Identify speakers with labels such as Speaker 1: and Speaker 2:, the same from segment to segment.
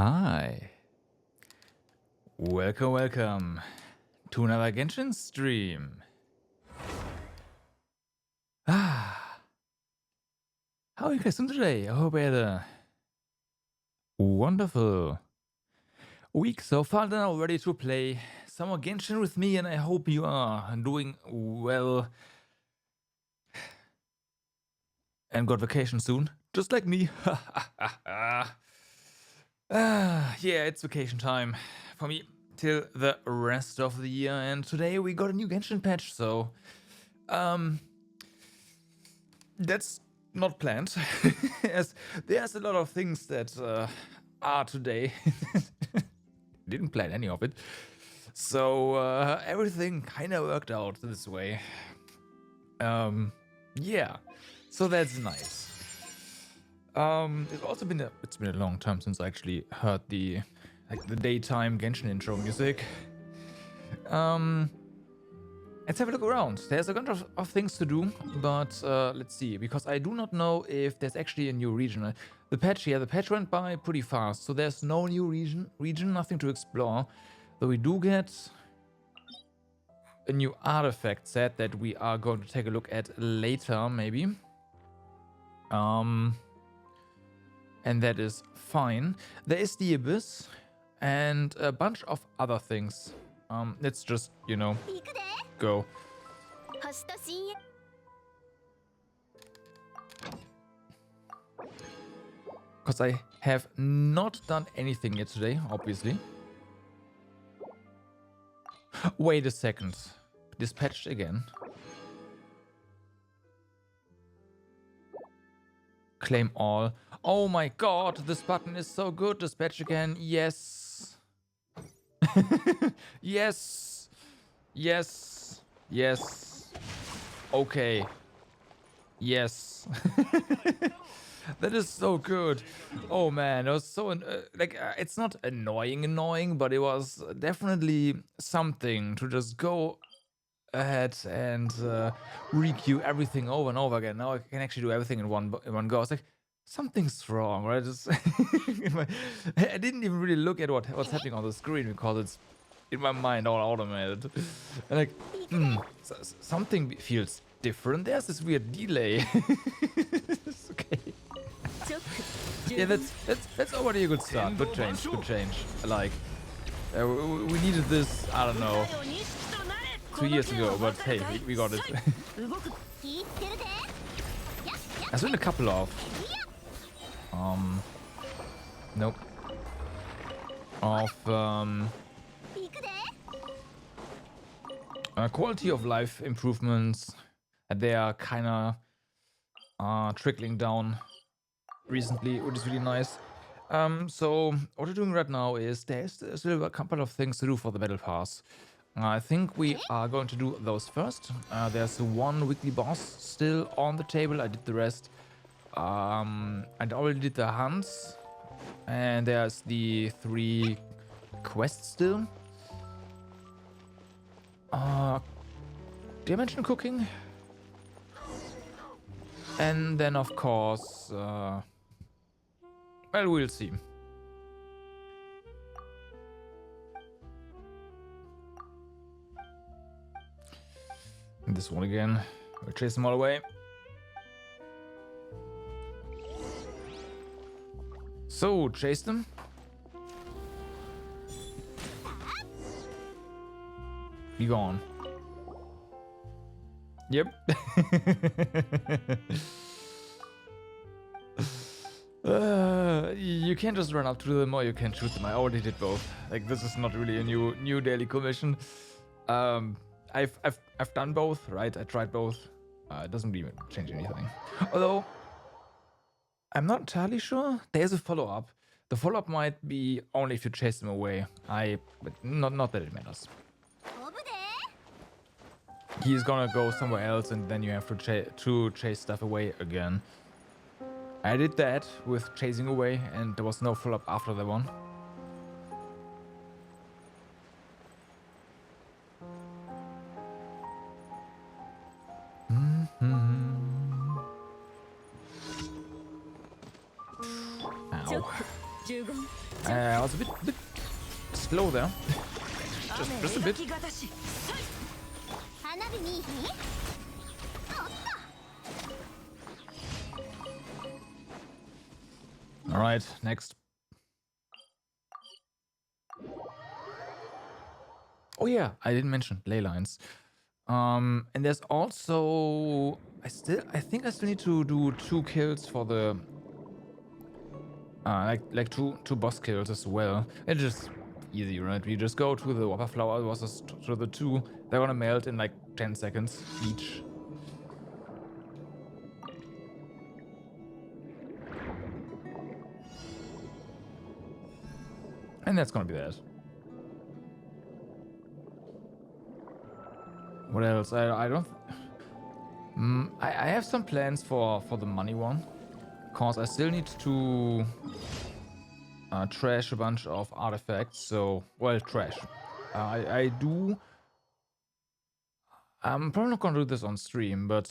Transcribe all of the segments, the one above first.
Speaker 1: Hi. Welcome to another Genshin stream. How are you guys doing today? I hope you had a wonderful week so far. Now ready to play some more Genshin with me, and I hope you are doing well and got vacation soon, just like me. Yeah, it's vacation time for me till the rest of the year, and today we got a new Genshin patch, so that's not planned. As there's a lot of things that are today. Didn't plan any of it, so everything kind of worked out this way. Yeah, so that's nice. It's also been a long time since I actually heard the daytime Genshin intro music. Let's have a look around. There's a bunch of things to do, but let's see, because I do not know if there's actually a new region. The patch went by pretty fast, so there's no new region, nothing to explore. Though we do get a new artifact set that we are going to take a look at later, maybe. And that is fine. There is the Abyss and a bunch of other things. Let's just, go. Because I have not done anything yet today, obviously. Wait a second. Dispatched again. Claim all. Oh my god, this button is so good. Dispatch again. Yes. Yes. Yes. Yes. Okay. Yes. That is so good. Oh man, it was so it's not annoying, but it was definitely something to just go ahead and re-queue everything over and over again. Now I can actually do everything in one go. I was like, something's wrong, right? I didn't even really look at what's happening on the screen because it's in my mind all automated. And like, something feels different. There's this weird delay. It's okay. Yeah, that's already a good start. Good change. Like, we needed this, I don't know, 2 years ago, but hey, we got it. There's been a couple of nope, of quality of life improvements, and they are kind of trickling down recently, which is really nice. So what we're doing right now is there's still a couple of things to do for the battle pass. I think we are going to do those first. There's one weekly boss still on the table. I did the rest. I already did the hunts, and there's the 3 quests still. Did I mention cooking? And then of course, well, we'll see. This one again. We'll chase them all away. So, chase them. Be gone. Yep. You can't just run up to them or you can shoot them. I already did both. Like, this is not really a new daily commission. I've done both, right? I tried both. It doesn't even change anything. Although I'm not entirely sure. There's a follow-up. The follow-up might be only if you chase them away. But not that it matters. He's gonna go somewhere else, and then you have to chase stuff away again. I did that with chasing away, and there was no follow-up after that one. Ow. I was a bit slow there. just a bit. Alright, next. Oh yeah, I didn't mention ley lines. And there's also I think I still need to do 2 kills for the like two boss kills as well. It's just easy, right? We just go to the water flower bosses, to the 2. They're gonna melt in like 10 seconds each. And that's gonna be that. What else? I don't. I have some plans for the money one, cause I still need to trash a bunch of artifacts. So, well, trash. I do. I'm probably not gonna do this on stream, but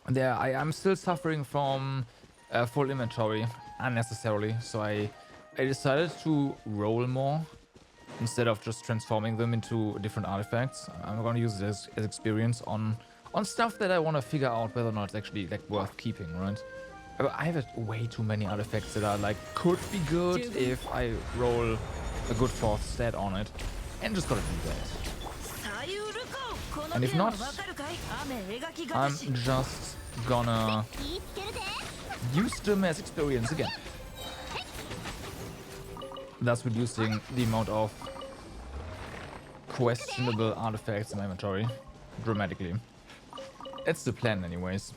Speaker 1: there I'm still suffering from full inventory unnecessarily. So I decided to roll more instead of just transforming them into different artifacts. I'm gonna use this as experience on stuff that I want to figure out whether or not it's actually like worth keeping, right? I have way too many artifacts that are like could be good if I roll a good 4th stat on it, and just gotta do that. And if not, I'm just gonna use them as experience again, thus reducing the amount of questionable artifacts in my inventory dramatically. That's the plan anyways.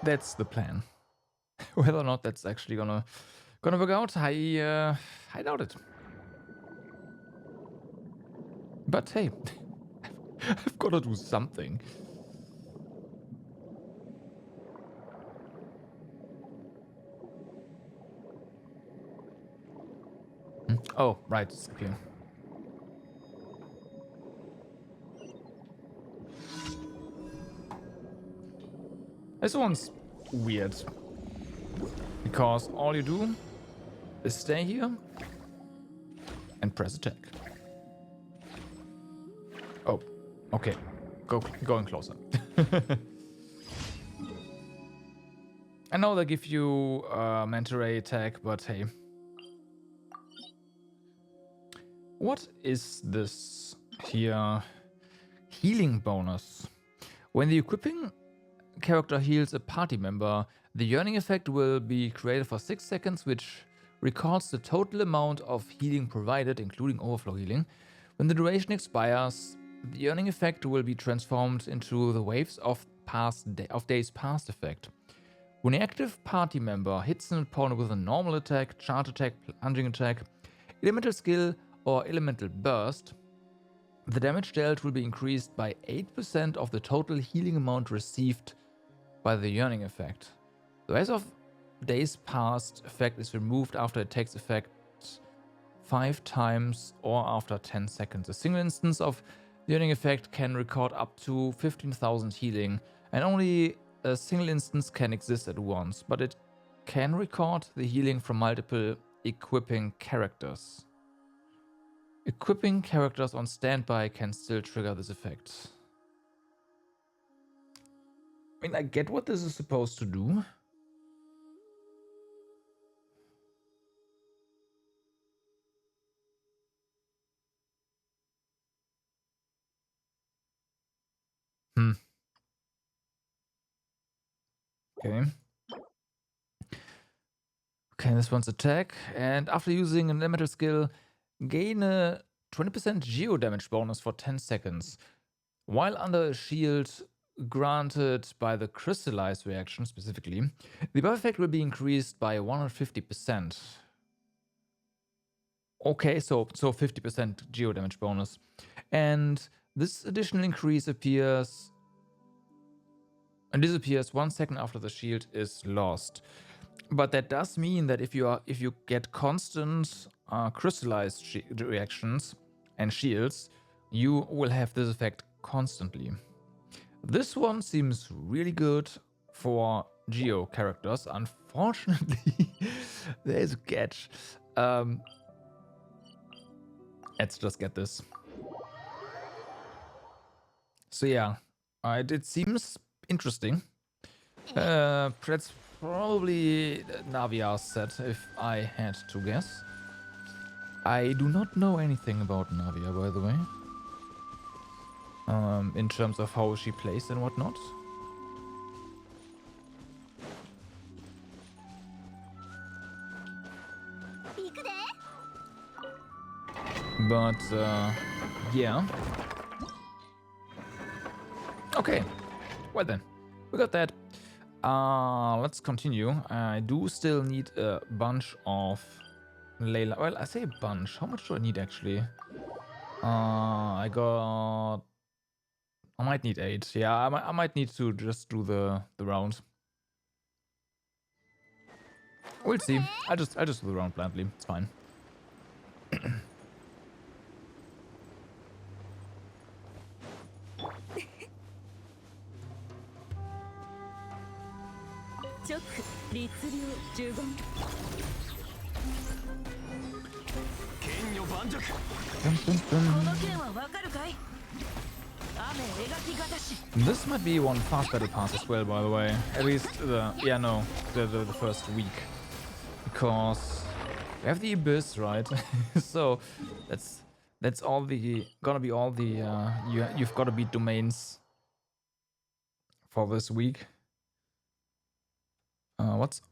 Speaker 1: That's the plan. Whether or not that's actually gonna work out, I doubt it. But hey, I've gotta do something. Oh, right, it's okay. This one's weird, because all you do is stay here and press attack. Oh, okay. Going closer. I know they give you manta ray attack, but hey. What is this here? Healing bonus. When the equipping character heals a party member, the yearning effect will be created for 6 seconds, which records the total amount of healing provided, including overflow healing. When the duration expires, the yearning effect will be transformed into the waves of days past effect. When an active party member hits an opponent with a normal attack, charge attack, plunging attack, elemental skill, or elemental burst, the damage dealt will be increased by 8% of the total healing amount received by the yearning effect. The Waves of Days Past effect is removed after it takes effect 5 times or after 10 seconds. A single instance of the yearning effect can record up to 15,000 healing, and only a single instance can exist at once, but it can record the healing from multiple equipping characters. Equipping characters on standby can still trigger this effect. I mean, I get what this is supposed to do. Okay. Okay, this one's attack. And after using an elemental skill, gain a 20% geo damage bonus for 10 seconds. While under a shield granted by the crystallize reaction specifically, the buff effect will be increased by 150%. Okay, so 50% geo damage bonus. And this additional increase appears and disappears 1 second after the shield is lost. But that does mean that if you get constant crystallized reactions and shields, you will have this effect constantly. This one seems really good for Geo characters. Unfortunately, there is a catch. Let's just get this. So yeah, it seems interesting. That's probably Navia's set, if I had to guess. I do not know anything about Navia, by the way. In terms of how she plays and whatnot. But, yeah. Okay, well then, we got that. Let's continue. I do still need a bunch of Layla. Well, I say a bunch. How much do I need actually? I might need 8. Yeah, I might need to just do the round. We'll see. I'll just do the round blindly. It's fine. This might be one fast battle pass as well, by the way. At least the first week, because we have the Abyss, right? So that's all the you've got to beat domains for this week. What's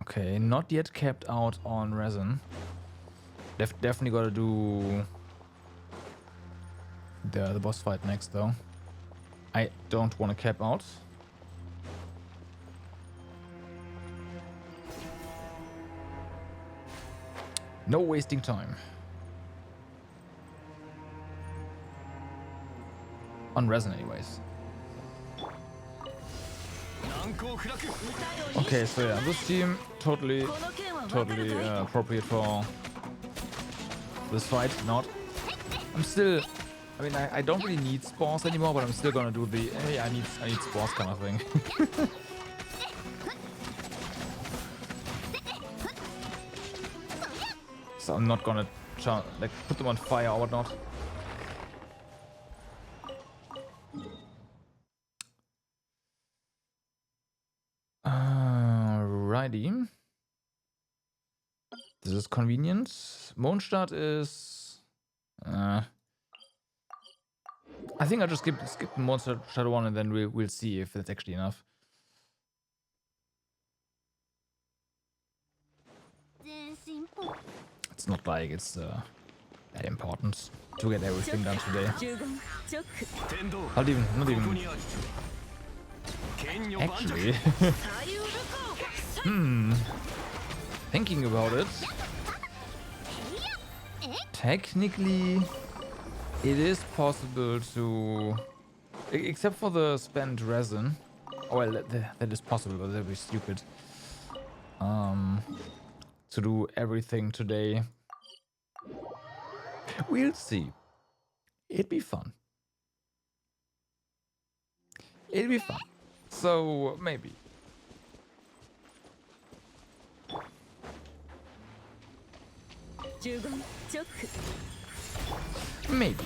Speaker 1: okay? Not yet capped out on resin. Definitely got to do the boss fight next, though. I don't want to cap out. No wasting time. On resin, anyways. Okay, so yeah, this team totally appropriate for this fight. Not. I'm still. I mean, I don't really need spores anymore, but I'm still gonna do the hey, I need spores kind of thing. So I'm not gonna try, like, put them on fire or whatnot. Alrighty. This is convenient. Mondstadt is. I think I'll just skip the Mondstadt one, and then we'll see if that's actually enough. It's not like it's that important to get everything done today. Not even. Actually, thinking about it, technically, it is possible to, except for the spent resin. Oh, well, that is possible, but that'd be stupid. To do everything today. We'll see. It'd be fun. It'd be fun. So, maybe. Maybe.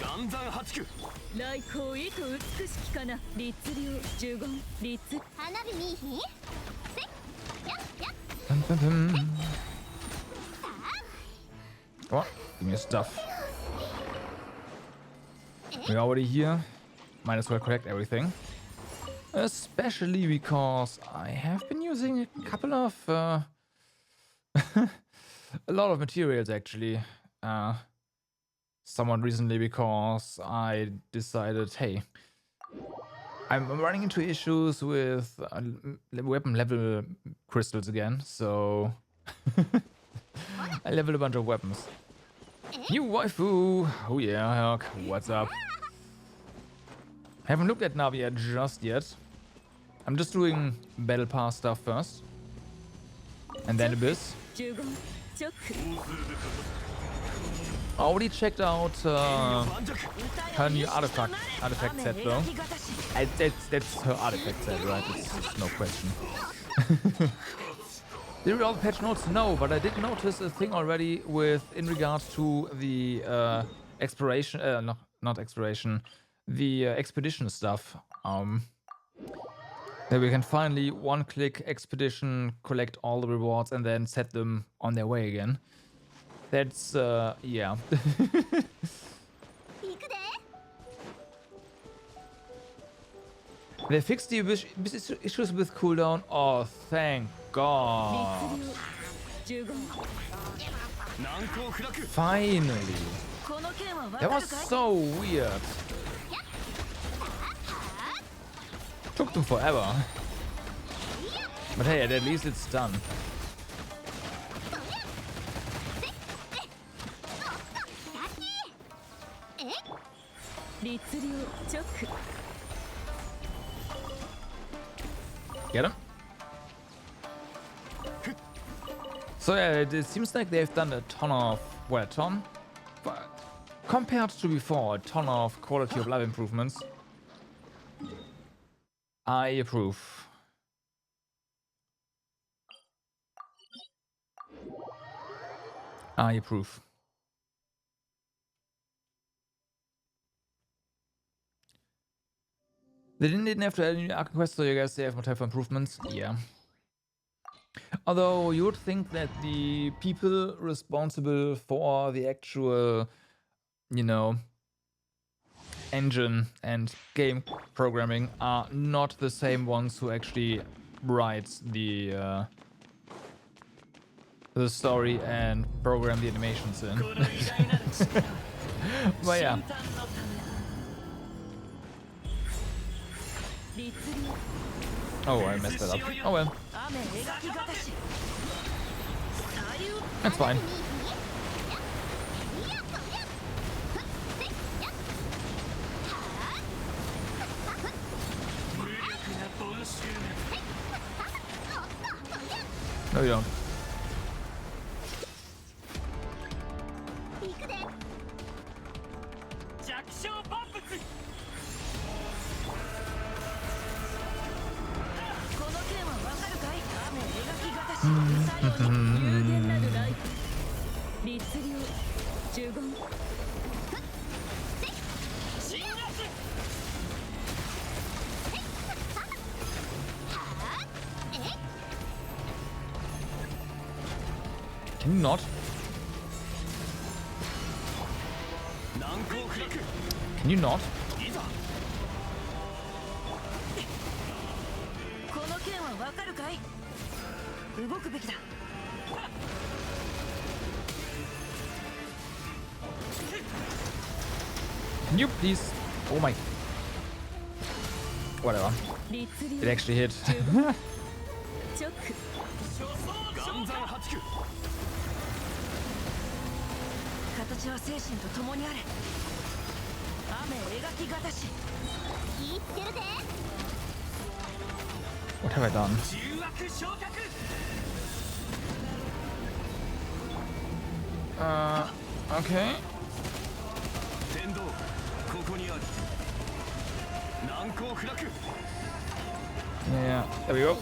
Speaker 1: What? Give me stuff. We're already here. Might as well collect everything. Especially because I have been using a couple of a lot of materials actually. Somewhat recently, because I decided, hey, I'm running into issues with weapon level crystals again, so I leveled a bunch of weapons. New waifu! Oh yeah, Herc, what's up? Haven't looked at Navia just yet. I'm just doing battle pass stuff first. And then Abyss. Already checked out her new artifact set though. That's her artifact set, right? It's no question. Did you read all the patch notes? No, but I did notice a thing already with in regards to the exploration, not exploration, the expedition stuff. That we can finally one-click expedition, collect all the rewards, and then set them on their way again. That's yeah. They fixed the issues with cooldown. Oh, thank God. Finally. That was so weird. Took them forever. But hey, at least it's done. Get him? So yeah, it seems like they've done a ton of, well, a ton? But compared to before, a ton of quality of life improvements. I approve. I approve. They didn't have to add a new arc quest, so you guys they have more time for improvements. Yeah. Although you would think that the people responsible for the actual, you know, engine and game programming are not the same ones who actually write the story and program the animations in. But yeah. Oh, I messed that up. Oh well. That's fine. No, you don't. Can you not? Can you not? Can you please? Oh my. Whatever. It actually hit. What have I done? Okay. Yeah, there we go.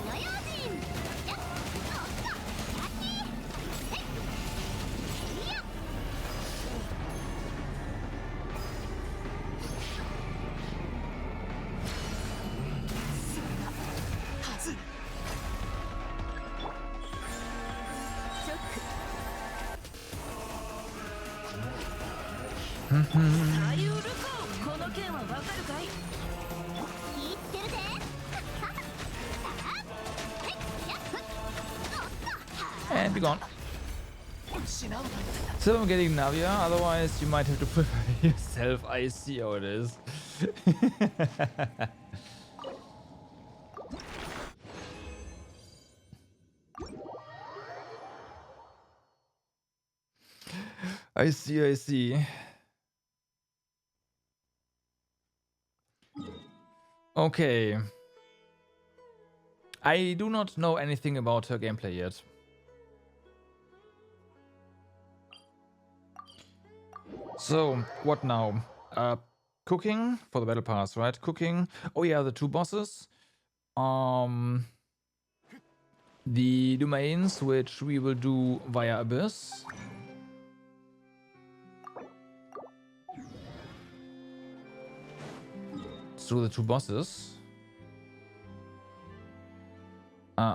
Speaker 1: And be gone. So I'm getting Navia, otherwise you might have to put it yourself. I see how it is. I see, I see. Okay. I do not know anything about her gameplay yet. So, what now? Cooking for the battle pass, right? Cooking. Oh yeah, the 2 bosses. The domains, which we will do via Abyss. Let's do the 2 bosses.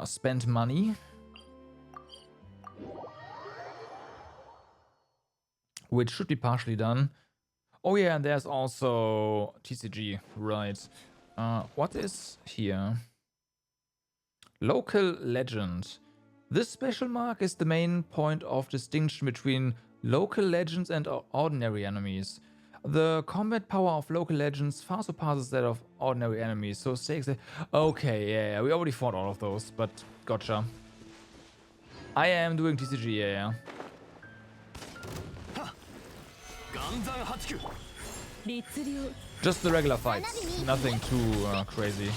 Speaker 1: Spend money. Which should be partially done. Oh yeah, and there's also TCG, right. What is here? Local legend. This special mark is the main point of distinction between local legends and ordinary enemies. The combat power of local legends far surpasses that of ordinary enemies, so stakes... Okay, yeah, we already fought all of those, but gotcha. I am doing TCG, yeah. Just the regular fights, nothing too crazy.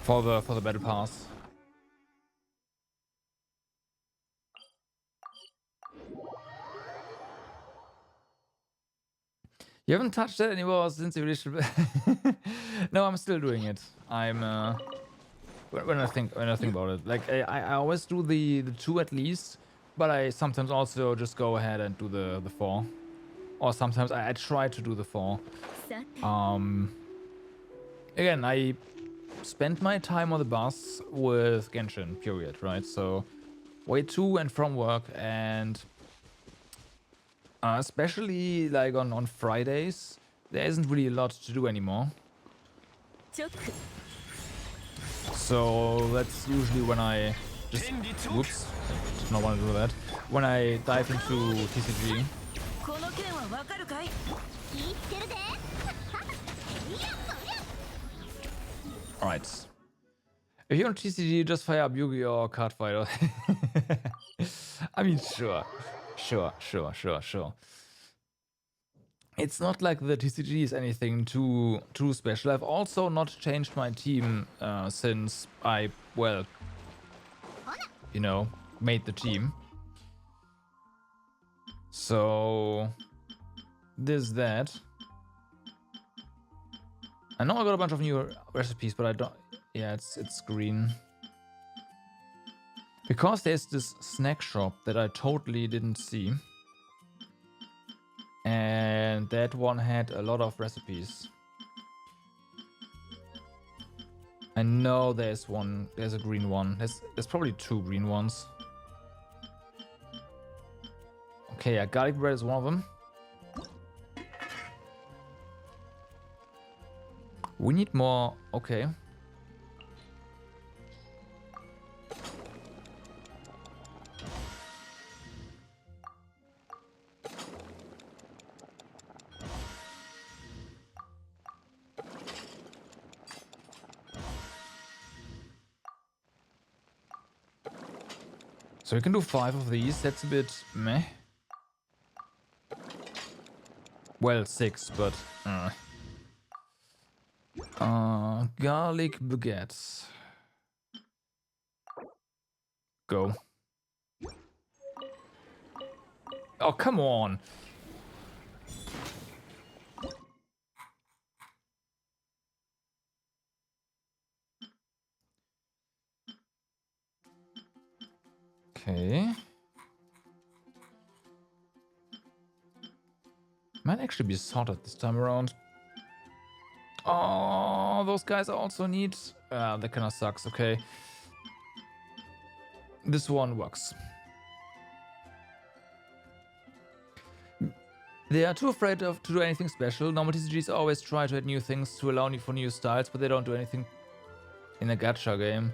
Speaker 1: For the battle pass. You haven't touched that anymore since you released it. No, I'm still doing it. I'm when I think about it, like I always do the 2 at least, but I sometimes also just go ahead and do the 4, or sometimes I try to do the 4. Again, I spend my time on the bus with Genshin, period, right? So way to and from work, and especially like on Fridays, there isn't really a lot to do anymore. So that's usually when I just... Whoops, did not want to do that. When I dive into TCG. Alright. If you're on TCG, just fire up Yu-Gi-Oh! Or Card Fighter. I mean, sure. It's not like the TCG is anything too special. I've also not changed my team since I, well, you know, made the team. So there's that. I know I got a bunch of new recipes, but I don't... Yeah, it's green. Because there's this snack shop that I totally didn't see. And that one had a lot of recipes. I know there's a green one. There's probably 2 green ones. Okay, yeah, garlic bread is one of them. We need more, okay. So we can do 5 of these, that's a bit meh. Well, 6, but... garlic baguettes. Go. Oh, come on! Okay. Might actually be sorted this time around. Oh, those guys also need... that kinda sucks, okay. This one works. They are too afraid to do anything special. Normal TCGs always try to add new things to allow for new styles, but they don't do anything in a gacha game.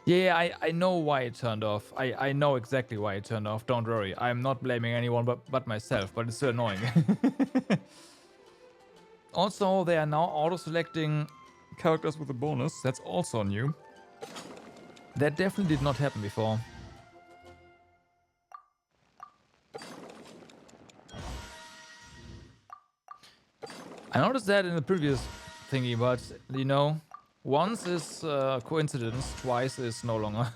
Speaker 1: Yeah, I know why it turned off. I know exactly why it turned off. Don't worry. I'm not blaming anyone but myself, but it's still annoying. Also, they are now auto-selecting characters with a bonus. That's also new. That definitely did not happen before. I noticed that in the previous thingy, but you know, once is coincidence, twice is no longer.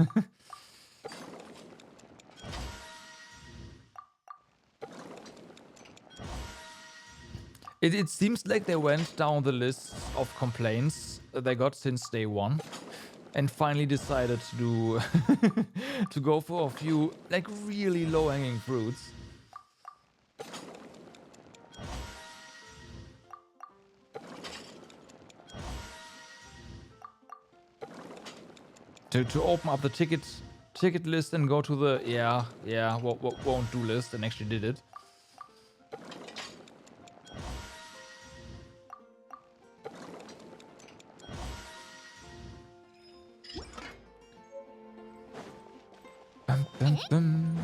Speaker 1: It seems like they went down the list of complaints they got since day one and finally decided to do to go for a few like really low-hanging fruits. To open up the ticket list and go to the won't do list and actually did it. Bum, bum, bum.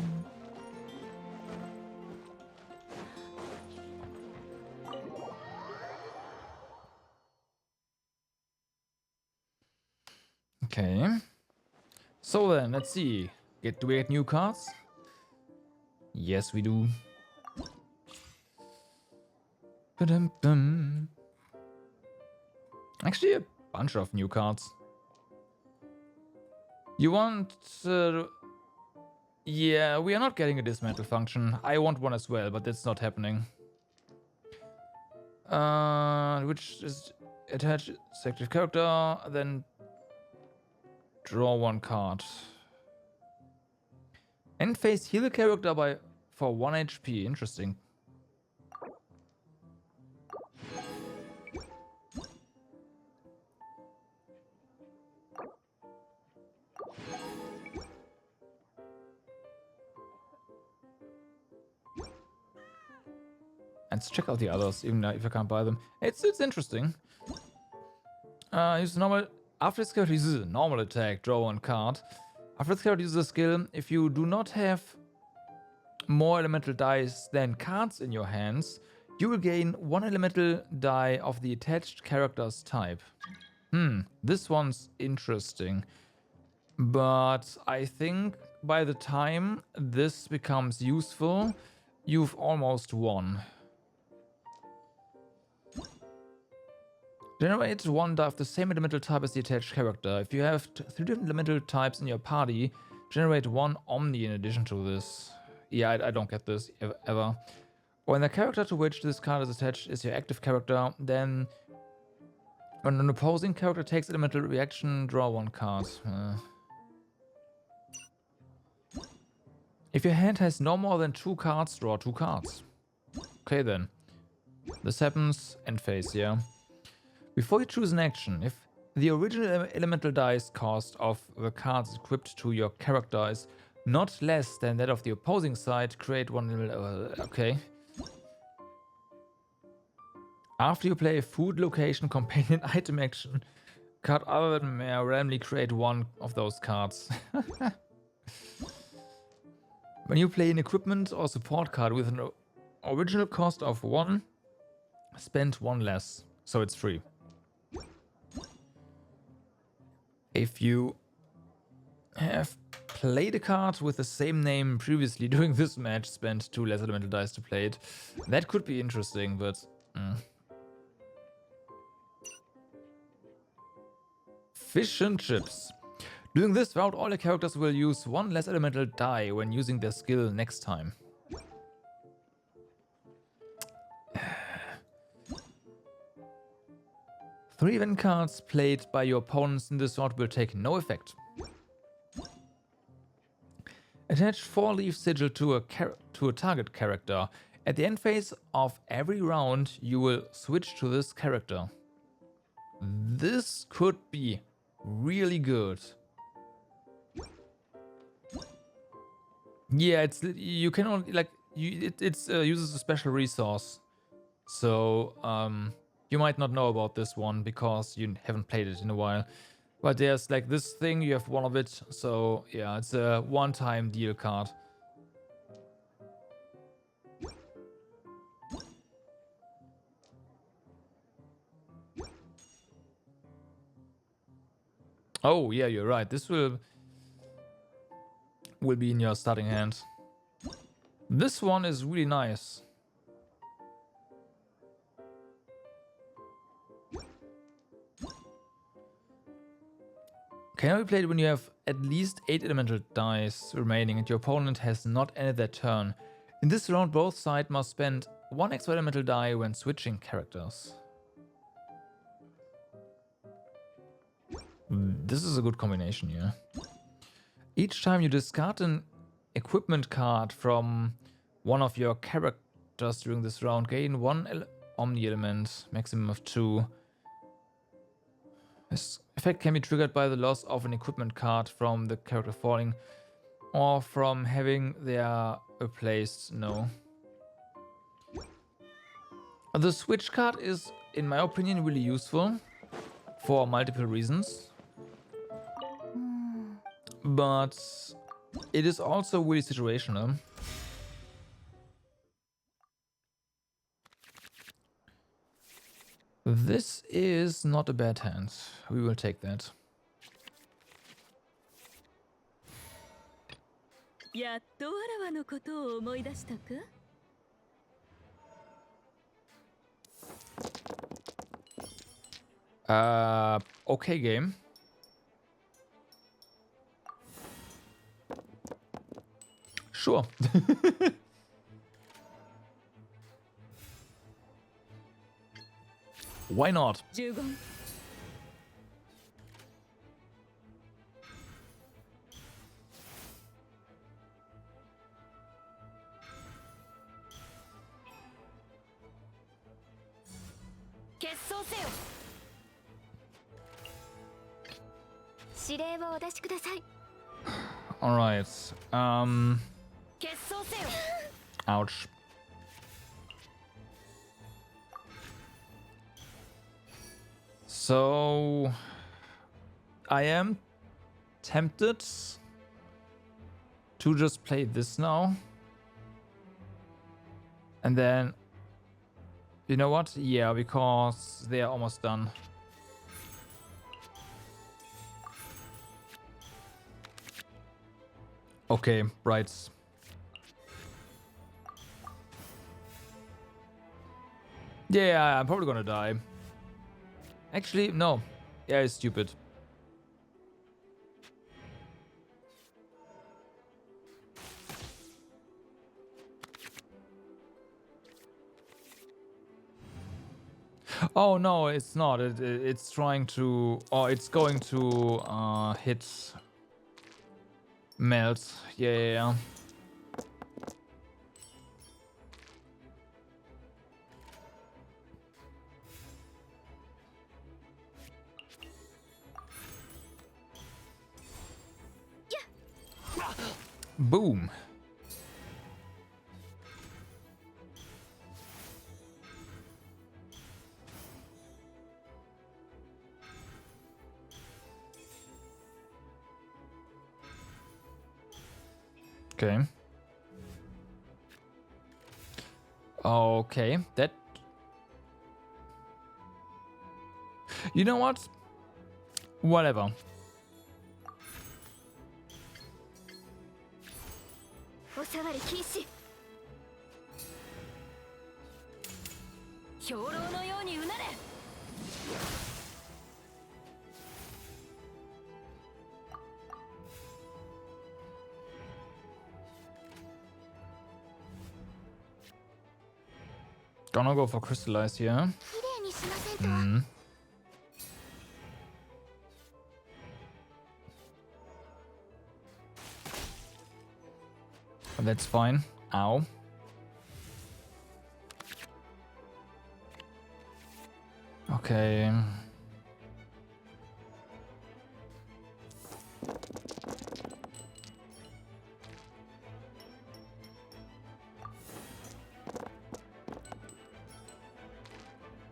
Speaker 1: Okay. So then, let's see. Do we get new cards? Yes, we do. Ba-dum-bum. Actually, a bunch of new cards. You want... yeah, we are not getting a dismantle function. I want one as well, but that's not happening. Which is attach selected character, then draw one card. End phase heal a character for 1 HP. Interesting. Let's check out the others, even if I can't buy them. It's interesting. Use normal. After this character uses a normal attack, draw one card. After this character uses a skill, if you do not have more elemental dice than cards in your hands, you will gain 1 elemental die of the attached character's type. This one's interesting. But I think by the time this becomes useful, you've almost won. Generate 1 die of the same elemental type as the attached character. If you have 3 different elemental types in your party, generate 1 Omni in addition to this. Yeah, I don't get this ever. When the character to which this card is attached is your active character, then when an opposing character takes elemental reaction, draw 1 card. If your hand has no more than 2 cards, draw 2 cards. Okay then. This happens end phase, yeah. Before you choose an action, if the original elemental dice cost of the cards equipped to your character is not less than that of the opposing side, create 1 okay. After you play a food location companion item action card other than may randomly create 1 of those cards. When you play an equipment or support card with an original cost of 1, spend 1 less, so it's free. If you have played a card with the same name previously during this match, spend 2 less elemental dice to play it. That could be interesting, but... Fish and chips. Doing this route, all the characters will use 1 less elemental die when using their skill next time. Three event cards played by your opponents in this round will take no effect. Attach 4-leaf sigil to a target character. At the end phase of every round, you will switch to this character. This could be really good. Yeah, it's you can only like it uses a special resource, so you might not know about this one because you haven't played it in a while. But there's like this thing, you have 1 of it, so yeah, it's a one-time deal card. Oh yeah, you're right. This will be in your starting hand. This one is really nice. Can be played when you have at least 8 elemental dice remaining and your opponent has not ended their turn. In this round, both sides must spend 1 extra elemental die when switching characters. This is a good combination here. Each time you discard an equipment card from one of your characters during this round, gain 1 Omni element, maximum of 2. This effect can be triggered by the loss of an equipment card from the character falling or from having their replaced. No. The switch card is, in my opinion, really useful for multiple reasons. But it is also really situational. This is not a bad hand. We will take that. Okay, game. Sure. Why not? All right. Ouch. So I am tempted to just play this now. And then, you know what? Yeah, because they are almost done. Okay, right. Yeah, I'm probably gonna die. Actually, no. Yeah, it's stupid. Oh no, it's not. It's trying to, or it's going to hit melt. Yeah. Boom. Okay. Okay, that... You know what? Whatever. Gonna go for crystallize here. That's fine. Ow. Okay.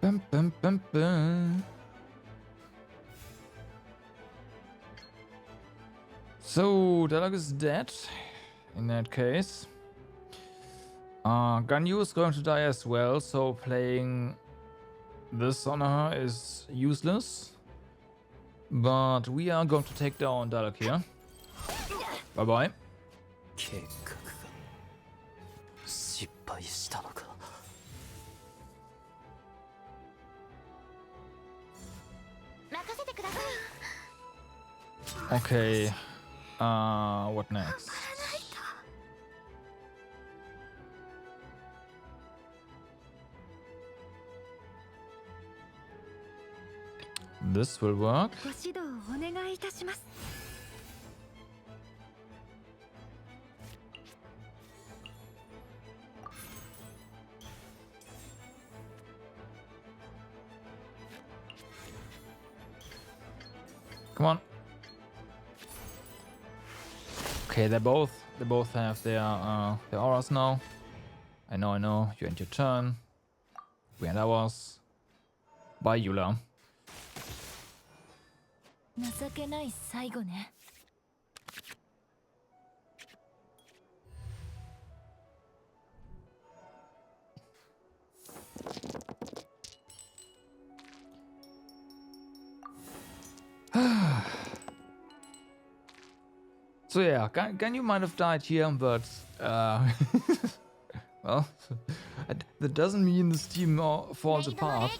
Speaker 1: Bum, bum, bum, bum. So, Dalek is dead. In that case. Ganyu is going to die as well, so playing this on her is useless. But we are going to take down Dalek here. Bye-bye. Okay. What next? This will work. Come on. Okay, they both have their auras now. I know. You end your turn. We end ours. Bye, Eula. So yeah, Ganyu might have died here, but well, that doesn't mean this team falls apart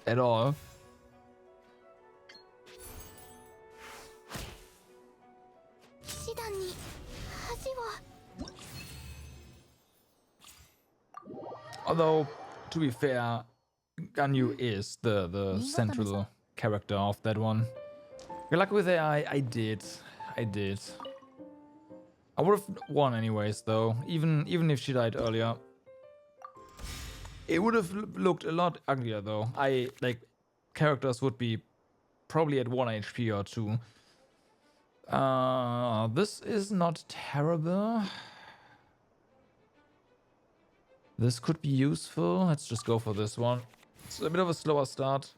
Speaker 1: at all. Although, to be fair, Ganyu is the central character of that one. Luck with AI, I did. I would have won anyways, though. Even if she died earlier, it would have looked a lot uglier, though. Characters would be probably at 1 HP or 2. This is not terrible. This could be useful. Let's just go for this one. It's a bit of a slower start.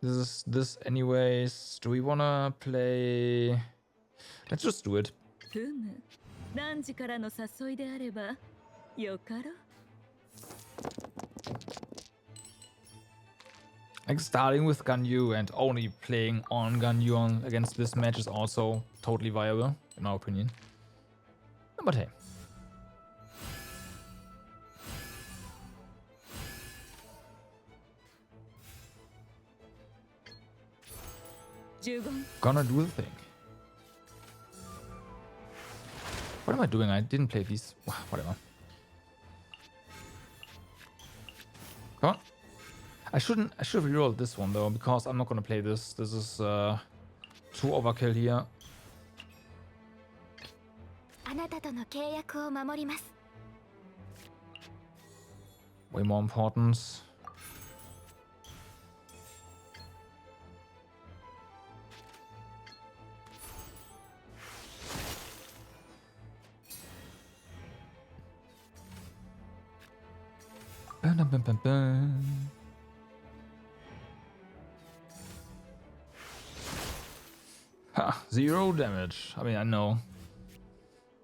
Speaker 1: This is this anyways. Do we wanna play? Let's just do it. Like starting with Ganyu and only playing on Ganyu against this match is also totally viable, in our opinion. But hey. Gonna do the thing. What am I doing? I didn't play these. Whatever. Come on. I should have rerolled this one though, because I'm not gonna play this. This is too overkill here. Way more important. Ha, 0 damage. I mean, I know.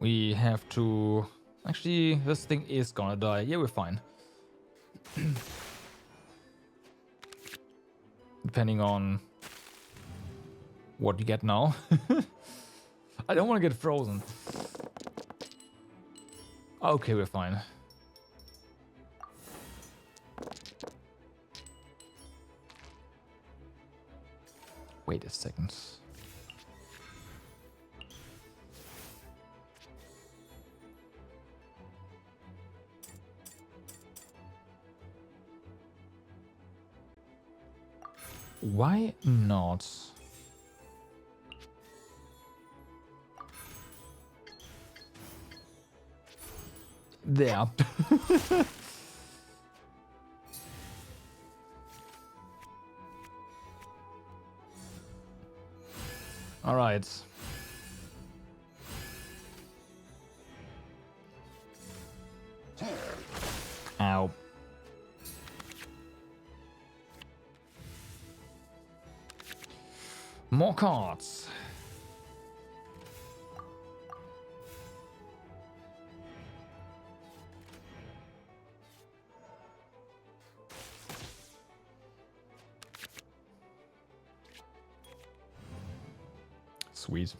Speaker 1: We have to... Actually, this thing is gonna die. Yeah, we're fine. Depending on what you get now. I don't want to get frozen. Okay, we're fine. Wait a second. Why not? There. All right. Ow. More cards. Sweet.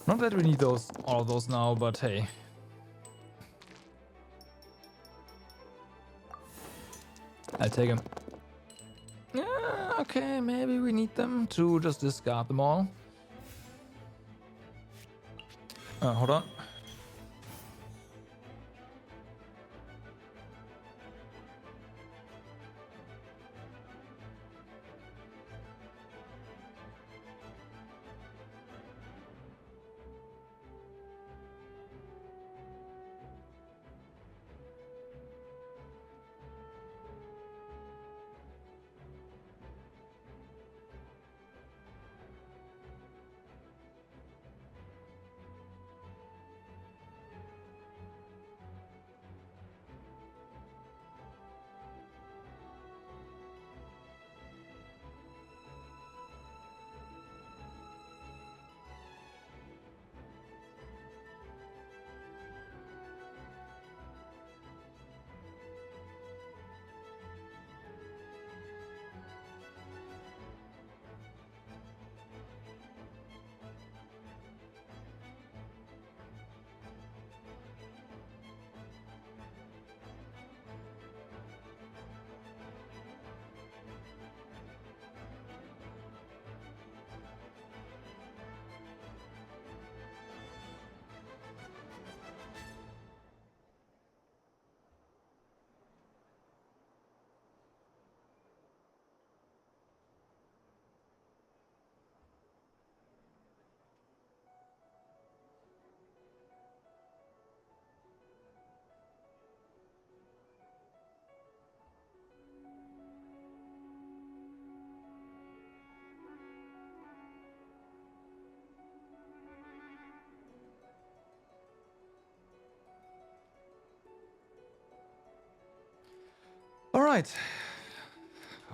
Speaker 1: Not that we need all of those now, but hey. I'll take him. Yeah, okay, maybe we need them to just discard them all. Hold on.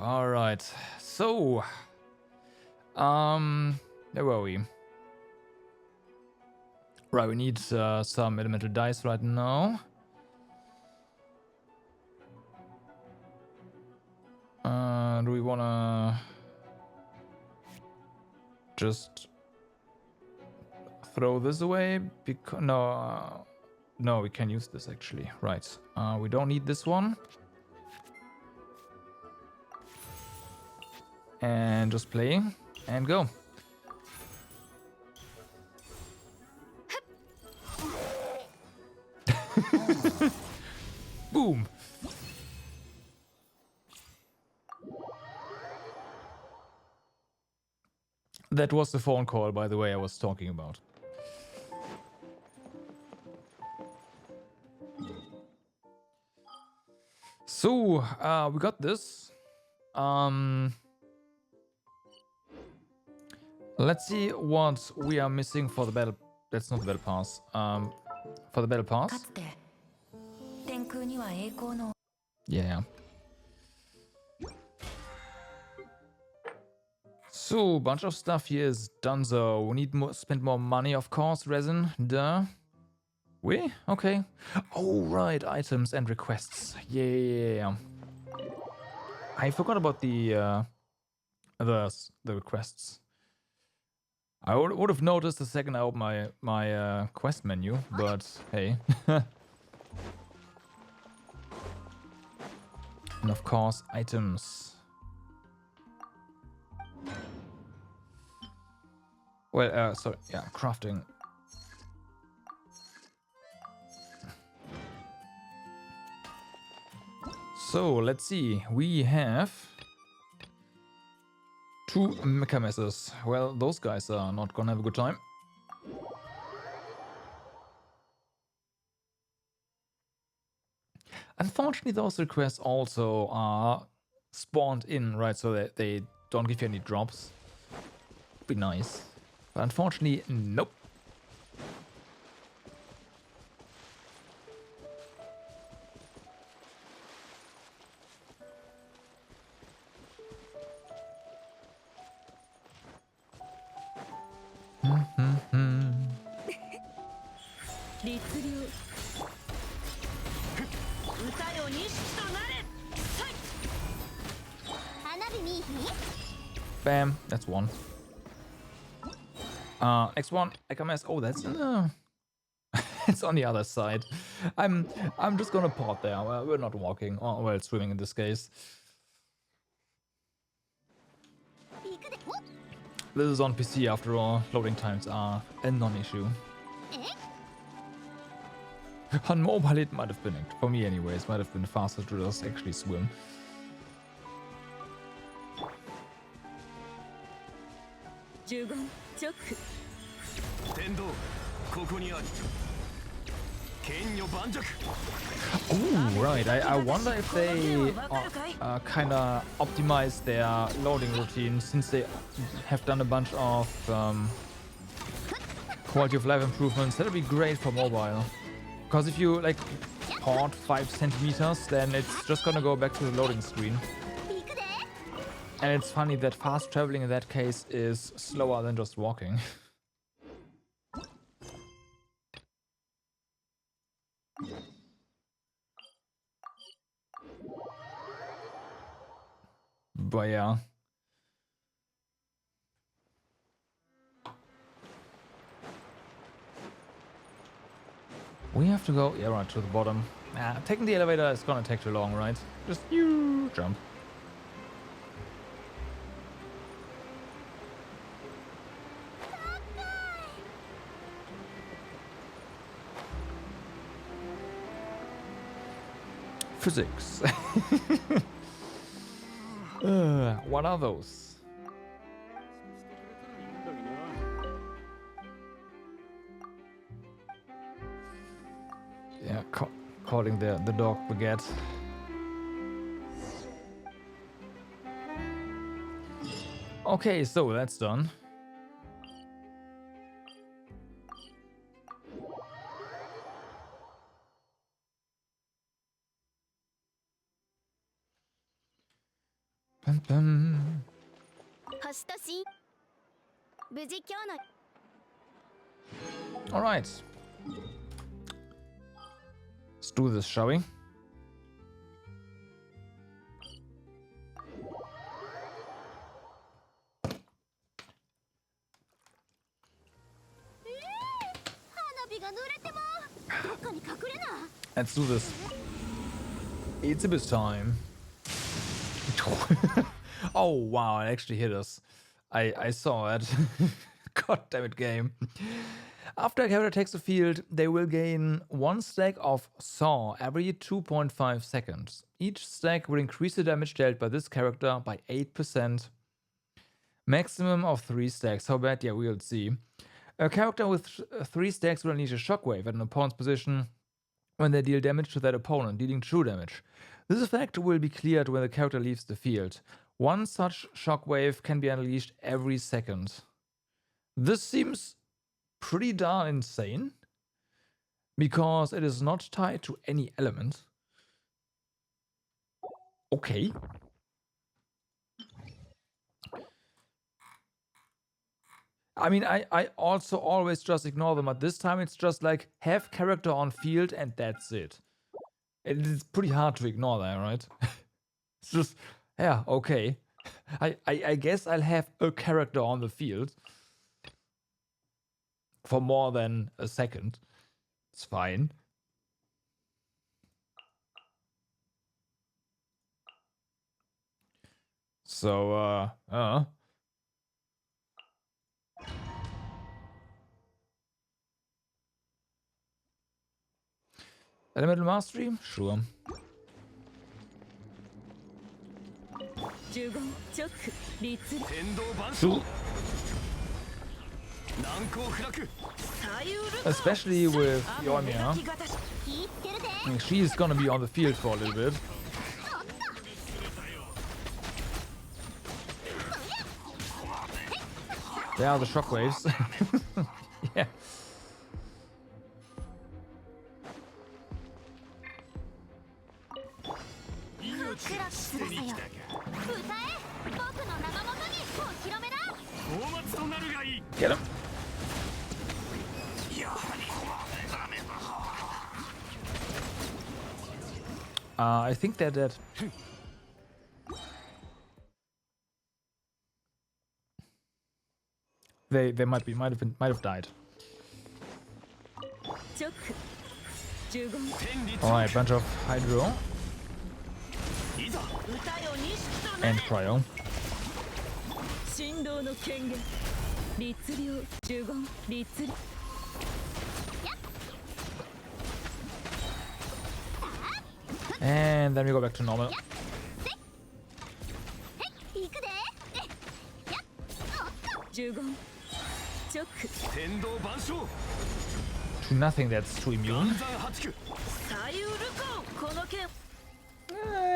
Speaker 1: All right. So, where were we? Right, we need some elemental dice right now. Do we wanna just throw this away? Because no, we can use this actually. Right. We don't need this one. And just play and go. Boom. That was the phone call, by the way, I was talking about. So, we got this. Let's see what we are missing for the battle. That's not the battle pass. For the battle pass. Yeah. So, bunch of stuff here is done. So we need more, spend more money, of course. Resin, duh. We? Okay. Oh, right. Items and requests. Yeah. I forgot about the requests. I would have noticed the second I opened my quest menu, but hey. And of course, items. Well, sorry, yeah, crafting. So, let's see. We have 2 mecha messes. Well, those guys are not gonna have a good time. Unfortunately, those requests also are spawned in, right? So that they don't give you any drops. Be nice. But unfortunately, nope. Bam, that's one. Next one, Ekames. Oh, that's in the... it's on the other side. I'm just gonna port there. We're not walking. Oh, well, swimming in this case. This is on PC after all. Loading times are a non-issue. On mobile it might have been, for me anyways, might have been faster to just actually swim. Oh, right. I wonder if they kind of optimize their loading routine, since they have done a bunch of quality of life improvements. That'll be great for mobile. Because if you like port 5 centimeters, then it's just gonna go back to the loading screen. And it's funny that fast traveling in that case is slower than just walking. But yeah. We have to go, yeah, right, to the bottom. Taking the elevator is gonna take too long, right? Just you jump. Physics. What are those? Yeah, calling the dog baguette. Okay, so that's done. Bum, bum. All right. Let's do this, shall we? Let's do this. It's a bit time. Oh wow, it actually hit us. I saw it. God damn it, game. After a character takes the field, they will gain 1 stack of Saw every 2.5 seconds. Each stack will increase the damage dealt by this character by 8%. Maximum of 3 stacks. How bad? Yeah, we'll see. A character with 3 stacks will unleash a shockwave at an opponent's position when they deal damage to that opponent, dealing true damage. This effect will be cleared when the character leaves the field. 1 such shockwave can be unleashed every second. This seems pretty darn insane, because it is not tied to any element. Okay. I mean, I also always just ignore them, but this time it's just like, have character on field and that's it. It is pretty hard to ignore that, right? It's just, yeah, okay. I guess I'll have a character on the field for more than a second. It's fine. So, Elemental Mastery? Sure. Sure. Especially with Yoimiya. I mean, she's gonna be on the field for a little bit. There are the shockwaves. Yeah. Get him. I think they're dead. They might have died. Alright, bunch of Hydro. And Cryo. And then we go back to normal. To nothing that's too immune.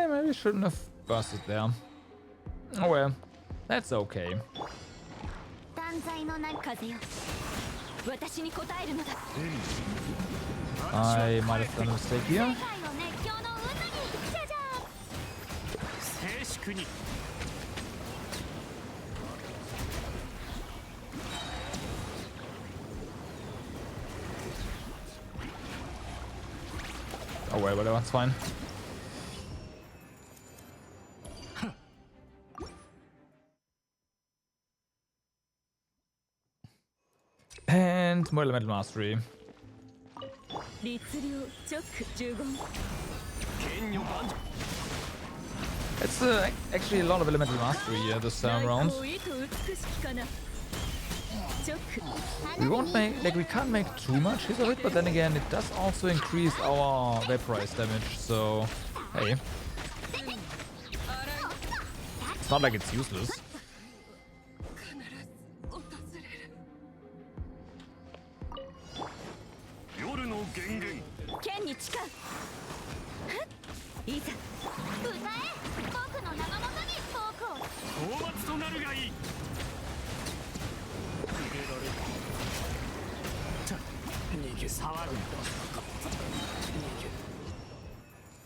Speaker 1: Maybe shouldn't have busted there. Oh well, that's okay. I might have done a mistake here. Oh well, whatever, it's fine. And more elemental mastery. It's actually a lot of elemental mastery here this time around. We won't make, like, we can't make too much use of it, but then again, it does also increase our vaporize damage, so hey. It's not like it's useless.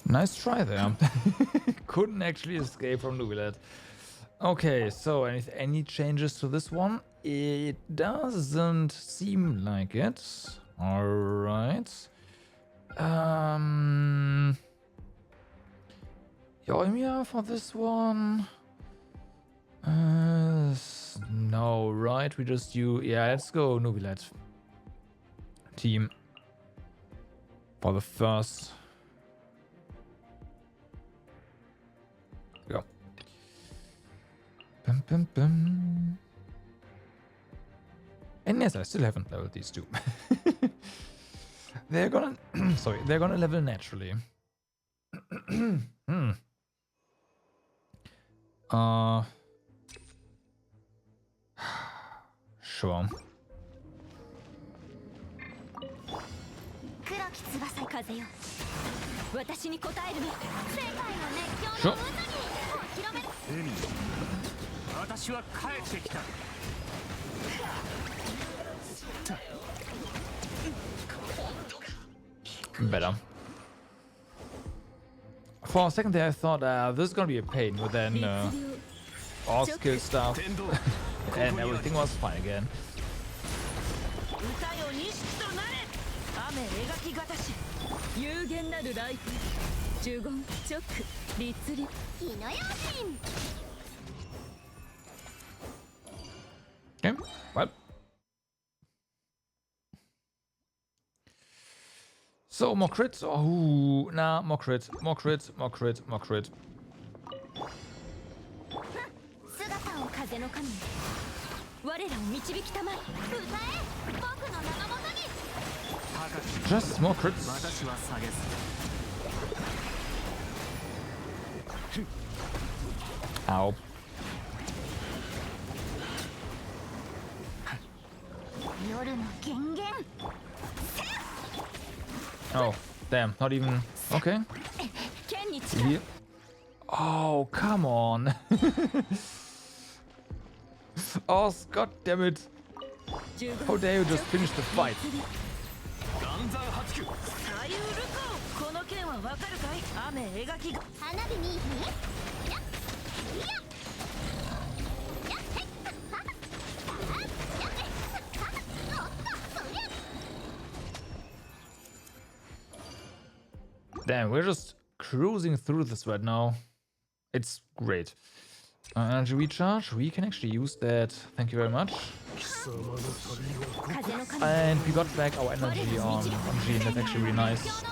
Speaker 1: Nice try there. Couldn't actually escape from Nubilet. Okay, so any changes to this one? It doesn't seem like it. Alright. Yoimiya for this one? No, right? We just use... Yeah, let's go Nubilet. Team. For the first... Go. Bum, bum, bum. And yes, I still haven't leveled these two. They're gonna... sorry, they're gonna level naturally. Sure. Sure. Better. For a second there I thought this is gonna be a pain, but then all skill stuff and everything was fine again. Okay, well. So, more crits? Oh, nah, more crit, more crit, more crit, more crit. Just more crits. Ow. Oh, damn, not even... Okay. Here. Oh, come on. Oh, God damn it. How dare you just finish the fight? Damn, we're just cruising through this right now. It's great. Energy recharge, we can actually use that. Thank you very much. And we got back our energy on Jean. That's actually really nice.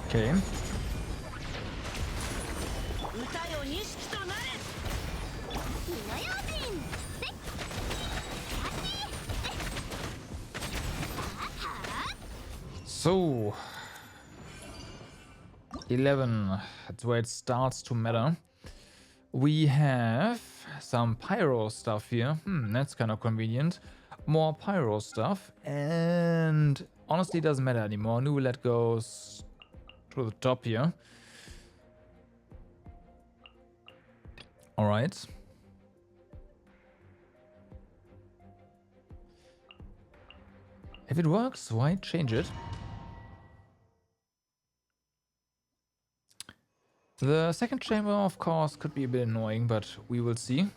Speaker 1: Okay. So 11, that's where it starts to matter. We have some pyro stuff here. That's kind of convenient. More pyro stuff, and honestly it doesn't matter anymore. New roulette goes to the top here. Alright. If it works, why change it? The second chamber, of course, could be a bit annoying, but we will see.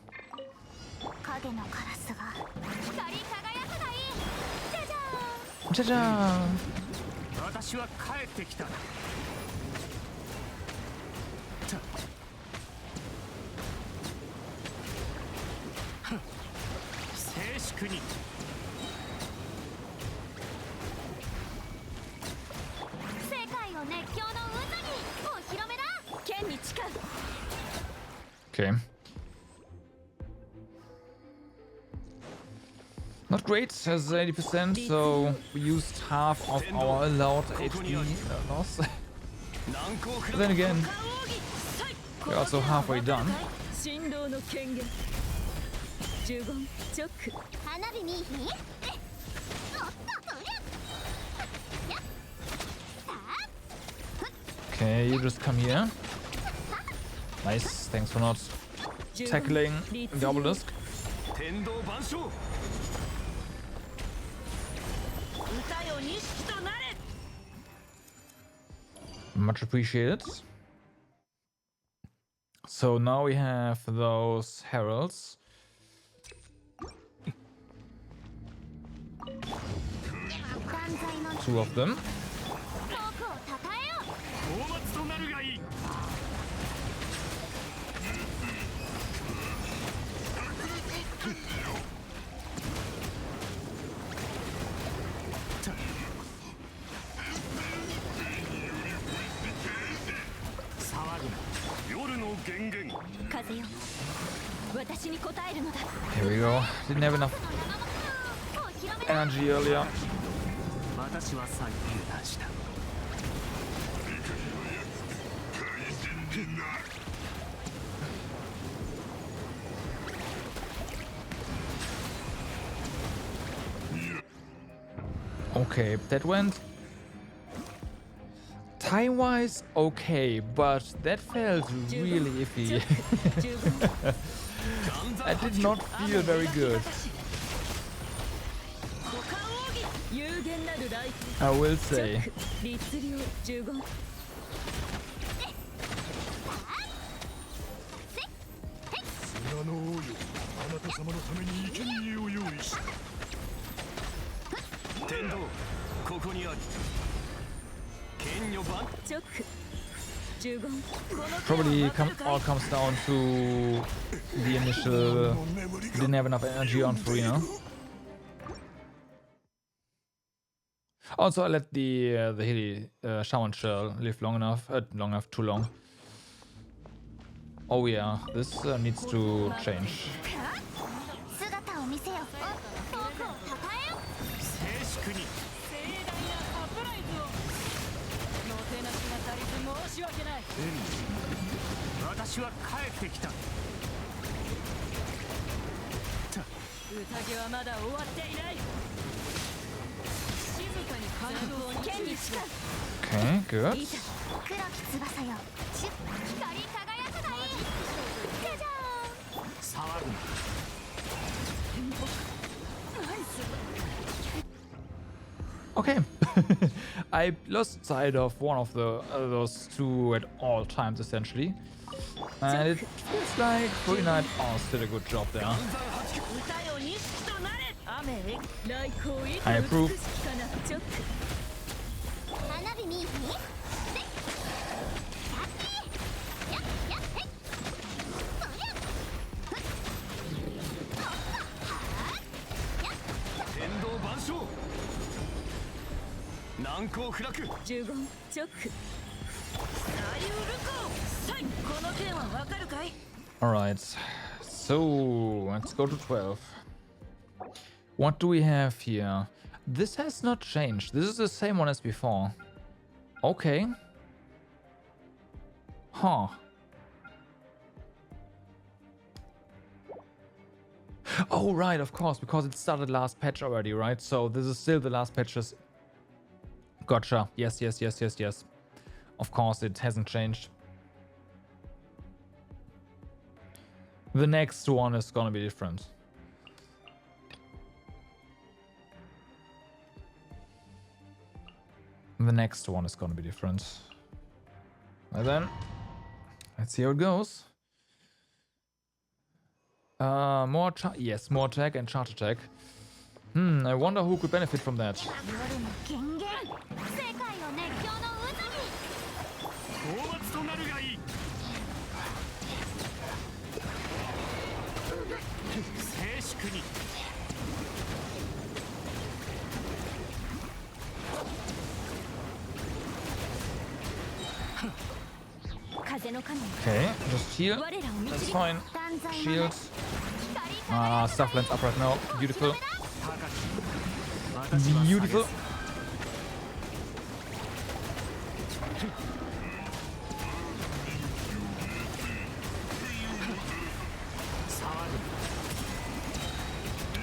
Speaker 1: Cha-cha! Okay. Not great, has 80%, so we used half of our allowed HP loss. But then again, we're also halfway done. Okay, you just come here. Nice, thanks for not tackling the obelisk. Much appreciated. So now we have those heralds. Two of them. Here we go. Didn't have enough energy earlier. Okay, that went time-wise okay, but that felt really iffy. I did not feel very good. I will say. Probably all comes down to the initial. Didn't have enough energy on Farina. Also, I let the Hilly Shaman Shell live long enough. Too long. Oh yeah, this needs to change. Okay, good. Okay. I lost sight of one of those two at all times, essentially. And it feels like Free Night Oz did a good job there. I approve. Alright, so let's go to 12. What do we have here? This has not changed. This is the same one as before. Okay. Huh. Oh, right, of course, because it started last patch already, right? So this is still the last patches. Gotcha. Yes. Of course, it hasn't changed. The next one is gonna be different. The next one is gonna be different. And then, let's see how it goes. More attack and charge attack. I wonder who could benefit from that. Okay, just heal. That's fine. Shields. Stuff lands up right now. Beautiful. Beautiful.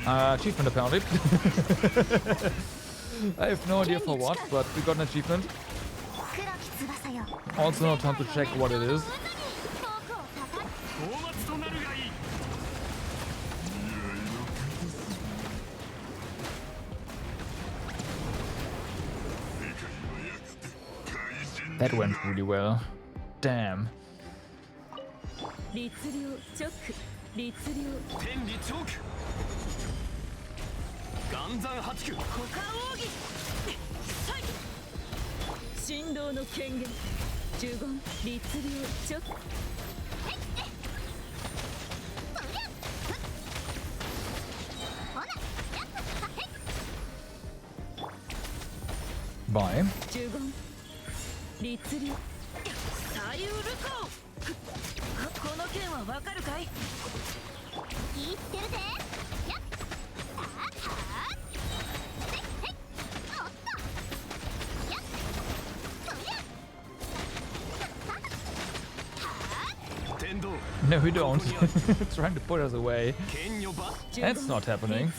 Speaker 1: Achievement apparently. I have no idea for what, but we got an achievement. Also no time to check what it is. That went really well. Damn. Bye. No, we don't. Trying to put us away. That's not happening.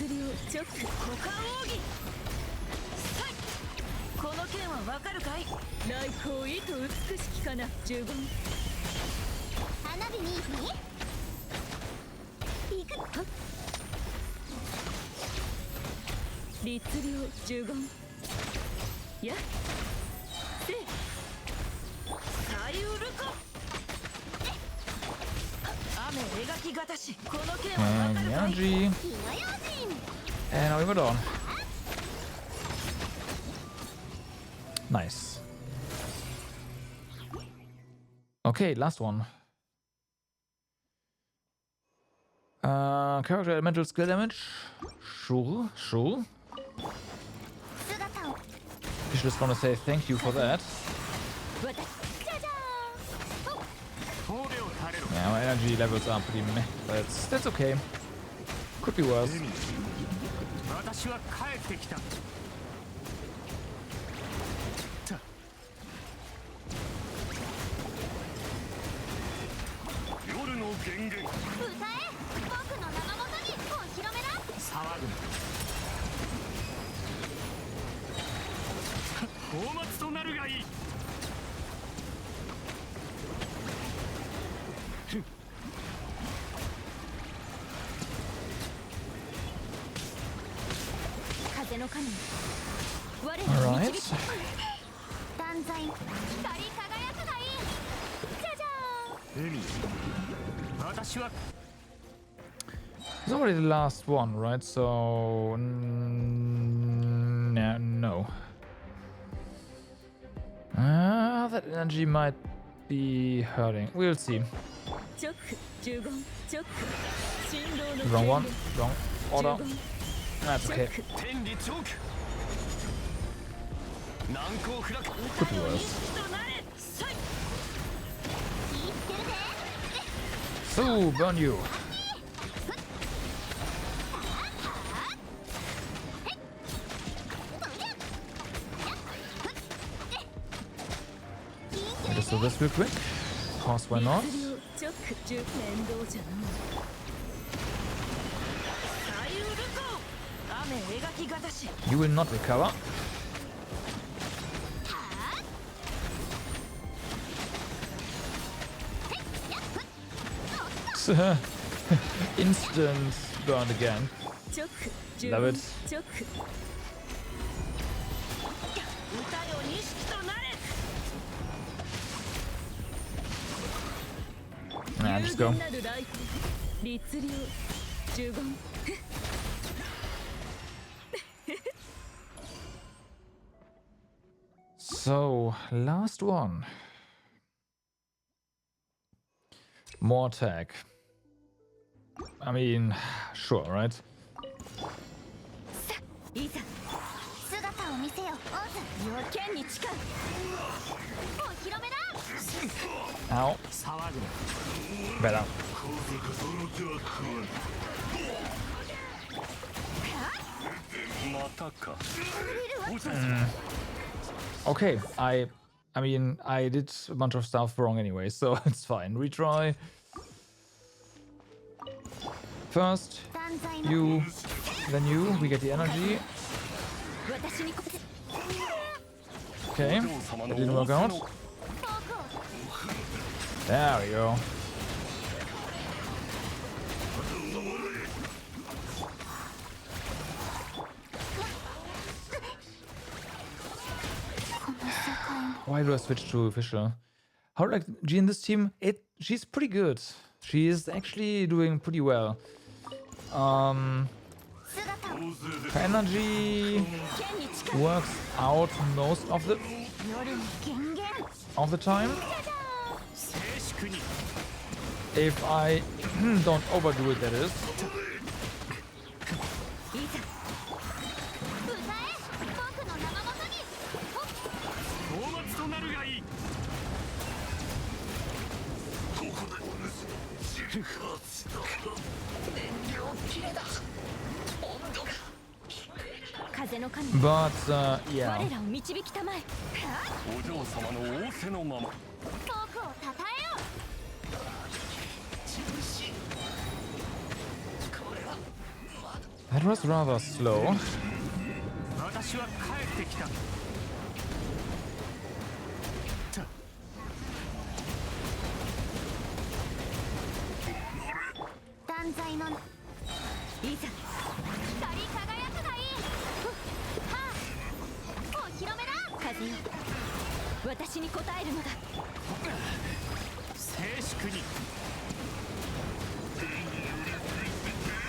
Speaker 1: Energy. And now we move on. Nice. Okay, last one. Character elemental skill damage. Sure. I just want to say thank you for that. Yeah, my energy levels are pretty meh, but that's okay. Could be worse. Alright. It's already the last one, right? So no. That energy might be hurting. We'll see. Wrong one. Wrong order. That's okay. Could be worse. So, burn you. I just do this real quick. Pause, why not? You will not recover. Instant burn again. Love it. Nah, just go. So, last one. More attack. I mean, sure, right? Ow. Better. Okay, I mean, I did a bunch of stuff wrong anyway, so it's fine. Retry. First, you, then you, we get the energy. Okay, that didn't work out. There we go. Why do I switch to official? How like G in this team? She's pretty good. She is actually doing pretty well. Her energy works out most of the time. If I don't overdo it, that is. But yeah. That was rather slow.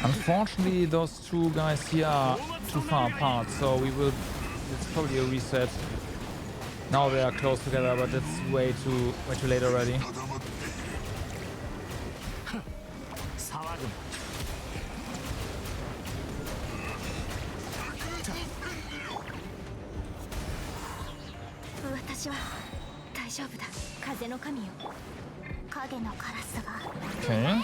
Speaker 1: Unfortunately, those two guys here are too far apart, so it's probably a reset. Now they are close together, but it's way too late already. Okay.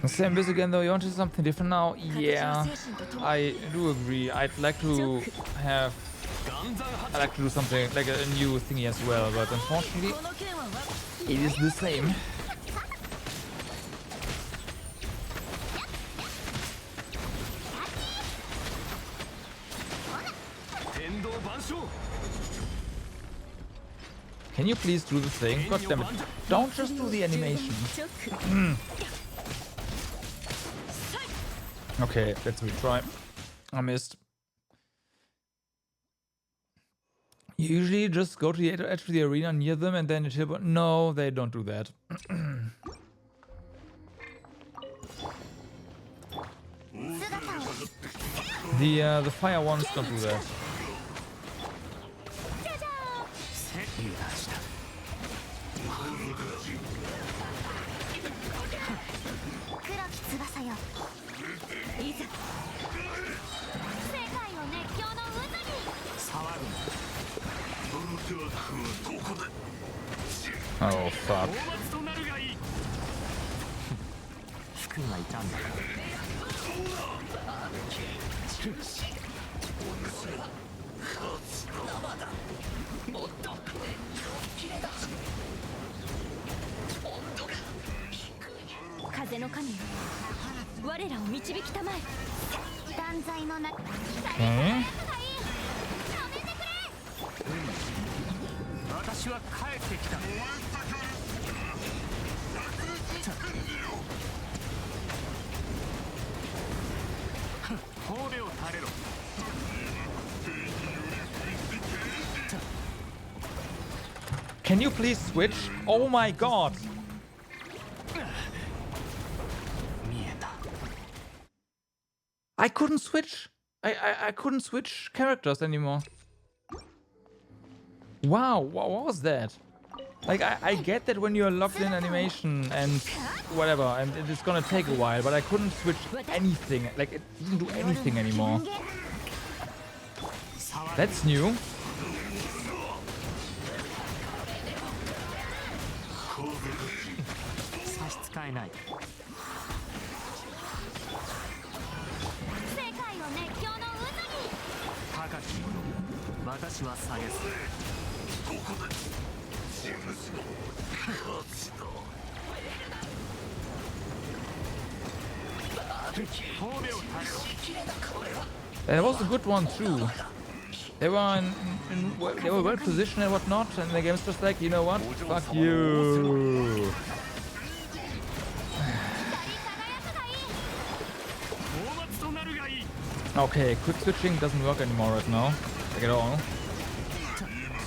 Speaker 1: Same this again though, you want to do something different now? Yeah, I do agree. I'd like to do something like a new thingy as well, but unfortunately it is the same. Can you please do the thing? God damn it. Don't just do the animation. Okay, let's retry. I missed. You usually just go to the edge of the arena near them and then you but no, they don't do that. The fire ones don't do that. Oh fuck. Okay. Can you please switch? Oh my god! I couldn't switch. I couldn't switch characters anymore. Wow, what was that? Like, I get that when you're locked in animation and whatever, and it's gonna take a while, but I couldn't switch anything. Like, it didn't do anything anymore. That's new. That was a good one too. They were they were well positioned and whatnot, and the game's just like, you know what? Fuck you. Okay, quick switching doesn't work anymore right now, like at all.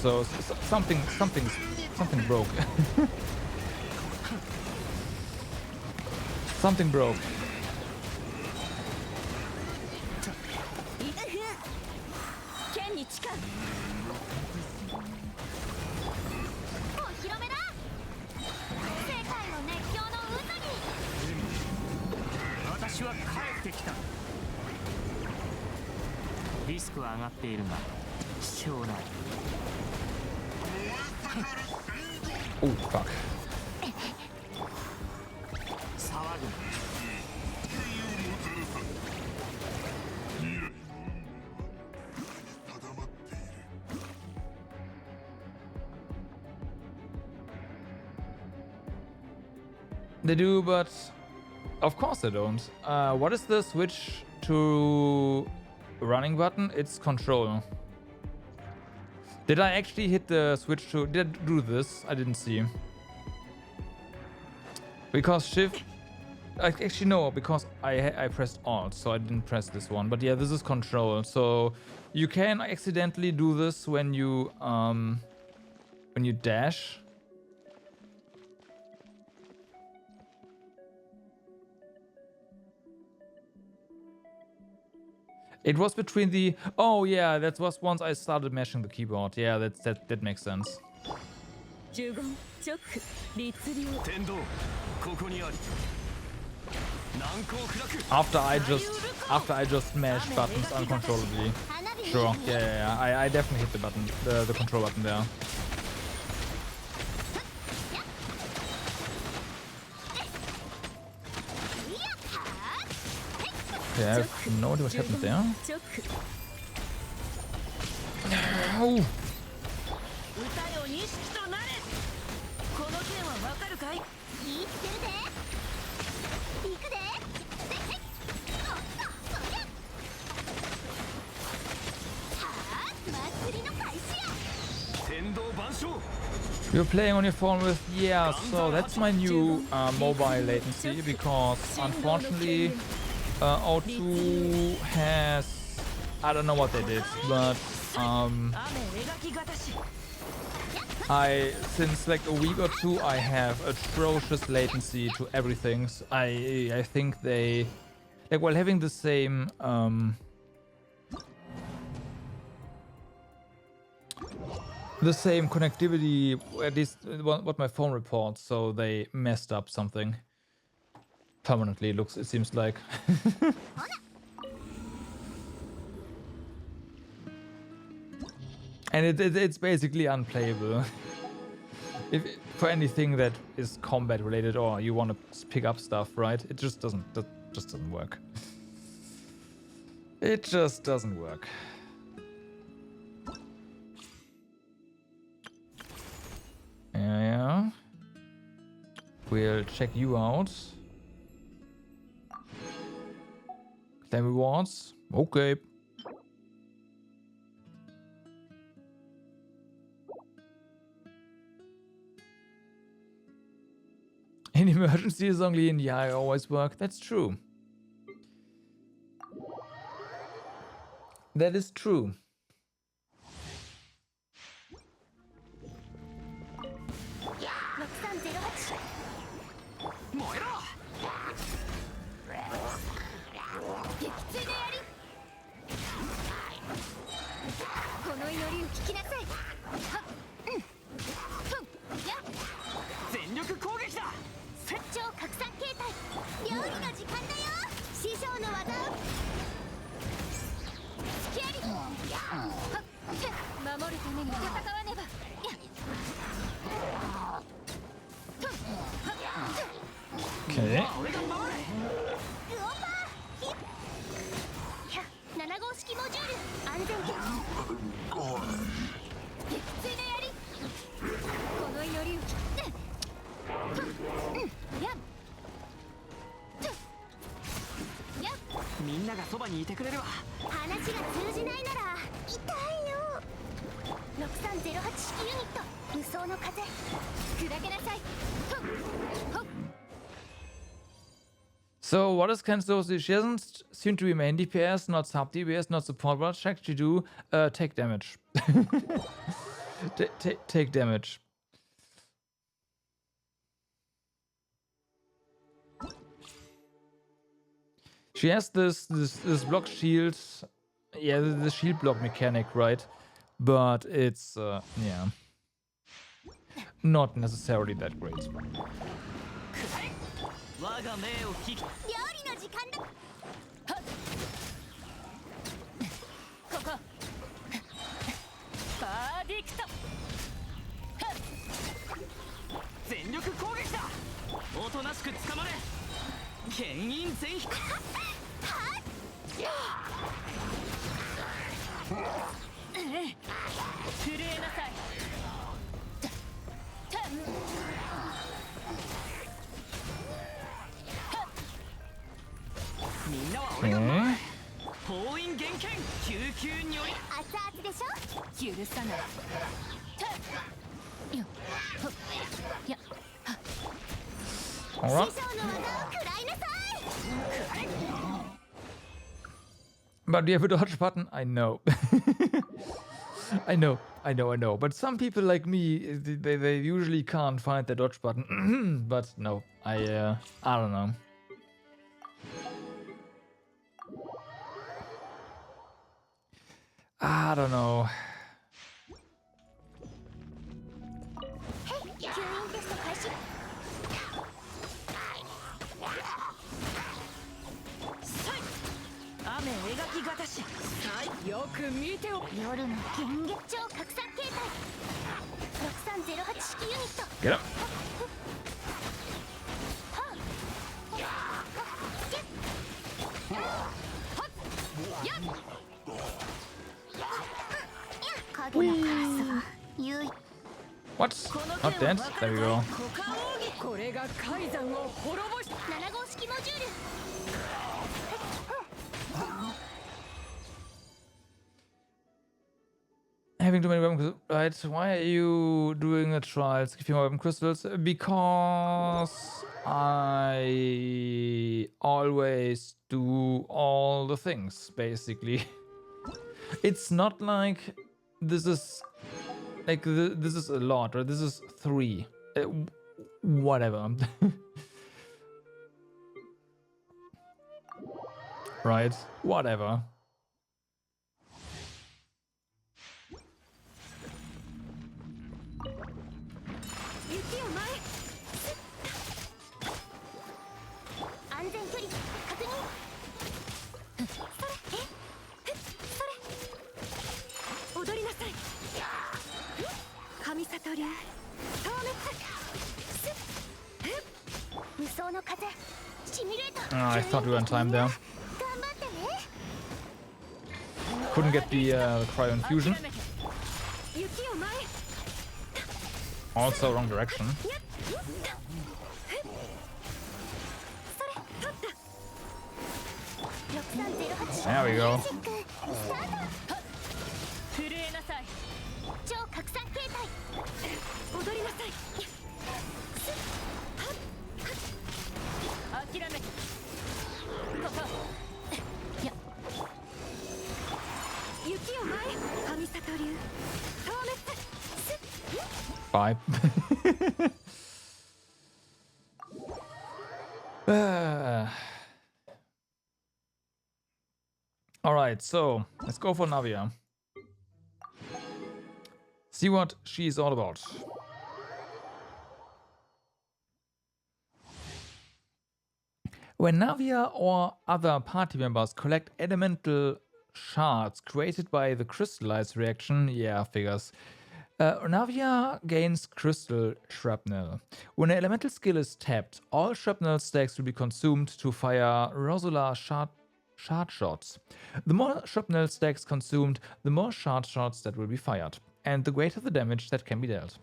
Speaker 1: So something broke. Something broke. Oh fuck. They do, but of course they don't. What is the switch to running button? It's control. Did I actually hit the switch to... Did I do this? I didn't see. Because shift... Actually no, because I pressed alt, so I didn't press this one. But yeah, this is control. So you can accidentally do this when you dash. It was between the... Oh yeah, that was once I started mashing the keyboard. Yeah, that makes sense. After I just mash buttons uncontrollably. Sure. Yeah. I definitely hit the button, the control button there. Okay, I have no idea what happened there. Oh. You're playing on your phone with... Yeah, so that's my new mobile latency, because unfortunately O2 has... I don't know what they did, but since like a week or two I have atrocious latency to everything. So I think they... Like, while having the same the same connectivity, at least what my phone reports, so they messed up something. Permanently, it seems like. And it's basically unplayable. If for anything that is combat related or you want to pick up stuff, right? It just doesn't work. It just doesn't work. Yeah. We'll check you out. Claim rewards. Okay. In emergencies only in the I always work. That's true. That is true. Okay. So what is Kenzo's? She doesn't seem to be main DPS, not sub DPS, not support. What should she do? Take damage. Take damage. She has this block shield. Yeah, the shield block mechanic, right? But it's yeah, not necessarily that great. Okay. Alright. But do you have a dodge button? I know. I know. But some people like me, they usually can't find the dodge button. But no, I don't know. I don't know. Get up. What? Not dead? There we go. Having too many weapon crystals, right? Why are you doing the trials? Give you more weapon crystals? Because I always do all the things, basically. It's not like this is like this is a lot, or this is 3. Whatever. Right? Whatever. I thought we were on time there. Couldn't get the cryo infusion. Also wrong direction. There we go. Bye. Alright, so let's go for Navia. See what she's all about. When Navia or other party members collect elemental shards created by the crystallized reaction, yeah, figures, Navia gains crystal shrapnel. When an elemental skill is tapped, all shrapnel stacks will be consumed to fire Rosula shard shots. The more shrapnel stacks consumed, the more shard shots that will be fired, and the greater the damage that can be dealt.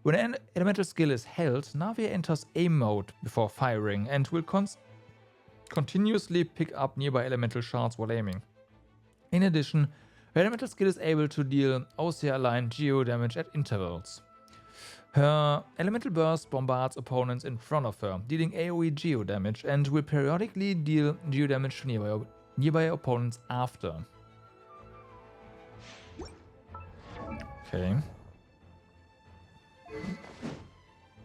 Speaker 1: When an elemental skill is held, Navia enters aim mode before firing and will continuously pick up nearby elemental shards while aiming. In addition, her elemental skill is able to deal OCR-aligned geo damage at intervals. Her elemental burst bombards opponents in front of her, dealing AoE geo damage, and will periodically deal geo damage to nearby opponents after. Okay.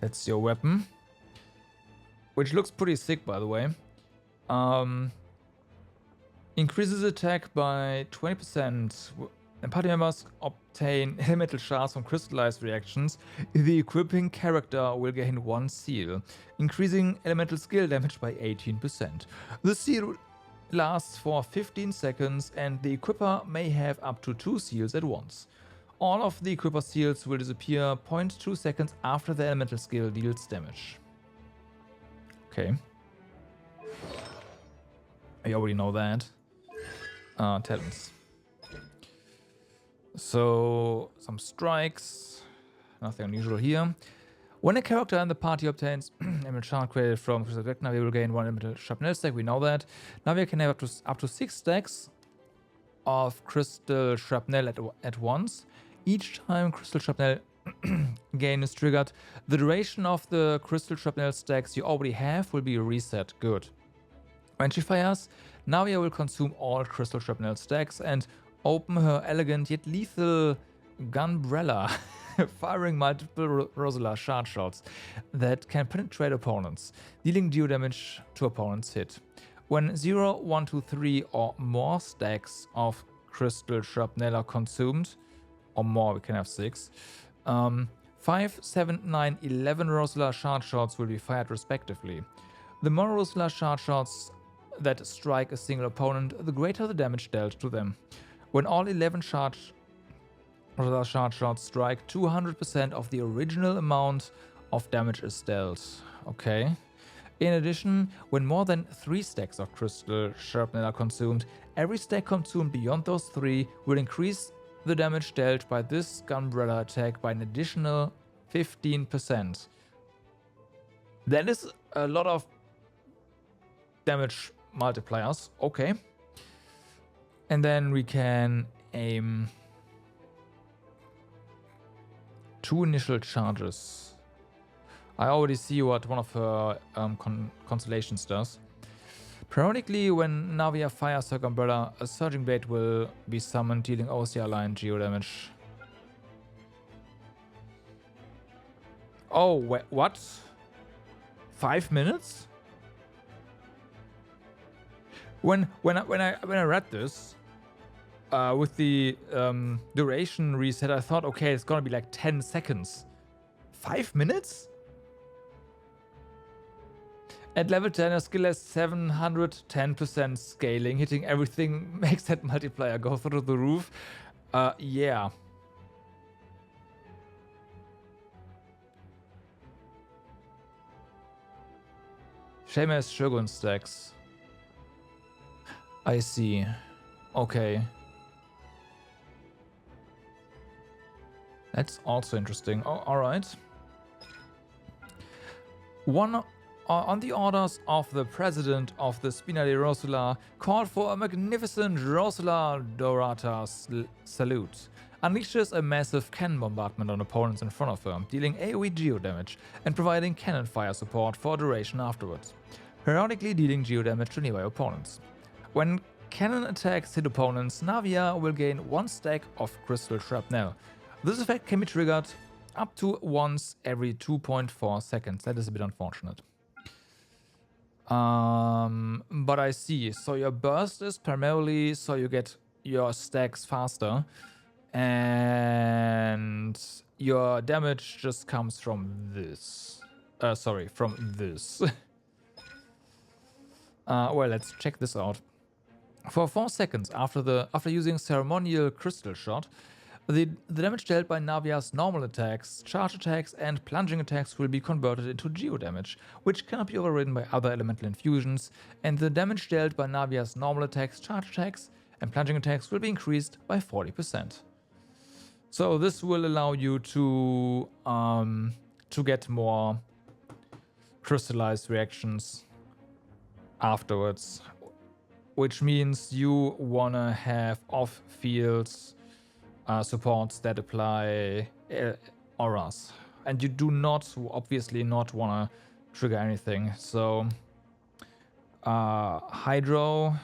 Speaker 1: That's your weapon. Which looks pretty sick, by the way. Increases attack by 20%. And party members obtain elemental shards from crystallized reactions. The equipping character will gain 1 seal, increasing elemental skill damage by 18%. The seal lasts for 15 seconds, and the equipper may have up to 2 seals at once. All of the equipper seals will disappear 0.2 seconds after the elemental skill deals damage. Okay. I already know that. Talents. So, some strikes. Nothing unusual here. When a character in the party obtains elemental shard created from crystal deck, Navia will gain 1 elemental sharpnel stack. We know that. Navia can have up to 6 stacks of crystal shrapnel at once. Each time crystal shrapnel gain is triggered, the duration of the crystal shrapnel stacks you already have will be reset. Good. When she fires, Navia will consume all crystal shrapnel stacks and open her elegant yet lethal gunbrella, firing multiple Rosula shard shots that can penetrate opponents, dealing geo damage to opponents' hit. When 0, 1, 2, 3 or more stacks of crystal shrapnel are consumed, or more, we can have 6, 5, 7, 9, 11 Rosula shard shots will be fired respectively. The more Rosula shard shots that strike a single opponent, the greater the damage dealt to them. When all 11 Rosula shard shots strike, 200% of the original amount of damage is dealt. Okay. In addition, when more than 3 stacks of crystal shrapnel are consumed, every stack consumed beyond those 3 will increase the damage dealt by this gunbrella attack by an additional 15%. That is a lot of damage multipliers. Okay. And then we can aim 2 initial charges. I already see what one of her constellations does. Periodically, when Navia fires her umbrella, a surging blade will be summoned, dealing OCR-aligned geo damage. Oh, wait, what? 5 minutes? When I read this, with the duration reset, I thought, okay, it's gonna be like 10 seconds. 5 minutes? At level 10, a skill has 710% scaling. Hitting everything makes that multiplier go through the roof. Yeah. Seamus Shogun stacks. I see. Okay. That's also interesting. Oh, alright. One on the orders of the president of the Spina di Rosula called for a magnificent Rosula Dorata salute. Unleashes a massive cannon bombardment on opponents in front of her, dealing AoE geo damage and providing cannon fire support for a duration afterwards, periodically dealing geo damage to nearby opponents. When cannon attacks hit opponents, Navia will gain 1 stack of crystal shrapnel. This effect can be triggered up to once every 2.4 seconds. That is a bit unfortunate. But I see. So your burst is primarily so you get your stacks faster. And your damage just comes from this. From this. Well, let's check this out. For 4 seconds after using ceremonial crystal shot, the damage dealt by Navia's normal attacks, charge attacks, and plunging attacks will be converted into geo damage, which cannot be overridden by other elemental infusions, and the damage dealt by Navia's normal attacks, charge attacks, and plunging attacks will be increased by 40%. So this will allow you to get more crystallized reactions afterwards, which means you wanna have off-field supports that apply auras, and you do not, obviously, not wanna trigger anything. So Hydro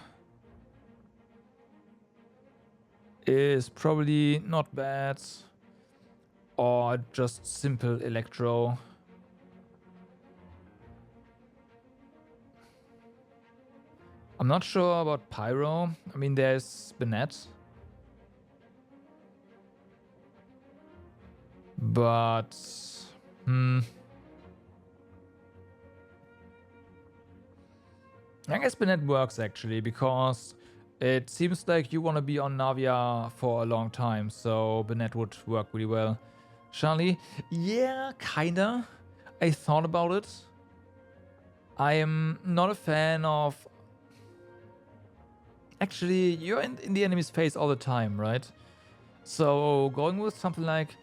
Speaker 1: is probably not bad, or just simple Electro. I'm not sure about Pyro. I mean, there's Bennett. But, I guess Bennett works actually, because it seems like you want to be on Navia for a long time, so Bennett would work really well. Charlie? Yeah, kinda. I thought about it. I am not a fan of... Actually, you're in the enemy's face all the time, right? So going with something like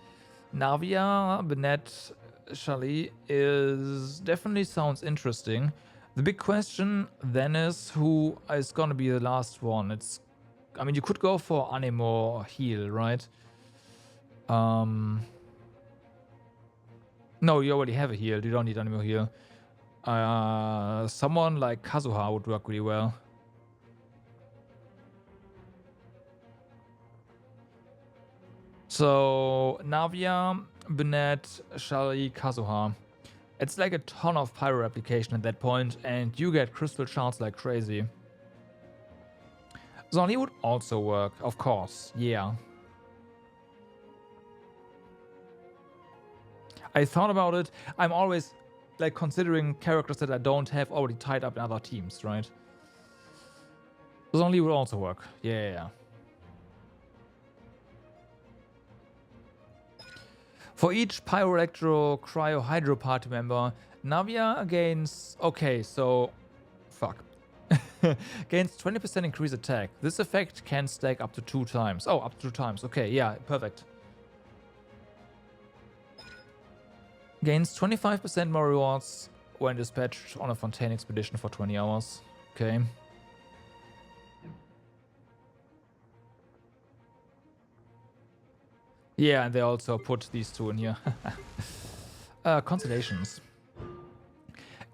Speaker 1: Navia, Bennett, Charlie is definitely sounds interesting. The big question then is who is gonna be the last one. I mean, you could go for Anemo or heal, right? No, you already have a heal. You don't need Anemo heal. Someone like Kazuha would work really well. So Navia, Bennett, Shari, Kazuha. It's like a ton of pyro replication at that point, and you get crystal shards like crazy. Zoni would also work, of course, yeah. I thought about it. I'm always like considering characters that I don't have already tied up in other teams, right? Zoni would also work, yeah. For each Pyro, Electro, Cryo, Hydro party member, Navia gains... Okay, so... Fuck. Gains 20% increased attack. This effect can stack up to 2 times. Oh, up to 2 times. Okay, yeah, perfect. Gains 25% more rewards when dispatched on a Fontaine expedition for 20 hours. Okay. Yeah, and they also put these 2 in here. Constellations.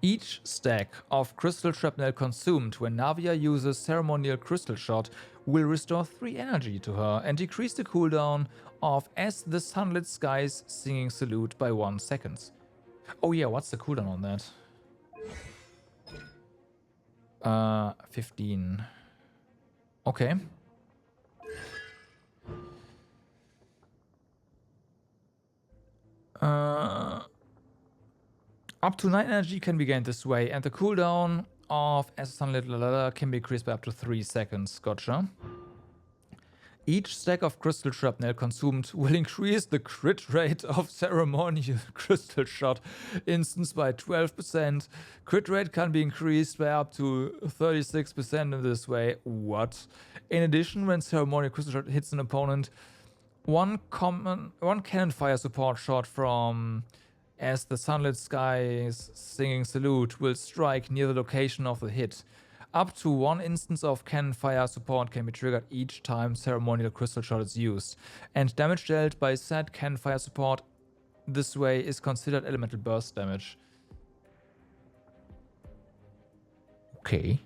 Speaker 1: Each stack of crystal shrapnel consumed when Navia uses ceremonial crystal shot will restore 3 energy to her and decrease the cooldown of As the Sunlit Skies Singing Salute by 1 second. Oh yeah, what's the cooldown on that? 15. Okay. Up to 9 energy can be gained this way, and the cooldown of As a Sunlit can be increased by up to 3 seconds. Gotcha. Each stack of crystal shrapnel consumed will increase the crit rate of ceremonial crystal shot instance by 12%. Crit rate can be increased by up to 36% in this way. What? In addition, when ceremonial crystal shot hits an opponent, one cannon fire support shot from As the Sunlit Skies Singing Salute will strike near the location of the hit. Up to one instance of cannon fire support can be triggered each time ceremonial crystal shot is used, and damage dealt by said cannon fire support this way is considered elemental burst damage. Okay.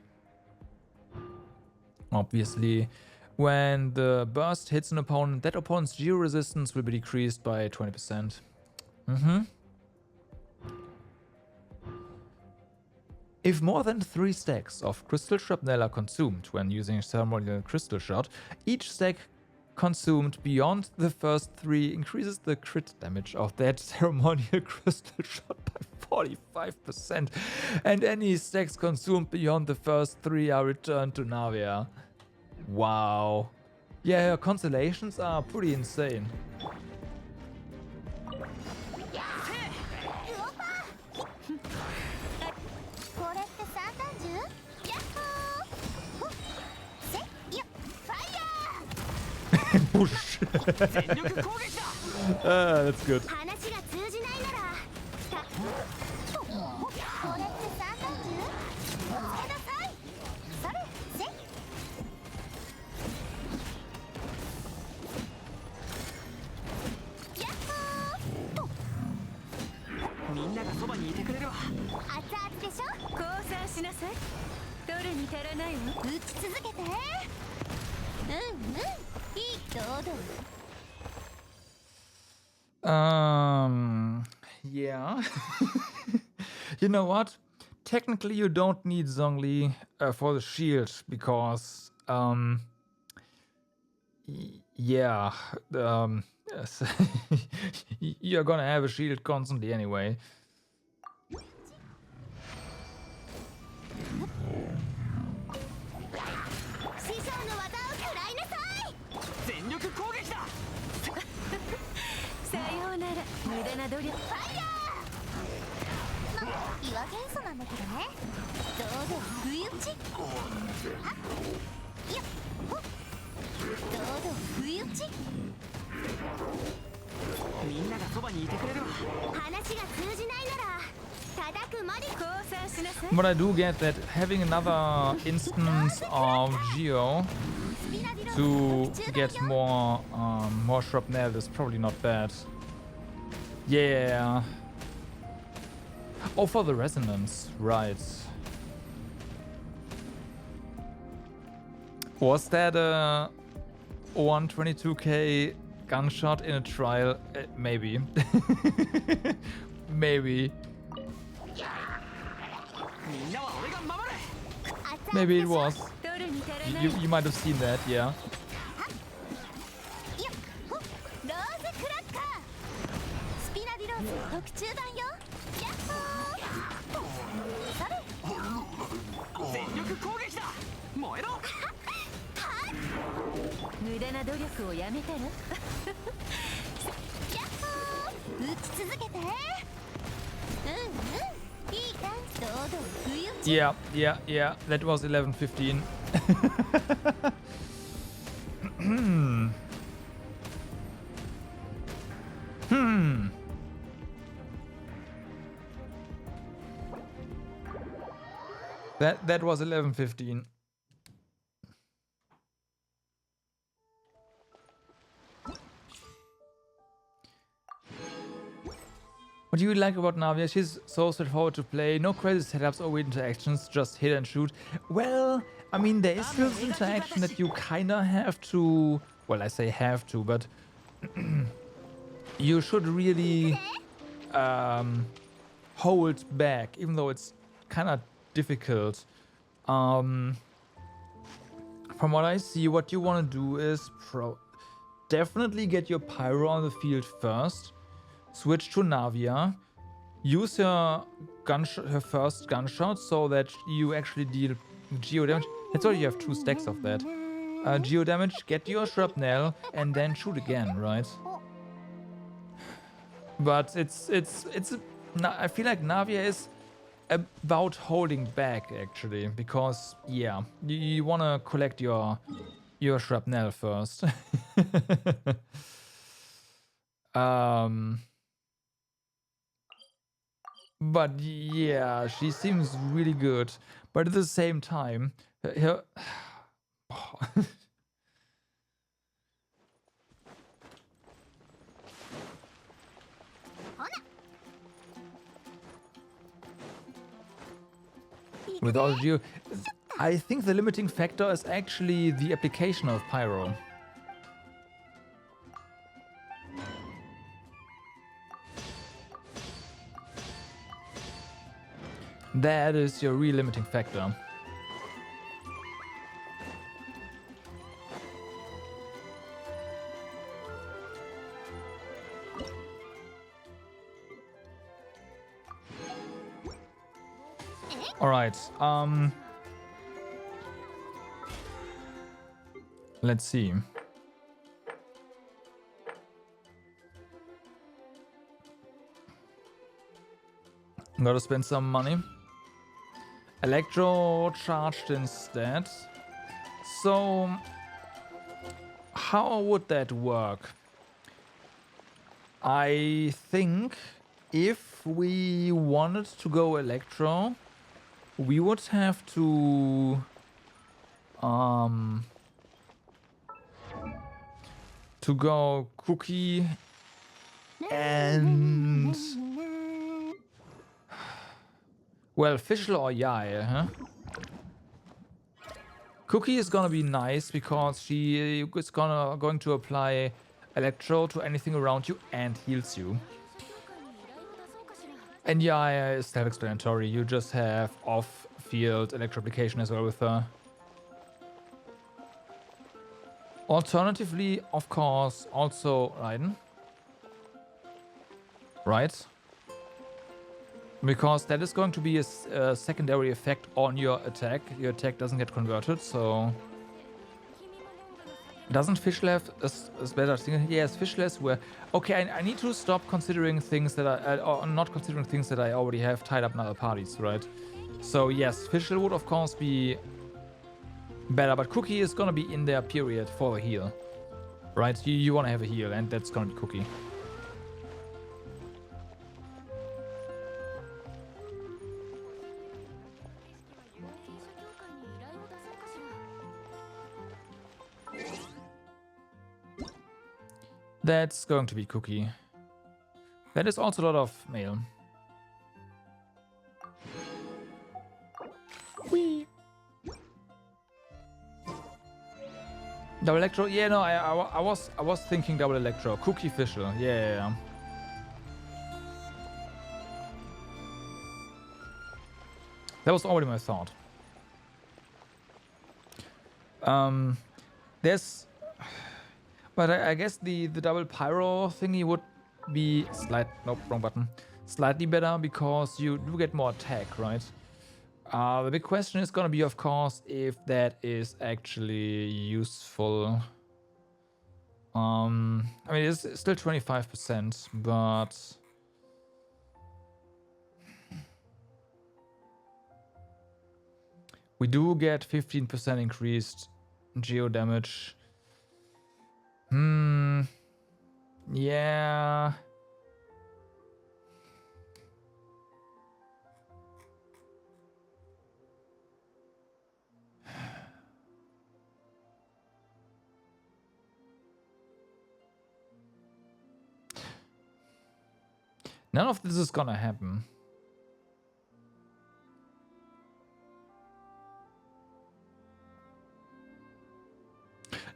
Speaker 1: Obviously, when the burst hits an opponent, that opponent's geo resistance will be decreased by 20%. If more than 3 stacks of crystal shrapnel are consumed when using ceremonial crystal shot, each stack consumed beyond the first 3 increases the crit damage of that ceremonial crystal shot by 45%, and any stacks consumed beyond the first 3 are returned to Navia. Wow. Yeah, her constellations are pretty insane. Whoosh. That's good. Yeah. You know what? Technically, you don't need Zhongli for the shield because, yeah, yes. You're gonna have a shield constantly anyway. But I do get that having another instance of Geo to get more shrapnel is probably not bad. Yeah. Oh, for the resonance, right. Was that a 122k gunshot in a trial? Maybe. Maybe. Maybe it was. You might have seen that, yeah. Yeah, that was 11:15. That was 11:15. What do you like about Navia? She's so straightforward to play, no crazy setups or weird interactions, just hit and shoot. Well, I mean, there is still interaction that you kinda have to... Well, I say have to, but... you should really hold back, even though it's kinda difficult. From what I see, what you want to do is definitely get your Pyro on the field first. Switch to Navia, use her first gunshot so that you actually deal geo damage. That's why you have 2 stacks of that. geo damage, get your shrapnel, and then shoot again, right? But I feel like Navia is about holding back, actually, because, yeah, you want to collect your shrapnel first. But yeah, she seems really good. But at the same time, her with all you, I think the limiting factor is actually the application of pyro. That is your real limiting factor. All right. Let's see. Gotta spend some money. Electro charged instead. So, how would that work? I think if we wanted to go Electro, we would have to go Cookie and well, Fischl or Yael, huh? Cookie is gonna be nice because she is going to apply Electro to anything around you and heals you. And Yael is self-explanatory. You just have off-field Electro application as well with her. Alternatively, of course, also Raiden. Right? Because that is going to be a secondary effect on your attack. Your attack doesn't get converted, so... Doesn't Fischl have a better thing? Yes, Fischl has where... Okay, I need to stop considering things that or not considering things that I already have tied up in other parties, right? So yes, Fischl would of course be better, but Cookie is gonna be in there, period, for the heal. Right? You wanna have a heal, and that's gonna be Cookie. That's going to be Cookie. That is also a lot of mail. Whee! Double Electro? Yeah, no, I was thinking double Electro. Cookie Fischl. Yeah. That was already my thought. There's... But I guess the double pyro thingy would be nope, wrong button. Slightly better because you do get more attack, right? The big question is gonna be, of course, if that is actually useful. I mean, it's still 25%, but we do get 15% increased geo damage. Yeah. None of this is gonna happen.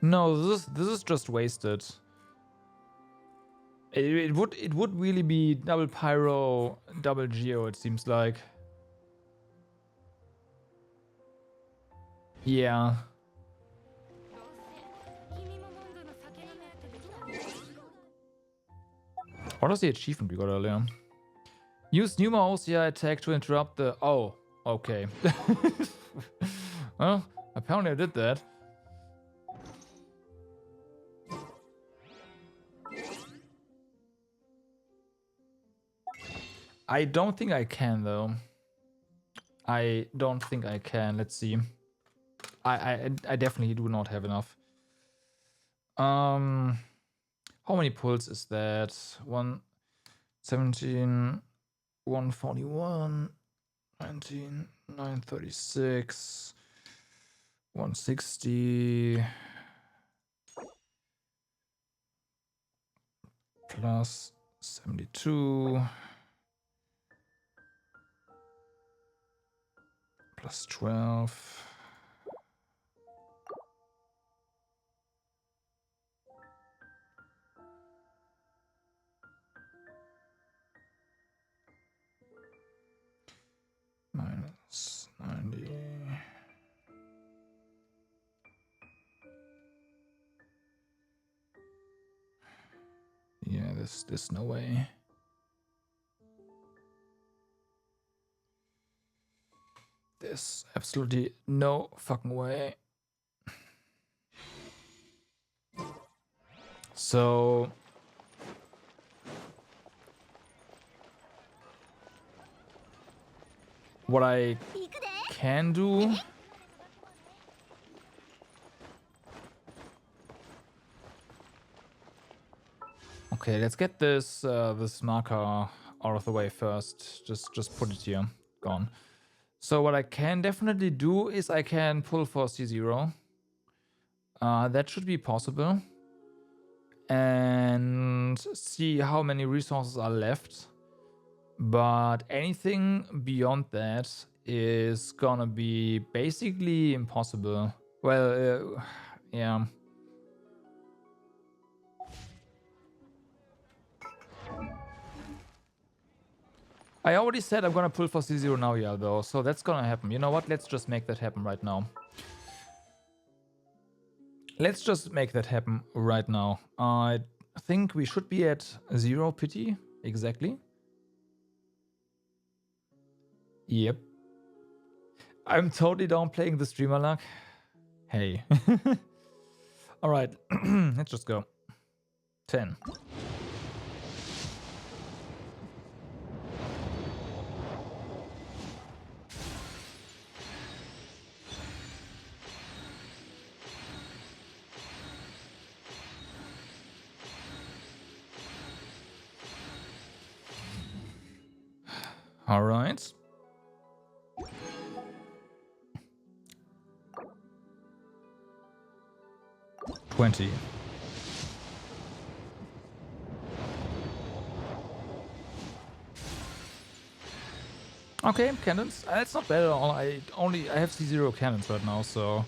Speaker 1: No, this is just wasted. It would really be double pyro, double geo, it seems like. Yeah. What was the achievement we got earlier? Use Numa OCI attack to interrupt the... Oh, okay. Well, apparently I did that. I don't think I can though. I don't think I can. Let's see. I definitely do not have enough. How many pulls is that? 117, 141, 19, 936, 160 plus 72 plus 12. Minus 90. Yeah, there's no way. There's absolutely no fucking way. So what I can do okay, let's get this this marker out of the way first. Just put it here. Gone. So what I can definitely do is I can pull for C0. That should be possible. And see how many resources are left. But anything beyond that is gonna be basically impossible. Well, yeah. I already said I'm gonna pull for C0 now, yeah, though, so that's gonna happen. You know what? Let's just make that happen right now. Let's just make that happen right now. I think we should be at 0 pity. Exactly. Yep. I'm totally downplaying the streamer luck. Hey. Alright, let's just go. 10. Alright. $20. Okay, cannons. That's not bad at all. I have C0 cannons right now, so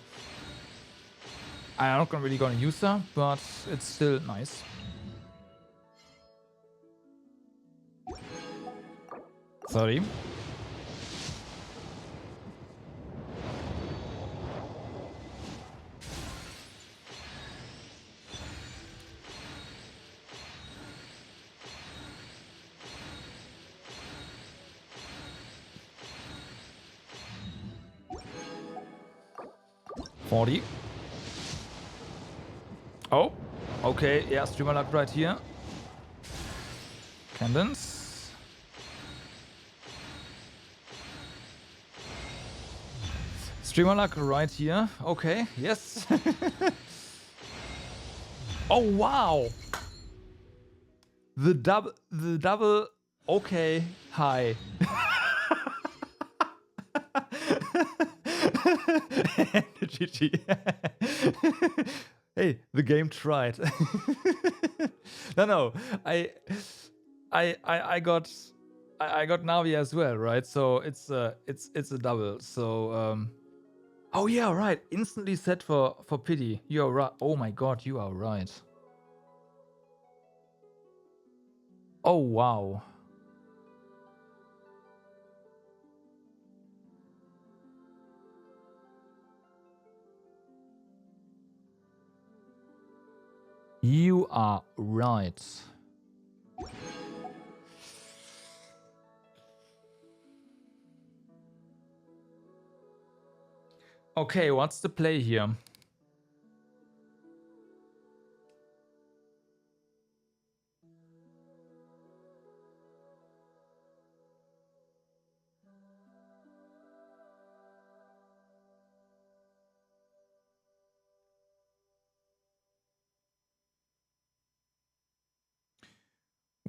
Speaker 1: I'm not really gonna use that, but it's still nice. 30. $40. Oh, okay. Yeah, streamer luck right here. Candence. Streamer luck right here. Okay, yes. Oh, wow. The double, okay, high. GG. Hey, the game tried. No, I got Navi as well, right? So it's a double. So oh yeah, right. Instantly set for pity. You are right. Oh my god, you are right. Oh wow. You are right. Okay, what's the play here?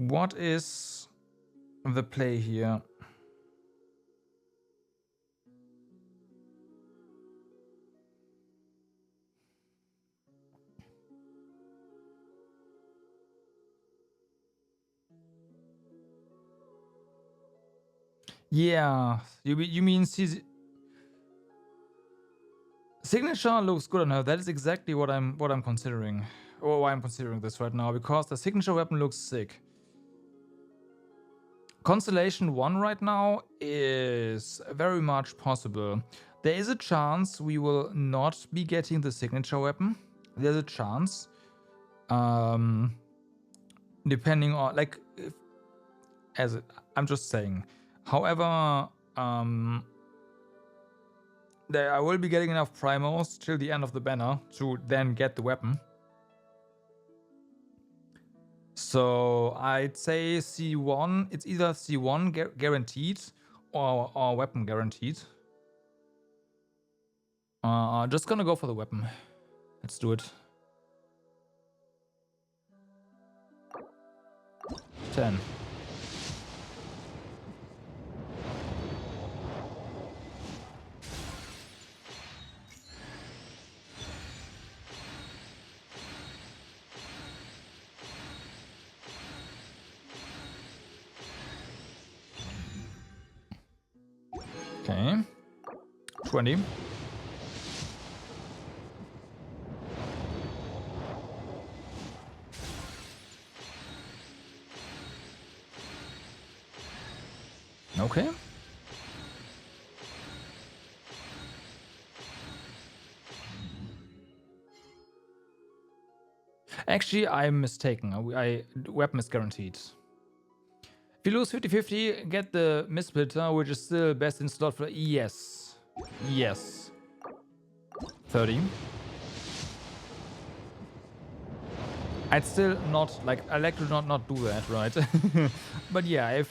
Speaker 1: What is the play here? Yeah, you mean signature looks good on her. That is exactly what I'm considering, or why I'm considering this right now, because the signature weapon looks sick. Constellation 1 right now is very much possible. There is a chance we will not be getting the signature weapon. There's a chance. Depending on, like, if, I'm just saying. However, I will be getting enough primos till the end of the banner to then get the weapon. So I'd say C1, it's either C1 guaranteed or weapon guaranteed. Just gonna go for the weapon. Let's do it. 10. Okay. 20. Okay. Actually, I'm mistaken. Weapon is guaranteed. If you lose 50-50, get the Misplitter, which is still best in slot for... Yes. Yes. 30. I'd still not, like, I like to not do that, right? But yeah, if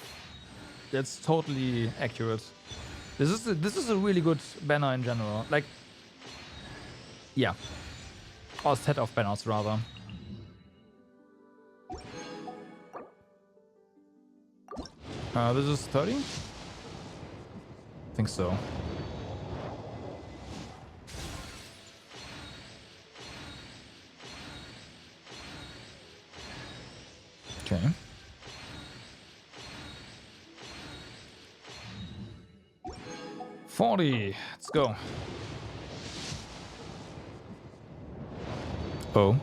Speaker 1: that's totally accurate. This is a really good banner in general. Like, yeah. Or set of banners, rather. This is 30? I think so. Okay. $40. Let's go. Oh.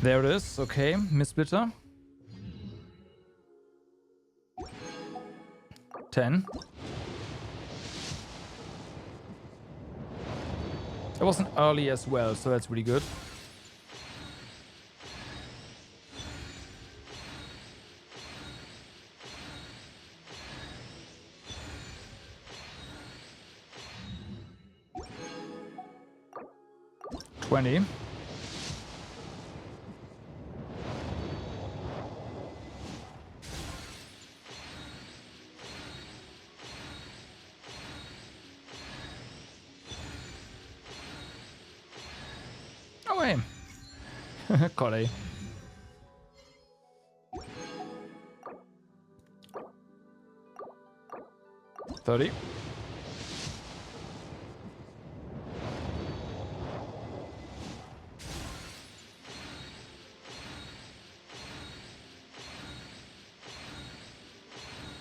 Speaker 1: There it is. Okay. Misplitter. 10. It wasn't early as well, so that's really good. $20. Oh, hey. Collie. $30.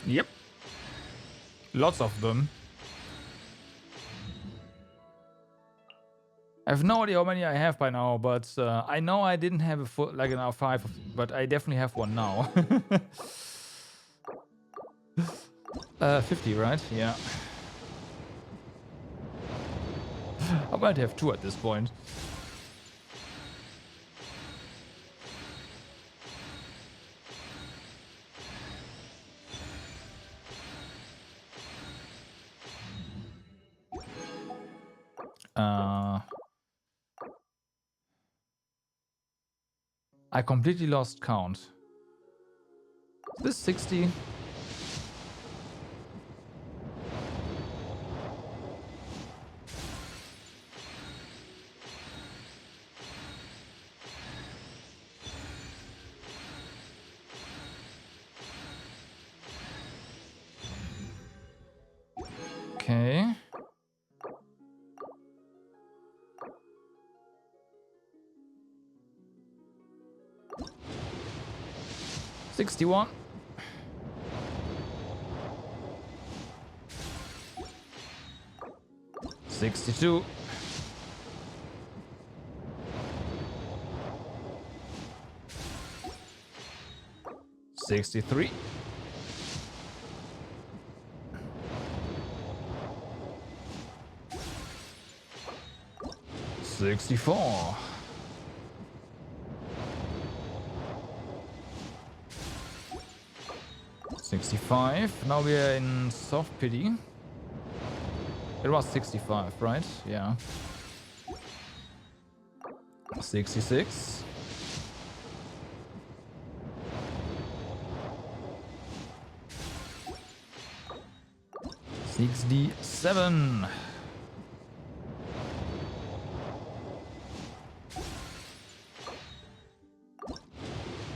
Speaker 1: Yep. Lots of them. I have no idea how many I have by now, but I know I didn't have a full, like an R5, but I definitely have one now. 50, right? Yeah. I might have 2 at this point. I completely lost count. This 60. Okay. $61. $62. $63. $64. $65. Now we are in soft pity. It was 65, right? Yeah. 66. $67.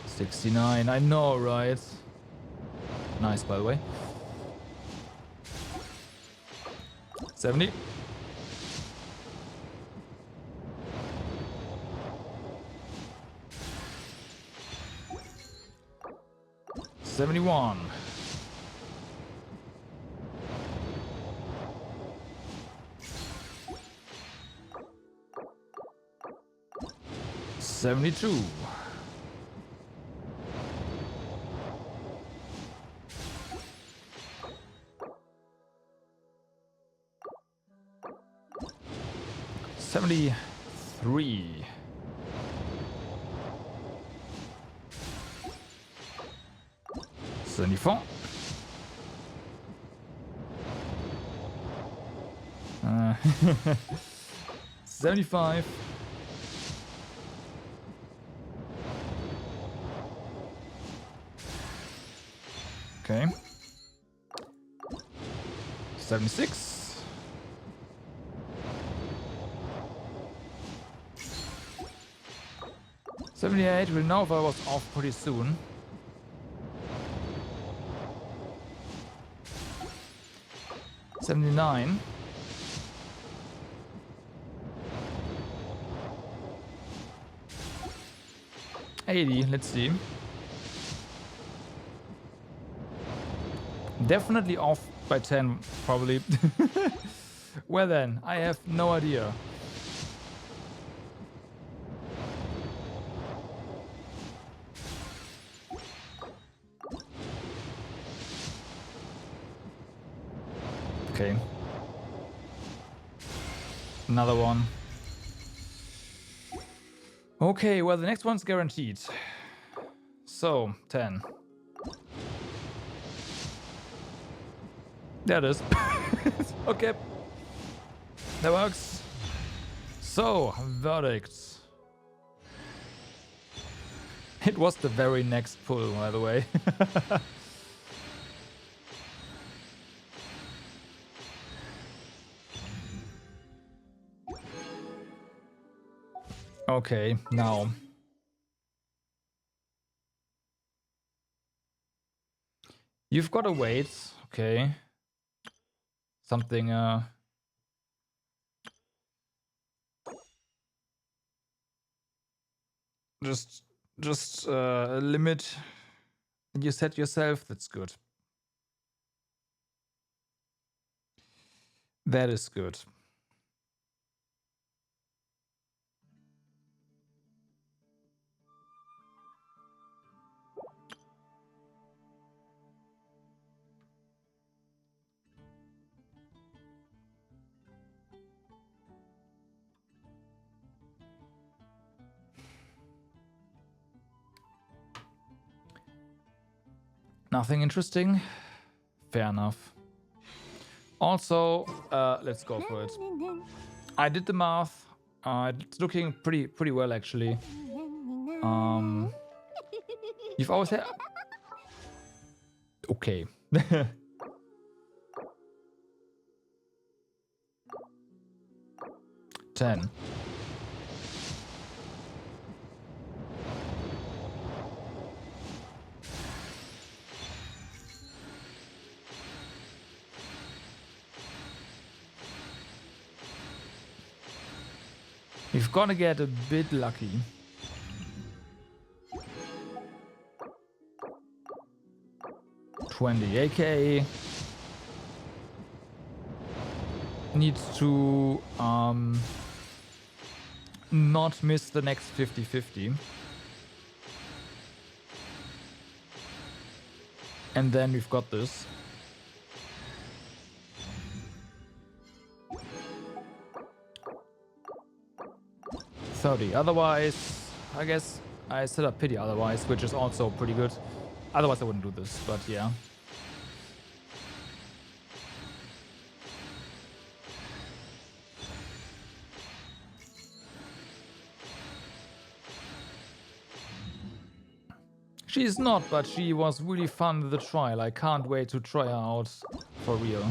Speaker 1: $69. I know, right? Nice, by the way. 70. $71. $72. $73. $74. 75. Okay. 76. 78. We'll know if I was off pretty soon. 79. 80. Let's see. Definitely off by 10, probably. Well then, I have no idea. Okay. Another one. Okay, well the next one's guaranteed. So, 10. There it is. Okay. That works. So, verdict. It was the very next pull, by the way. Okay, now. You've got to wait. Okay. Something, just a limit you set yourself. That's good. That is good. Nothing interesting. Fair enough. Also, let's go for it. I did the math. It's looking pretty well, actually. You've always had... Okay. 10. We've gotta get a bit lucky. AK needs to not miss the next 50-50. And then we've got this. Otherwise, I guess I set up pity otherwise, which is also pretty good. Otherwise I wouldn't do this, but yeah. She's not, but she was really fun with the trial. I can't wait to try her out for real.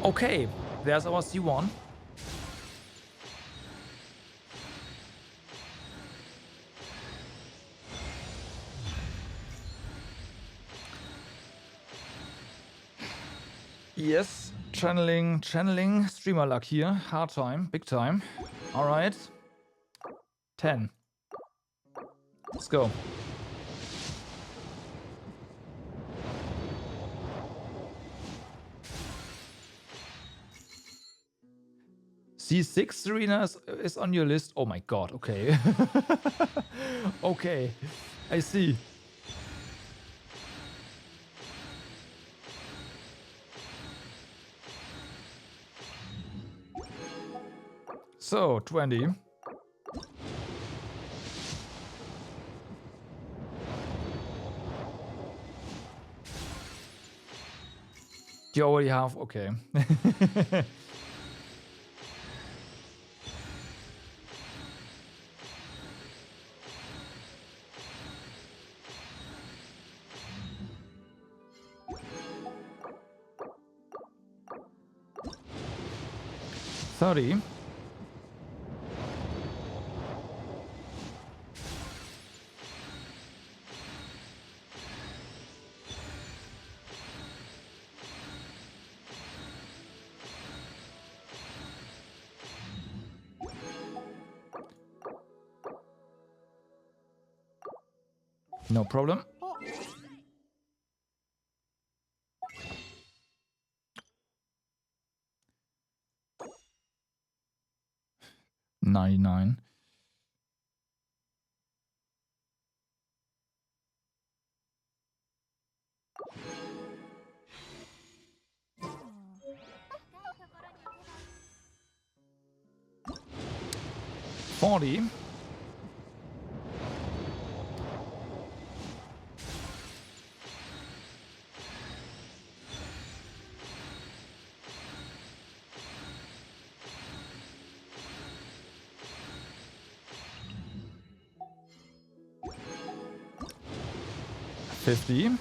Speaker 1: Okay, there's our C1. Yes, channeling streamer luck here. Hard time, big time. All right. 10. Let's go. C6 Serena is on your list. Oh my god, okay. Okay, I see. So, 20. You already have, okay. $30. No problem. $99. $40. $50.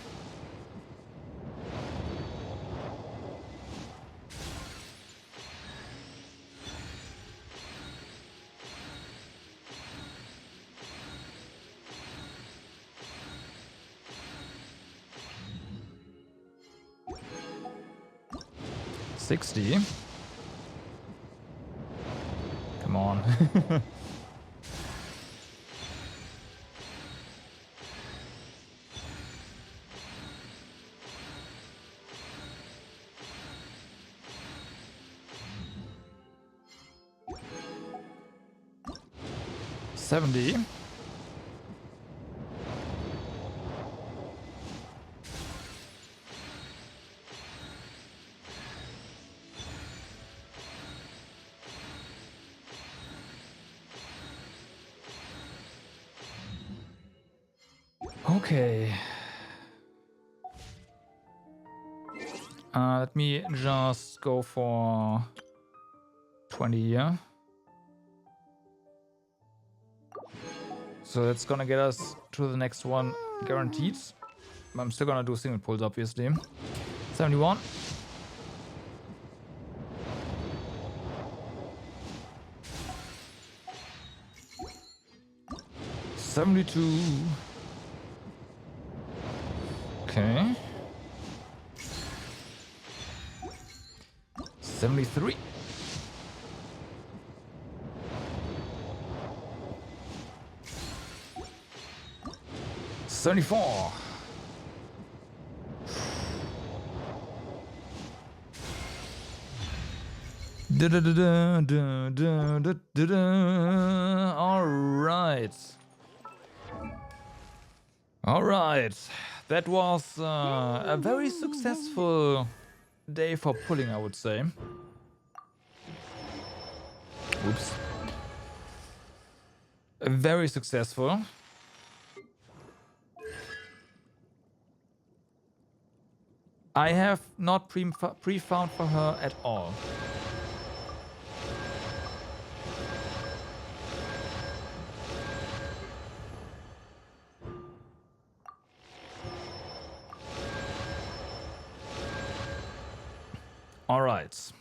Speaker 1: $60. Come on. $70. Okay. Let me just go for 20 here. So that's gonna get us to the next one guaranteed. I'm still gonna do single pulls, obviously. 71. $72. Okay. 73. 74. All right. All right. That was a very successful day for pulling, I would say. Oops. Very successful. I have not pre-found for her at all. All right.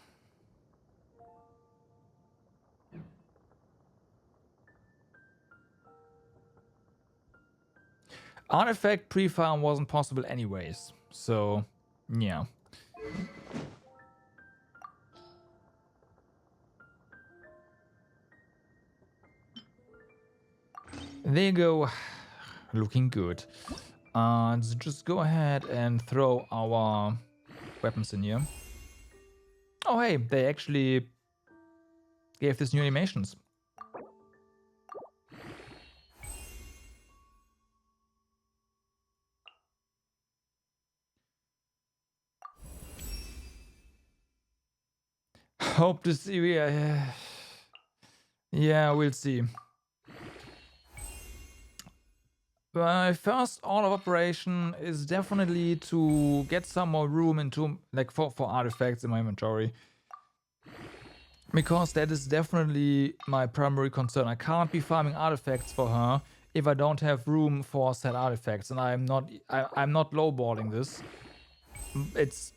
Speaker 1: Artifact pre-farm wasn't possible anyways, so yeah. There you go. Looking good. Let's just go ahead and throw our weapons in here. Oh hey, they actually gave this new animations. Hope to see. Yeah, we'll see. My first order of operation is definitely to get some more room into, like, for artifacts in my inventory. Because that is definitely my primary concern. I can't be farming artifacts for her if I don't have room for said artifacts, and I'm not lowballing this. It's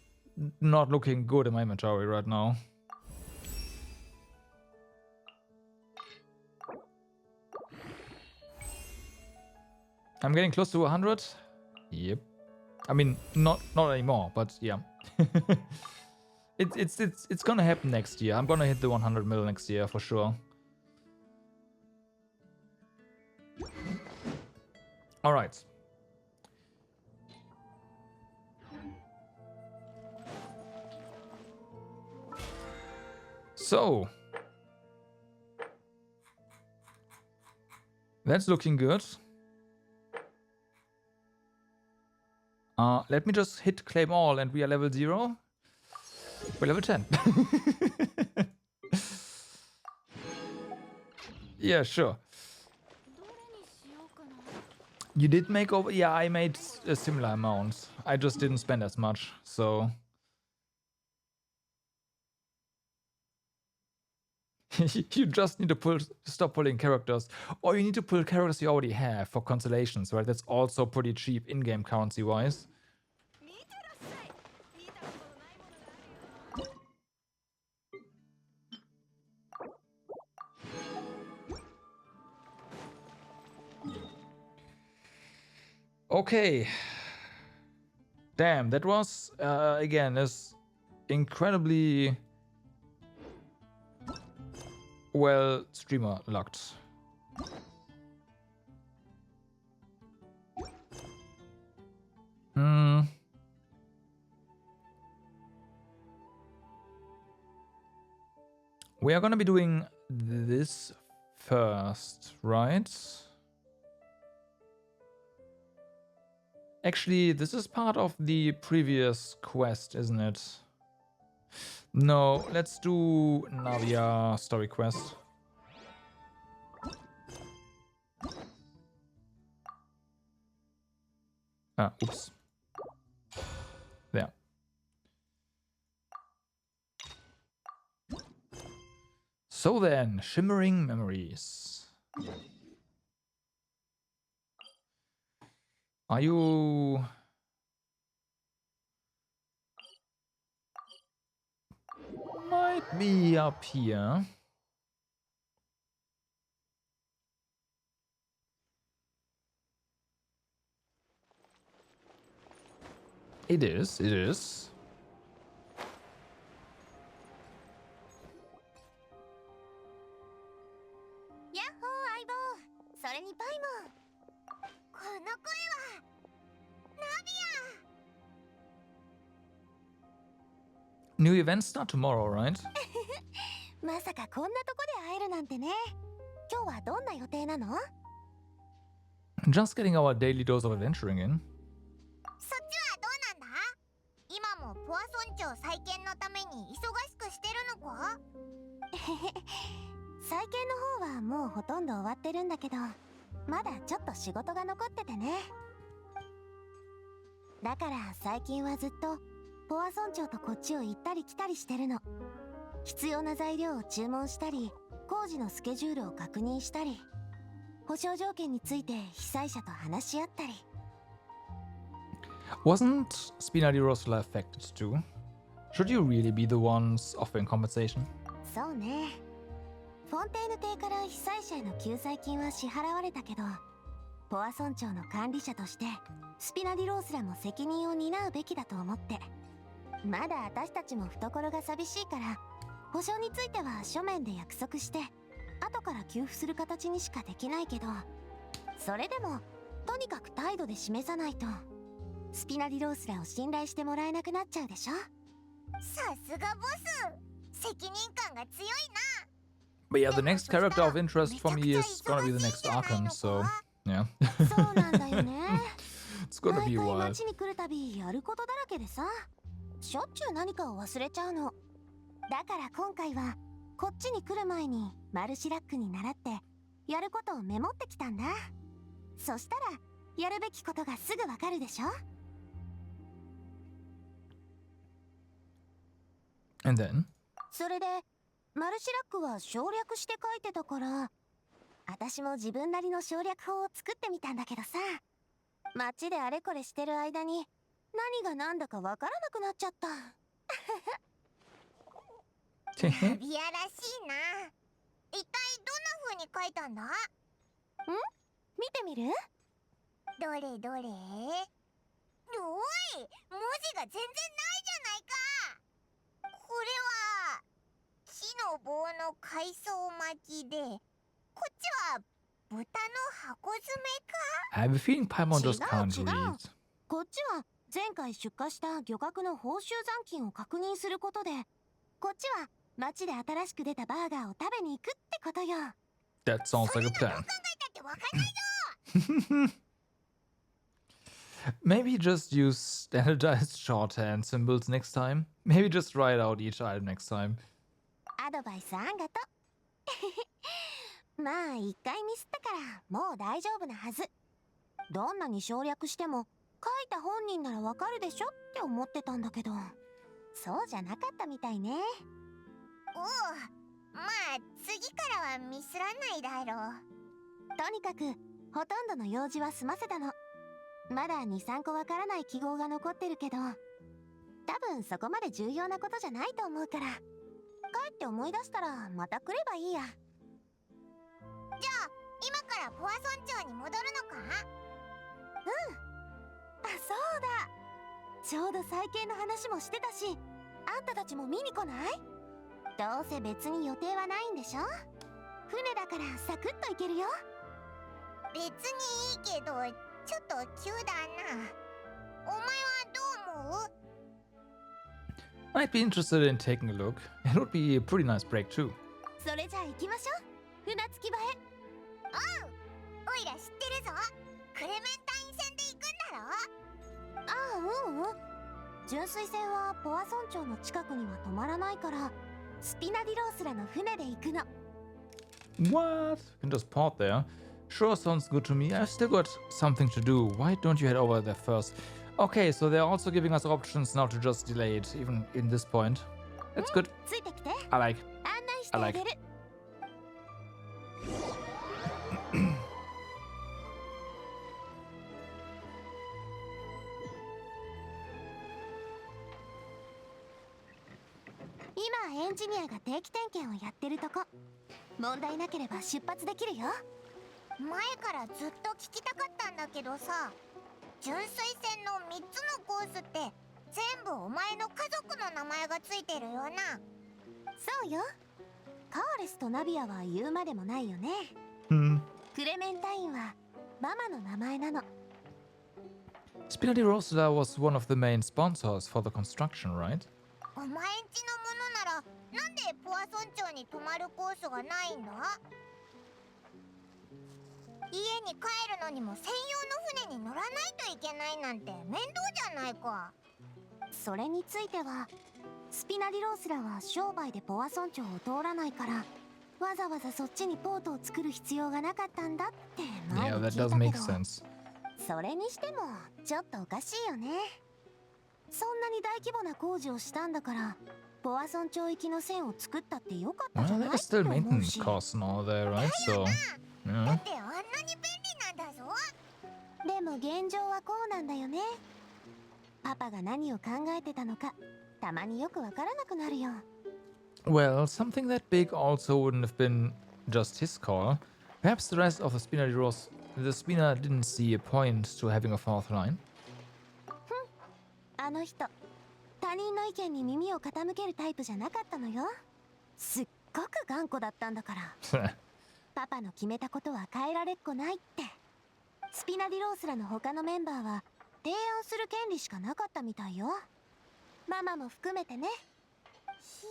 Speaker 1: not looking good in my inventory right now. I'm getting close to 100. Yep. I mean, not anymore, but yeah. It's gonna happen next year. I'm gonna hit the 100 mil next year for sure. All right. So that's looking good. Let me just hit claim all, and we are level 0. We're level 10. Yeah, sure. You did make over? Yeah, I made a similar amount. I just didn't spend as much, so. You just need to stop pulling characters. Or you need to pull characters you already have for constellations, right? That's also pretty cheap in-game currency-wise. Okay. Damn, that was, again, this incredibly well streamer locked. We are gonna be doing this first, right? Actually, this is part of the previous quest, isn't it? No, let's do Navia story quest. Ah, oops. There. So then, Shimmering Memories. Are you... Might be up here. It is, it is. New events start tomorrow, right?
Speaker 2: まさかこんなとこで会えるなんてね。今日はどんな予定なの？
Speaker 1: Just getting our daily dose of adventuring in.
Speaker 2: そっちはどうなんだ？今もポア村長再建のために忙しくしてるのか？再建の方はもうほとんど終わってるんだけど、まだちょっと仕事が残っててね。だから最近はずっとポア村長とこっちを行ったり来たりしてるの。必要な材料を注文したり、工事のスケジュールを確認したり、保証条件について被災者と話し合ったり。
Speaker 1: Wasn't Spinelli Rosla affected too? Should you really be the ones offering compensation?
Speaker 2: そうね。フォンテーヌ邸から被災者への救済金は支払われたけど、ポア村長の管理者としてスピナディロースらも責任を担うべきだと思って。まだ私たちも懐が寂しいから、保証については書面で約束して後から給付する形にしかできないけど、それでもとにかく態度で示さないとスピナディロースらを信頼してもらえなくなっちゃうでしょ。さすがボス、責任感が強いな。
Speaker 1: But yeah, the next character of interest for me is gonna be the next Arkham, so yeah.
Speaker 2: そうなんだよね。
Speaker 1: It's gonna be a
Speaker 2: 毎回
Speaker 1: while.
Speaker 2: 街に来るたびやることだらけでさ、しょっちゅう何かを忘れちゃうの。だから今回はこっちに来る前にマルシラックに習ってやることをメモってきたんだ。そしたらやるべきことがすぐわかるでしょ。
Speaker 1: And then?
Speaker 2: それでマルシラックは省略して書いてたから、私も自分なりの省略法を作ってみたんだけどさ、街であれこれしてる間に何が何だかわからなくなっちゃった。ナビアらしいな。一体どんな風に書いたんだ？ん？見てみる？どれどれ？おい、文字が全然ないじゃないか。これは木の棒の海藻巻きで、こっちは豚の箱詰めか？
Speaker 1: I have a feeling Paimon just can't
Speaker 2: 違う違う。
Speaker 1: read.
Speaker 2: こっちは前回出荷した漁獲の報酬残金を確認することで、こっちは街で新しく出たバーガーを食べに行くってことよ。
Speaker 1: That sounds like a
Speaker 2: それ
Speaker 1: plan.
Speaker 2: ならどう考えたってわかんないぞ。
Speaker 1: Maybe just use standardized shorthand symbols next time. Maybe just write out each item next time.
Speaker 2: アドバイスあんがと。まあ一回ミスったからもう大丈夫なはず。どんなに省略しても書いた本人ならわかるでしょって思ってたんだけど、そうじゃなかったみたいね。おう、まあ次からはミスらないだろう。とにかくほとんどの用事は済ませたの。まだ 2,3 個わからない記号が残ってるけど、多分そこまで重要なことじゃないと思うから、帰って思い出したらまた来ればいいや。じゃあ今からポア村長に戻るのか？うん。あ、そうだ。ちょうど再建の話もしてたし、あんたたちも見に来ない？どうせ別に予定はないんでしょ？船だからサクッと行けるよ。別にいいけど、ちょっと急だな。お前はどう思う？
Speaker 1: I'd be interested in taking a look. It would be a pretty nice break too.
Speaker 2: それじゃあ行きましょう。船着き場へ。おう、おいら知ってるぞ。クレメンタイン線で行くんだろ？ああ、うんうん。純粋船はポア村長の近くには止まらないから、スピナディロースらの船で行くの。
Speaker 1: What? You can just port there. Sure, sounds good to me. I've still got something to do. Why don't you head over there first? Okay, so they're also giving us options now to just delay it, even in this point. That's good.
Speaker 2: ついてきて。
Speaker 1: I like.
Speaker 2: 案内してあげる。今エンジニアが定期点検をやってるとこ。問題なければ出発できるよ。前からずっと聞きたかったんだけどさ、純粋戦の3つのコースって全部お前の家族の名前がついてるよな。そうよ。カーレスとナビアは言うまでもないよね。クレメンタインはママの名前なの。
Speaker 1: Spinelli Rosada was one of the main sponsors for the construction, right?
Speaker 2: お前んちのものならなんでポアソン町に泊まるコースがないんだ？家に帰るのにも専用の船に乗らないといけないなんて面倒じゃないか。それについてはスピナリロースらは商売でポアソン町を通らないからわざわざそっちにポートを作る必要がなかったんだって前
Speaker 1: Yeah,
Speaker 2: に
Speaker 1: that
Speaker 2: 聞いた
Speaker 1: does
Speaker 2: け
Speaker 1: make
Speaker 2: ど、
Speaker 1: sense.
Speaker 2: それにしてもちょっとおかしいよね。そんなに大規模な工事をしたんだからポアソン町行きの線を作ったってよかったじゃ
Speaker 1: Well,
Speaker 2: ない
Speaker 1: there's
Speaker 2: って
Speaker 1: still
Speaker 2: 思う
Speaker 1: maintenance
Speaker 2: し。
Speaker 1: costs and all there, right? So,
Speaker 2: だ
Speaker 1: yeah.
Speaker 2: ってあんなに便利なんだぞ。でも現状はこうなんだよね。パパが何を考えてたのかたまによくわからなくなるよ。
Speaker 1: Well, something that big also wouldn't have been just his call. Perhaps the rest of the the Spina didn't see a point to having a fourth line.
Speaker 2: あの人他人の意見に耳を傾けるタイプじゃなかったのよ。すっごく頑固だったんだから。パパの決めたことは変えられっこないって。スピナディロースらの他のメンバーは提案する権利しかなかったみたいよ。ママも含めてね。ひ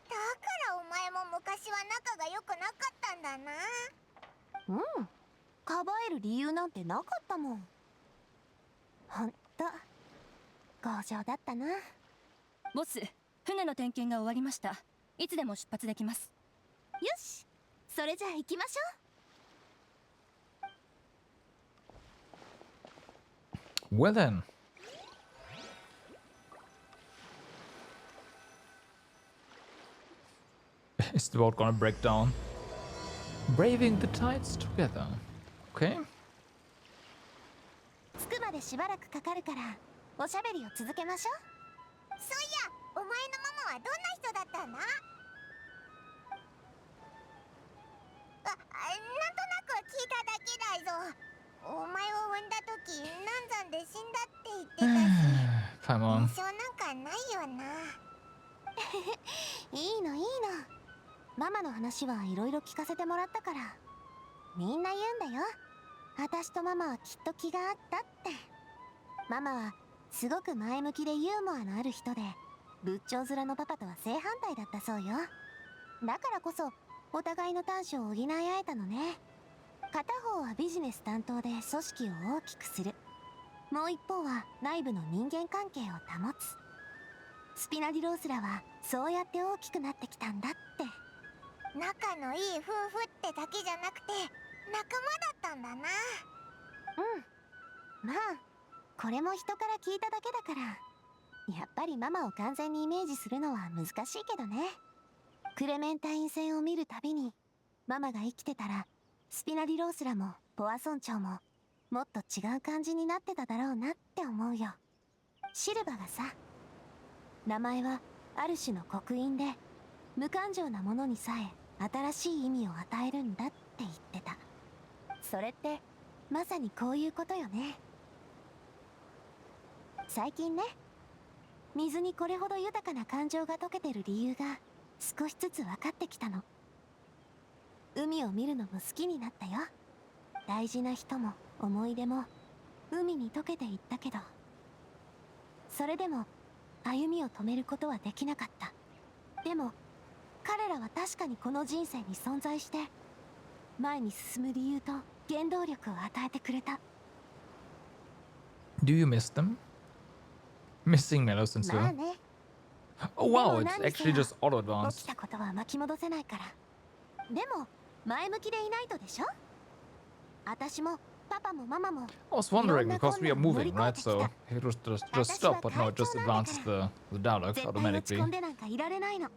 Speaker 2: ー、だからお前も昔は仲が良くなかったんだな。うん、かばえる理由なんてなかったもん。ほんと強情だったな。
Speaker 3: ボス、船の点検が終わりました。いつでも出発できます。
Speaker 2: よし、それじゃあ行きましょう。
Speaker 1: Well then. Is the boat gonna break down? Braving the tides together. Okay.
Speaker 2: 着くまでしばらくかかるからおしゃべりを続けましょう。そういや、お前のママはどんな人だったんだ？なんとなく聞いただけだぞ。お前を産んだ時難産で死んだって言ってたし
Speaker 1: Come on.
Speaker 2: 印象なんかないよな。いいのいいの。ママの話はいろいろ聞かせてもらったからみんな言うんだよ。私とママはきっと気があったって。ママはすごく前向きでユーモアのある人で仏頂面のパパとは正反対だったそうよ。だからこそお互いの短所を補い合えたのね。片方はビジネス担当で組織を大きくする、もう一方は内部の人間関係を保つ。スピナディロースらはそうやって大きくなってきたんだって。仲のいい夫婦ってだけじゃなくて仲間だったんだな。うん、まあこれも人から聞いただけだからやっぱりママを完全にイメージするのは難しいけどね。クレメンタイン戦を見るたびにママが生きてたらスピナディロースらもポア村長ももっと違う感じになってただろうなって思うよ。シルバがさ、名前はある種の刻印で無感情なものにさえ新しい意味を与えるんだって言ってた。それってまさにこういうことよね。最近ね、水にこれほど豊かな感情が溶けてる理由が少しずつ分かってきたの。海を見るのも好きになったよ。大事な人も思い出も海に溶けていったけど、それでも歩みを止めることはできなかった。でも彼らは確かにこの人生に存在して前に進む理由と原動力を与えてくれた。
Speaker 1: Do you miss them? Missing Melos and
Speaker 2: まあ
Speaker 1: so.
Speaker 2: ね、
Speaker 1: Oh wow, it's actually just auto
Speaker 2: 起き
Speaker 1: advanced.
Speaker 2: たことは巻き戻せないから。でも前向きでいないとでしょ。私もパパもママも
Speaker 1: I was wondering because we are moving, right? So it was just stop, but no, it just advances the dialogue
Speaker 2: 絶対落ち
Speaker 1: automatically.
Speaker 2: 込んでなんかいられないの。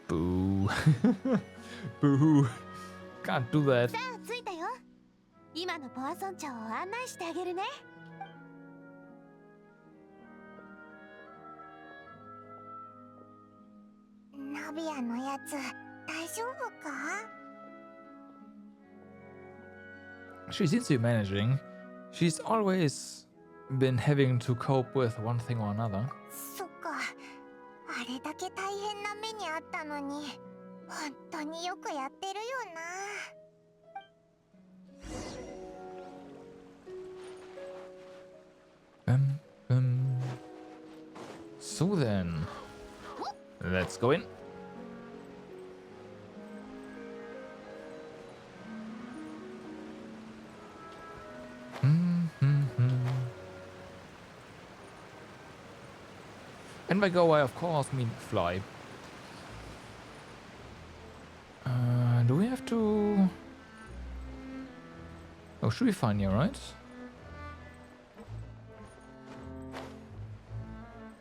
Speaker 1: Boo. Boo. Can't do that.
Speaker 2: さあ着いたよ。今のポア村長を案内してあげるね。ナビアのやつ大丈夫か？
Speaker 1: She seems to be managing. She's always been having to cope with one thing or another.
Speaker 2: そっか、あれだけ大変な目にあったのに本当によくやってるよな。
Speaker 1: So then, let's go in. And by go, I of course mean fly. Do we have to... Oh, should be fine here, right?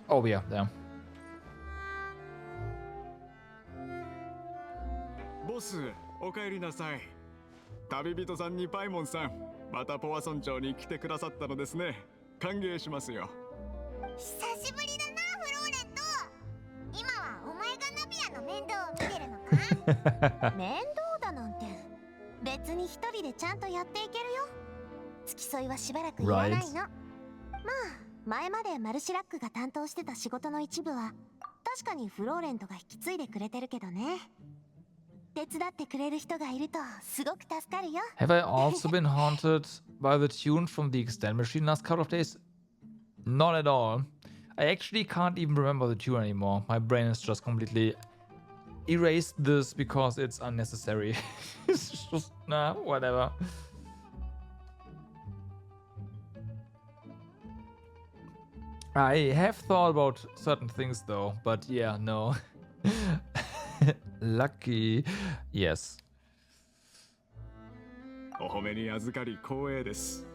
Speaker 1: Oh, yeah, there.
Speaker 4: ボス、お帰りなさい。旅人さんにパイモンさん、またポワ村長に来てくださったのですね。歓迎しますよ。
Speaker 2: 久しぶりだな、フローレント。今はお前がナビアの面倒を見てるのか？面倒だなんて別に一人でちゃんとやっていけるよ。付き添いはしばらくいらないの。まあ前までマルシラックが担当してた仕事の一部は確かにフローレントが引き継いでくれてるけどね。手伝ってくれる人がいるとすごく助かるよ。
Speaker 1: Have I also been haunted by the tune from the extend machine last couple of days? Not at all. I actually can't even remember the tune anymore. My brain has just completely erased this because it's unnecessary. It's just, nah, whatever. I have thought about certain things though, but yeah, no. Lucky. Yes.
Speaker 4: お褒めに預かり光栄です。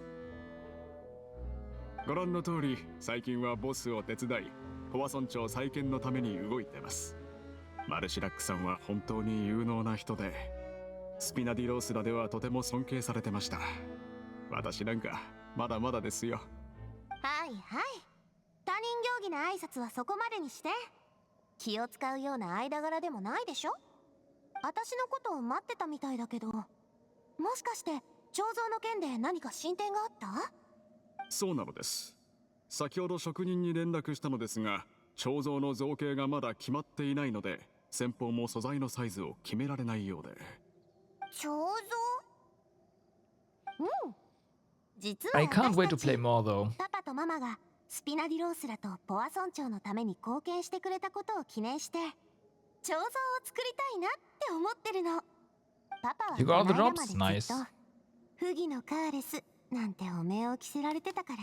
Speaker 4: ご覧の通り、最近はボスを手伝い、ポワ村長再建のために動いてます。マルシラックさんは本当に有能な人で、スピナディロースラではとても尊敬されてました。私なんかまだまだですよ。
Speaker 2: はいはい。他人行儀な挨拶はそこまでにして。気を使うような間柄でもないでしょ。私のことを待ってたみたいだけど、もしかして彫像の件で何か進展があった？
Speaker 4: そうなのです。先ほど職人に連絡したのですが、彫像の造形がまだ決まっていないので、先方も素材のサイズを決められないようで。
Speaker 2: 彫像？うん。実は
Speaker 1: I can't wait
Speaker 2: 私
Speaker 1: to
Speaker 2: たち
Speaker 1: play more though.
Speaker 2: パパとママがスピナディロースラとポワ村長のために貢献してくれたことを記念して彫像を作りたいなって思ってるの。パパは
Speaker 1: You got the
Speaker 2: この間
Speaker 1: drops?
Speaker 2: までずっと
Speaker 1: Nice.
Speaker 2: 不義のカーレスなんてお名を着せられてたから、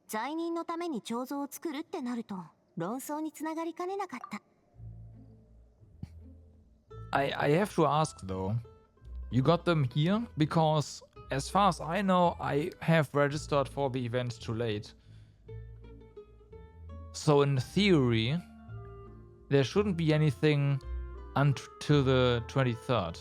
Speaker 2: 罪人のために彫像を作るってなると論争につながりかねなかった。
Speaker 1: I have to ask though. You got them here? Because as far as I know, I have registered for the event too late. So in theory, there shouldn't be anything until the 23rd.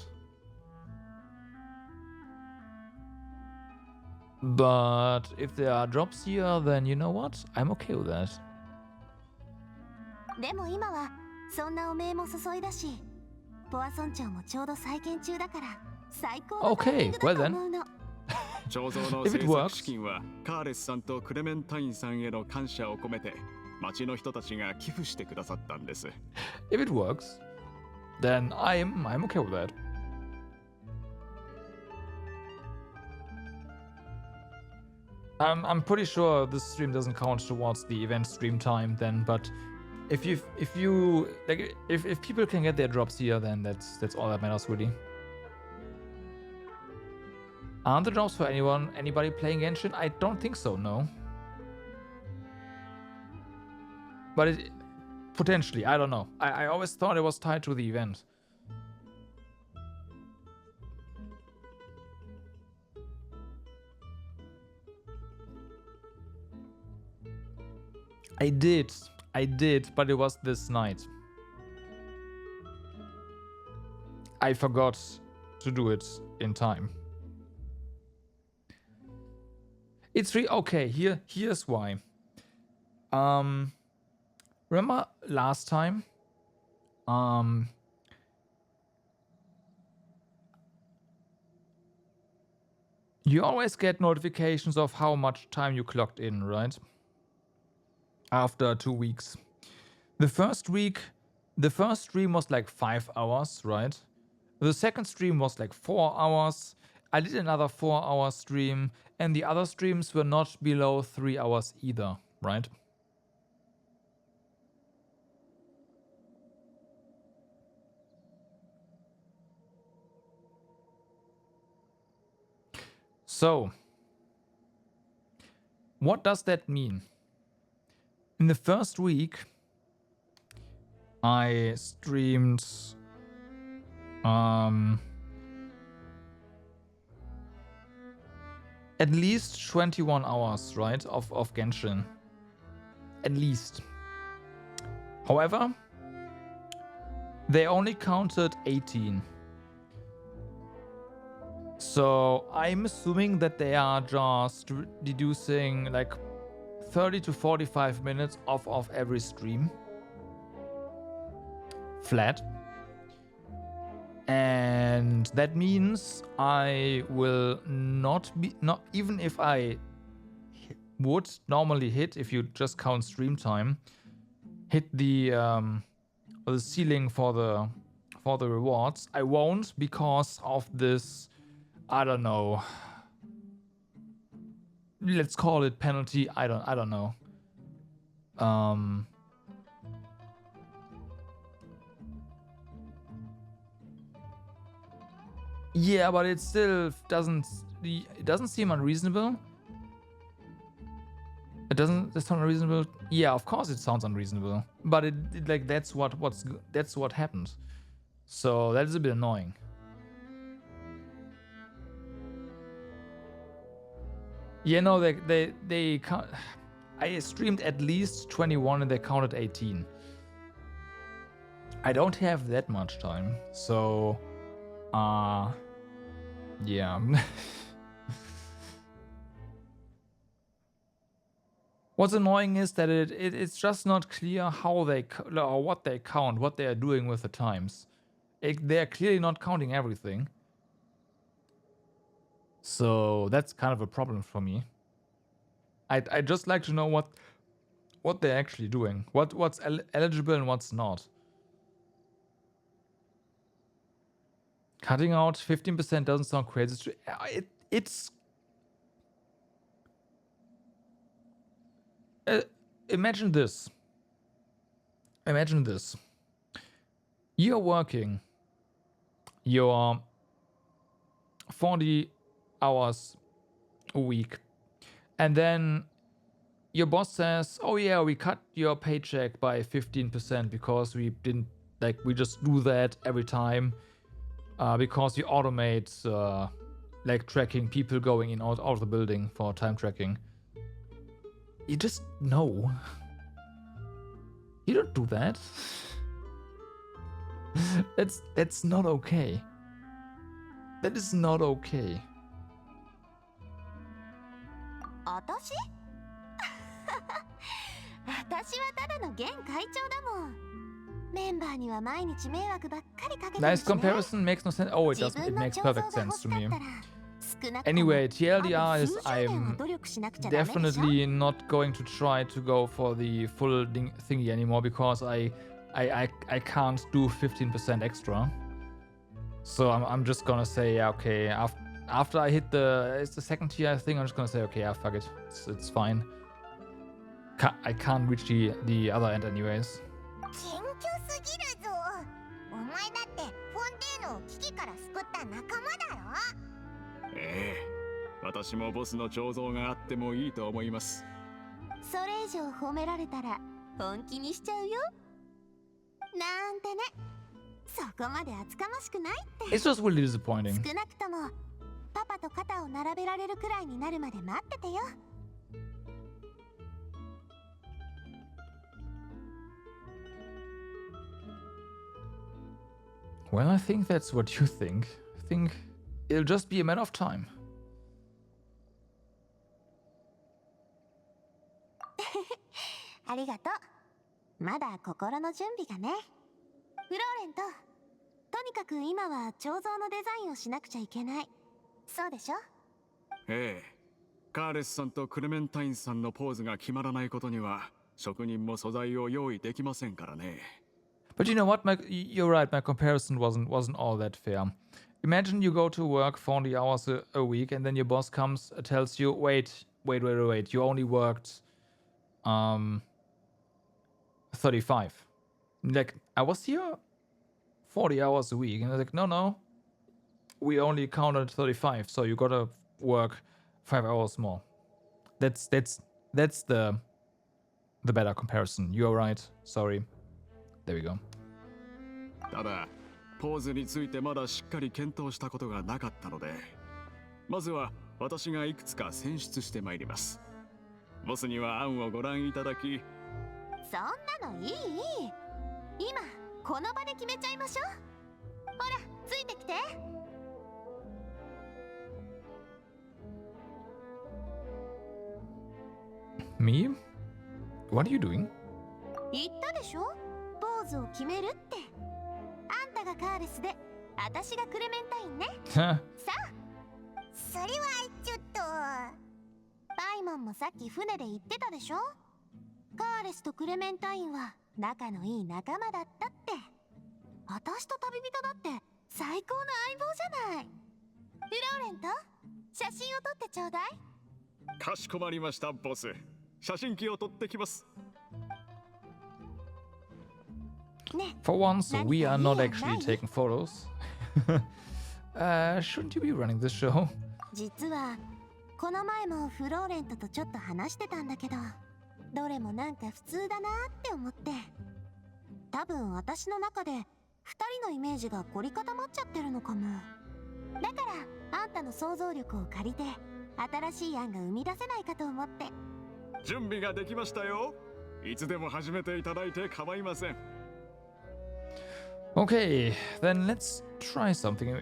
Speaker 1: But if there are drops here, then you know what? I'm okay with that.
Speaker 2: でも今はそんなお名も注いだし、ポワ村長もちょうど再建中だから最高のタイミングだと思うの。
Speaker 4: 彫像の制作資金はカーレスさんとクレメンタインさんへの感謝を込めて町の人たちが寄付してくださったんです。
Speaker 1: If it works, then I'm okay with that. I'm pretty sure this stream doesn't count towards the event stream time then, but if you like if people can get their drops here, then that's all that matters really. Aren't the drops for anybody playing Genshin? I don't think so, no. But it potentially, I don't know. I always thought it was tied to the event. I did, but it was this night. I forgot to do it in time. It's okay. Here's why. Remember last time You always get notifications of how much time you clocked in, right? After 2 weeks. The first stream was like 5 hours, right? The second stream was like 4 hours. I did another 4-hour stream, and the other streams were not below 3 hours either, right? So, what does that mean? In the first week, I streamed at least 21 hours, right, of Genshin. At least. However, they only counted 18. So I'm assuming that they are just deducing like 30 to 45 minutes off of every stream. Flat. And that means I will not even if I would normally hit, if you just count stream time, hit the ceiling for the rewards. I won't because of this, I don't know. Let's call it penalty. I don't know. Yeah, but it still doesn't seem unreasonable. It doesn't sound unreasonable. Yeah, of course it sounds unreasonable. But it like that's what happened. So that is a bit annoying. Yeah, no, they count. I streamed at least 21 and they counted 18. I don't have that much time, so yeah. What's annoying is that it's just not clear how they or what they count, what they are doing with the times. They're clearly not counting everything. So that's kind of a problem for me. I'd just like to know what they're actually doing. What's eligible and what's not. Cutting out 15% doesn't sound crazy. It's imagine this. Imagine this. You're working your 40 hours a week, and then your boss says, "Oh yeah, we cut your paycheck by 15% because we just do that every time because we automate like tracking people going in out of the building for time tracking." You just know. You don't do that. That's not okay. That is not okay.
Speaker 2: 私私はただの現会長だもん。メンバーには毎日迷惑ばっかりかけてるし
Speaker 1: Nice comparison, makes no sense. Oh, it does. It makes perfect sense to me. Anyway, TLDR is I'm definitely not going to try to go for the full thingy anymore because I can't do 15% extra. So I'm just gonna say, yeah, okay, after I hit the second tier thing, I'm just gonna say, okay, yeah, fuck it, it's fine. I can't reach the other end anyways.
Speaker 2: 謙虚すぎるぞ。お前だってフォンテーヌを危機から救った仲間だろ。
Speaker 4: ええ、私もボスの彫像があってもいいと思います。
Speaker 2: それ以上褒められたら本気にしちゃうよ。なんてね。そこまで厚かましくないって。
Speaker 1: It's just really disappointing.
Speaker 2: 少なくともパパと肩を並べられるくらいになるまで待っててよ。
Speaker 1: Well, I think that's what you think. I think it'll just be a matter of time.
Speaker 2: ありがとう。まだ心の準備がね。フローレント、とにかく今は彫像のデザインをしなくちゃいけない。そうでしょ？
Speaker 4: ええ。カーレスさんとクレメンタインさんのポーズが決まらないことには職人も素材を用意できませんからね。
Speaker 1: But you know what? You're right. My comparison wasn't all that fair. Imagine you go to work 40 hours a week, and then your boss comes tells you, wait. You only worked 35. Like, I was here 40 hours a week, and I was like, no. We only counted 35, so you gotta work 5 hours more. That's the better comparison. You're right. Sorry. There we go.
Speaker 4: ただポーズについてまだしっかり検討したことがなかったので、まずは私がいくつか選出してまいります。ボスには案をご覧いただき。
Speaker 2: そんなのいい。今この場で決めちゃいましょう。ほら、ついてきて。
Speaker 1: Me? What are you doing?
Speaker 2: 言ったでしょ、ポーズを決めるって。あんたがカーレスで、私がクレメンタインね。さあ、それはちょっと。パイモンもさっき船で言ってたでしょ、カーレスとクレメンタインは仲のいい仲間だったって。私と旅人だって最高の相棒じゃない。フローレント、写真を撮ってちょうだい。
Speaker 4: かしこまりました、ボス。写真機を撮ってきます。
Speaker 1: For once, we are not actually taking photos. Shouldn't you be running this show?
Speaker 2: 実はこの前もフローレントとちょっと話してたんだけど、どれもなんか普通だなって思って。多分私の中で2人のイメージが凝り固まっちゃってるのかも。だからあんたの想像力を借りて新しい案が生み出せないかと思って。
Speaker 4: 準備ができましたよ。いつでも始めていただいて構いません。
Speaker 1: Okay, then let's try something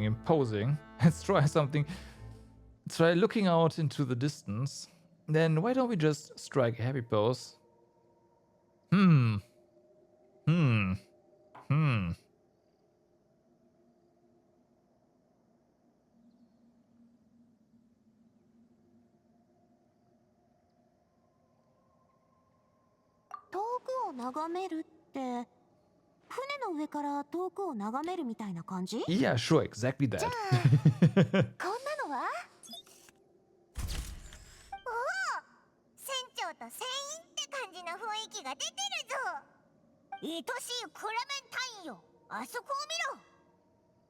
Speaker 1: imposing. Let's try looking out into the distance. Then why don't we just strike a happy pose? Hmm.
Speaker 2: 遠くを眺めるって、船の上から遠くを眺めるみたいな感じ？
Speaker 1: Yeah, sure, exactly that.
Speaker 2: こんなのは？おお、船長と船員って感じの雰囲気が出てるぞ。愛しいクレメンタインよ、あそこを見ろ。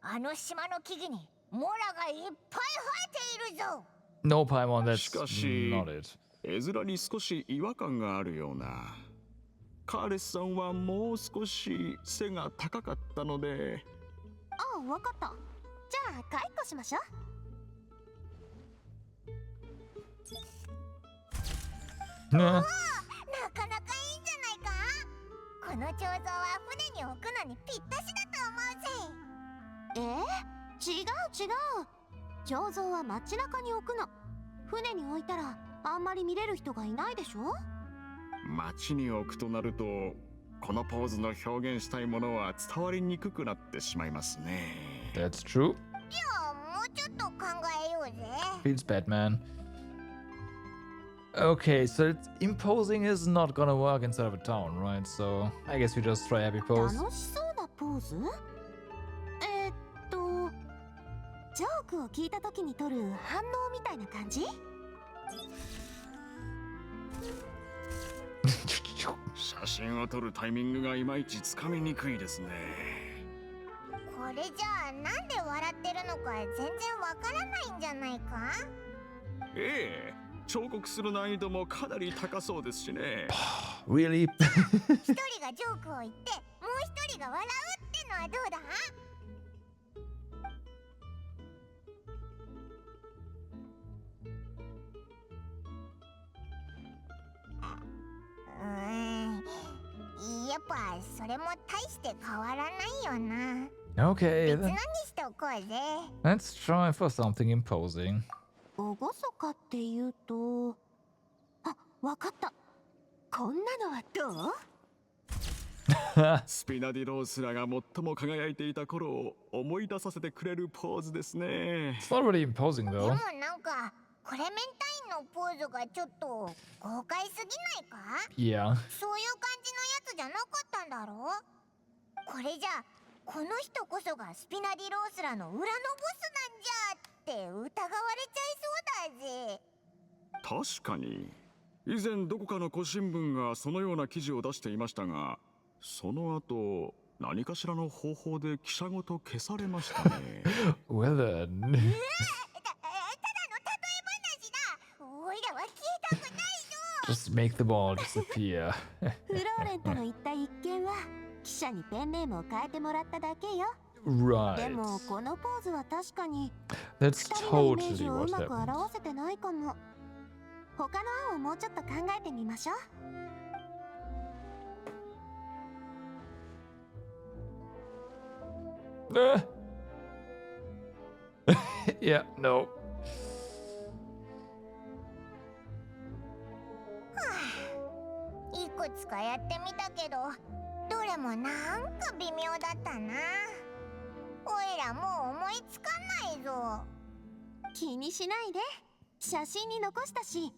Speaker 2: あの島の木々にモラがいっぱい生えているぞ。
Speaker 1: No, Paimon, that's
Speaker 4: しかし
Speaker 1: not it.
Speaker 4: 絵面に少し違和感があるような。カーレスさんはもう少し背が高かったので。
Speaker 2: ああ、わかった。じゃあ解雇しましょう。
Speaker 1: ね。
Speaker 2: なかなかいいんじゃないか。この彫像は船に置くのにぴったしだと思うぜ。違う。彫像は街中に置くの。船に置いたらあんまり見れる人がいないでしょ。
Speaker 4: 街に置くとなると、このポーズの表現したいものは伝わりにくくなってしまいますね。
Speaker 1: That's true.
Speaker 2: じゃあもうちょっと考えようぜ。
Speaker 1: Feels bad, man. Okay, so imposing is not gonna work inside of a town, right? So I guess we just try happy pose.
Speaker 2: 楽しそうなポーズ？ジョークを聞いた時に取る反応みたいな感じ？
Speaker 4: 写真を撮るタイミングがいまいちつかみにくいですね。
Speaker 2: これじゃあなんで笑ってるのか全然わからないんじゃないか？
Speaker 4: ええ、彫刻する難易度もかなり高そうですしね。
Speaker 1: Really?
Speaker 2: 一人がジョークを言ってもう一人が笑うってのはどうだ？やっぱそれも大して変わらないよな。
Speaker 1: Okay,
Speaker 2: 別のにしておこうぜ。
Speaker 1: let's try for something imposing.
Speaker 2: 厳かっていうと、あ、わかった。こんなのはどう？
Speaker 4: スピナディロースラが最も輝いていた頃を思い出させてくれるポーズですね。
Speaker 1: It's not really imposing
Speaker 2: で
Speaker 1: though.
Speaker 2: もなんかクレメンタインのポーズがちょっと豪快すぎないか？
Speaker 1: Yeah.
Speaker 2: そういう感じのやつじゃなかったんだろ？これじゃこの人こそがスピナディロースラの裏のボスなんじゃって疑われちゃいそうだぜ。
Speaker 4: 確かに以前どこかの古新聞がそのような記事を出していましたが、その後何かしらの方法で記者ごと消されましたね。
Speaker 1: Well then.
Speaker 2: ただの例え話だ。おいらは消えたくないの。
Speaker 1: Just make the ball disappear.
Speaker 2: フローレントの言った一件は記者にペンネームを変えてもらっただけよ。で
Speaker 1: Right.
Speaker 2: もこのポーズは確かに
Speaker 1: That's
Speaker 2: 二人のイメー
Speaker 1: totally
Speaker 2: ジをう
Speaker 1: what
Speaker 2: まく
Speaker 1: happened.
Speaker 2: 表せてないかも。他の案をもうちょっと考えてみましょう。
Speaker 1: Yeah, no.
Speaker 2: いくつかやってみたけどどれもなんか微妙だったな。おいらもう思いつかないぞ。気にしないで、写真に残したし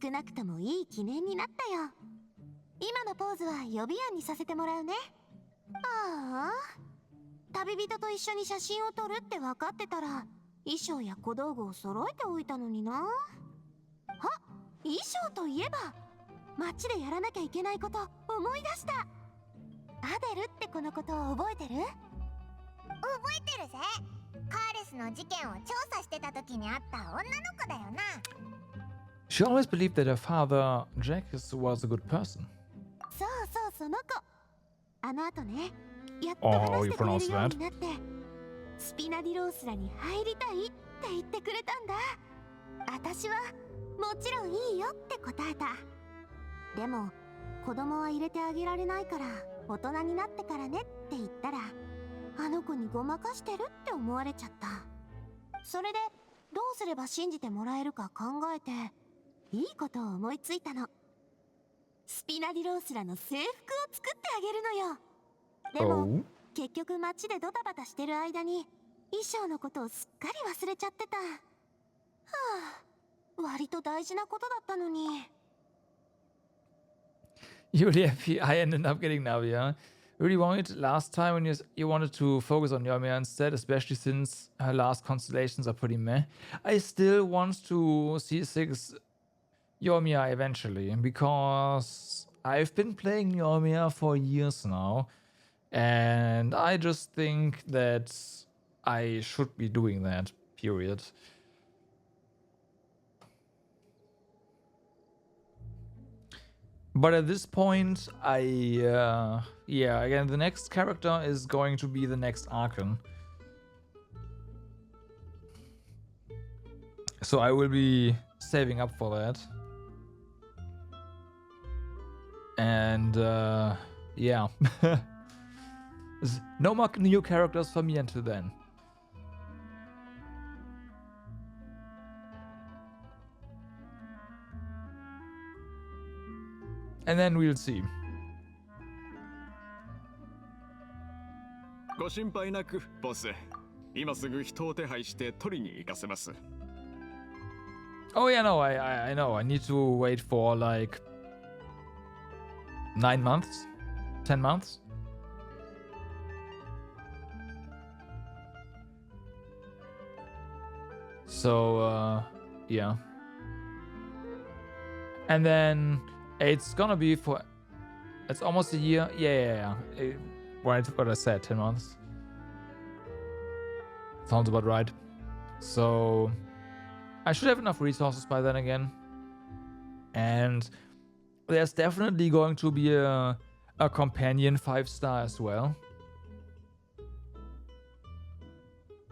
Speaker 2: 少なくともいい記念になったよ。今のポーズは予備案にさせてもらうね。ああ、旅人と一緒に写真を撮るって分かってたら衣装や小道具を揃えておいたのにな。あ、衣装といえば街でやらなきゃいけないこと思い出した。アデルってこのことを覚えてる？覚えてるぜ。カーレスの事件を調査してた時に会った女の子だよな。
Speaker 1: She always believed that her father, Jack, was a good person.
Speaker 2: そうそう、その子。あの後ね、やっと
Speaker 1: Oh,
Speaker 2: 話
Speaker 1: you
Speaker 2: してくれる
Speaker 1: pronounce
Speaker 2: よう
Speaker 1: that?
Speaker 2: になってスピナディロースラに入りたいって言ってくれたんだ。私はもちろんいいよって答えた。でも子供は入れてあげられないから大人になってからねって言ったらあの子にごまかしてるって思われちゃった。それでどうすれば信じてもらえるか考えていいことを思いついたの。スピナディロースラの制服を作ってあげるのよ。でも、
Speaker 1: Oh?
Speaker 2: 結局街でドタバタしてる間に衣装のことをすっかり忘れちゃってた。はあ、割と大事なことだったのに。
Speaker 1: You really happy I ended up getting Navia. Really wanted last time when you wanted to focus on Yoimiya instead, especially since her last constellations are pretty meh. I still want to see 6 Yoimiya eventually, because I've been playing Yoimiya for years now, and I just think that I should be doing that, period. But at this point, yeah, again, the next character is going to be the next Archon. So I will be saving up for that. And, yeah. There's no more new characters for me until then. And then we'll see.
Speaker 4: ご心配なくボス、今すぐ人を手配して取りに行かせます。
Speaker 1: Oh yeah, no, I know. I need to wait for like 9 months, 10 months. So, yeah. And then it's gonna be for... It's almost a year. Yeah. Right, what I said, 10 months. Sounds about right. So I should have enough resources by then again. And there's definitely going to be a companion 5-star as well.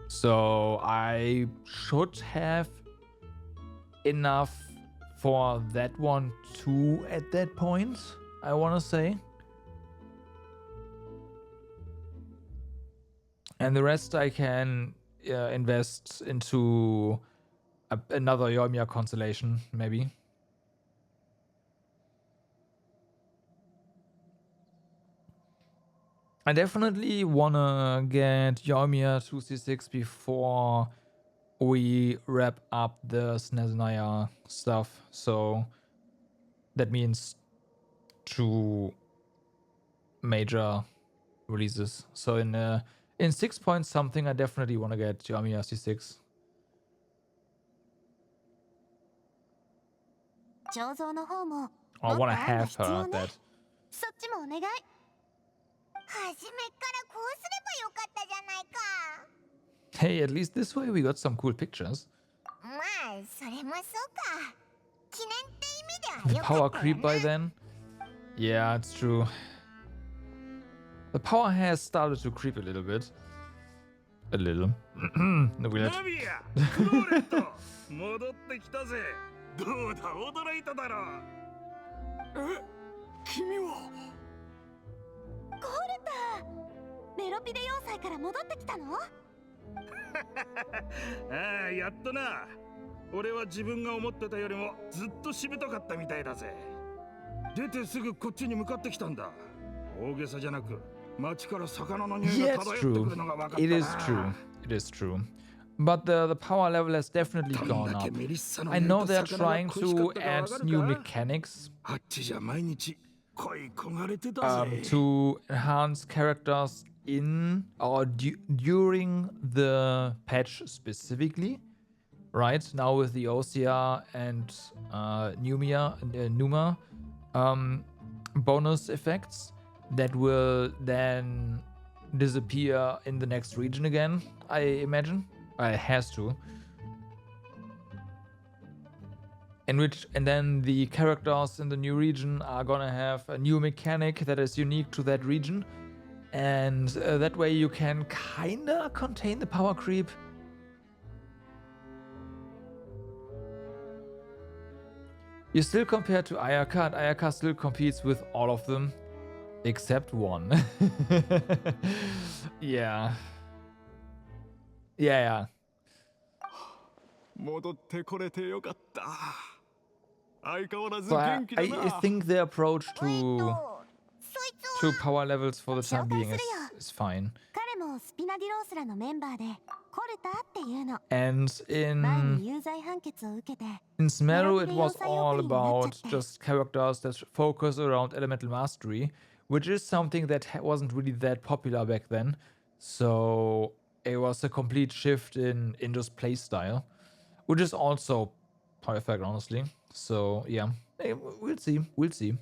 Speaker 1: So I should have enough for that one too at that point, I want to say. And the rest I can invest into another Yoimiya constellation, maybe. 。I definitely wanna get Yoimiya 2C6 before we wrap up the Snezhnaya stuff. So that means 2 major releases. So in 6 point something, I definitely want to get Yoimiya C6.
Speaker 2: 彫像の方も
Speaker 1: I
Speaker 2: もっ
Speaker 1: want
Speaker 2: と
Speaker 1: to
Speaker 2: 案が
Speaker 1: have
Speaker 2: 必要
Speaker 1: her
Speaker 2: ね。
Speaker 1: that.
Speaker 2: そっちもお願い。初めからこうすればよかったじゃないか。
Speaker 1: Hey, at least this way we got some cool pictures.
Speaker 2: まあそれもそうか。記念って意味ではよ
Speaker 1: Power
Speaker 2: かったよ
Speaker 1: creep by
Speaker 2: な。
Speaker 1: then. Yeah, it's true. The power has started to creep a little bit. A little. No, weird.
Speaker 5: ナビア、クローレット、戻ってきたぜ。どうだ、驚いただろう。
Speaker 4: え、君は。
Speaker 2: ゴールタメロピで4歳から戻ってきたの？
Speaker 5: ああ、やっとな。俺は自分が思ってたよりもずっとしぶとかったみたいだぜ。出てすぐこっちに向かってきたんだ。大げさじゃなく、街から魚の匂い
Speaker 1: Yeah,
Speaker 5: が
Speaker 1: it's
Speaker 5: 漂って
Speaker 1: true.
Speaker 5: くるのが分かったな。
Speaker 1: It is true. It is true. But the power level has definitely gone up. I know they're trying to add new mechanics
Speaker 5: あっちじゃ毎日恋焦がれてたぜ。
Speaker 1: to enhance characters in or during the patch specifically. Right now with the OCR and Numa bonus effects that will then disappear in the next region again, I imagine. It has to. And then the characters in the new region are gonna have a new mechanic that is unique to that region, and that way you can kinda contain the power creep. You still compare to Ayaka, and Ayaka still competes with all of them except one. Yeah. Yeah.
Speaker 4: 戻ってこれてよかった。相変わらず
Speaker 1: So I
Speaker 4: 元気だな。
Speaker 1: think the approach
Speaker 2: そい
Speaker 1: to
Speaker 2: つは
Speaker 1: power levels for the time being is fine.
Speaker 2: 彼もスピナディロースらのメンバーでコルタっていうの。
Speaker 1: And
Speaker 2: 前
Speaker 1: in
Speaker 2: に有罪判決を受けて
Speaker 1: Smeru, it was all about just characters that focus around elemental mastery, which is something that wasn't really that popular back then. So it was a complete shift in just playstyle, which is also perfect, honestly. So yeah, we'll see. We'll see.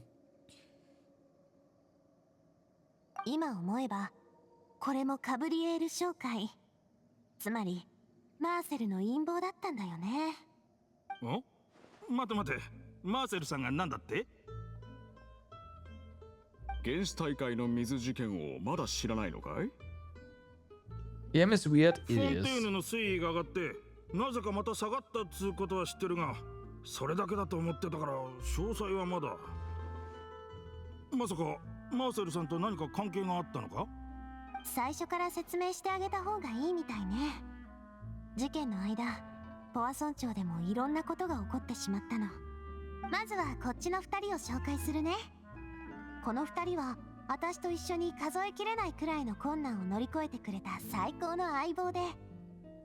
Speaker 2: 今思えばこれもカブリエール商会、つまりマーセルの陰謀だったんだよね。
Speaker 5: お、待て待て、マーセルさんが何だって？
Speaker 4: 原始大会の水事件をまだ知らないのかい？
Speaker 1: EM is weird.
Speaker 5: フ
Speaker 1: It
Speaker 5: ォンテ
Speaker 1: is.
Speaker 5: ーヌの水位が上がってなぜかまた下がったっつうことは知ってるが、それだけだと思ってたから詳細はまだ。まさかマーセルさんと何か関係があったのか？
Speaker 2: 最初から説明してあげた方がいいみたいね。事件の間ポワ村長でもいろんなことが起こってしまったの。まずはこっちの2人を紹介するね。この2人は私と一緒に数えきれないくらいの困難を乗り越えてくれた最高の相棒で、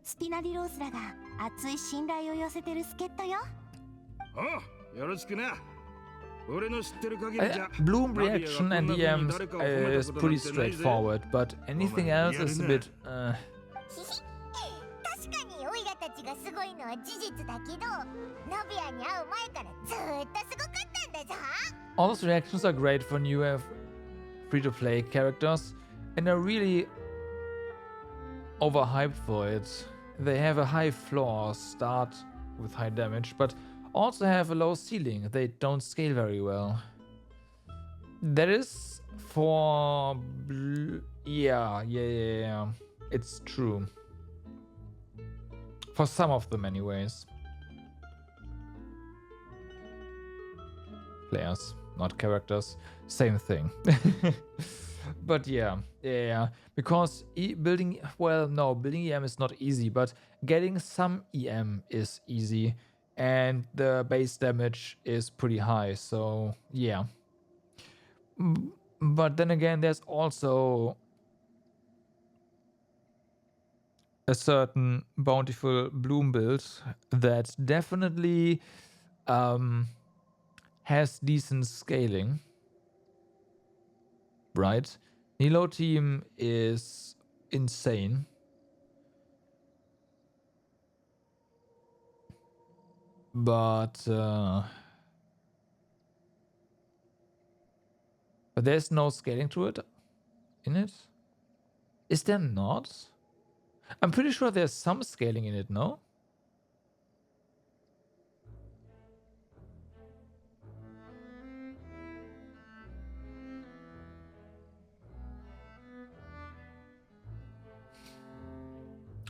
Speaker 2: スピナディロースらが熱い信頼を寄せてる助っ人よ。
Speaker 5: おう、よろしくな。俺の知ってる限りじゃ
Speaker 1: Bloom reaction and EMs is pretty straightforward, but anything else is a bit.
Speaker 2: 確かにオイラたちがすごいのは事実だけど、ナビアに会う前からずーっとすごかったんだぞ。
Speaker 1: All those reactions are great for new free-to-play characters, and are really overhyped for it. They have a high floor, start with high damage, but also have a low ceiling. They don't scale very well. That is for... Yeah. It's true. For some of them anyways. Players, not characters. Same thing. But yeah. Because building EM is not easy, but getting some EM is easy, and the base damage is pretty high, so yeah. But then again, there's also a certain bountiful bloom build that definitely has decent scaling, right? Nilo team is insane. But there's no scaling to it in it. Is there not? I'm pretty sure there's some scaling in it, no?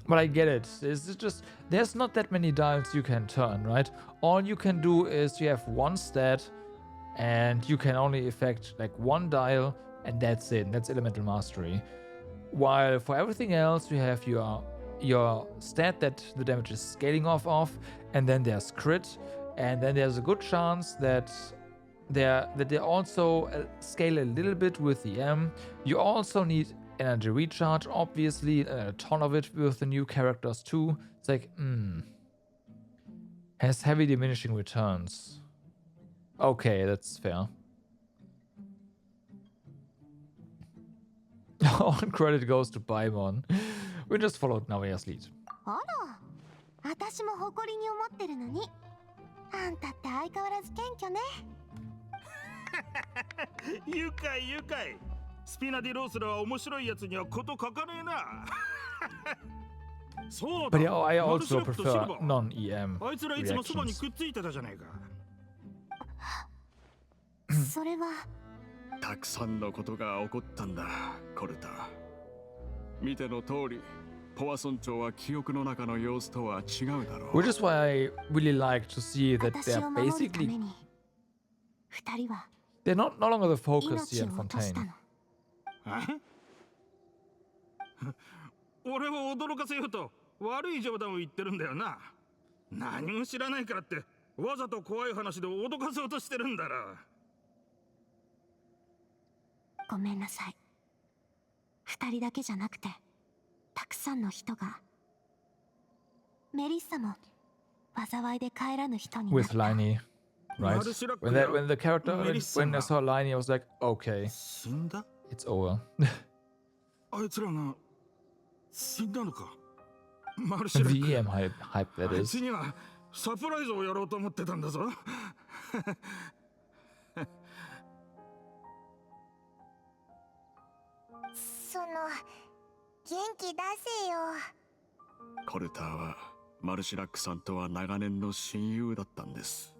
Speaker 1: But I get it. It's just there's not that many dials you can turn, right? All you can do is you have one stat and you can only affect like one dial and that's it. That's elemental mastery. While for everything else you have your stat that the damage is scaling off of, and then there's crit, and then there's a good chance that they also scale a little bit with the M. You also need energy recharge, obviously, a ton of it with the new characters too. It's like, has heavy diminishing returns. Okay, that's fair. All credit goes to Paimon. We just followed Naoya's lead.
Speaker 2: あら、私も誇りに思ってるのに。あんたって相変わらず謙虚ね。
Speaker 5: 愉快愉快。スピナディロースラは面白いやつにはこと書かねえな。そうだ。
Speaker 1: But yeah, I
Speaker 5: マルシ
Speaker 1: also
Speaker 5: ラックとシル
Speaker 1: prefer
Speaker 5: バー。
Speaker 1: non-EM
Speaker 5: あいつらいつもそばに
Speaker 1: reactions.
Speaker 5: くっついてたじゃないか。
Speaker 2: それは。
Speaker 4: たくさんのことが起こったんだ、コルタ。見ての通り、ポワ村長は記憶の中の様子とは違うだろう。
Speaker 1: Which is why I really like to see that
Speaker 2: 私
Speaker 1: they're
Speaker 2: を守るため
Speaker 1: basically
Speaker 2: に。二人は
Speaker 1: they're no longer the focus
Speaker 2: 命
Speaker 1: here in
Speaker 2: を落とした
Speaker 1: Fontaine.
Speaker 2: の。
Speaker 5: 俺を驚かせようと悪い冗談を言ってるんだよな。何も知らないからってわざと怖い話で脅かそうとしてるんだろ。
Speaker 2: ごめんなさい。二人だけじゃなくて、たくさんの人が。メリッサも災いで帰らぬ人になっ
Speaker 1: With
Speaker 2: た。
Speaker 1: Liney, right? When the character when I saw Liney, I was like, okay,
Speaker 5: 死んだ？
Speaker 1: it's over.
Speaker 5: あいつらが死んだのか。マルシラッ
Speaker 1: The
Speaker 5: ク。
Speaker 1: EM hype that
Speaker 5: あい
Speaker 1: is.
Speaker 5: つにはサプライズをやろうと思ってたんだぞ。
Speaker 2: その元気出せよ。
Speaker 4: コルターはマルシラックさんとは長年の親友だったんです。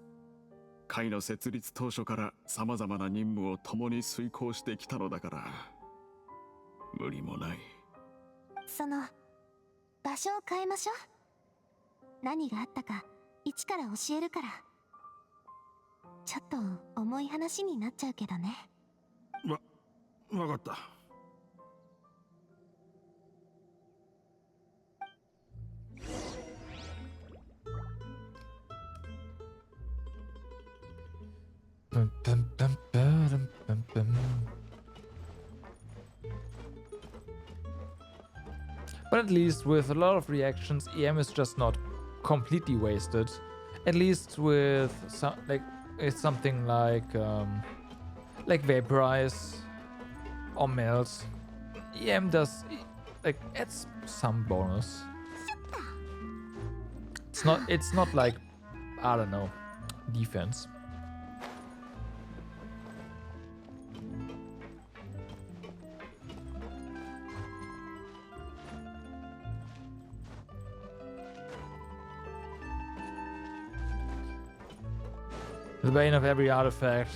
Speaker 4: 会の設立当初から様々な任務を共に遂行してきたのだから無理もない。
Speaker 2: その場所を変えましょう。何があったか一から教えるから。ちょっと重い話になっちゃうけどね。
Speaker 5: わかった。
Speaker 1: But at least with a lot of reactions, EM is just not completely wasted. At least with some it's something like vaporize or melt. EM does adds some bonus. It's not like, I don't know, defense. The bane of every artifact.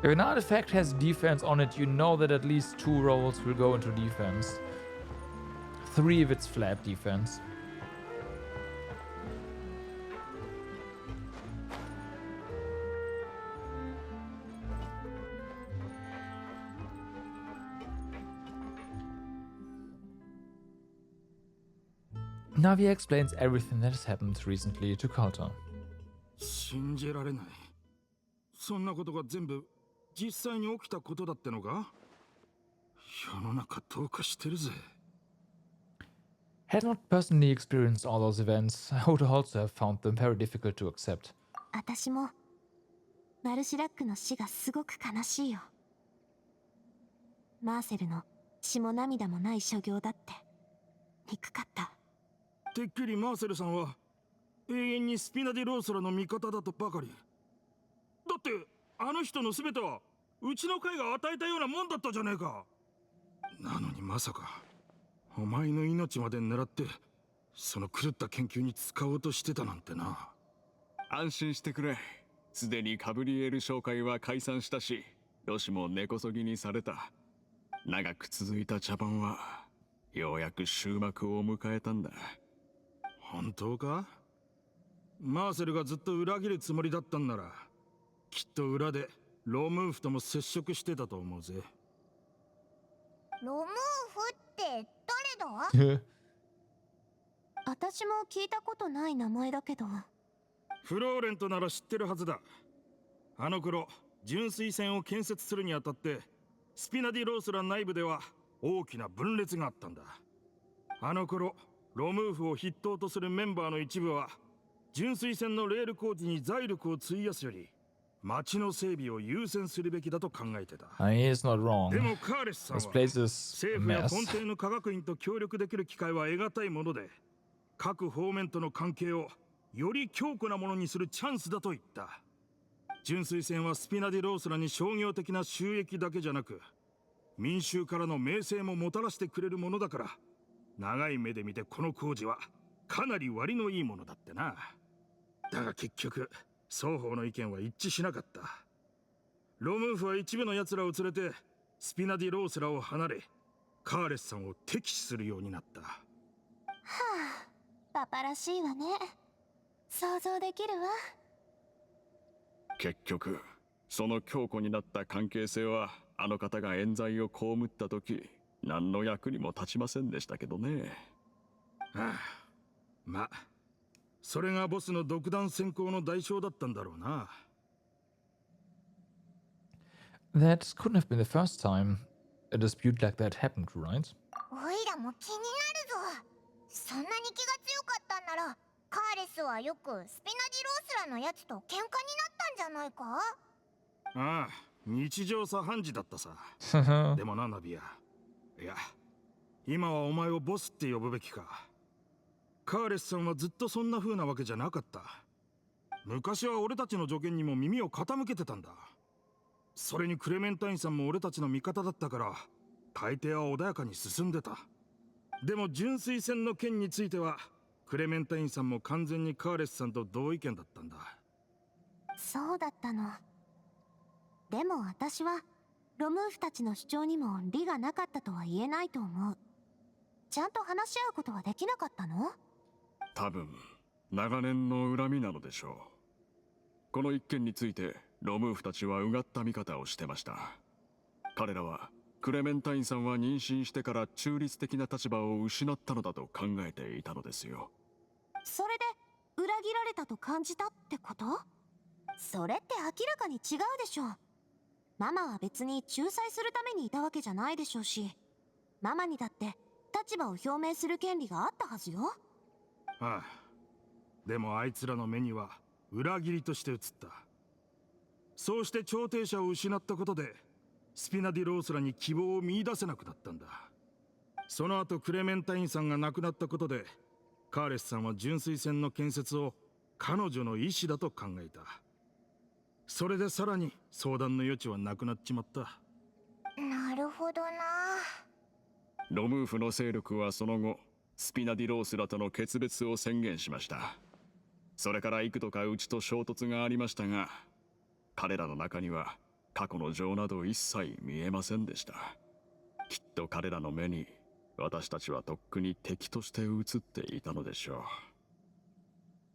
Speaker 1: If an artifact has defense on it, you know that at least 2 rolls will go into defense. 3 if it's flat defense. Navi explains everything that has happened recently to Coulter.
Speaker 5: 信じられない。そんなことが全部実際に起きたことだってのか？世の中どうかしてるぜ。
Speaker 1: Had not personally experienced all those events, I would also have found them very difficult to accept.
Speaker 2: 私もマルシラックの死がすごく悲しいよ。マーセルの血も涙もない所業だって憎かった。
Speaker 5: てっきりマーセルさんは永遠にスピナディロースラの味方だとばかり。だってあの人の全てはうちの会が与えたようなもんだったじゃねえか。なのにまさかお前の命まで狙ってその狂った研究に使おうとしてたなんてな。
Speaker 4: 安心してくれ。すでにカブリエル商会は解散したし、ロシも根こそぎにされた。長く続いた茶番はようやく終幕を迎えたんだ。
Speaker 5: 本当か？マーセルがずっと裏切るつもりだったんなら、きっと裏でロムーフとも接触してたと思うぜ。
Speaker 2: ロムーフって誰だ？私も聞いたことない名前だけど。
Speaker 5: フローレントなら知ってるはずだ。あの頃純水線を建設するにあたってスピナディロースラ内部では大きな分裂があったんだ。あの頃ロムーフを筆頭とするメンバーの一部は純水線のレール工事に財力を費やすより町の整備を優先するべきだと考えてた。
Speaker 1: He is not wrong.
Speaker 5: でもカーレスさん
Speaker 1: This
Speaker 5: は
Speaker 1: place is a
Speaker 5: 政府や
Speaker 1: mess.
Speaker 5: 根底の科学院と協力できる機会は得難いもので、各方面との関係をより強固なものにするチャンスだと言った。純水線はスピナディロースラに商業的な収益だけじゃなく民衆からの名声ももたらしてくれるものだから、長い目で見てこの工事はかなり割のいいものだってな。だが結局双方の意見は一致しなかった。ロムーフは一部の奴らを連れてスピナディロースラを離れ、カーレスさんを敵視するようになった。
Speaker 2: はあ、パパらしいわね。想像できるわ。
Speaker 4: 結局その強固になった関係性はあの方が冤罪を被った時何の役にも立ちませんでしたけどね。
Speaker 5: ああ、まあそれがボスの独断専行の代償だったんだろうな。
Speaker 1: That couldn't have been the first time a dispute like that happened, right?
Speaker 2: おいらも気になるぞ。そんなに気が強かったんならカーレスはよくスピナディロースラのやつと喧嘩になったんじゃないか？
Speaker 5: ああ、日常茶飯事だったさ。でもな、ナビア。いや、今はお前をボスって呼ぶべきか。カーレスさんはずっとそんな風なわけじゃなかった。昔は俺たちの助言にも耳を傾けてたんだ。それにクレメンタインさんも俺たちの味方だったから大抵は穏やかに進んでた。でも純水線の件についてはクレメンタインさんも完全にカーレスさんと同意見だったんだ。
Speaker 2: そうだったの。でも私はロムーフたちの主張にも利がなかったとは言えないと思う。ちゃんと話し合うことはできなかったの？
Speaker 4: 多分長年の恨みなのでしょう。この一件についてロムーフたちはうがった見方をしてました。彼らはクレメンタインさんは妊娠してから中立的な立場を失ったのだと考えていたのですよ。
Speaker 2: それで裏切られたと感じたってこと？それって明らかに違うでしょ。ママは別に仲裁するためにいたわけじゃないでしょうし、ママにだって立場を表明する権利があったはずよ。
Speaker 5: ああ、でもあいつらの目には裏切りとして映った。そうして調停者を失ったことでスピナディロースラに希望を見出せなくなったんだ。その後クレメンタインさんが亡くなったことでカーレスさんは純水線の建設を彼女の意思だと考えた。それでさらに相談の余地はなくなっちまった。
Speaker 2: なるほどな。
Speaker 4: ロムーフの勢力はその後スピナディロースらとの決別を宣言しました。それから幾度かうちと衝突がありましたが、彼らの中には過去の情など一切見えませんでした。きっと彼らの目に私たちはとっくに敵として映っていたのでしょ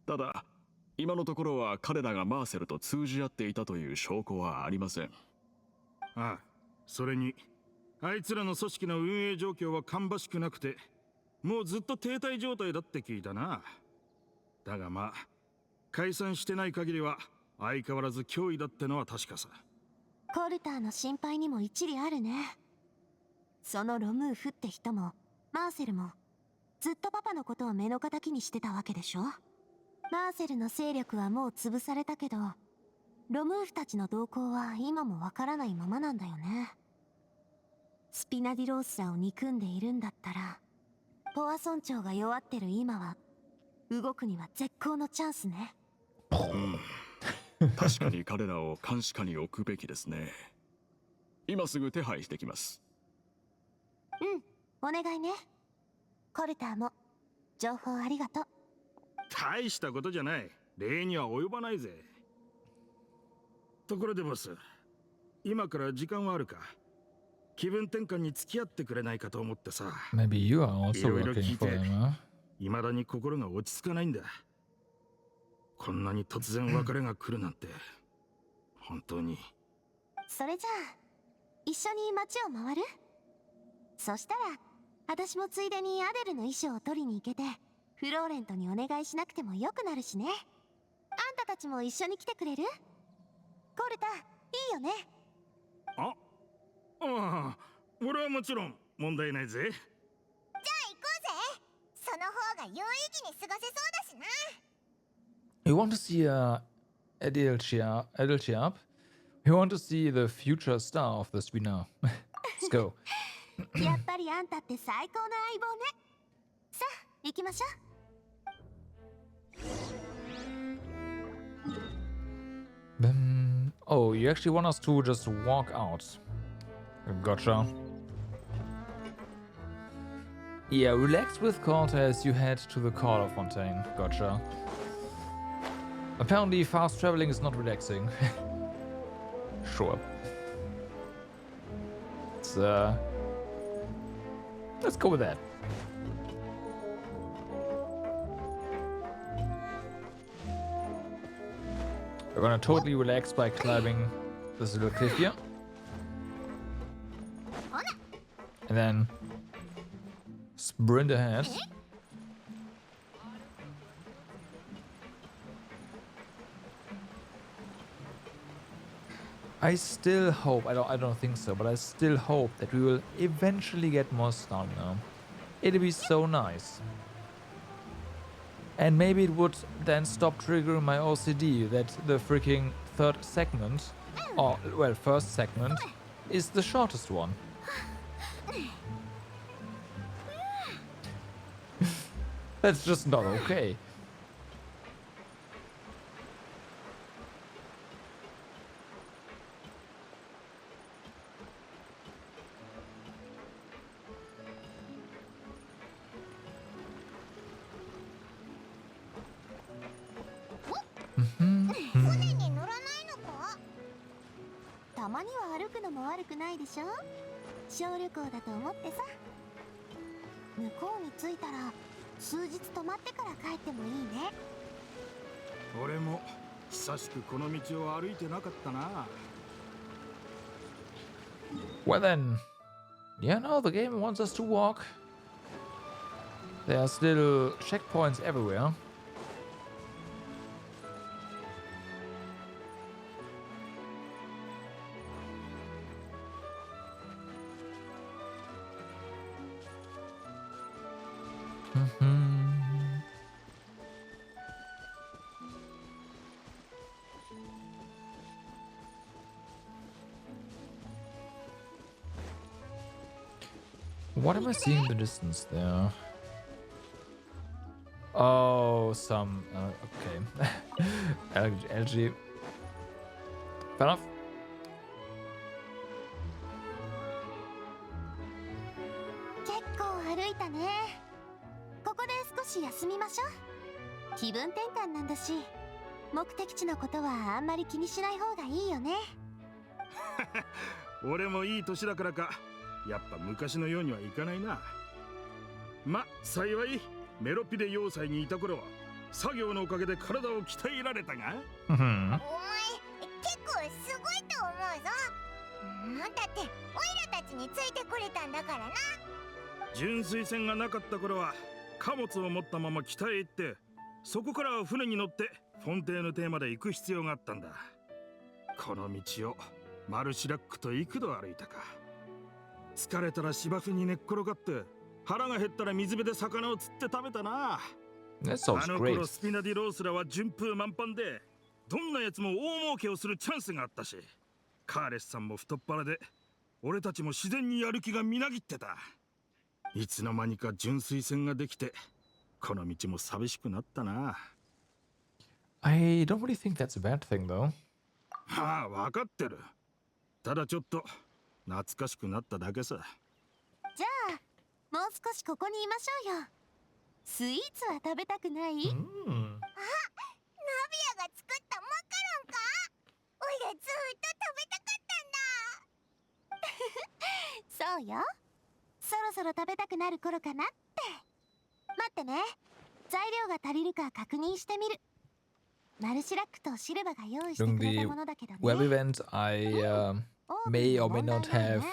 Speaker 4: う。ただ今のところは彼らがマーセルと通じ合っていたという証拠はありません。
Speaker 5: ああ、それにあいつらの組織の運営状況は芳しくなくてもうずっと停滞状態だって聞いたな。だがまあ解散してない限りは相変わらず脅威だってのは確かさ。
Speaker 2: コルターの心配にも一理あるね。そのロムーフって人もマーセルもずっとパパのことを目の敵にしてたわけでしょ。マーセルの勢力はもう潰されたけど、ロムーフたちの動向は今もわからないままなんだよね。スピナディロースらを憎んでいるんだったら、ポワ村長が弱ってる今は動くには絶好のチャンスね。
Speaker 4: 確かに彼らを監視下に置くべきですね。今すぐ手配してきます。
Speaker 2: お願いね。コルターも情報ありがとう。
Speaker 5: 大したことじゃない。礼には及ばないぜ。ところでボス、今から時間はあるか？気分転換に付き合ってくれないかと思ってさ。
Speaker 1: Maybe you are also
Speaker 5: いろいろ
Speaker 1: working
Speaker 5: 聞い
Speaker 1: for
Speaker 5: て
Speaker 1: him, huh?
Speaker 5: 未だに心が落ち着かないんだ。こんなに突然別れが来るなんて本当に。
Speaker 2: それじゃあ一緒に街を回る？そしたら私もついでにアデルの衣装を取りに行けて、フローレントにお願いしなくてもよくなるしね。あんたたちも一緒に来てくれる？コルタ、いいよね？
Speaker 5: ああ、俺はもちろん問題ないぜ。
Speaker 2: じゃあ行こうぜ。その方が有意義に過ごせそうだしな。
Speaker 1: You want to see Adilchiab? You want to see the future star of the spinner? Let's go.
Speaker 2: やっぱりあんたって最高の相棒ね。さあ行きましょう。
Speaker 1: Oh, you actually want us to just walk out. Gotcha. Yeah, relax with Corta as you head to the Caller Fontaine. Gotcha. Apparently fast traveling is not relaxing. Sure. Let's go with that. We're gonna totally relax by climbing this little cliff here. And then sprint ahead. I still hope, I don't think so, but I still hope that we will eventually get more stamina. It'd be so nice. And maybe it would then stop triggering my OCD that the freaking third segment, or, well, first segment, is the shortest one. That's just not okay. Mm-hmm.
Speaker 2: 船に乗らないのか？たまには歩くのも悪くないでしょ？小旅行だと思ってさ。向こうに着いたら数日泊まってから帰ってもいいね。
Speaker 5: 俺も久しくこの道を歩いてなかったな。
Speaker 1: Well then, yeah, no, the game wants us to walk. There are still checkpoints everywhere. What am I seeing in the distance there? Oh, some... okay. LG. Fair enough.
Speaker 2: Quite 気分転換なんだし、目的地のことはあんまり気にしない方がいいよね。
Speaker 5: 俺もいい年だからか、やっぱ昔のようにはいかないな。ま、幸いメロピで要塞にいた頃は作業のおかげで体を鍛えられたが。
Speaker 2: お前結構すごいと思うぞ。だってオイラたちについてくれたんだからな。
Speaker 5: 純粋船がなかった頃は貨物を持ったまま北へ行って、そこから船に乗ってフォンテーヌ邸まで行く必要があったんだ。この道をマルシラックと幾度歩いたか。疲れたら芝生に寝っ転がって腹が減ったら水辺で魚を釣って食べたな。
Speaker 1: That
Speaker 5: あ
Speaker 1: sounds
Speaker 5: の
Speaker 1: great.
Speaker 5: 頃スピナディロースらは順風満帆でどんなやつも大儲けをするチャンスがあったし、カーレスさんも太っ腹で俺たちも自然にやる気がみなぎってた。いつの間にか純粋線ができてこの道も寂しくなったな。
Speaker 1: I don't really think that's a bad thing, though.
Speaker 5: はあ、分かってる。ただちょっと懐かしくなっただけさ。
Speaker 2: じゃあもう少しここにいましょうよ。スイーツは食べたくない？ナビアが
Speaker 1: Mm.
Speaker 2: 作ったマカロンか？おいらずっと食べたかったんだ。そうよ。そろそろ食べたくなる頃かなって。待ってね。材料が足りるか確認してみる。マルシラックとシルバが用意して
Speaker 1: During
Speaker 2: くれ
Speaker 1: the
Speaker 2: たものだけどね。
Speaker 1: web event, I
Speaker 2: オーブン
Speaker 1: may
Speaker 2: の
Speaker 1: or may
Speaker 2: 問題
Speaker 1: not
Speaker 2: ない
Speaker 1: have
Speaker 2: ね。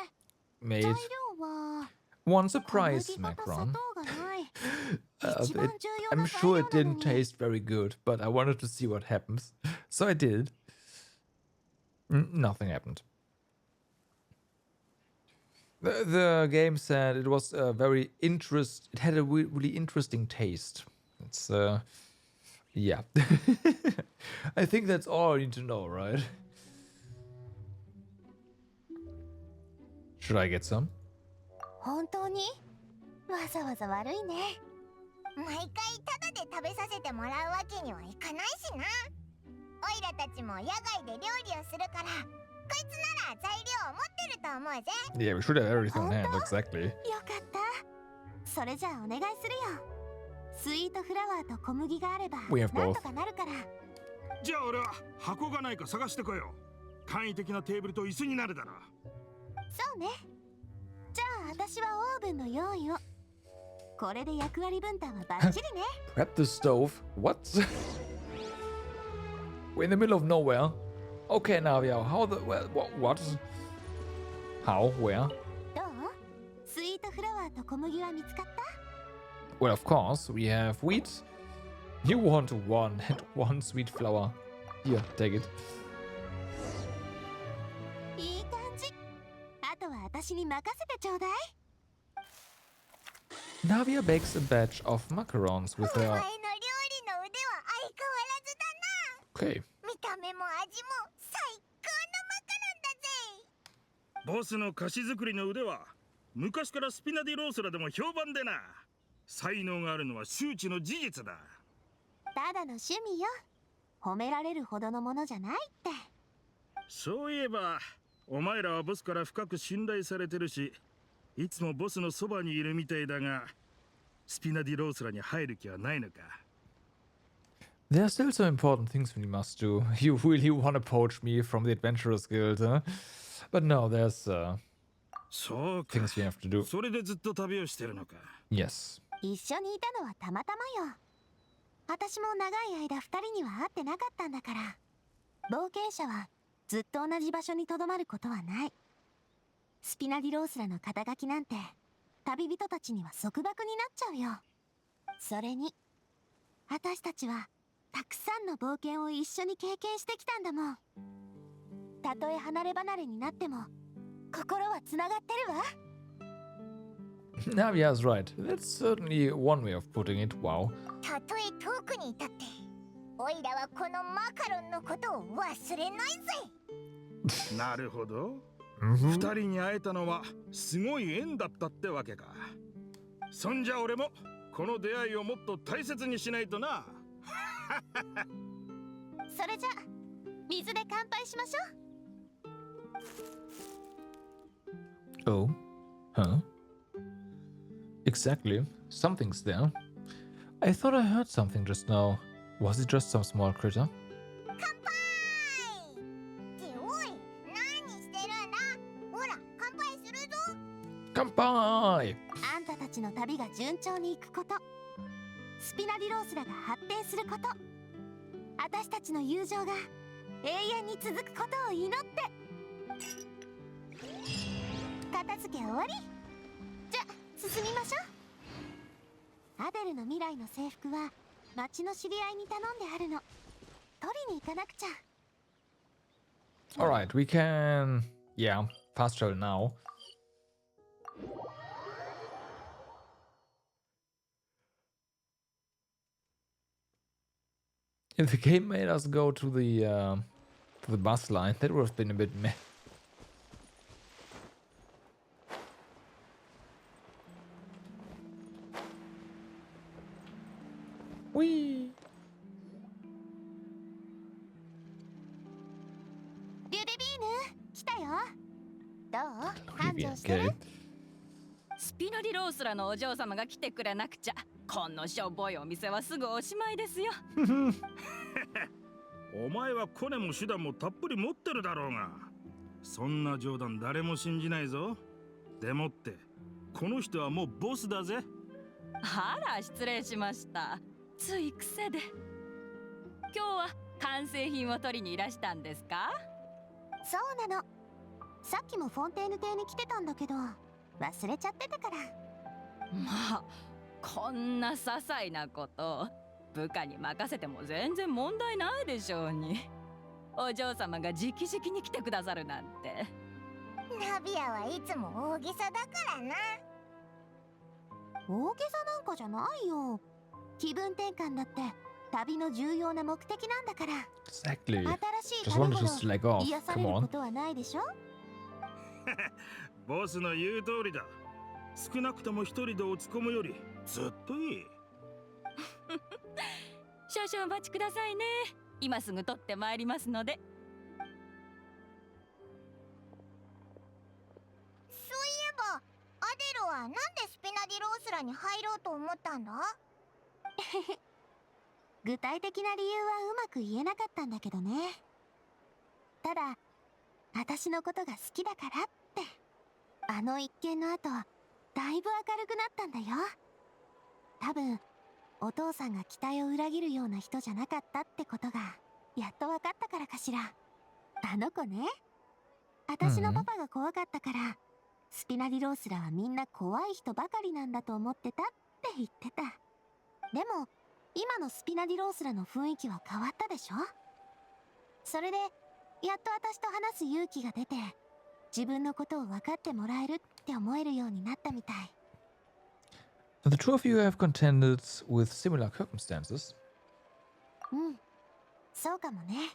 Speaker 1: made
Speaker 2: 材料は
Speaker 1: one
Speaker 2: 小
Speaker 1: surprise
Speaker 2: 麦粉と砂
Speaker 1: macron.
Speaker 2: 糖がない
Speaker 1: Uh,
Speaker 2: 一番
Speaker 1: it-
Speaker 2: 重要
Speaker 1: I'm
Speaker 2: な材
Speaker 1: sure
Speaker 2: 料
Speaker 1: it
Speaker 2: なの
Speaker 1: didn't
Speaker 2: に。
Speaker 1: taste very good, but I wanted to see what happens. So I did. Nothing happened. The game said it was very it had a really interesting taste. It's yeah. I think that's all I need to know, right? Should I get some?
Speaker 2: 本当にわざわざ悪いね。毎回タダで食べさせてもらうわけにはいかないしな。オイラたちも野外で料理をするから、こいつなら材料を持ってると思うぜ。
Speaker 1: Yeah, we should have everything on hand, exactly.
Speaker 2: よかった。それじゃあお願いするよ。スイートフラワーと小麦があれば
Speaker 1: We have
Speaker 2: なん
Speaker 1: both.
Speaker 2: とかなるから。
Speaker 5: じゃあ俺は箱がないか探してこよう。簡易的なテーブルと椅子になるだろう。
Speaker 2: そうね。じゃあ私はオーブンの用意を。これで役割分担はバッチリね。
Speaker 1: Prep the stove. What? We're in the middle of nowhere. Okay, Navia, how the what? How? Where?
Speaker 2: どう？スイートフラワーと小麦は見つかった？
Speaker 1: Well, of course, we have wheat. You want one sweet flour. Here, take it.
Speaker 2: いい感じ。あとは私に任せてちょうだい。
Speaker 1: Navia bakes a batch of macarons with
Speaker 2: お前
Speaker 1: her.
Speaker 2: の料理の腕は相変わらずだな。
Speaker 1: Okay.
Speaker 2: 見た目も味も最高のマカロンだぜ。
Speaker 5: ボスの菓子作りの腕は昔からスピナディロースラでも評判でな。才能があるのは周知の事実だ。
Speaker 2: ただの趣味よ。褒められるほどのものじゃないって。
Speaker 5: そういえばお前らはボスから深く信頼されてるし、いつもボスのそばにいるみたいだが、スピナディロースラに入る気はないのか？
Speaker 1: There are still some important things we must do. You really want to poach me from the Adventurers Guild, huh? But no, there's
Speaker 5: そうか。
Speaker 1: things we have to do.
Speaker 5: それでずっと旅をしてるのか。
Speaker 1: Yes.
Speaker 2: 一緒にいたのはたまたまよ。私も長い間二人には会ってなかったんだから。冒険者はずっと同じ場所にとどまることはない。スピナディロースラの肩書きなんて旅人たちには束縛になっちゃうよ。それに私たちはたくさんの冒険を一緒に経験してきたんだもん。たとえ離れ離れになっても心はつながってるわ。
Speaker 1: Navia's right. That's certainly one way of putting it. Wow.
Speaker 2: たとえ遠くにいたってオイラはこのマカロンのことを忘れないぜ。
Speaker 5: なるほど。
Speaker 1: Mhm.
Speaker 5: 二人に会えたのはすごい縁だったってわけか。そんじゃ俺もこの出会いをもっと大切にしないとな。
Speaker 2: それじゃ水で乾杯しましょう。
Speaker 1: Oh. Huh? Exactly. Something's there. I thought I heard something just now. Was it just some small critter?
Speaker 2: 乾杯っておい、何してるんだ。ほら乾杯するぞ。
Speaker 1: Kampai!
Speaker 2: あんたたちの旅が順調にいくこと、スピナディロースらが発展すること、私たちの友情が永遠に続くことを祈って。片付け終わり。じゃ進みましょう。アデルの未来の制服は町の知り合いに頼んであるの。取りに行かなくちゃ。
Speaker 1: Alright, we can... Yeah, fast travel now. If the game made us go to the bus line, that would have been a bit meh. Whee!
Speaker 2: リュデビーヌ来たよ。どう？繁
Speaker 1: Maybe
Speaker 2: 盛してる？
Speaker 1: okay.
Speaker 3: スピナディロースラのお嬢様が来てくれなくちゃこのしょぼいお店はすぐおしまいですよ。
Speaker 5: お前はコネも手段もたっぷり持ってるだろうが、そんな冗談誰も信じないぞ。でもってこの人はもうボスだぜ。
Speaker 3: あら失礼しました。つい癖で。今日は完成品を取りにいらしたんですか？
Speaker 2: そうなの。さっきもフォンテーヌ邸に来てたんだけど忘れちゃってたから。
Speaker 3: まあこんな些細なこと部下に任せても全然問題ないでしょうに。お嬢様が直々に来てくださるなんて。
Speaker 2: ナビアはいつも大げさだからな。大げさなんかじゃないよ。気分転換だって旅の重要な目的なんだから。
Speaker 1: Exactly.
Speaker 2: 新しい
Speaker 1: Just
Speaker 2: 旅
Speaker 1: wanted
Speaker 2: ほ
Speaker 1: to
Speaker 2: ど
Speaker 1: slack off.
Speaker 2: 癒され
Speaker 1: Come
Speaker 2: るこ
Speaker 1: on.
Speaker 2: とはないでしょ。
Speaker 5: ボスの言う通りだ。少なくとも一人で落ち込むよりずっといい。
Speaker 3: 少々お待ちくださいね。今すぐ取ってまいりますので。
Speaker 2: そういえばアデルはなんでスピナディロースラに入ろうと思ったんだ？具体的な理由はうまく言えなかったんだけどね。ただ私のことが好きだからって。あの一件の後だいぶ明るくなったんだよ。多分お父さんが期待を裏切るような人じゃなかったってことがやっと分かったからかしら。あの子ね、私のパパが怖かったから、スピナディロースラはみんな怖い人ばかりなんだと思ってたって言ってた。でも今のスピナディロースラの雰囲気は変わったでしょ。それでやっと私と話す勇気が出て、自分のことを分かってもらえるって思えるようになったみたい。
Speaker 1: The two of you have contended with similar circumstances.
Speaker 2: うん、そうかもね。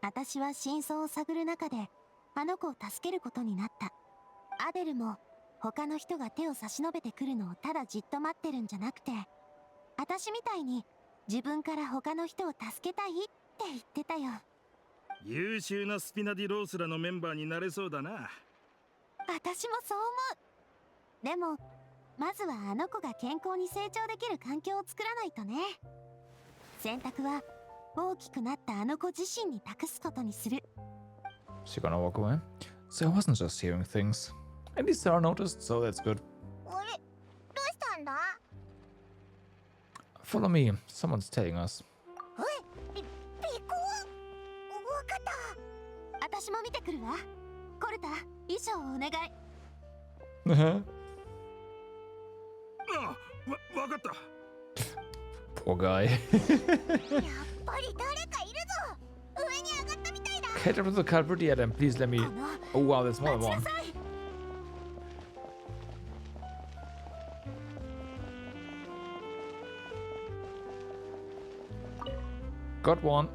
Speaker 2: 私は真相を探る中であの子を助けることになった。アデルも他の人が手を差し伸べてくるのをただじっと待ってるんじゃなくて、私みたいに自分から他の人を助けたいって言ってたよ。
Speaker 5: 優秀なスピナディロースラのメンバーになれそうだな。
Speaker 2: 私もそう思う。でもまずはあの子が健康に成長できる環境を作らないとね。選択は大きくなったあの子自身に託すことにする。
Speaker 1: She's gonna walk away. So I wasn't just hearing things. At least Sarah noticed, so that's good.
Speaker 2: あれ、どうしたんだ？
Speaker 1: Follow me. Someone's taking us.
Speaker 2: ピコ？わかった。私も見てくるわ。コルタ、衣装をお願い。
Speaker 5: わかった。
Speaker 1: Poor guy.
Speaker 2: やっぱり誰かいるぞ。上に上がったみたいだ。
Speaker 1: Catch up to the culprit yet, and please let me. Oh wow, there's more than one. Got one.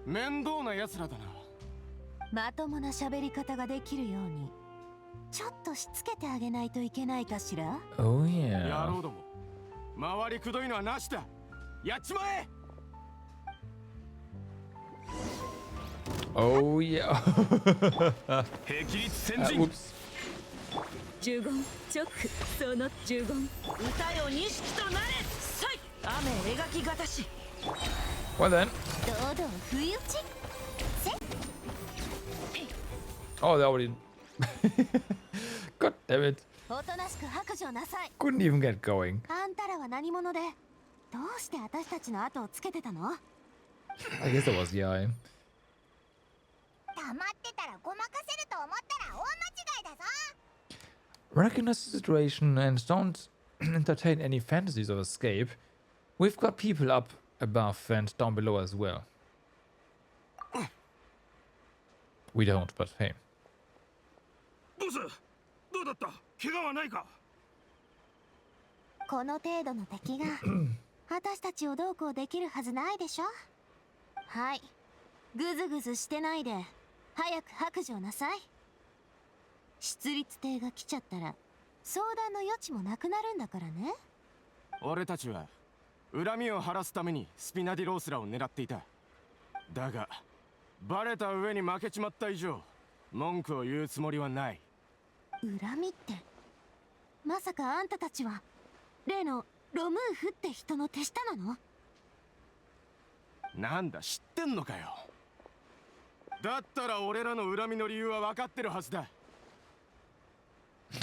Speaker 6: 面倒な奴らだな。
Speaker 2: まともな喋り方ができるようにちょっとしつけてあげないといけないかしら。
Speaker 1: Oh
Speaker 6: 野
Speaker 1: yeah.
Speaker 6: 郎ども、回りくどいのはなしだ。やっちまえ。
Speaker 1: Oh yeah.
Speaker 6: 霹靂戦
Speaker 1: Oops.
Speaker 3: 呪言直その呪言歌よ錦となれさい雨描きがたし
Speaker 1: Well then.
Speaker 2: 堂々不意打ち。
Speaker 1: Oh, they already. God damn it.
Speaker 2: おとなしく白状なさい。
Speaker 1: Couldn't even get going.
Speaker 2: あんたらは何者でどうして私たちの後をつけてたの？
Speaker 1: I guess that was the eye.
Speaker 2: 黙ってたらごまかせると思ったら大間違いだぞ。
Speaker 1: Recognize the situation and don't entertain any fantasies of escape. We've got people up above and down below as well. We don't, but hey.
Speaker 5: ボス、どうだった？怪我はないか？
Speaker 2: この程度の敵が私たちをどうこうできるはずないでしょ。はい、グズグズしてないで早く白状なさい。出立艇が来ちゃったら相談の余地もなくなるんだからね。
Speaker 6: 俺たちは恨みを晴らすためにスピナディロースらを狙っていた。だがバレた上に負けちまった以上文句を言うつもりはない。
Speaker 2: 恨みって、まさかあんたたちは例のロムーフって人の手下なの？
Speaker 6: なんだ、知ってんのかよ。だったら俺らの恨みの理由は分かってるはずだ。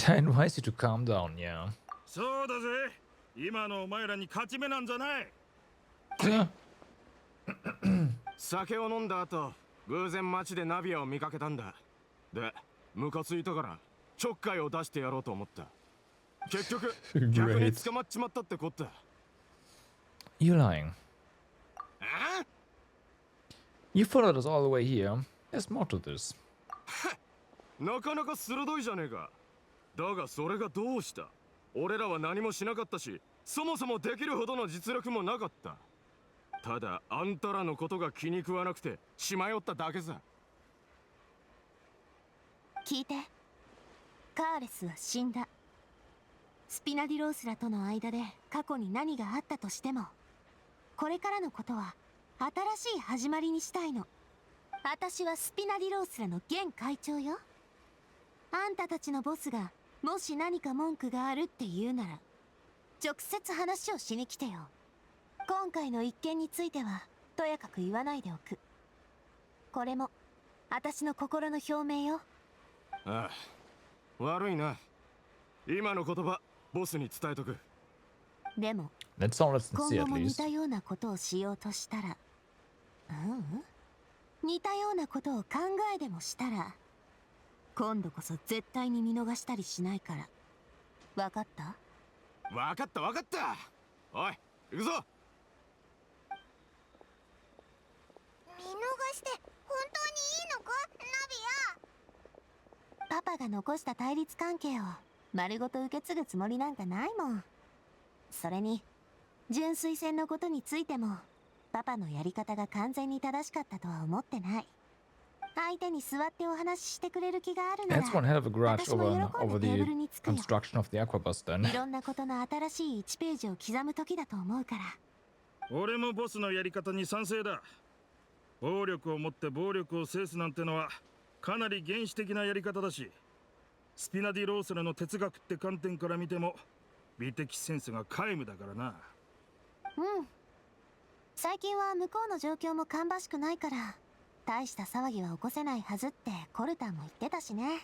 Speaker 1: I advise you to calm down, yeah.
Speaker 5: そうだぜ。今のお前らに勝ち目なんじゃない。
Speaker 6: 酒を飲んだ後、偶然街でナビアを見かけたんだ。で、ムカついたからちょっかいを出してやろうと思った。結局逆に捕まっちまったってこった。
Speaker 1: You're lying.
Speaker 6: ああ
Speaker 1: You followed us all the way here. There's more to this.
Speaker 6: なかなか鋭いじゃねえか。だがそれがどうした？俺らは何もしなかったし、そもそもできるほどの実力もなかった。ただあんたらのことが気に食わなくて血迷っただけさ。
Speaker 2: 聞いて、カーレスは死んだ。スピナディロースらとの間で過去に何があったとしても、これからのことは新しい始まりにしたいの。私はスピナディロースらの現会長よ。あんたたちのボスがもし何か文句があるって言うなら直接話をしに来てよ。今回の一件についてはとやかく言わないでおく。これも私の心の表明よ。
Speaker 6: ああ、悪いな。今の言葉ボスに伝えとく。
Speaker 2: でも
Speaker 1: That sounded
Speaker 2: 今
Speaker 1: sincere
Speaker 2: 後
Speaker 1: at
Speaker 2: も似
Speaker 1: least.
Speaker 2: たようなことをしようとしたら、似たようなことを考えでもしたら、今度こそ絶対に見逃したりしないから。わかった？
Speaker 6: 分かった分かった。おい、行くぞ。
Speaker 2: 見逃して本当にいいのか、ナビア。パパが残した対立関係を丸ごと受け継ぐつもりなんかないもん。それに純粋戦のことについてもパパのやり方が完全に正しかったとは思ってない。相手に座ってお話ししてくれる気があるなら、
Speaker 1: That's one hell of a grudge
Speaker 2: 私も
Speaker 1: over
Speaker 2: 喜んでテーブ
Speaker 1: the
Speaker 2: ルにつくよ。
Speaker 1: construction of the Aquabus
Speaker 2: い
Speaker 1: then.
Speaker 2: ろんなことの新しい1ページを刻む時だと思うから。
Speaker 5: 俺もボスのやり方に賛成だ。暴力をもって暴力を制すなんてのはかなり原始的なやり方だし、スピナディロースらの哲学って観点から見ても美的センスが皆無だからな。
Speaker 2: うん。最近は向こうの状況も芳しくないから大した騒ぎは起こせないはずってコルタンも言ってたしね。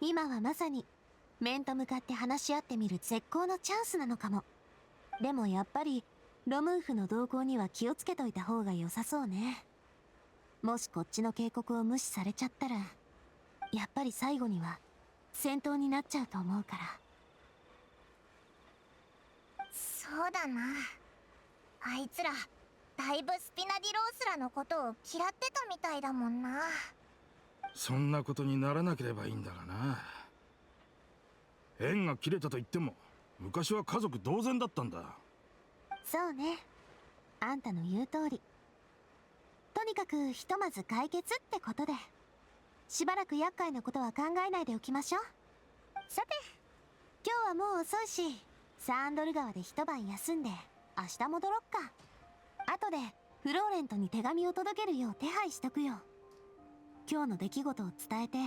Speaker 2: 今はまさに面と向かって話し合ってみる絶好のチャンスなのかも。でもやっぱりロムーフの動向には気をつけといた方が良さそうね。もしこっちの警告を無視されちゃったら、やっぱり最後には戦闘になっちゃうと思うから。
Speaker 7: そうだな。あいつらだいぶスピナディロースらのことを嫌ってたみたいだもんな。
Speaker 5: そんなことにならなければいいんだがな。縁が切れたと言っても昔は家族同然だったんだ。
Speaker 2: そうね。あんたの言う通り。とにかくひとまず解決ってことで、しばらく厄介なことは考えないでおきましょう。さて、今日はもう遅いし、サンドル川で一晩休んで明日戻ろっか。後でフローレントに手紙を届けるよう手配しとくよ。今日の出来事を伝えて、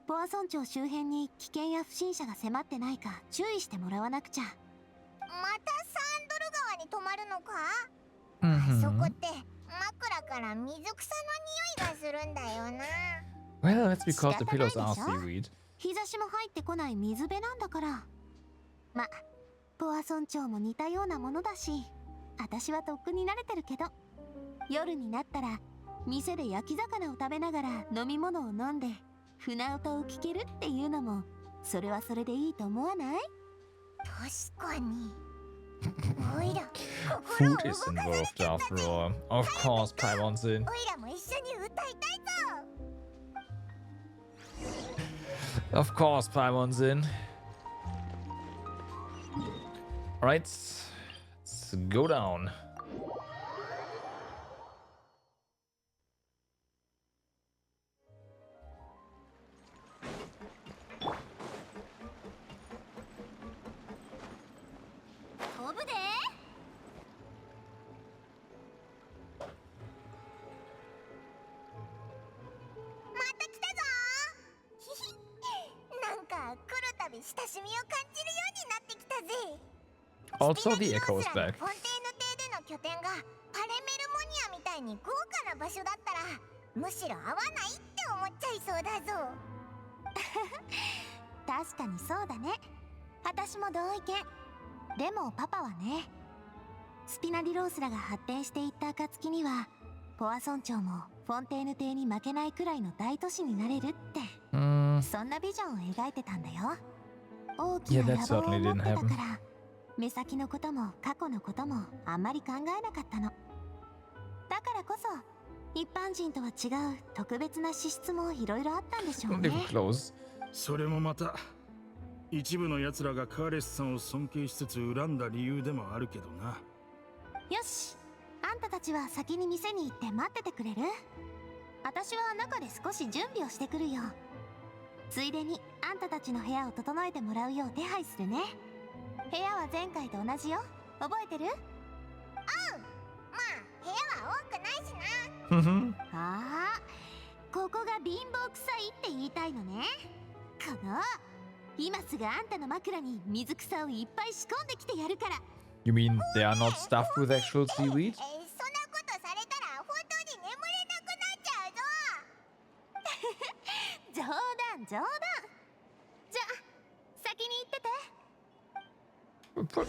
Speaker 2: ポア村長周辺に危険や不審者が迫ってないか注意してもらわなくちゃ。
Speaker 7: またサンドル川に泊まるのか？そこ
Speaker 1: Mhm.
Speaker 7: って枕から水草の匂いがするんだよな。
Speaker 1: Well, that's because the pillows are seaweed.
Speaker 2: 日差しも入ってこない水辺なんだから。ま、ポア村長も似たようなものだし、私はとっくに慣れてるけど、夜になったら店で焼き魚を食べながら飲み物を飲んで船歌を聴けるっていうのも、それはそれでいいと思わない？
Speaker 7: 確かに。おいら
Speaker 1: Food is involved after all. Of course, Paimon's in.
Speaker 7: おいらも一緒に歌いたいぞ
Speaker 1: Of course, Paimon's in. Alright, let's go down. Also, the echo is back.
Speaker 7: フォンテーヌ邸での拠点がパレメルモニアみたいに豪華な場所だったらむしろ合わないって思っちゃいそうだぞ
Speaker 2: 確かにそうだね。私も同意見。でもパパはね、スピナディロースラが発展していった暁にはポア村長もフォンテーヌ邸に負けないくらいの大都市になれるって、そんなビジョンを描いてたんだよ。大きな野望を持ってたから目先のことも過去のこともあんまり考えなかったの。だからこそ一般人とは違う特別な資質もいろいろあったんでしょうね。
Speaker 5: それもまた一部の奴らがカーレスさんを尊敬しつつ恨んだ理由でもあるけどな。
Speaker 2: よし、あんたたちは先に店に行って待っててくれる？私は中で少し準備をしてくるよ。ついでにあんたたちの部屋を整えてもらうよう手配するね。部屋は前回と同じよ。覚えてる？
Speaker 7: うん。まあ部屋は多くないしな
Speaker 2: ああ、ここが貧乏臭いって言いたいのね。この今すぐあんたの枕に水草をいっぱい仕込んできてやるから。
Speaker 1: You mean they are not stuffed with actual seaweed?
Speaker 7: そんなことされたら本当に眠れなくなっちゃうぞ
Speaker 2: 冗談冗談。じゃあ先に行ってて。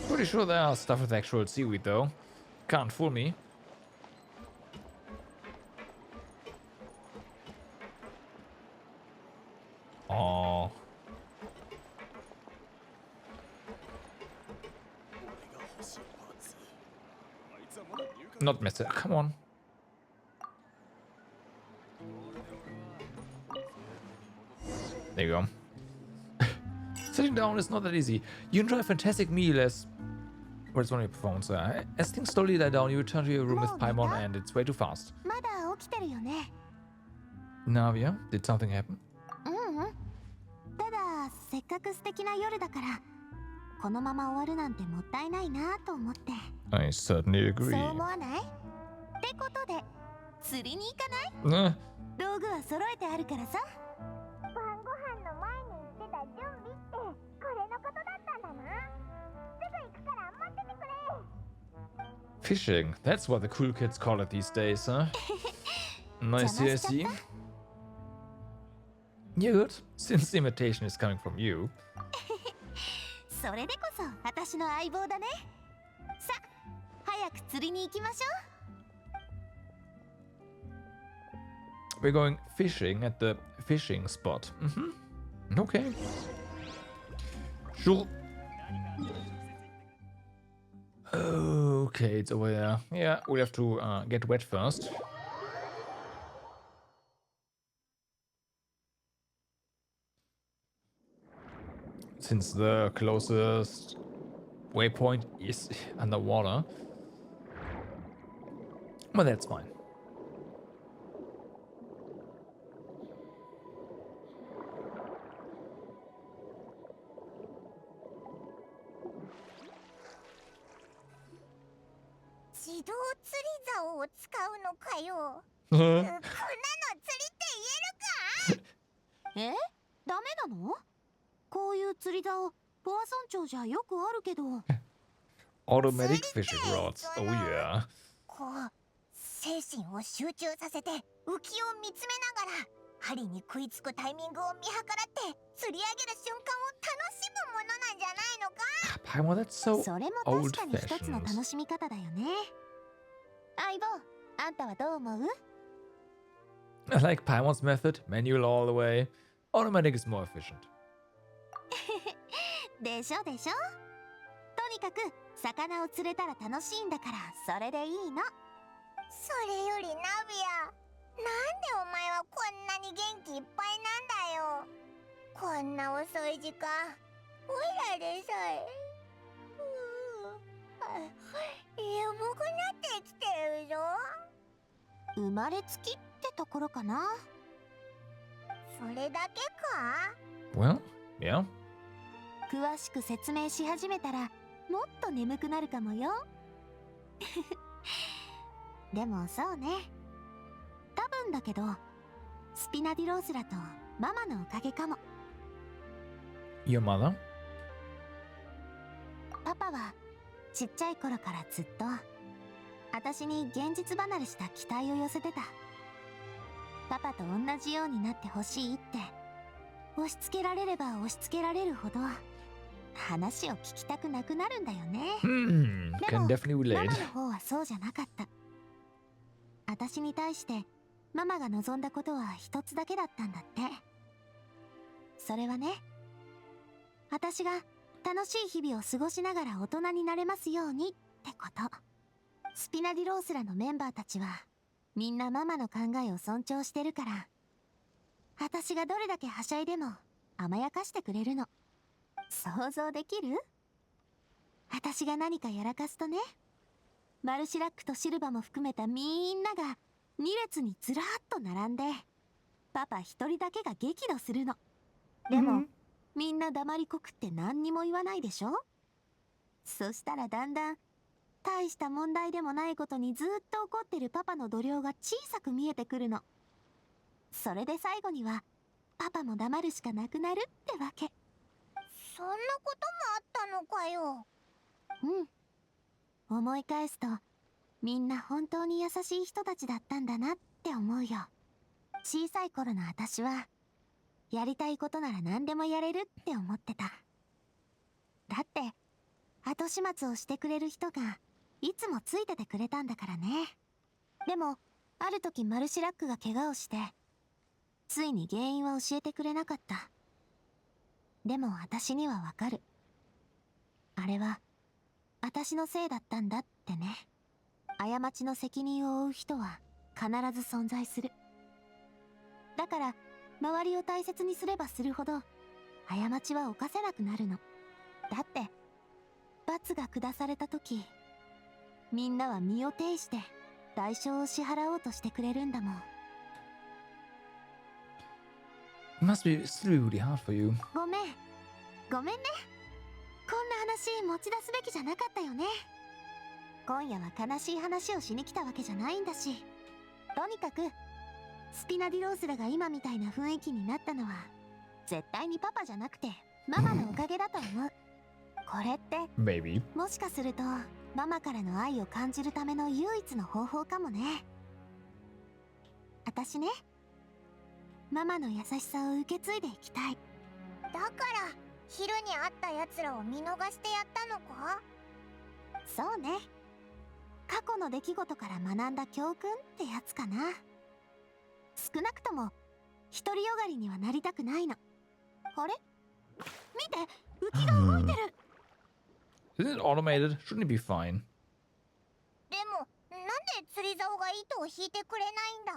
Speaker 1: Pretty sure they are stuffed with actual seaweed, though. Can't fool me. Oh. Not messy. Come on. There you go. Sitting down is not that easy. You enjoy a fantastic meal as... Or it's only a performance. As things slowly die down, you return to your room with Paimon and it's way too fast.
Speaker 2: まだ起きてるよね。
Speaker 1: Navia, did something happen?
Speaker 2: ただせっかく素敵な夜だからこのまま終わるなんてもったいないなと思って。
Speaker 1: I certainly agree.
Speaker 2: そう思わない？ってことで釣りに行かない？道具は揃えてあるからさ。
Speaker 7: 晩ご飯の前に言ってた準備ってこれのことだったんだな。すぐ行くから待っててくれ。
Speaker 1: Fishing, that's what the cool kids call it these days, huh? Nice, I see. Yeah, good. Since the invitation is coming from you.
Speaker 2: それでこそ私の相棒だね。さ、早く釣りに行きましょう。
Speaker 1: We're going fishing at the fishing spot. Okay. Sure. Okay, it's over there. Yeah, we have to get wet first. Since the closest waypoint is underwater. But that's fine.
Speaker 2: ダメなの？こういう釣り竿、ポア村長じゃよくあるけど。
Speaker 1: Automatic fishing rods. Oh yeah.
Speaker 7: こう精神を集中させて浮きを見つめながら針に食いつくタイミングを見計らって釣り上げる瞬間を楽しむものなんじゃないのか。
Speaker 1: Paimon, that's so
Speaker 2: それも確かに一つの楽しみ方だよね。相棒、あんたはどう思う？
Speaker 1: I like Paimon's method, manual all the way. Automatic is more efficient.
Speaker 2: でしょでしょ。とにかく魚を釣れたら楽しいんだからそれでいいの。
Speaker 7: それよりナビア、なんでお前はこんなに元気いっぱいなんだよ。こんな遅い時間、おいらでさえ眠くなってきてるぞ。
Speaker 2: 生まれつきってところかな。
Speaker 7: それだけか？
Speaker 1: Well, yeah.
Speaker 2: 詳しく説明し始めたらもっと眠くなるかもよ。でもそうね、多分だけどスピナディロースラとママのおかげかも。
Speaker 1: Your mother?
Speaker 2: パパはちっちゃい頃からずっと私に現実離れした期待を寄せてた。パパと同じようになってほしいって押し付けられれば押し付けられるほど話を聞きたくなくなるんだよね。
Speaker 1: Can definitely
Speaker 2: マ
Speaker 1: relate.
Speaker 2: マの方はそうじゃなかった。私に対してママが望んだことは一つだけだったんだって。それはね、私が楽しい日々を過ごしながら大人になれますようにってこと。スピナディロースラのメンバーたちはみんなママの考えを尊重してるから、私がどれだけはしゃいでも甘やかしてくれるの。想像できる？私が何かやらかすとね、マルシラックとシルバも含めたみんなが2列にずらーっと並んで、パパ一人だけが激怒するの。でも、みんな黙りこくって何にも言わないでしょ。そしたらだんだん大した問題でもないことにずっと怒ってるパパの度量が小さく見えてくるの。それで最後にはパパも黙るしかなくなるってわけ。
Speaker 7: そんなこともあったのかよ。
Speaker 2: うん。思い返すとみんな本当に優しい人たちだったんだなって思うよ。小さい頃の私はやりたいことなら何でもやれるって思ってた。だって後始末をしてくれる人がいつもついててくれたんだからね。でもある時マルシラックが怪我をしてついに原因は教えてくれなかった。でも私にはわかる。あれは私のせいだったんだってね。過ちの責任を負う人は必ず存在する。だから周りを大切にすればするほど過ちは犯せなくなるの。だって罰が下された時、みんなは身を挺して代償を支払おうとしてくれるんだもん。
Speaker 1: It must be still really hard for you.
Speaker 2: ごめんね。こんな話持ち出すべきじゃなかったよね。今夜は悲しい話をしに来たわけじゃないんだし。とにかくスピナディロースラが今みたいな雰囲気になったのは絶対にパパじゃなくてママのおかげだと思う。これって
Speaker 1: Maybe.
Speaker 2: もしかするとママからの愛を感じるための唯一の方法かもね。私ね、ママの優しさを受け継いでいきたい。
Speaker 7: だから昼に会った奴らを見逃してやったのか？
Speaker 2: そうね、過去の出来事から学んだ教訓ってやつかな。少なくとも独りよがりにはなりたくないの。あれ？見て、浮きが動いてる。
Speaker 1: Isn't it automated? Shouldn't it be fine?
Speaker 7: でもなんで釣り竿が糸を引いてくれないんだ？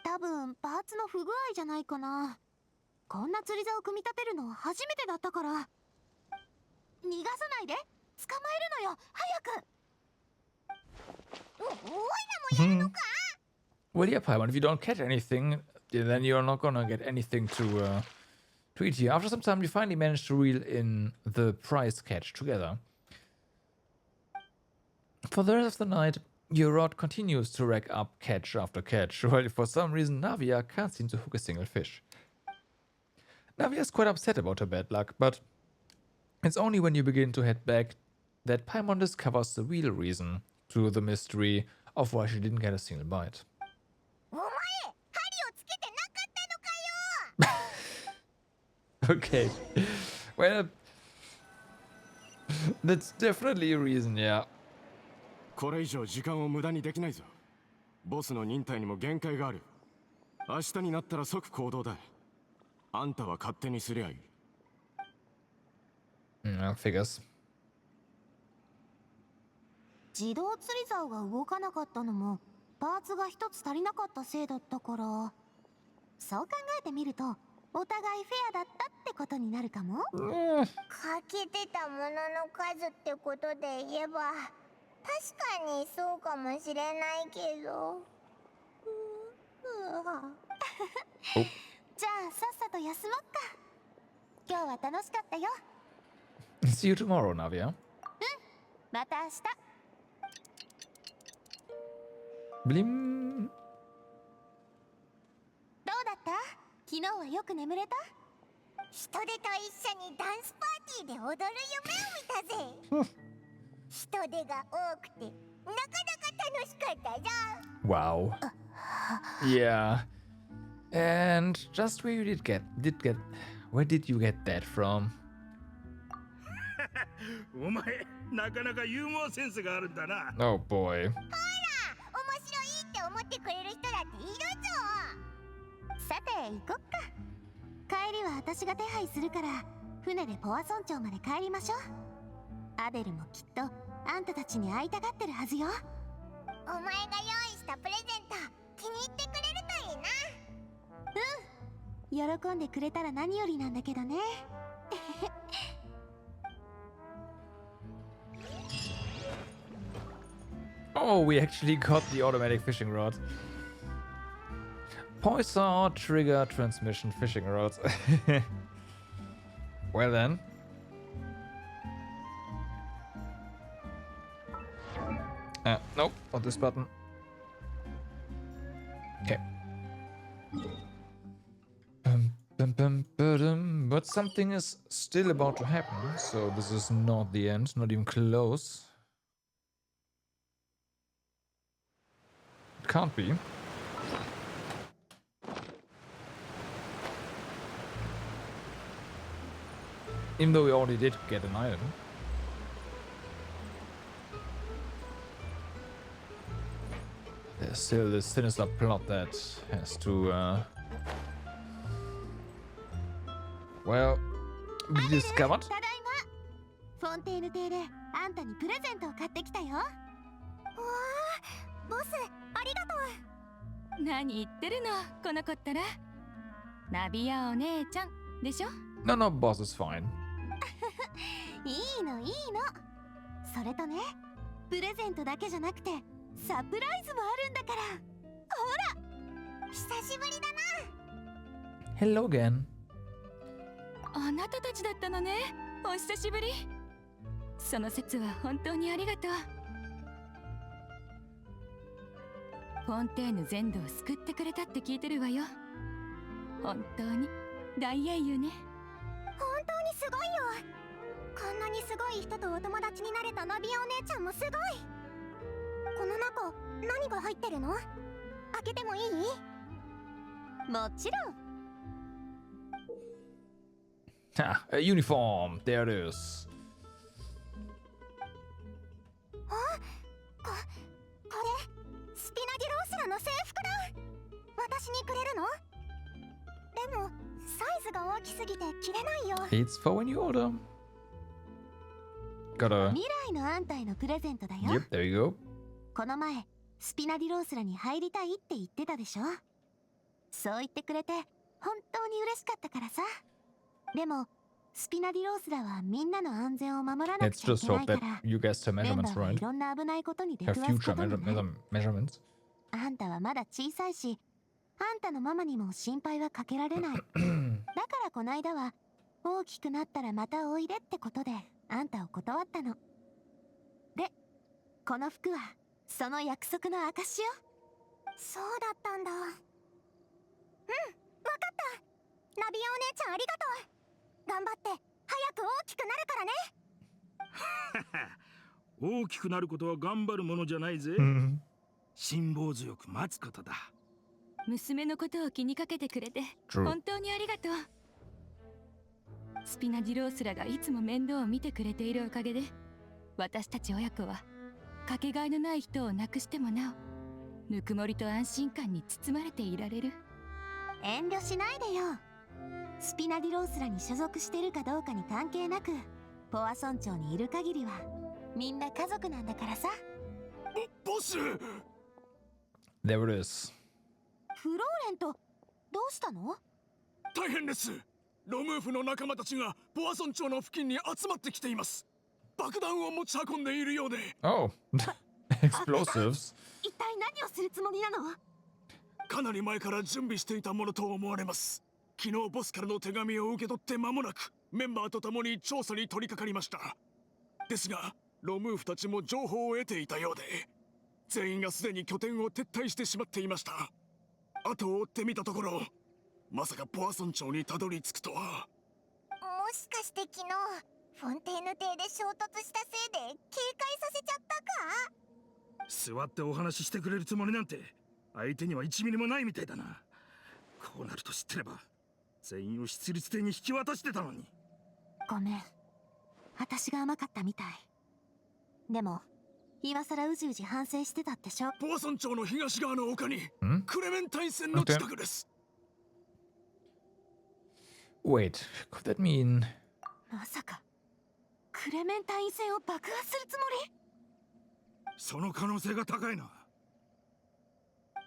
Speaker 2: 多分パーツの不具合じゃないかな。こんな釣り竿を組み立てるのは初めてだったから。逃がさないで、捕まえるのよ、早く。おいらもやるのか？
Speaker 1: Well, yeah, Paimon, if you don't catch anything, then you're not gonna get anything to eat here. After some time, you finally manage to reel in the prize catch together. For the rest of the night, your rod continues to rack up catch after catch, while for some reason Navia can't seem to hook a single fish. Navia is quite upset about her bad luck, but it's only when you begin to head back that Paimon discovers the real reason to the mystery of why she didn't get a single bite.
Speaker 7: お前、針をつけてなかったのかよ。
Speaker 1: Okay. Well, that's definitely a reason, yeah.
Speaker 6: これ以上時間を無駄にできないぞ。ボスの忍耐にも限界がある。明日になったら即行動だ。あんたは勝手にすりゃいい。
Speaker 1: Figures.
Speaker 2: 自動釣り竿が動かなかったのもパーツが一つ足りなかったせいだったから、そう考えてみるとお互いフェアだったってことになるかも。
Speaker 7: 欠けてたものの数ってことで言えば確かにそうかもしれないけど。
Speaker 2: じゃあさっさと休もっか。今日は楽しかったよ。
Speaker 1: See you tomorrow, Navia.
Speaker 2: また明日。
Speaker 1: Blim.
Speaker 2: どうだった？昨日はよく眠れた？
Speaker 7: 人手と一緒にダンスパーティーで踊る夢を見たぜ。人手が多くてなかなか楽しかったぞ。
Speaker 1: Wow. Yeah. And just where you where did you get that from?
Speaker 5: お前なかなかユーモアセンスがあるんだな。
Speaker 1: Oh boy.
Speaker 7: 面白いって思ってくれる人だっているぞ。
Speaker 2: さて行こっか。帰りは私が手配するから船でポワ村長まで帰りましょう。アデルもきっとあんたたちに会いたがってるはずよ。
Speaker 7: お前が用意したプレゼント気に入ってくれるといいな。
Speaker 2: 喜んでくれたら何よりなんだけどね。
Speaker 1: Oh, we actually got the automatic fishing rod. Poisson trigger transmission fishing rods. Well then. Nope, not this button. Okay. But something is still about to happen, so this is not the end, not even close. It can't be. Even though we already did get an item. There's still this sinister plot that has to, well, be discovered.
Speaker 2: ただいま。フォンテーヌ邸であんたにプレゼントを買ってきたよ。
Speaker 7: わあ、ボスありがとう。
Speaker 3: 何言ってるのこの子ったら。ナビアお姉ちゃんでしょ。
Speaker 1: No, no, boss is fine.
Speaker 2: いいのいいの。それとね、プレゼントだけじゃなくてサプライズもあるんだから。ほら、
Speaker 7: 久しぶりだな。
Speaker 1: Hello again.
Speaker 3: あなたたちだったのね。お久しぶり。その説は本当にありがとう。フォンテーヌ全土を救ってくれたって聞いてるわよ。本当に大英雄ね。
Speaker 7: 本当にすごいよ。こんなにすごい人とお友達になれたナビアお姉ちゃんもすごい。この中何が入ってるの？開けてもいい？
Speaker 2: もちろん。
Speaker 1: Ah, a uniform. There it is.
Speaker 7: これスピナディロースラの制服だ。私にくれるの？でもサイズが大きすぎて着れないよ。
Speaker 1: It's for when you order. Got a...
Speaker 2: 未来のあんたへのプレゼントだよ。
Speaker 1: Yep, there you go.
Speaker 2: この前スピナディロースラに入りたいって言ってたでしょ。そう言ってくれて本当に嬉しかったからさ。でもスピナディロースラはみんなの安全を守らなく
Speaker 1: Let's
Speaker 2: ちゃい
Speaker 1: just
Speaker 2: けな
Speaker 1: hope
Speaker 2: いか
Speaker 1: that
Speaker 2: ら、
Speaker 1: you guessed her
Speaker 2: メンバ
Speaker 1: measurements
Speaker 2: ーはい
Speaker 1: right.
Speaker 2: ろんな危ないことに出
Speaker 1: Her
Speaker 2: くわす
Speaker 1: future
Speaker 2: ことになる。
Speaker 1: measurements.
Speaker 2: あんたはまだ小さいし、あんたのママにも心配はかけられない。だからこないだは大きくなったらまたおいでってことであんたを断ったの。で、この服はその約束の証よ。
Speaker 7: そうだったんだ。うん、わかった。ナビアお姉ちゃんありがとう。頑張って早く大きくなるからね。
Speaker 5: 大きくなることは頑張るものじゃないぜ。辛抱強く待つことだ。
Speaker 3: 娘のことを気にかけてくれて
Speaker 1: True.
Speaker 3: 本当にありがとう。スピナディロースラがいつも面倒を見てくれているおかげで、私たち親子はかけがえのない人を亡くしてもなおぬくもりと安心感に包まれていられる。
Speaker 2: 遠慮しないでよ。スピナディロースラに所属してるかどうかに関係なく、ポワ村長にいる限りはみんな家族なんだからさ。
Speaker 4: ボス
Speaker 1: There it is.
Speaker 2: フローレント、どうしたの？
Speaker 4: 大変です。ロムーフの仲間たちがポア村長の付近に集まってきています。爆弾を持ち運んでいるようで。
Speaker 1: Oh. Explosives.
Speaker 2: 一体何をするつもりなの？
Speaker 4: かなり前から準備していたものと思われます。昨日ボスからの手紙を受け取って間もなくメンバーと共に調査に取り掛かりました。ですがロムーフたちも情報を得ていたようで、全員がすでに拠点を撤退してしまっていました。後を追ってみたところ、まさかポア村長にたどり着くとは。
Speaker 7: もしかして昨日フォンテーヌ邸で衝突したせいで警戒させちゃったか？
Speaker 5: 座ってお話ししてくれるつもりなんて相手には1ミリもないみたいだな。こうなると知ってれば全員を出立艇に引き渡してたのに。
Speaker 2: ごめん、私が甘かったみたい。でも今さらうじうじ反省してたってしょ。
Speaker 4: ポア村長の東側の丘に
Speaker 1: ん
Speaker 4: クレメンタイン線の近くです。
Speaker 1: Wait, could that mean...
Speaker 2: まさかクレメンタイン線を爆破するつもり？
Speaker 5: その可能性が高いな。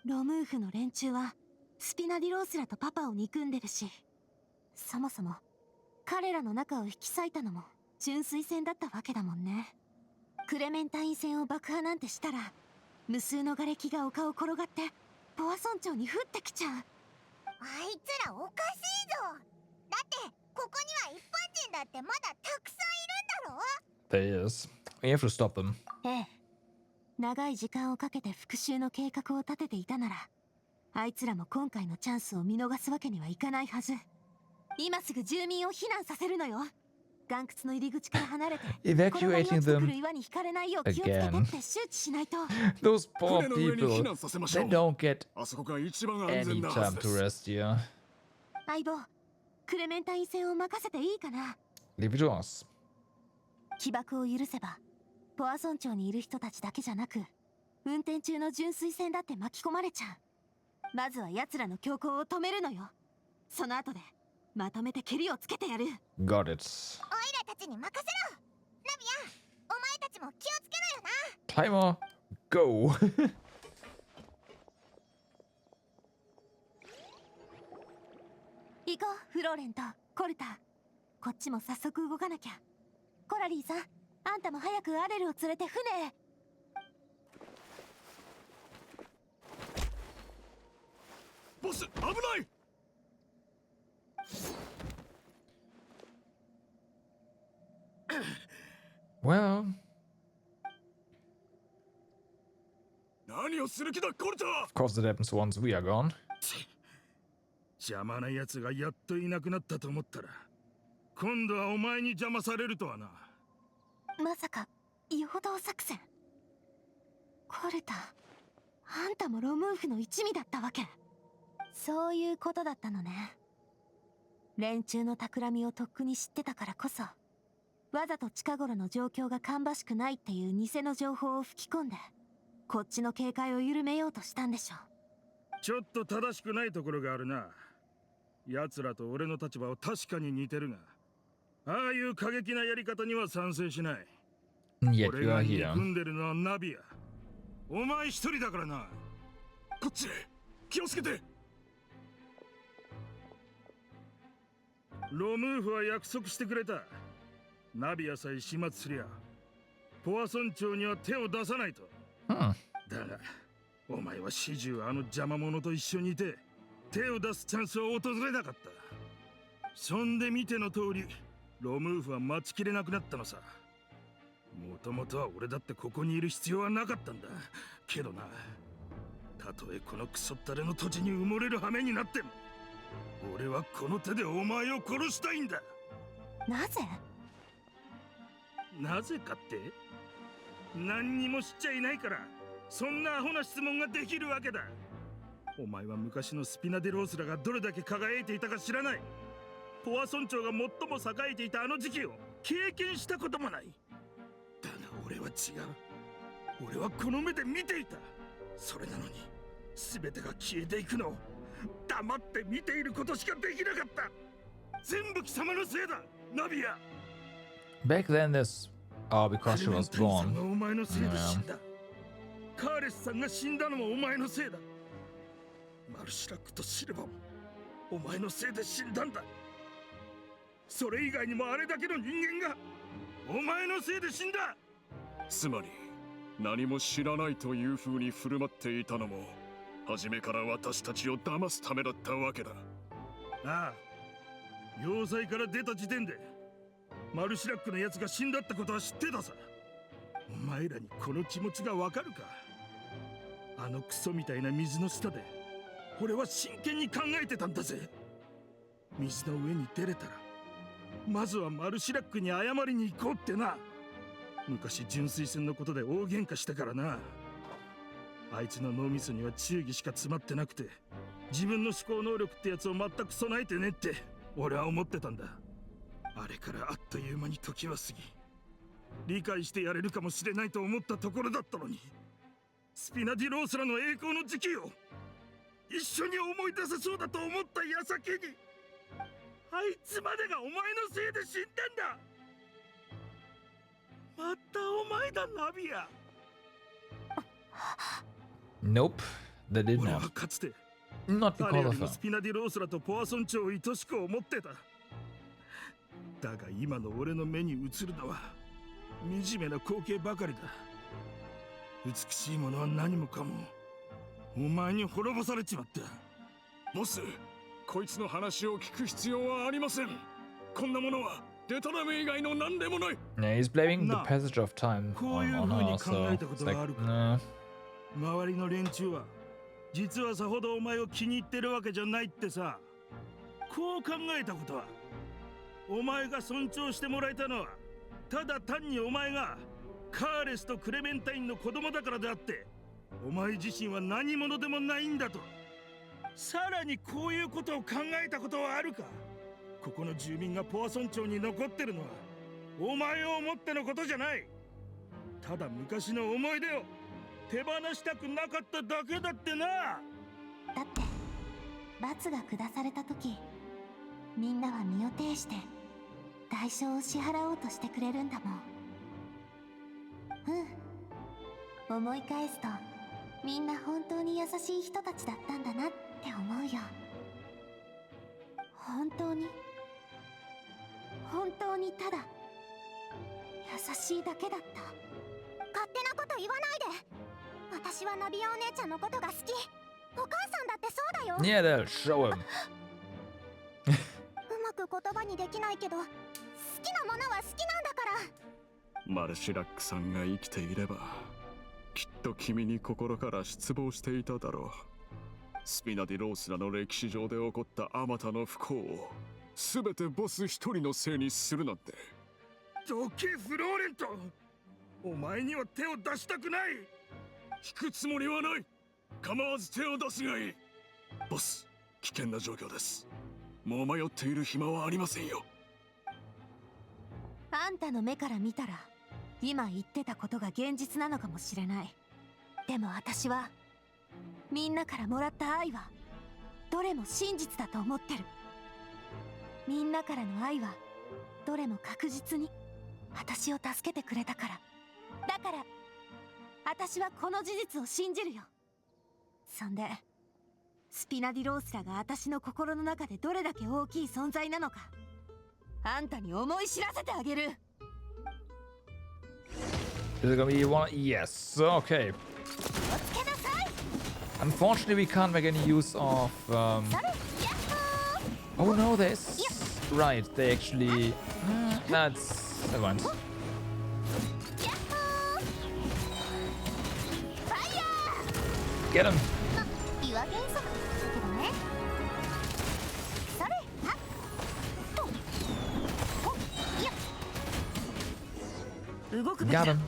Speaker 2: ロムーフの連中はスピナディロースらとパパを憎んでるし、そもそも彼らの仲を引き裂いたのも純粋戦だったわけだもんね。クレメンタイン線を爆破なんてしたら無数の瓦礫が丘を転がってポア村長に降ってきちゃう。
Speaker 7: あいつらおかしいぞ。だってここには一般人だってまだたくさんいるんだろ？
Speaker 1: There is. We have to stop them.
Speaker 2: ええ、長い時間をかけて復讐の計画を立てていたなら、あいつらも今回のチャンスを見逃すわけにはいかないはず。今すぐ住民を避難させるのよ。岩窟の入り口から離れて
Speaker 1: Evacuating them
Speaker 2: 岩に引かれないよう気をつけてって周知しないと。
Speaker 1: Those poor
Speaker 4: 船の上に避
Speaker 1: people,
Speaker 4: 難させましょ
Speaker 1: they
Speaker 4: う。
Speaker 1: don't get
Speaker 4: あそこが一番安
Speaker 1: any
Speaker 4: 全なは
Speaker 1: time
Speaker 4: ずで
Speaker 1: to
Speaker 4: す。
Speaker 1: rest here.
Speaker 2: 相棒、クレメンタイン戦を任せていいかな。
Speaker 1: Leave it to us.
Speaker 2: 起爆を許せばポア村長にいる人たちだけじゃなく、運転中の純粋船だって巻き込まれちゃう。まずは奴らの強行を止めるのよ。その後でまとめてケリをつけてやる。
Speaker 1: Got it.
Speaker 7: オイラたちに任せろ。ナビア、お前たちも気をつけろよな。
Speaker 1: Timer, go.
Speaker 2: 行こう、フローレント、コルタ。こっちも早速動かなきゃ。コラリーさん、あんたも早くアレルを連れて船へ。
Speaker 4: ボス、危ない。
Speaker 1: Well,
Speaker 4: 何をする気だ、コルタ。
Speaker 1: of course that happens once we are gone.
Speaker 5: 邪魔な奴がやっといなくなったと思ったら、今度はお前に邪魔されるとはな。
Speaker 2: まさか誘導作戦？コルタ、あんたもロムーフの一味だったわけ。そういうことだったのね。連中の企みをとっくに知ってたからこそ、わざと近頃の状況が芳しくないっていう偽の情報を吹き込んで、こっちの警戒を緩めようとしたんでしょ。
Speaker 5: ちょっと正しくないところがあるな。奴らと俺の立場は確かに似てるが、ああいう過激なやり方には賛成しない。
Speaker 1: And yet
Speaker 5: 俺
Speaker 1: you
Speaker 5: が
Speaker 1: are
Speaker 5: 憎
Speaker 1: here.
Speaker 5: んでるのはナビア。お前一人だからな。
Speaker 4: こっちへ気をつけて。
Speaker 5: ロムーフは約束してくれた。ナビアさえ始末すりゃ、ポア村長には手を出さないと。
Speaker 1: Hmm.
Speaker 5: だが、お前は始終あの邪魔者と一緒にいて、手を出すチャンスは訪れなかった。そんで見ての通り、ロムーフは待ちきれなくなったのさ。もともとは俺だってここにいる必要はなかったんだ。けどな、たとえこのクソったれの土地に埋もれる羽目になっても、俺はこの手でお前を殺したいんだ。
Speaker 2: なぜ？
Speaker 5: なぜかって？何にも知っちゃいないから、そんなアホな質問ができるわけだ。お前は昔のスピナデロースらがどれだけ輝いていたか知らない。ポア村長が最も栄えていたあの時期を経験したこともない。だが俺は違う。俺はこの目で見ていた。それなのに全てが消えていくのを黙って見ていることしかできなかった。全部貴様のせいだ、ナビア。
Speaker 1: Back then, this. Oh, because she was
Speaker 5: クレメンタインさん
Speaker 1: born.
Speaker 5: がお前のせいで死んだ。カーレスさんが死んだのもお前のせいだ。マルシラックとシルバもお前のせいで死んだんだ。それ以外にもあれだけの人間がお前のせいで死んだ。
Speaker 4: つまり何も知らないという風に振る舞っていたのも初めから私たちを騙すためだったわけだ。
Speaker 5: ああ、要塞から出た時点でマルシラックのやつが死んだってことは知ってたさ。お前らにこの気持ちがわかるか。あのクソみたいな水の下で俺は真剣に考えてたんだぜ。水の上に出れたらまずはマルシラックに謝りに行こうってな。昔純粋戦のことで大喧嘩したからな。あいつの脳みそには忠義しか詰まってなくて自分の思考能力ってやつを全く備えてねって俺は思ってたんだ。あれからあっという間に時は過ぎ、理解してやれるかもしれないと思ったところだったのに、スピナディロースらの栄光の時期を一緒に思い出せそうだと思った矢先にあいつまでがお前のせいで死んだんだ。またお前だ、ナビア。
Speaker 1: Nope, they did
Speaker 5: 俺は
Speaker 1: not.
Speaker 5: かつて
Speaker 1: Not
Speaker 5: 彼
Speaker 1: because
Speaker 5: よ
Speaker 1: of
Speaker 5: りも
Speaker 1: her.
Speaker 5: スピナディロースらとポアソン長を愛しく思ってた。だが今の俺の目に映るのは惨めな光景ばかりだ。美しいものは何もかもお前に滅ぼされちまった。
Speaker 4: ボス、こいつの話を聞く必要はありません。こんなものはデタラメ以外の何でもない。
Speaker 1: Yeah, he's blaming the
Speaker 5: No.
Speaker 1: passage of time on her, so it's like, nah.
Speaker 5: 周りの連中は実はさほどお前を気に入ってるわけじゃないってさ。こう考えたことは、お前が尊重してもらえたのはただ単にお前がカーレスとクレメンタインの子供だからであって、お前自身は何者でもないんだと。さらにこういうことを考えたことはあるか。ここの住民がポアソン町に残ってるのはお前を思ってのことじゃない。ただ昔の思い出を手放したくなかっただけだってな。
Speaker 2: だって罰が下された時、みんなは身を挺して代償を支払おうとしてくれるんだもん。思い返すとみんな本当に優しい人たちだったんだなって思うよ。本当にただ優しいだけだった。
Speaker 7: 勝手なこと言わないで。私はナビアお姉ちゃんのことが好き。お母さんだってそうだよ。
Speaker 1: Yeah, they'll show him.
Speaker 7: うまく言葉にできないけど好きなものは好きなんだから。
Speaker 4: マルシラックさんが生きていればきっと君に心から失望していただろう。スピナディロースらの歴史上で起こったあまたの不幸を全てボス一人のせいにするなんて。
Speaker 5: どけフローレント、お前には手を出したくない。
Speaker 4: 引くつもりはない。構わず手を出すがいい。ボス、危険な状況です。もう迷っている暇はありませんよ。
Speaker 2: あんたの目から見たら今言ってたことが現実なのかもしれない。でも私はみんなからもらった愛はどれも真実だと思ってる。みんなからの愛はどれも確実に私を助けてくれたから。だから私はこの事実を信じるよ。そんでスピナディロースらが私の心の中でどれだけ大きい存在なのかあんたに思い知らせてあげる。
Speaker 1: Is it gonna be one? Yes, okay. Unfortunately, we can't make any use of. Oh no, there's. Right, they actually. That's. Never mind. Get him!
Speaker 7: 岩原則だけどね。それはっとほっいや
Speaker 2: 動くべき
Speaker 1: Got
Speaker 2: だ。
Speaker 1: him!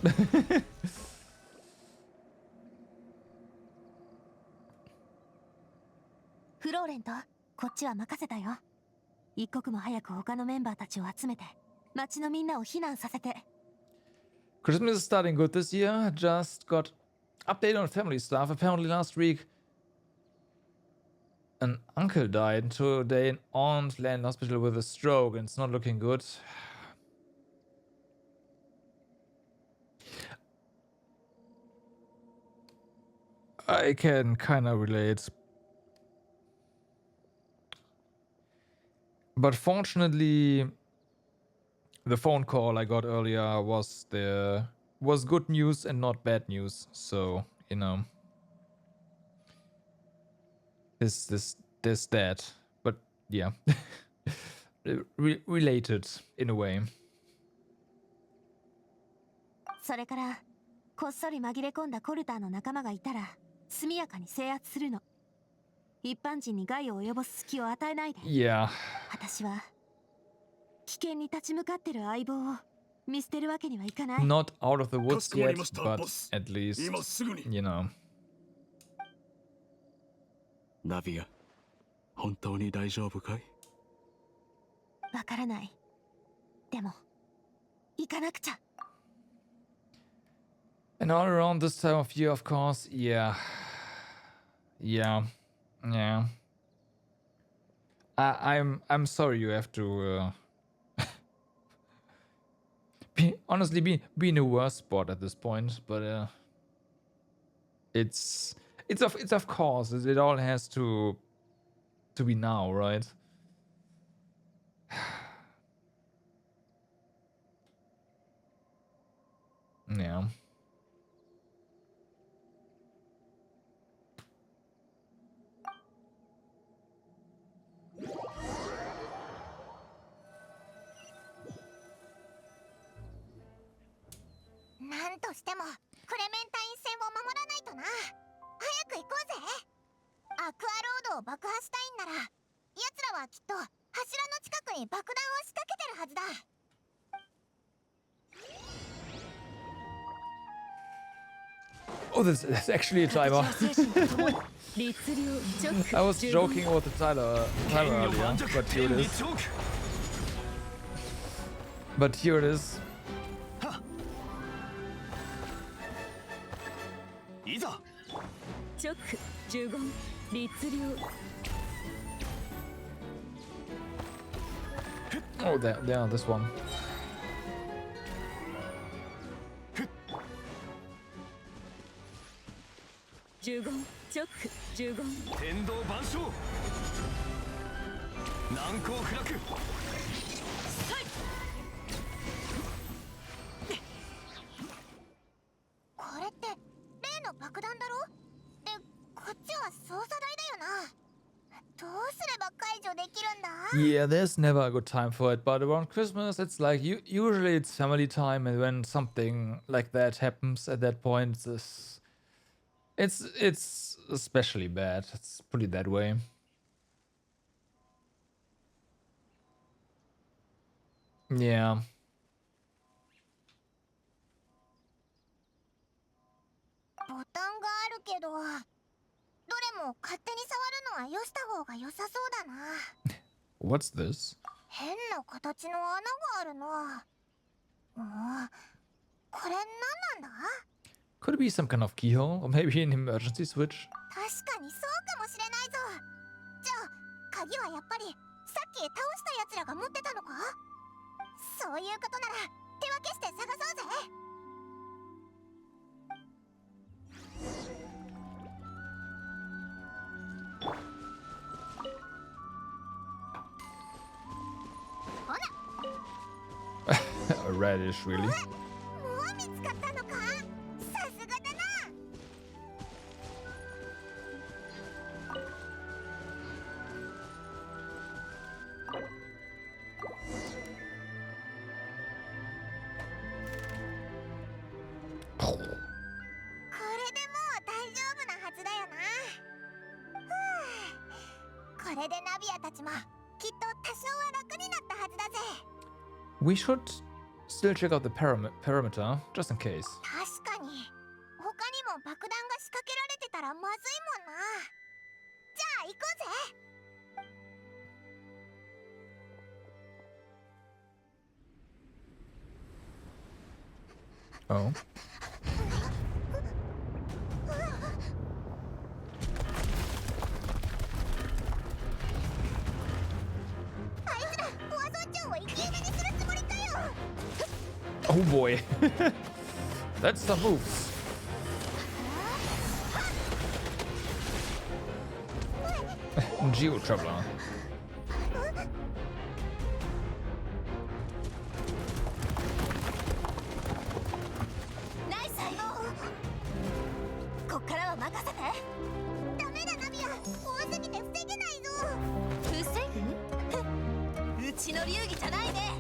Speaker 2: フローレント、こっちは任せたよ。一刻も早く他のメンバーたちを集めて町のみんなを避難させて。
Speaker 1: Christmas is starting good this year. Just got update on family stuff. Apparently last week an uncle died. Today an aunt lay in hospital with a stroke and it's not looking good. I can kind of relate. But fortunately, the phone call I got earlier was good news and not bad news. So, you know, this that. But yeah, related in a way.
Speaker 2: それからこっそり紛れ込んだコルターの仲間がいたら速やかに制圧するの。一般人に害を及ぼす隙を与えないで。
Speaker 1: Yeah.
Speaker 2: 私は危険に立ち向かってる相棒を見捨てるわけにはいかない。
Speaker 1: Not out of the woods
Speaker 4: かしこまり
Speaker 1: yet,
Speaker 4: ました
Speaker 1: but
Speaker 4: ボス
Speaker 1: at least,
Speaker 4: 今すぐに
Speaker 1: you know.
Speaker 4: ナビア本当に大丈夫かい？
Speaker 2: わからない。でも行かなくちゃ。
Speaker 1: And all around this time of year, of course, yeah. I'm sorry you have to be in a worse spot at this point, but it's of course it all has to be now, right? Yeah.
Speaker 7: なんとしてもクレメンタイン線を守らないとな。早く行こうぜ。アクアロードを爆破したいんなら、奴らはきっと柱の近くに爆弾を仕掛けてるはずだ。
Speaker 1: Oh, that's actually a timer. I was joking about the timer earlier, but here it is. But here it is.
Speaker 4: いざ
Speaker 3: 直呪言律令
Speaker 1: Oh, there, this one.
Speaker 3: 呪言直呪言
Speaker 4: 天道万象難攻不落
Speaker 7: これって例の爆弾だろ？で、こっちは操作台だよな。どうすれば解除できるんだ？
Speaker 1: Yeah, there's never a good time for it, but around Christmas it's like usually it's family time, and when something like that happens at that point, it's especially bad. Let's put it that way.
Speaker 7: ボタンがあるけど、どれも勝手に触るのはよした方が良さそうだな。
Speaker 1: What's this?
Speaker 7: 変な形の穴があるな。これ何なんだ？
Speaker 1: Could it be some kind of keyhole, or maybe an emergency switch?
Speaker 7: 確かにそうかもしれないぞ。じゃあ鍵はやっぱりさっき倒した奴らが持ってたのか？そういうことなら手分けして探そうぜ。ほら。
Speaker 1: A radish, really?
Speaker 7: もう見つかったのか？さすがだな。これでもう大丈夫なはずだよな。ふう、これでナビアたちもきっと多少は楽になったはずだぜ。
Speaker 1: We should still check out the perimeter, just in case.
Speaker 7: 確かに他にも爆弾が仕掛けられてたらまずいもんな。じゃあ行こうぜ。
Speaker 1: Oh.
Speaker 7: あいつらボア村長を生き埋めにするつもりかよ。
Speaker 1: Oh boy. That's some moves. Geo Traveler.
Speaker 2: ナイス相棒。こっからは任せて。
Speaker 7: ダメだナビア、怖すぎて防げないぞ。
Speaker 2: 防ぐ？うちの流儀じゃないね。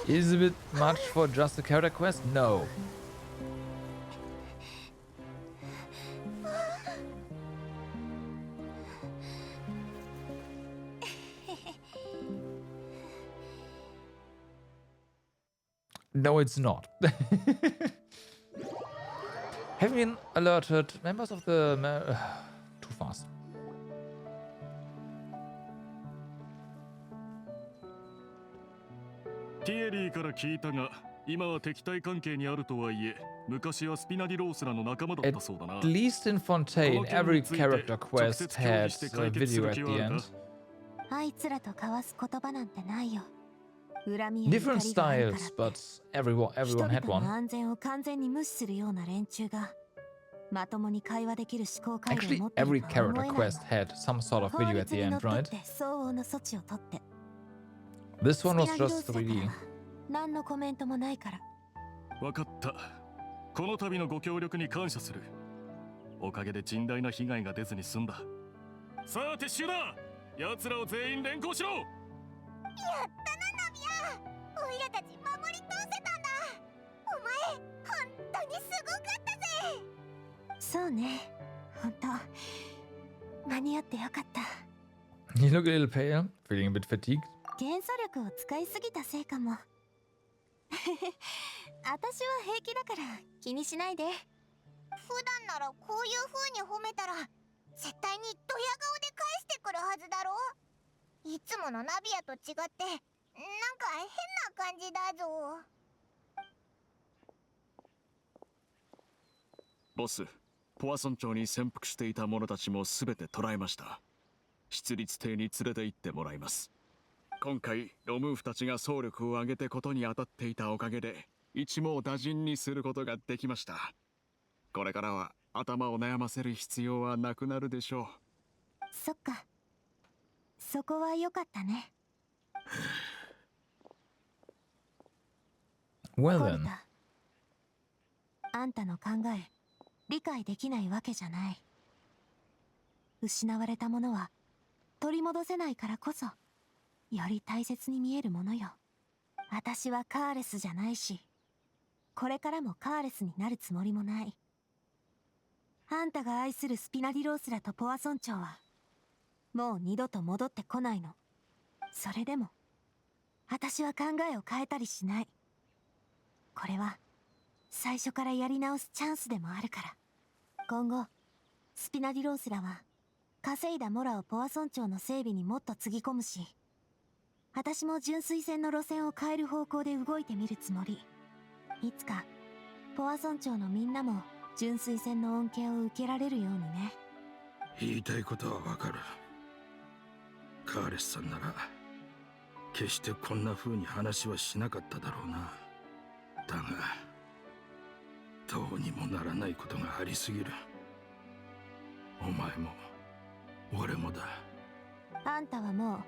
Speaker 1: Is it a bit much for just a character quest? No. No, it's not. Have been alerted members of the too fast.
Speaker 4: ティエリーから聞いたが、今は敵対関係にあるとはいえ、昔はスピナディロースらの仲間だったそうだな。
Speaker 1: At least in Fontaine, every character quest has a video at the end.
Speaker 2: あいつらと交わす言葉なんてないよ。恨みや
Speaker 1: Different
Speaker 2: 怒りがあるから
Speaker 1: styles,
Speaker 2: って
Speaker 1: but everyone had
Speaker 2: 人々
Speaker 1: one.
Speaker 2: の安全を完全に無視するような連中がまともに会話できる思考回路を
Speaker 1: Actually,
Speaker 2: 持ってる
Speaker 1: every
Speaker 2: とは思
Speaker 1: character
Speaker 2: えない
Speaker 1: quest had some sort of
Speaker 2: 法
Speaker 1: video
Speaker 2: 律
Speaker 1: at the
Speaker 2: にの
Speaker 1: end,
Speaker 2: っとっ
Speaker 1: right?
Speaker 2: て相応の措置をとって
Speaker 1: This one was
Speaker 2: スピナディロー
Speaker 1: just
Speaker 2: スだから
Speaker 1: 3D.
Speaker 2: 何のコメントもないから。
Speaker 4: わかった。この度のご協力に感謝する。おかげで甚大な被害が出ずに済んだ。さあ撤収だ。奴らを全員連行しろ。
Speaker 7: やったなナビア、オイラたち守り通せたんだ。お前本当にすごかったぜ。
Speaker 2: そうね、本当間に合ってよかった。
Speaker 1: You look a little pale, feeling a bit fatigued.
Speaker 2: 元素力を使いすぎたせいかも。私は平気だから気にしないで。
Speaker 7: 普段ならこういう風に褒めたら絶対にドヤ顔で返してくるはずだろ。いつものナビアと違ってなんか変な感じだぞ。
Speaker 4: ボス、ポワソン町に潜伏していた者たちも全て捕らえました。出立邸に連れて行ってもらいます。今回ロムーフたちが総力を挙げてことに当たっていたおかげで一網打尽にすることができました。これからは頭を悩ませる必要はなくなるでしょう。
Speaker 2: そっか、そこは良かったね。
Speaker 1: Well
Speaker 2: コル
Speaker 1: then.
Speaker 2: タ、あんたの考え理解できないわけじゃない。失われたものは取り戻せないからこそより大切に見えるものよ。私はカーレスじゃないし、これからもカーレスになるつもりもない。あんたが愛するスピナディロースらとポワ村長はもう二度と戻ってこないの。それでも私は考えを変えたりしない。これは最初からやり直すチャンスでもあるから。今後スピナディロースらは稼いだモラをポワ村長の整備にもっとつぎ込むし、私も純粋船の路線を変える方向で動いてみるつもり。いつかポワ村長のみんなも純粋船の恩恵を受けられるようにね。
Speaker 5: 言いたいことはわかる。カーレスさんなら決してこんな風に話はしなかっただろうな。だがどうにもならないことがありすぎる。お前も俺もだ。
Speaker 2: あんたはもう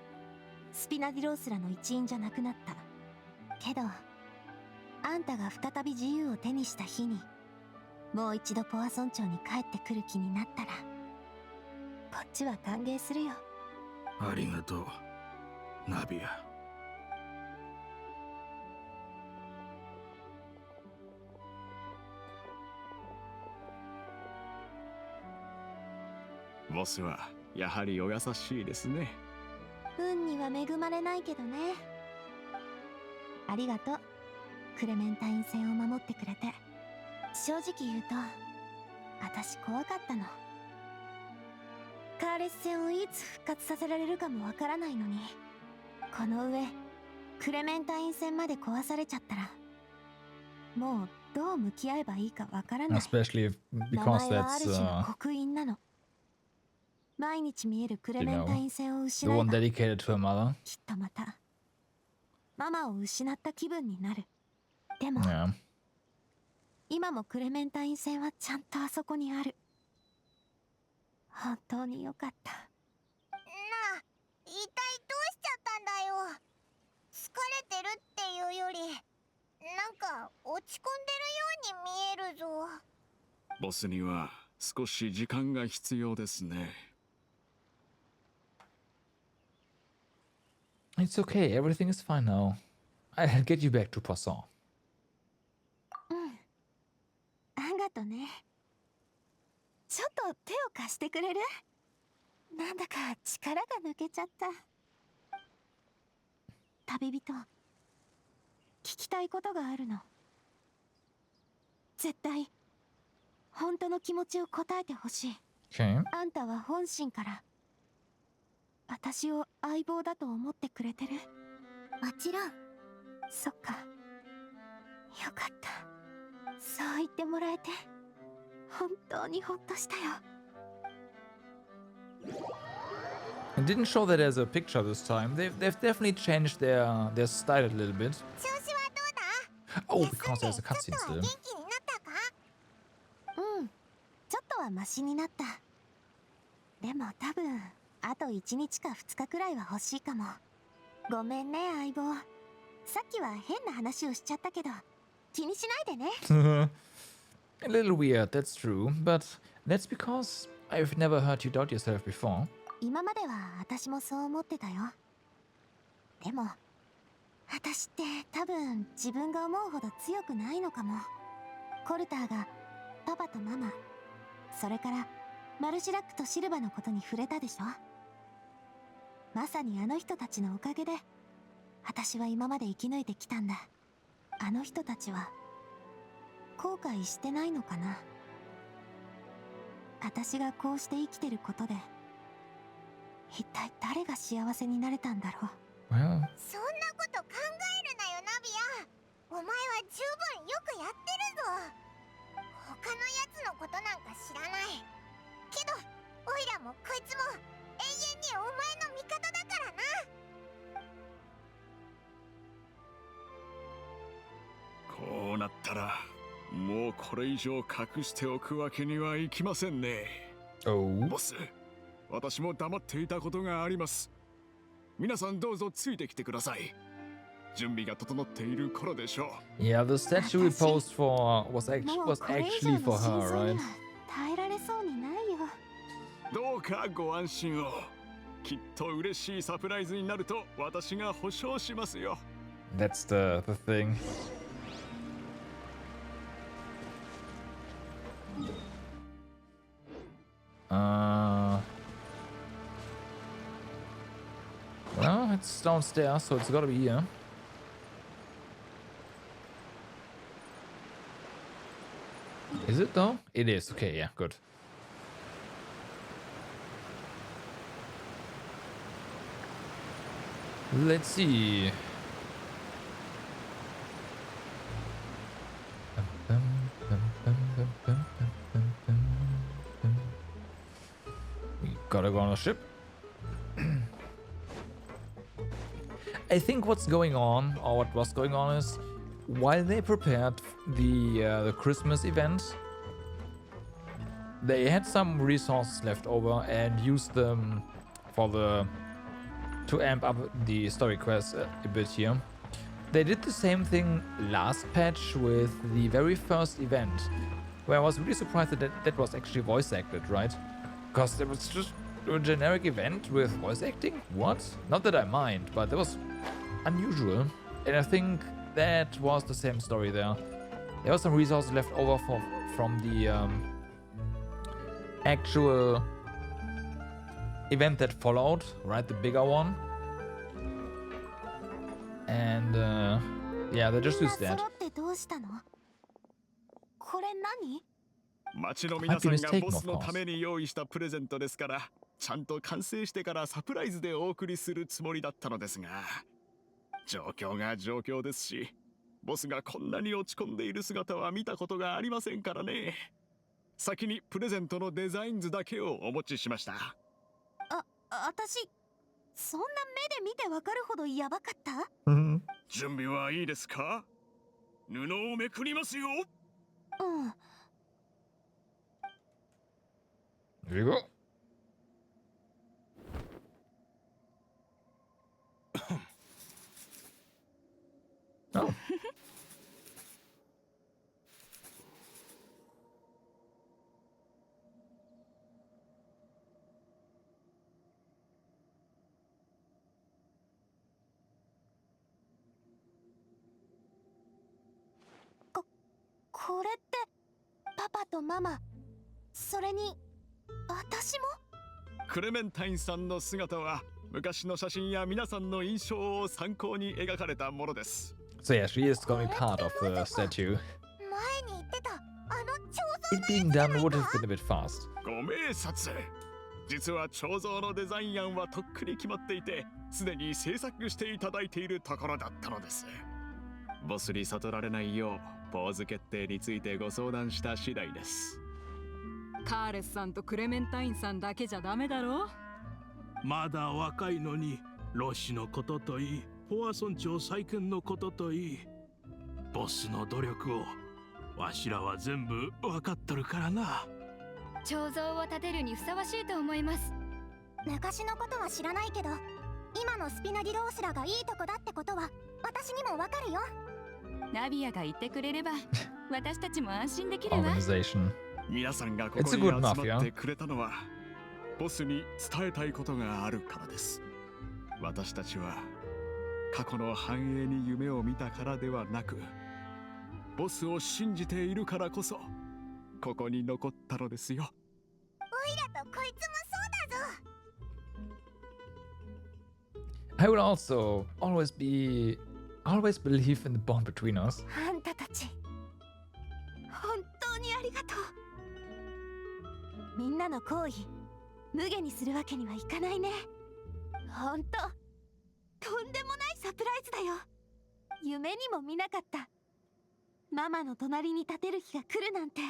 Speaker 2: スピナディロースらの一員じゃなくなった。けどあんたが再び自由を手にした日にもう一度ポワ村長に帰ってくる気になったらこっちは歓迎するよ。
Speaker 5: ありがとうナビア。
Speaker 4: ボスはやはりお優しいですね。
Speaker 2: 運には恵まれないけどね。ありがとう、クレメンタイン戦を守ってくれて。正直言うと私怖かったの。カーレス戦をいつ復活させられるかもわからないのに、この上クレメンタイン戦まで壊されちゃったら、もうどう向き合えばいいかわからない。
Speaker 1: Especially
Speaker 2: 名
Speaker 1: because
Speaker 2: 前はある
Speaker 1: that's
Speaker 2: 種の刻印なの。毎日見えるクレメンタイン戦を
Speaker 1: the
Speaker 2: 失え
Speaker 1: one
Speaker 2: ば、
Speaker 1: dedicated to her mother.
Speaker 2: きっとまたママを失った気分になる。でも
Speaker 1: Yeah.
Speaker 2: 今もクレメンタイン戦はちゃんとあそこにある。本当によかった。
Speaker 7: なあ、一体どうしちゃったんだよ。疲れてるっていうより、なんか落ち込んでるように見えるぞ。
Speaker 4: ボスには少し時間が必要ですね。
Speaker 1: It's okay. Everything is fine now. I'll get you back to Poisson.
Speaker 2: ありがとね。ちょっと手を貸してくれる？なんだか力が抜けちゃった。旅人、聞きたいことがあるの。絶対本当の気持ちを答えてほしい。
Speaker 1: Okay.
Speaker 2: あんたは本心から私を相棒だと思ってくれてる？もちろん。そっか、よかった。そう言ってもらえて本当にほっとしたよ。
Speaker 1: It didn't show that as a picture this time. They've definitely changed their style a little bit.
Speaker 7: 調子はどうだ？
Speaker 1: Oh,
Speaker 7: 休んで
Speaker 1: because there's a
Speaker 7: ちょっ
Speaker 1: cutscene
Speaker 7: とは
Speaker 1: still.
Speaker 7: 元気になったか？
Speaker 2: うん、ちょっとはマシになった。でも多分あと1日か2日くらいは欲しいかも。ごめんね相棒。さっきは変な話をしちゃったけど気にしないでね。
Speaker 1: A little weird, that's true. But that's because I've never heard you doubt yourself before.
Speaker 2: 今までは私もそう思ってたよ。でも私って多分自分が思うほど強くないのかも。コルターがパパとママ、それからマルシラックとシルバのことに触れたでしょ。まさにあの人たちのおかげで私は今まで生き抜いてきたんだ。あの人たちは後悔してないのかな。私がこうして生きてることで一体誰が幸せになれたんだろう。
Speaker 1: Well,
Speaker 7: そんなこと考えるなよナビア。お前は十分よくやってるぞ。他のやつのことなんか知らないけど、オイラもこいつも永遠にお前の味方だからな。
Speaker 4: こうなったらもうこれ以上隠しておくわけにはいきませんね。
Speaker 1: oh.
Speaker 4: ボス、私も黙っていたことがあります。皆さんどうぞついてきてください。準備が整っている頃でしょう。
Speaker 1: Yeah, the statue we posed for was
Speaker 2: もう
Speaker 1: was
Speaker 2: これ以
Speaker 1: actually
Speaker 2: 上の
Speaker 1: for
Speaker 2: 真
Speaker 1: her,
Speaker 2: 相に
Speaker 1: right?
Speaker 2: は耐えられそうにないよ。
Speaker 4: どうかご安心を。きっと嬉しいサプライズになると私が保証しますよ。
Speaker 1: That's the thing. Well, it's downstairs, so it's gotta be here. Is it though? It is. Okay, yeah, good. Let's see. We gotta go on a ship. I think what's going on, or what was going on, is while they prepared the Christmas event, they had some resources left over and used them for to amp up the story quest a bit here. They did the same thing last patch with the very first event, where I was really surprised that that was actually voice acted, right? Because it was just a generic event with voice acting? What? Not that I mind, but that was unusual. And I think that was the same story there. There was some resources left over from the actual event that followed, right? The bigger one. And yeah, they just used that.
Speaker 2: どうしたの？これ何？
Speaker 4: 町の皆さんがボスのために用意したプレゼントですから、ちゃんと完成してからサプライズでお送りするつもりだったのですが、状況が状況ですし、ボスがこんなに落ち込んでいる姿は見たことがありませんからね。先にプレゼントのデザイン図だけをお持ちしました。
Speaker 2: 私そんな目で見てわかるほどヤバかった？
Speaker 4: 準備はいいですか？布をめくりますよ。
Speaker 2: うん。
Speaker 1: Here you go. Oh.
Speaker 2: これってパパとママ、それに私も？
Speaker 4: クレメンタインさんの姿は昔の写真や皆さんの印象を参考に描かれたものです。
Speaker 1: So yeah, she is going to be part of the statue.
Speaker 7: 前に言ってたあの彫
Speaker 1: It being done would have been a bit fast.
Speaker 4: ご明察。実は彫像のデザイン案はとっくに決まっていて、すでに制作していただいているところだったのです。ボスに悟られないようポーズ決定についてご相談した次第です。
Speaker 3: カーレスさんとクレメンタインさんだけじゃダメだろ。
Speaker 5: まだ若いのにロシのことといい、ポワ村長再建のことといい、ボスの努力をわしらは全部分かっとるからな。
Speaker 8: 彫像を建てるにふさわしいと思います。
Speaker 7: 昔のことは知らないけど、今のスピナディロースラがいいとこだってことは私にもわかるよ。
Speaker 8: ナビアが言ってくれれば私たちも安心できるわ。
Speaker 1: Organization.
Speaker 4: 皆さんがここ
Speaker 1: It's
Speaker 4: に
Speaker 1: a
Speaker 4: 集
Speaker 1: good
Speaker 4: ま
Speaker 1: mafia.
Speaker 4: ってくれたのは、ボスに伝えたいことがあるからです。私たちは過去の繁栄に夢を見たからではなく、ボスを信じているからこそここに残ったのですよ。
Speaker 7: オイラとこいつもそうだぞ。
Speaker 1: I will also always believe in the bond between us.
Speaker 2: あんたたち本当にありがとう。みんなの行為無下にするわけにはいかないね。ほんととんでもないサプライズだよ。夢にも見なかった。ママの隣に立てる日が来るなんて。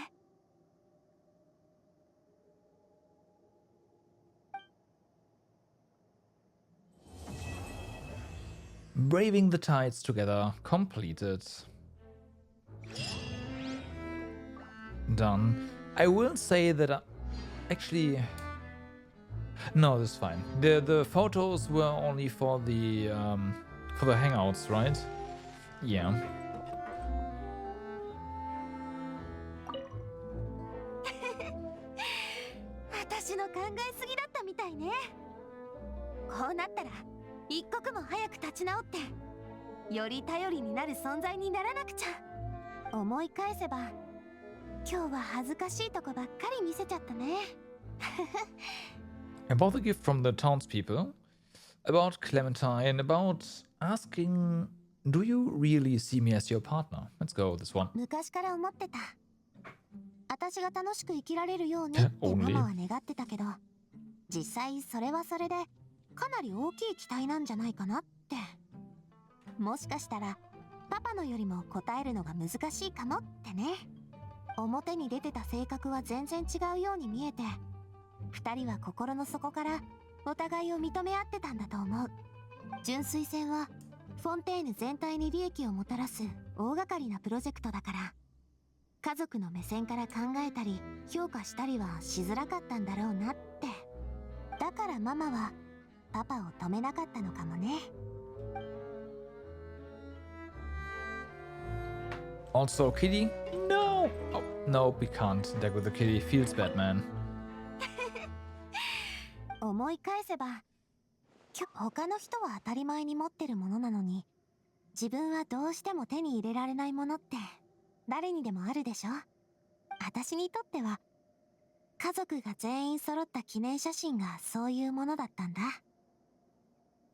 Speaker 1: Braving the tides together, completed. Done. I will say that actually, no, this is fine. The photos were only for the hangouts, right? Yeah.
Speaker 2: 私の考えすぎだったみたいね。こうなったら一刻も早く立ち直ってより頼りになる存在にならなくちゃ。思い返せば今日は恥ずかしいとこばっかり見せちゃったね。
Speaker 1: About the gift from the townspeople, about Clementine, about asking, do you really see me as your partner? Let's go with this one.
Speaker 2: 昔から思ってた。私が楽しく生きられるようにってママは願ってたけど、実際それはそれでかなり大きい期待なんじゃないかなって。もしかしたらパパのよりも答えるのが難しいかもってね。表に出てた性格は全然違うように見えて、二人は心の底からお互いを認め合ってたんだと思う。純粋戦はフォンテーヌ全体に利益をもたらす大掛かりなプロジェクトだから、家族の目線から考えたり評価したりはしづらかったんだろうなって。だからママはパパを止めなかったのかもね。
Speaker 1: Also, kitty? No! Oh, no, we can't deck with the kitty. Feels bad, man.
Speaker 2: 思い返せば、他の人は当たり前に持ってるものなのに、自分はどうしても手に入れられないものって誰にでもあるでしょ。私にとっては家族が全員揃った記念写真がそういうものだったんだ。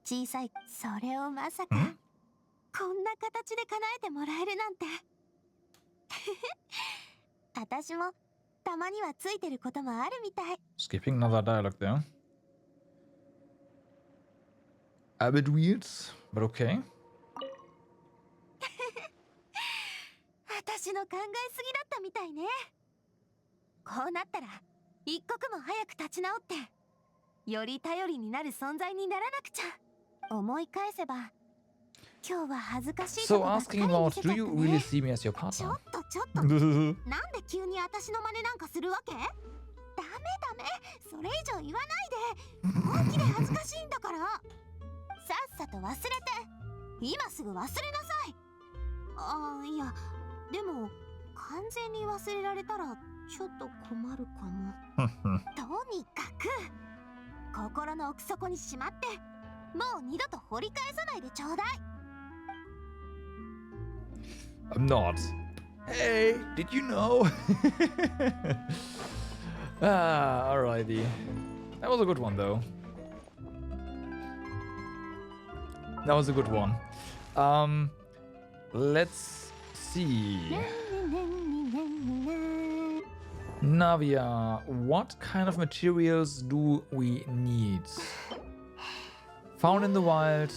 Speaker 2: 小さい、それをまさかこんな形で叶えてもらえるなんて。私もたまにはついてることもあるみたい。
Speaker 1: Skipping another dialogue there. A bit weird, but okay.
Speaker 2: 私の考えすぎだったみたいね。こうなったら一刻も早く立ち直ってより頼りになる存在にならなくちゃ。思い返せば今日は恥ずかしいと
Speaker 1: So
Speaker 2: こばっかり
Speaker 1: asking
Speaker 2: 見
Speaker 1: about,
Speaker 2: せち
Speaker 1: do
Speaker 2: ゃった
Speaker 1: you really
Speaker 2: ね。
Speaker 1: see me as your
Speaker 2: ちょ
Speaker 1: partner?
Speaker 2: っとちょっとなんで急に私の真似なんかするわけ？ダメダメ、それ以上言わないで。本気で恥ずかしいんだから。さっさと忘れて今すぐ忘れなさい。ああ、いやでも完全に忘れられたらちょっと困るかも。とにかく心の奥底にしまってもう二度と掘り返さないでちょうだい。
Speaker 1: I'm not. Hey, did you know? Alrighty. That was a good one, though. That was a good one. Let's see. Navia, what kind of materials do we need? Found in the wild.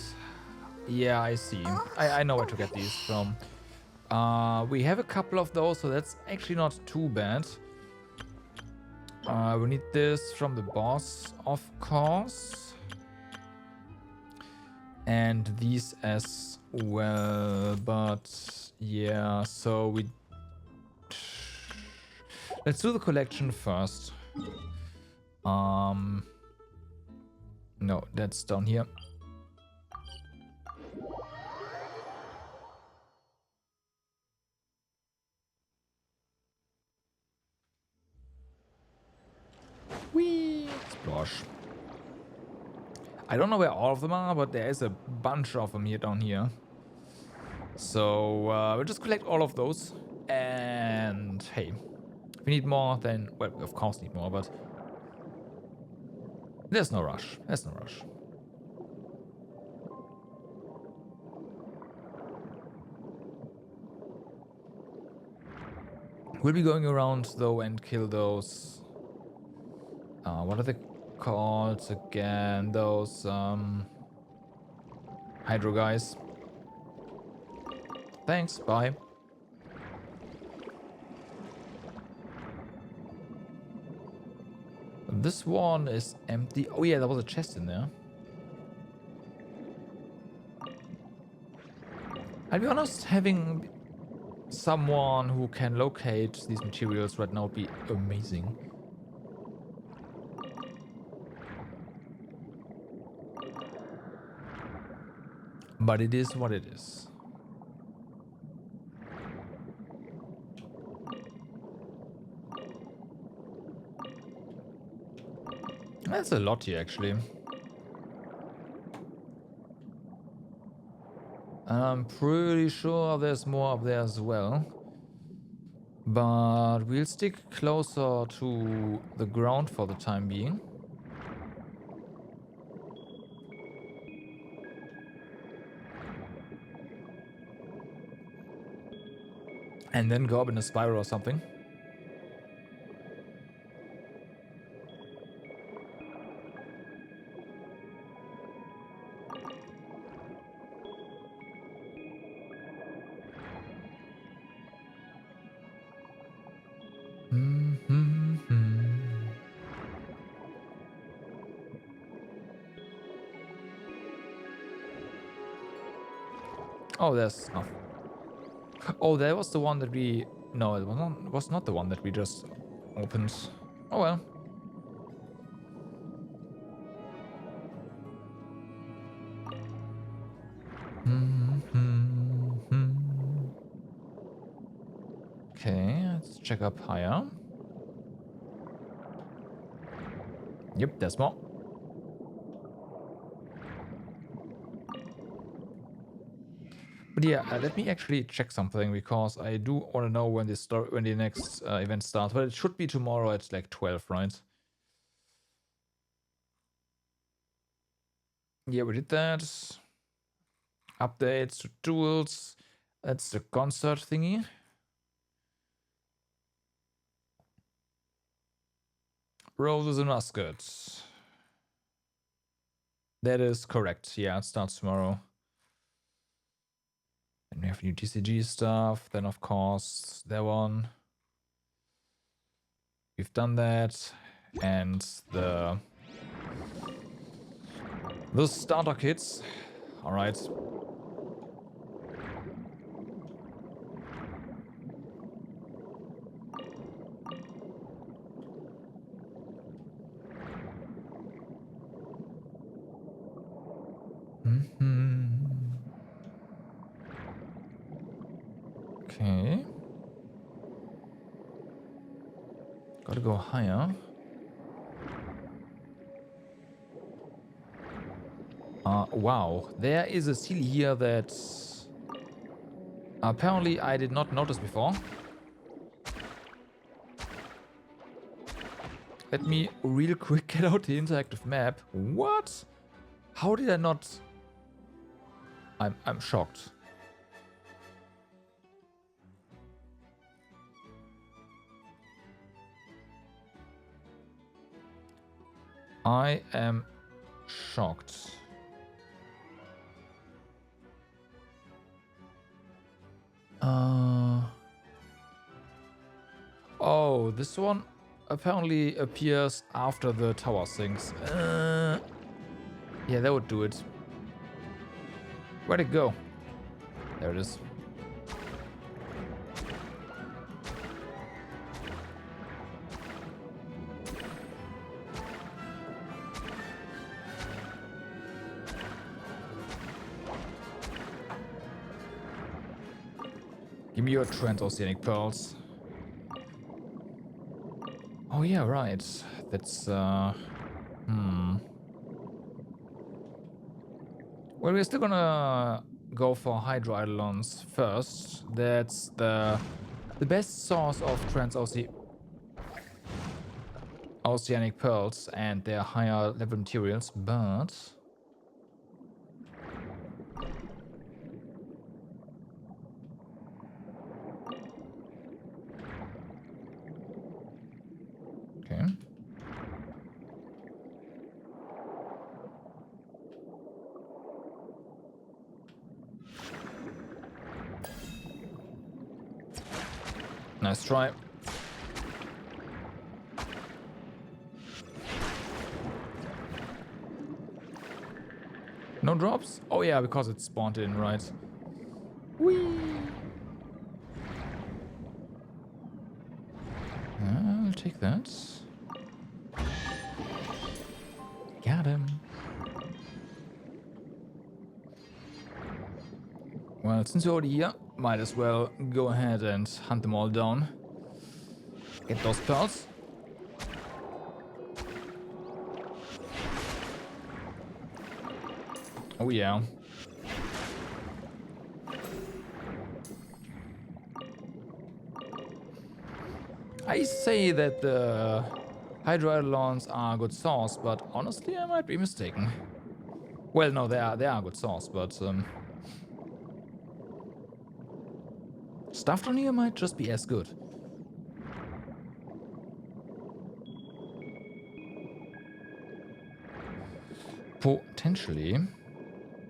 Speaker 1: Yeah, I see. I know where to get these from. We have a couple of those, so that's actually not too bad. We need this from the boss, of course. And these as well, but yeah, so we... Let's do the collection first. No, that's down here. Whee! Splosh. I don't know where all of them are, but there is a bunch of them here down here. So we'll just collect all of those. And hey, if we need more, then, well, we of course need more, but there's no rush. There's no rush. We'll be going around though and kill those. What are they called again? Those hydro guys. Thanks, bye. This one is empty. Oh yeah, there was a chest in there. I'll be honest, having someone who can locate these materials right now would be amazing. But it is what it is. That's a lot here, actually. I'm pretty sure there's more up there as well. But we'll stick closer to the ground for the time being. And then go up in a spiral or something. Oh, there's stuff. Oh, that was the one that we... No, it was not the one that we just opened. Oh well. Okay, let's check up higher. Yep, there's more. But yeah, let me actually check something because I do want to know when the next event starts. But it should be tomorrow at like 12, right? Yeah, we did that. Updates to tools. That's the concert thingy. Roses and muskets. That is correct. Yeah, it starts tomorrow. And we have new TCG stuff. Then, of course, that one. We've done that. And the starter kits. All right. Okay. Gotta go higher. Wow. There is a seal here that apparently I did not notice before. Let me real quick get out the interactive map. What? How did I not? I'm shocked. I am shocked. Oh, this one apparently appears after the tower sinks. Yeah, that would do it. Where'd it go? There it is. Give me your transoceanic pearls. Oh yeah, right. That's well, we're still gonna go for hydroidolons first. That's the best source of oceanic pearls, and they're higher level materials, but okay. Nice try. No drops? Oh yeah, because it spawned in, right? Whee! I'll take that. Got him. Well, since you're already here, might as well go ahead and hunt them all down. Get those pearls. Oh yeah. I say that the hydroidolons are a good source, but honestly I might be mistaken. Well, no, they are a good source, but stuff down here might just be as good. Potentially.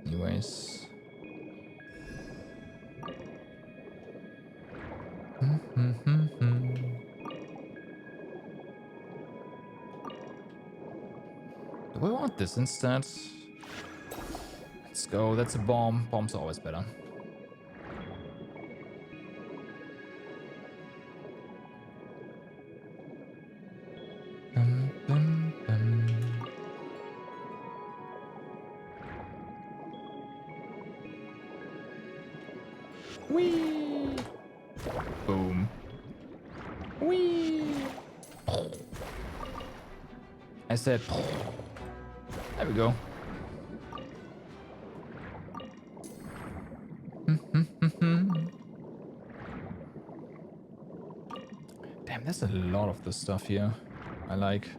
Speaker 1: Anyways. Do we want this instead? Let's go. That's a bomb. Bombs are always better. Whee! Boom. Whee! I said, there we go. Damn, there's a lot of this stuff here. I like.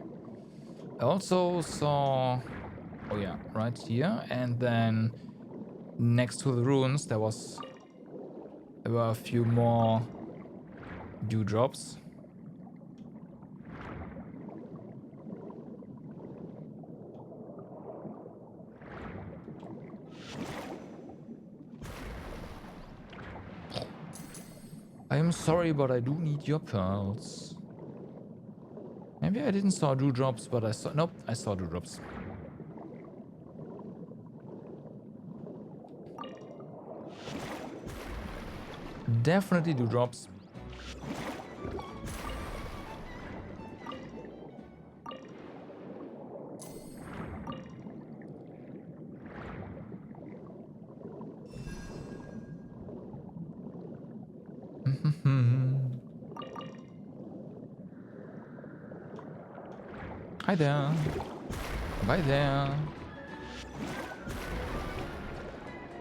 Speaker 1: I also saw, oh yeah, right here, and then next to the ruins there were a few more dewdrops. I am sorry, but I do need your pearls. Maybe I didn't saw dewdrops, but I saw... Nope, I saw dewdrops. Definitely dewdrops. Hi there. Bye there.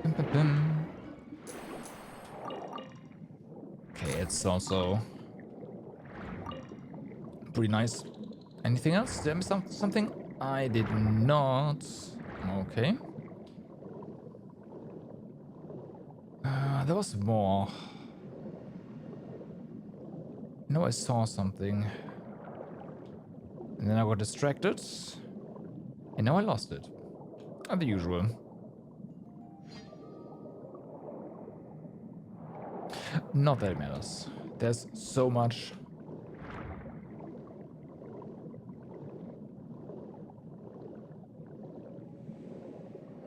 Speaker 1: Bim, bim, bim. Okay, it's also pretty nice. Anything else? Did I miss something? I did not. Okay. There was more. No, I saw something. And then I got distracted. And now I lost it. The usual. Not that it matters. There's so much.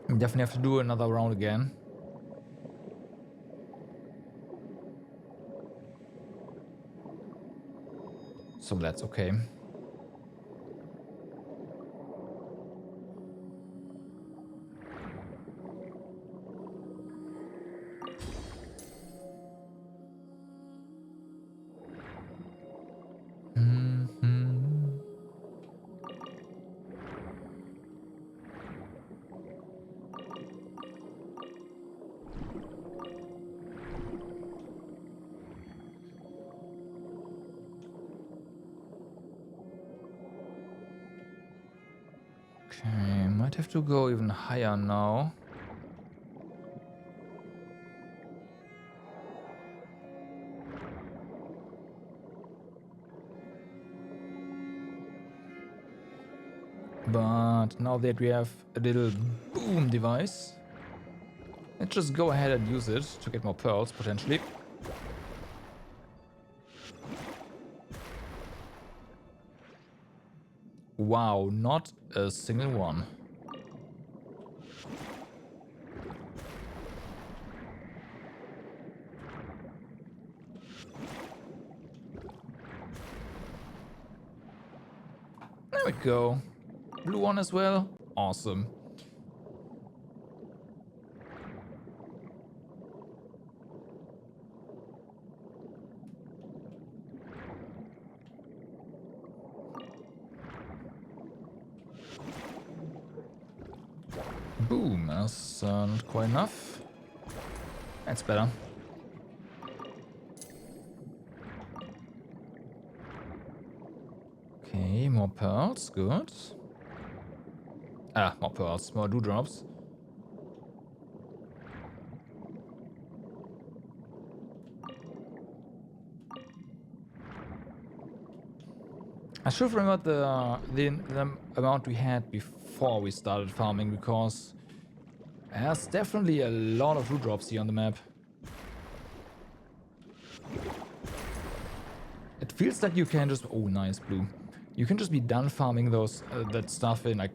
Speaker 1: Definitely have to do another round again. So that's okay. Okay, might have to go even higher now. But now that we have a little boom device, let's just go ahead and use it to get more pearls, potentially. Wow, not a single one. There we go. Blue one as well. Awesome. Boom, that's not quite enough. That's better. Okay, more pearls, good. Ah, more pearls, more dewdrops. I should remember the amount we had before we started farming, because there's definitely a lot of dewdrops here on the map. It feels like you can just... Oh, nice, blue. You can just be done farming those that stuff in like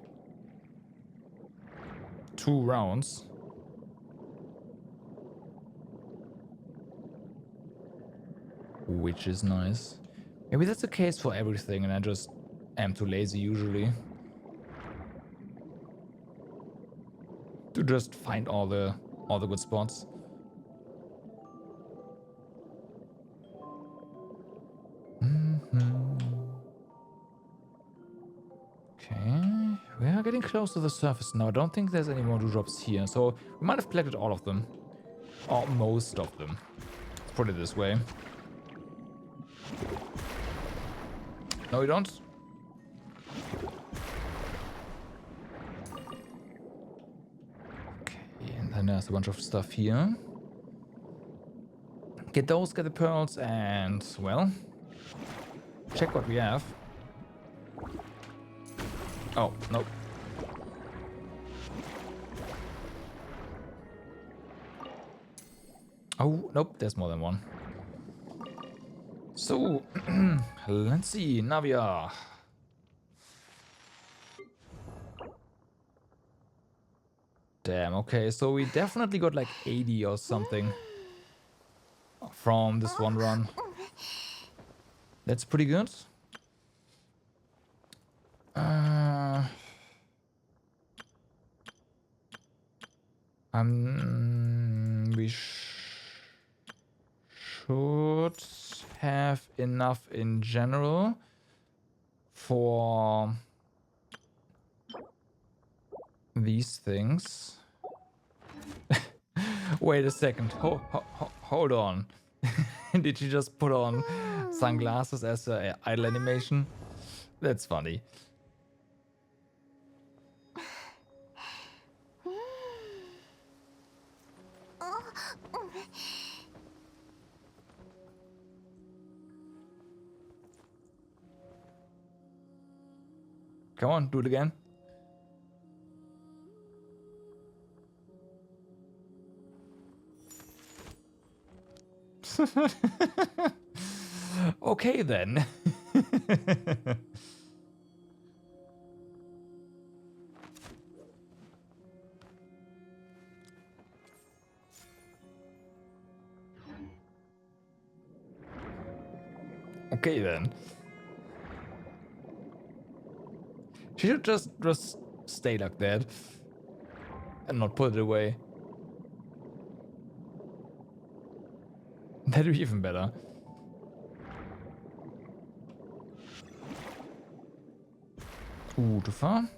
Speaker 1: 2 rounds. Which is nice. Maybe that's the case for everything and I just am too lazy usually to just find all the good spots. Okay, we are getting close to the surface now. I don't think there's any more dewdrops here, so we might have collected all of them. Or most of them. Let's put it this way. No, we don't. Okay, and then there's a bunch of stuff here. Get those, get the pearls, and, well, check what we have. Oh, nope. Oh, nope, there's more than one. So, let's see, Navia. Damn, okay, so we definitely got like 80 or something from this one run. That's pretty good. We should have enough in general for these things. Wait a second. Hold on. Did you just put on sunglasses as an idle animation? That's funny. Come on, do it again. Okay then. Okay then. She should just stay like that and not put it away. That'd be even better. Ooh, too far.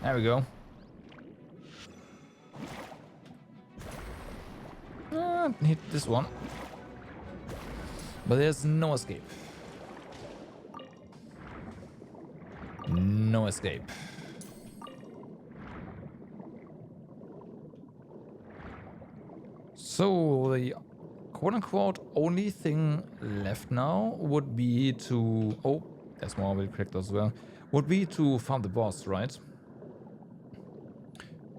Speaker 1: There we go. Hit this one. But there's no escape. No escape. So the quote-unquote only thing left now would be to... Oh, there's more will correct as well. Would be to farm the boss, right?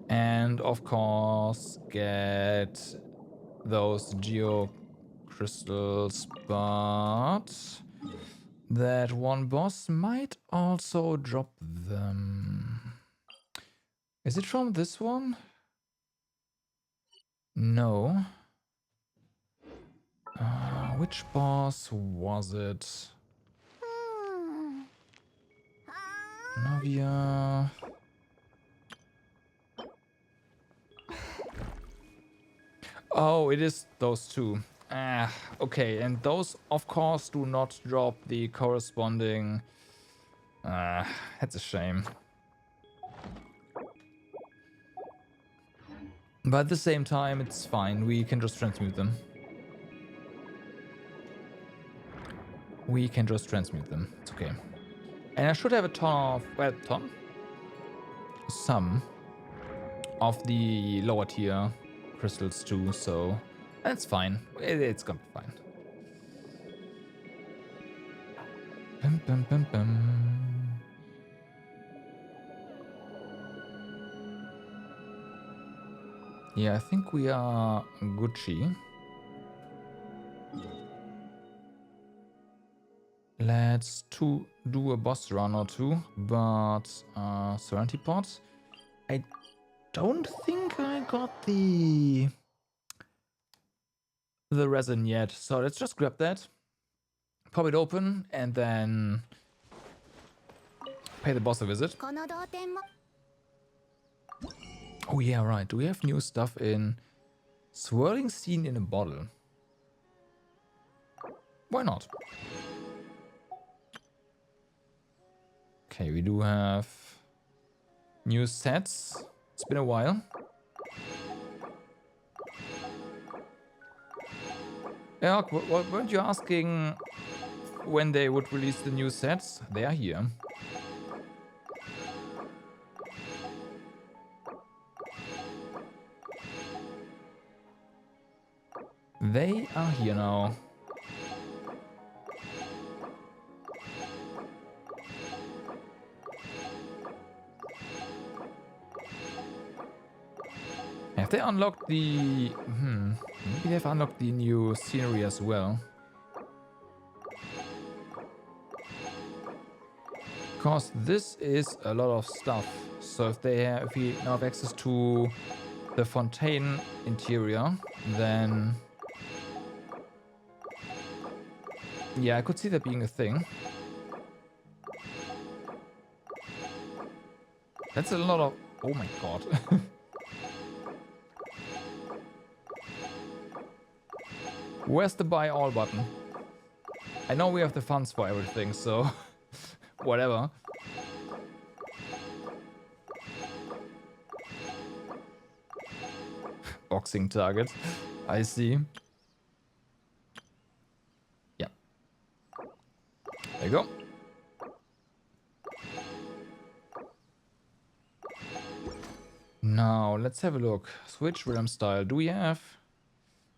Speaker 1: And of course get those geo crystals, but that one boss might also drop them. Is it from this one? No. Which boss was it? Navia. Oh, it is those two. Okay, and those, of course, do not drop the corresponding... that's a shame. But at the same time, it's fine. We can just transmute them. We can just transmute them. It's okay. And I should have a ton of... Well, ton? Some of the lower tier crystals too, so that's fine. It's gonna be fine. Bum, bum, bum, bum. Yeah, I think we are Gucci. Let's do a boss run or two, but Serenity Pot. I don't think I got the resin yet, so let's just grab that, pop it open, and then pay the boss a visit. Oh yeah, right. Do we have new stuff in Swirling Scene in a Bottle? Why not? Okay, we do have new sets. It's been a while. Yeah, weren't you asking when they would release the new sets? They are here. They are here now. Have they unlocked the... maybe they've unlocked the new scenery as well. Because this is a lot of stuff. So if we now have access to the fontaine interior, then yeah, I could see that being a thing. That's a lot of... Oh my god. Where's the buy all button? I know we have the funds for everything, so whatever. Boxing target. I see. Yeah. There you go. Now, let's have a look. Switch realm style. Do we have?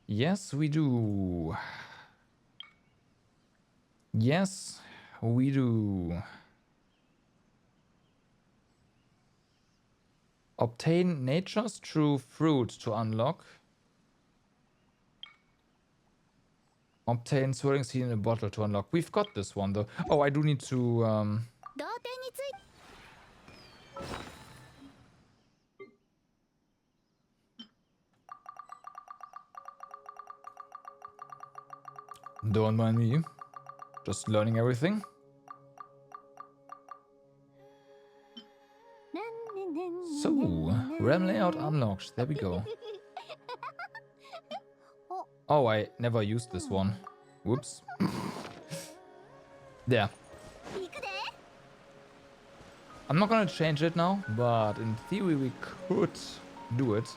Speaker 1: Yes, we do. Yes, we do. Obtain nature's true fruit to unlock. Obtain swirling seed in a bottle to unlock. We've got this one though. Oh, I do need to
Speaker 7: 童貞について
Speaker 1: don't mind me. Just learning everything. So, realm layout unlocked. There we go. Oh, I never used this one. Whoops. There. I'm not gonna change it now, but in theory we could do it.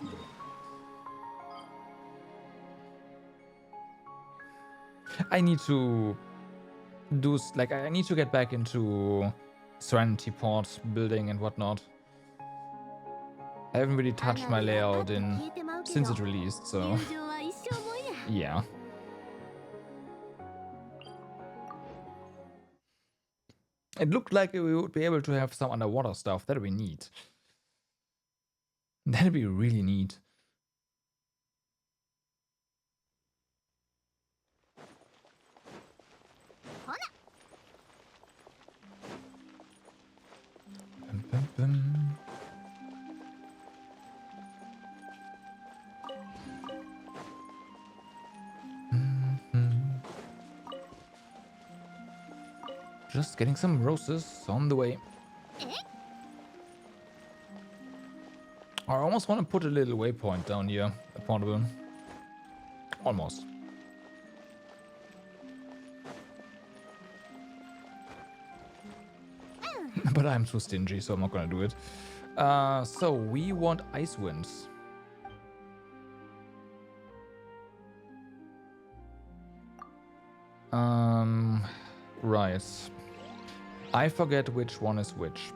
Speaker 1: I need to do, like, I need to get back into Serenity Port building and whatnot. I haven't really touched my layout since it released, so yeah. It looked like we would be able to have some underwater stuff. That'd be neat. That'd be really neat. Bum, bum, bum. Just getting some roses on the way. I almost want to put a little waypoint down here, portable. Almost. But I'm too stingy, so I'm not gonna do it. So we want ice winds. Right. I forget which one is which.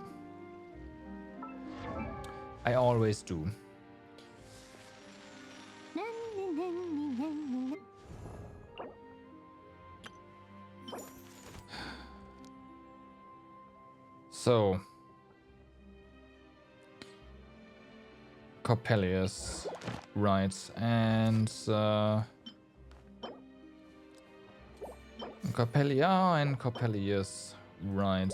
Speaker 1: I always do. So, Coppelius, right, and Coppelia and Coppelius, right.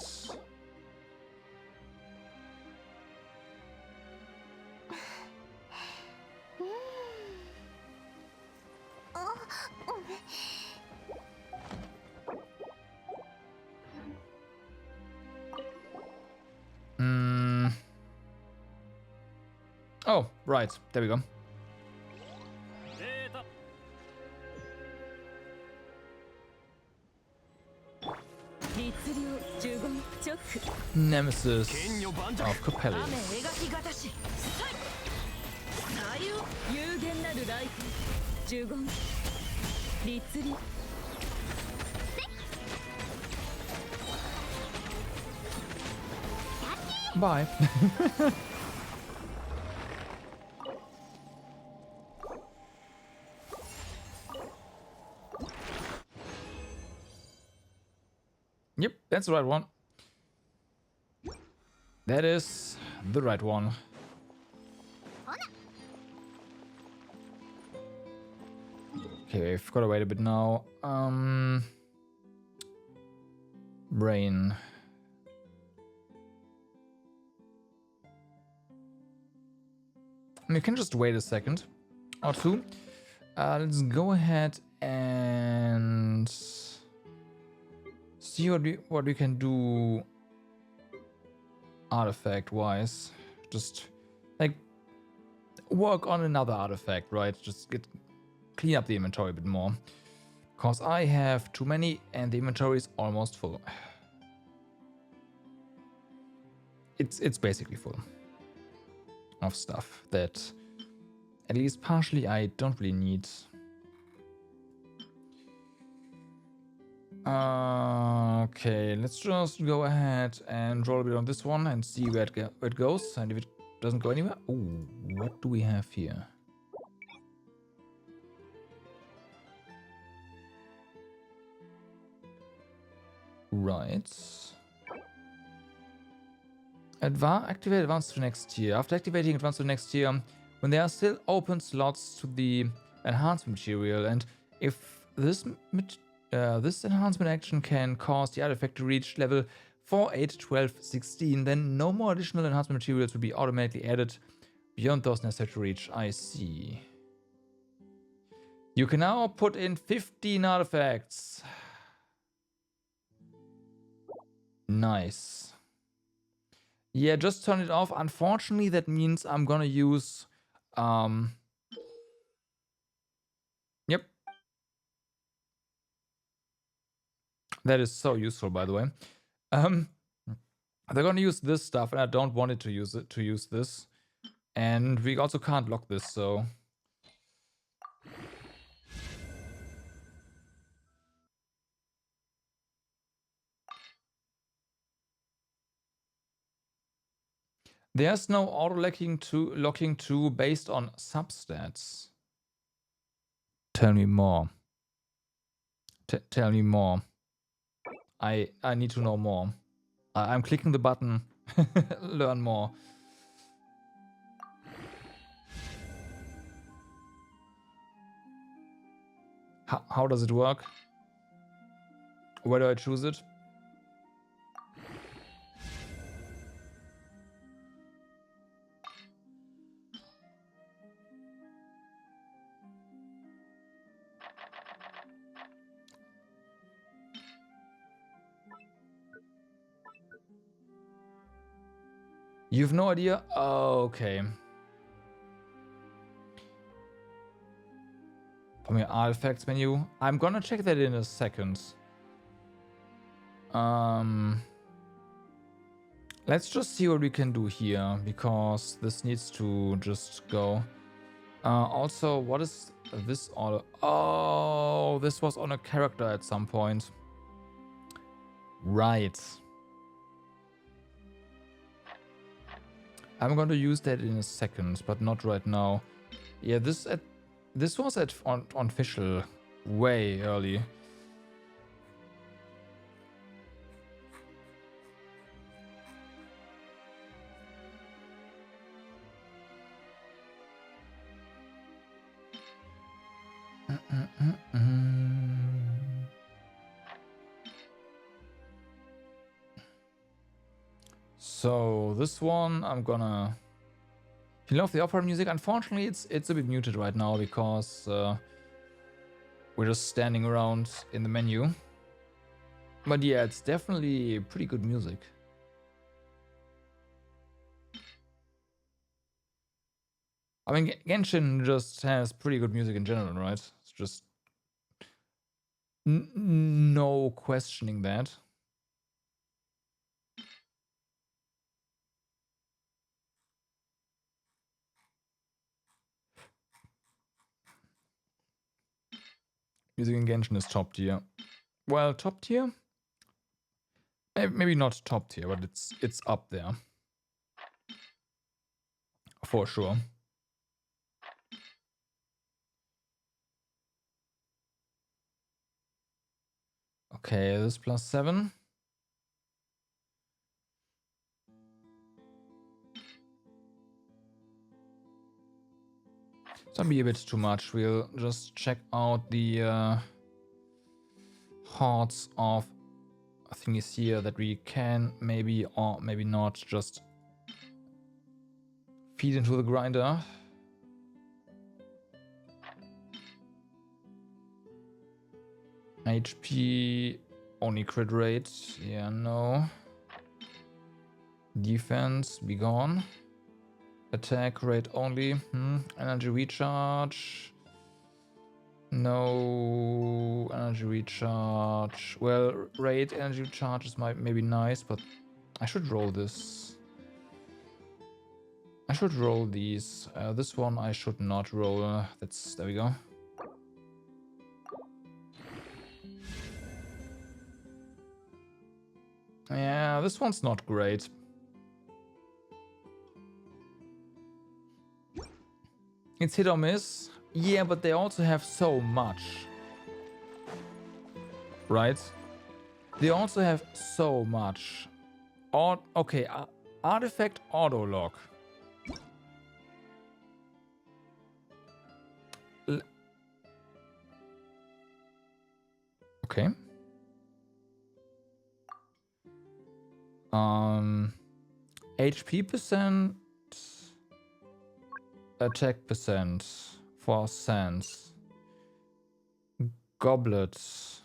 Speaker 1: Oh, right. There we go. Nemesis of Coppelius. Bye. Yep, that's the right one. That is the right one. Okay, I've got to wait a bit now. Brain. We can just wait a second or two. Let's go ahead and see what we can do artifact wise. Just like work on another artifact, right? Just clean up the inventory a bit more. Because I have too many and the inventory is almost full. It's basically full of stuff that at least partially I don't really need. Okay, let's just go ahead and roll a bit on this one and see where it goes. And if it doesn't go anywhere, oh, what do we have here? Right. Activate advanced to next tier. After activating advanced to next tier, when there are still open slots to the enhancement material, and if this enhancement action can cause the artifact to reach level 4, 8, 12, 16, then no more additional enhancement materials will be automatically added beyond those necessary to reach. I see. You can now put in 15 artifacts. Nice. Yeah, just turn it off. Unfortunately, that means I'm gonna use... Yep. That is so useful, by the way. They're gonna use this stuff, and I don't want it to use this. And we also can't lock this, so... There's no auto-locking to based on substats. Tell me more. Tell me more. I need to know more. I'm clicking the button. Learn more. How does it work? Where do I choose it? You have no idea? Oh, okay. From your artifacts menu. I'm gonna check that in a second. Let's just see what we can do here, because this needs to just go. Also, what is this order? Oh, this was on a character at some point. Right. I'm going to use that in a second, but not right now. Yeah, this was on official way early. So this one I'm gonna... If you love the opera music, unfortunately it's a bit muted right now because we're just standing around in the menu. But yeah, it's definitely pretty good music. I mean, Genshin just has pretty good music in general, right? It's just no questioning that. Music in Genshin is top tier. Well, top tier? Maybe not top tier, but it's up there. For sure. Okay, this +7. It's gonna be a bit too much. We'll just check out the hearts of thingies here that we can maybe or maybe not just feed into the grinder. HP, only crit rate. Yeah, no. Defense, be gone. Attack rate only. Energy recharge. No energy recharge. Well, rate energy recharge might maybe nice, but I should roll this. I should roll these. This one I should not roll. There we go. Yeah, this one's not great. It's hit or miss. Yeah, but they also have so much. Right? They also have so much. Okay, artifact auto lock. Okay. HP percent, attack percent for sands. Goblets.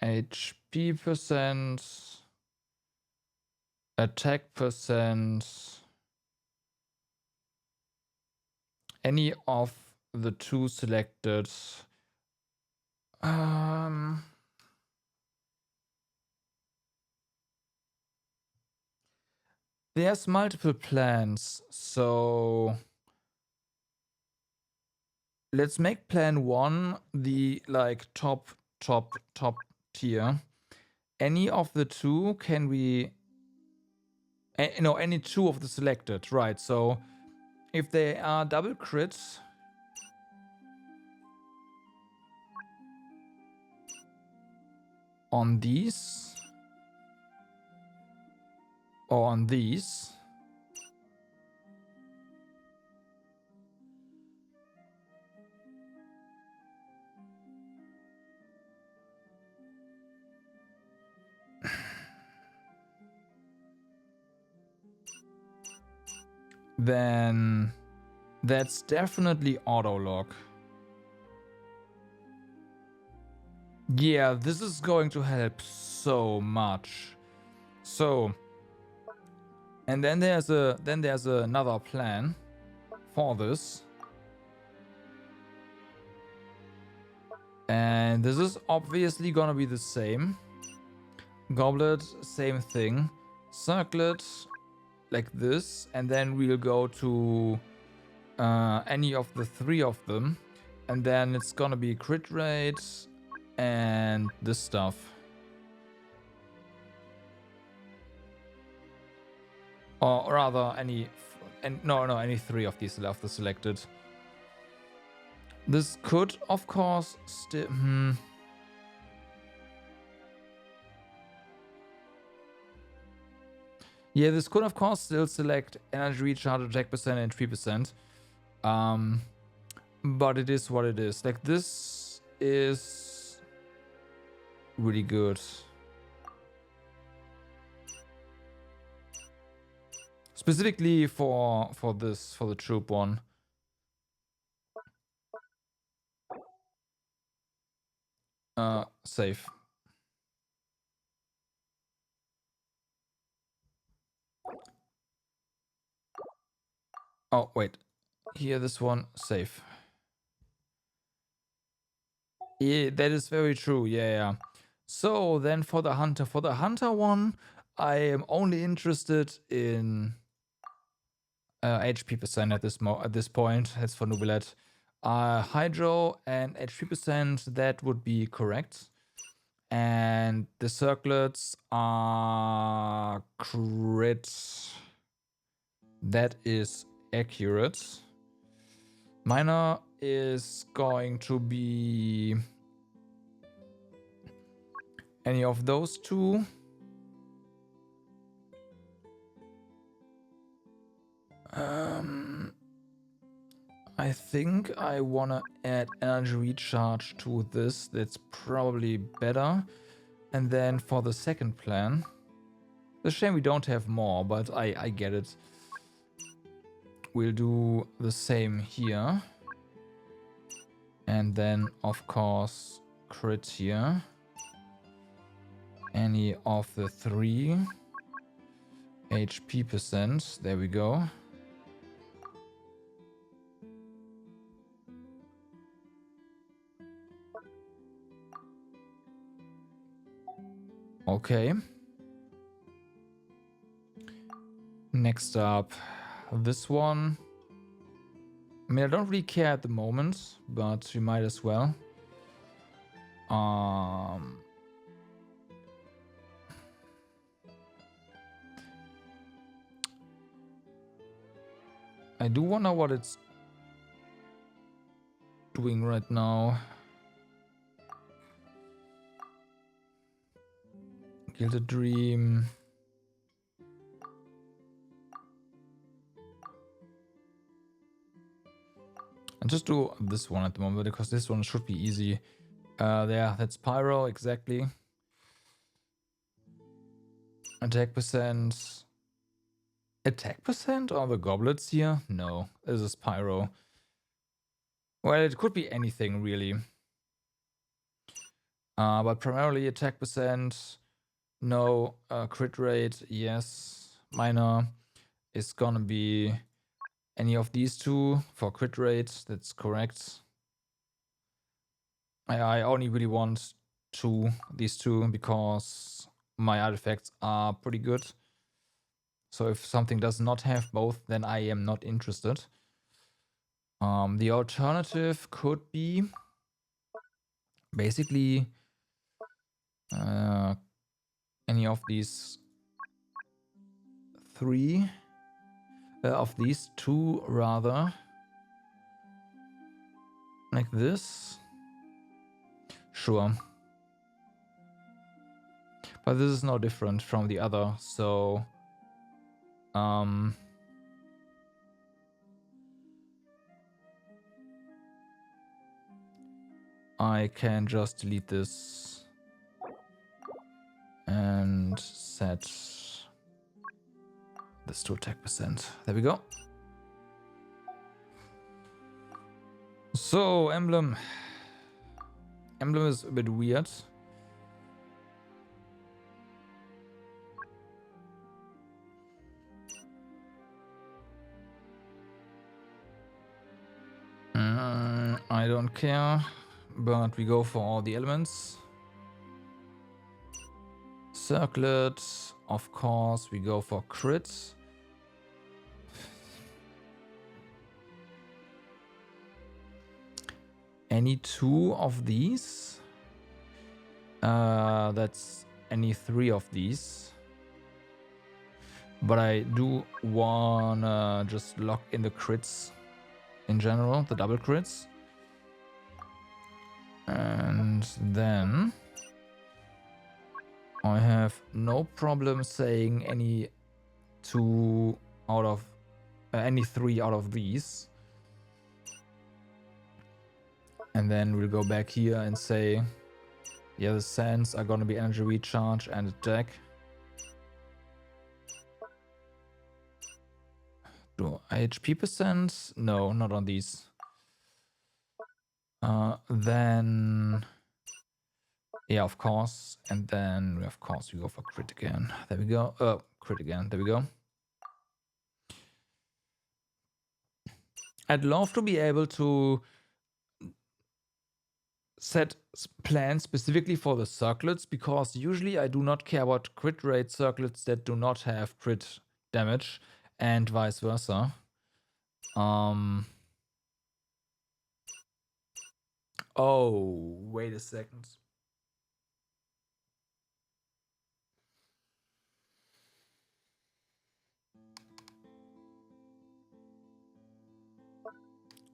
Speaker 1: HP percent, attack percent. Any of the two selected. There's multiple plans, so let's make plan 1 the like top tier. Any of the two can we no, any two of the selected, right? So if they are double crits, on these or on these, then that's definitely auto lock. Yeah, this is going to help so much. So, and then there's another plan for this. And this is obviously gonna be the same. Goblet, same thing. Circlet, like this, and then we'll go to any of the three of them, and then it's gonna be crit rate and this stuff. Or rather, any three of these left, the selected. This could, of course, still. Yeah, this could, of course, still select energy recharge, attack percent, and 3%. But it is what it is. Like, this is really good. Specifically for the troop one. Save. Oh, wait. Here, this one, save. Yeah, that is very true. Yeah. So then for the hunter one, I am only interested in HP percent at this point. That's for Nubilet. Hydro and HP percent, that would be correct. And the circlets are crit. That is accurate. Minor is going to be any of those two. I think I wanna add energy recharge to this. That's probably better. And then for the second plan, it's a shame we don't have more, but I get it. We'll do the same here. And then, of course, crit here. Any of the 3 HP percent. There we go. Okay. Next up, this one. I mean, I don't really care at the moment, but we might as well. I do wonder what it's doing right now. Gilded Dream. I'll just do this one at the moment because this one should be easy. There, that's Pyro, exactly. Attack percent. Attack percent on the goblets here? No, this is Pyro. Well, it could be anything really. But primarily attack percent. No. Crit rate, yes. Minor is gonna be any of these two for crit rate. That's correct. I only really want these two because my artifacts are pretty good. So if something does not have both, then I am not interested. The alternative could be basically any of these 3 of these 2 rather, like this. Sure, but this is no different from the other, so I can just delete this and set this to attack percent. There we go. So, emblem. Emblem is a bit weird. I don't care, but we go for all the elements. Circlet, of course, we go for crit. Any 2 of these? That's any 3 of these. But I do wanna just lock in the crits in general, the double crits. And then I have no problem saying any 2 out of any 3 out of these. And then we'll go back here and say, yeah, the sands are gonna be energy recharge and attack. Do HP percent? No, not on these. Then, yeah, of course. And then, of course, we go for crit again. There we go. Crit again. There we go. I'd love to be able to set plans specifically for the circlets, because usually I do not care about crit rate circlets that do not have crit damage, and vice versa. Oh, wait a second.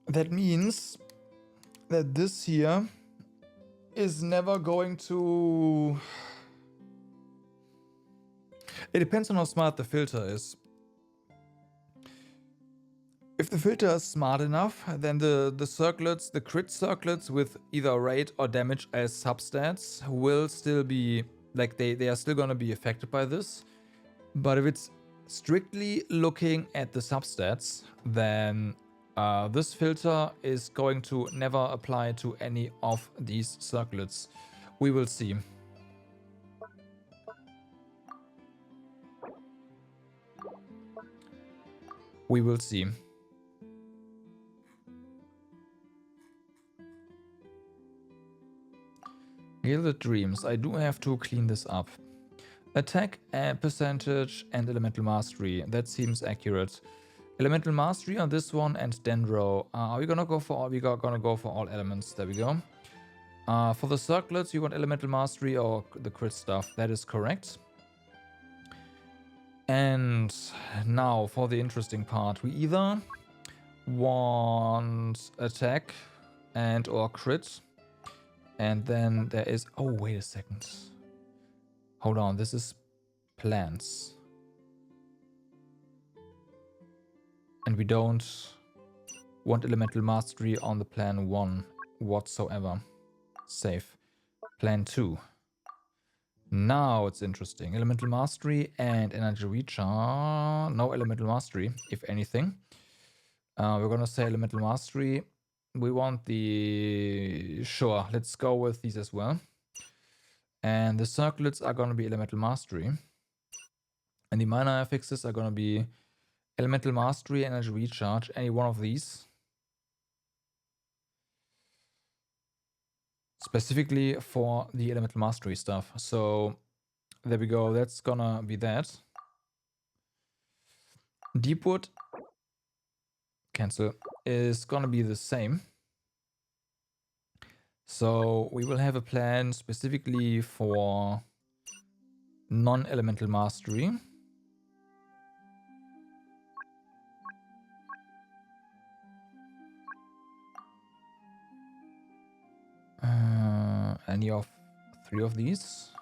Speaker 1: that means that this here is never going to... It depends on how smart the filter is. If the filter is smart enough, then the circlets, the crit circlets with either rate or damage as substats will still be, like they are still gonna be affected by this. But if it's strictly looking at the substats, then this filter is going to never apply to any of these circlets. We will see. We will see. Here are the dreams. I do have to clean this up. Attack percentage and elemental mastery. That seems accurate. Elemental mastery on this one and dendro. Are we gonna go for all? We are gonna go for all elements. There we go. For the circlets, you want elemental mastery or the crit stuff. That is correct. And now for the interesting part. We either want attack and or crit. And then there is... Oh, wait a second. Hold on. This is plants. And we don't want elemental mastery on the plan 1 whatsoever. Save. Plan 2. Now it's interesting. Elemental mastery and energy recharge. No elemental mastery, if anything. We're gonna say elemental mastery. We want the... Sure, let's go with these as well. And the circlets are gonna be elemental mastery. And the minor affixes are gonna be elemental mastery, energy recharge, any one of these. Specifically for the elemental mastery stuff. So there we go. That's gonna be that. Deepwood, cancel, is gonna be the same. So we will have a plan specifically for non-elemental mastery. Any of 3 of these.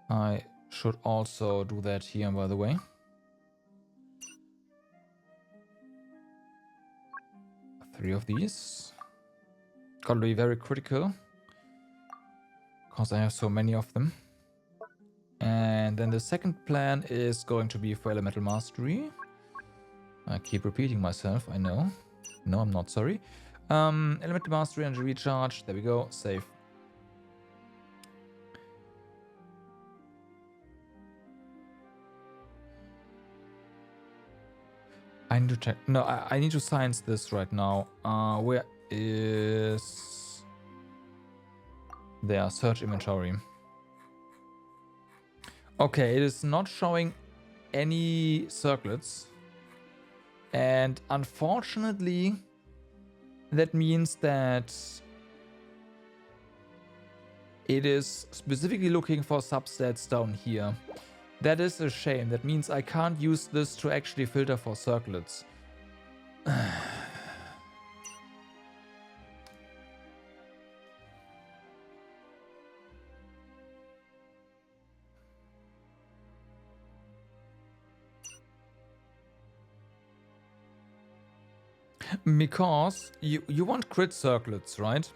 Speaker 1: I should also do that here, by the way. 3 of these. Gotta be very critical, because I have so many of them. And then the second plan is going to be for elemental mastery. I keep repeating myself, I know. No, I'm not sorry. Elemental mastery, energy recharge. There we go. Save. I need to check. No, I need to science this right now. Where is... There, search inventory. Okay, it is not showing any circlets. And unfortunately, that means that it is specifically looking for substats down here. That is a shame. That means I can't use this to actually filter for circlets. Because you want crit circlets, right?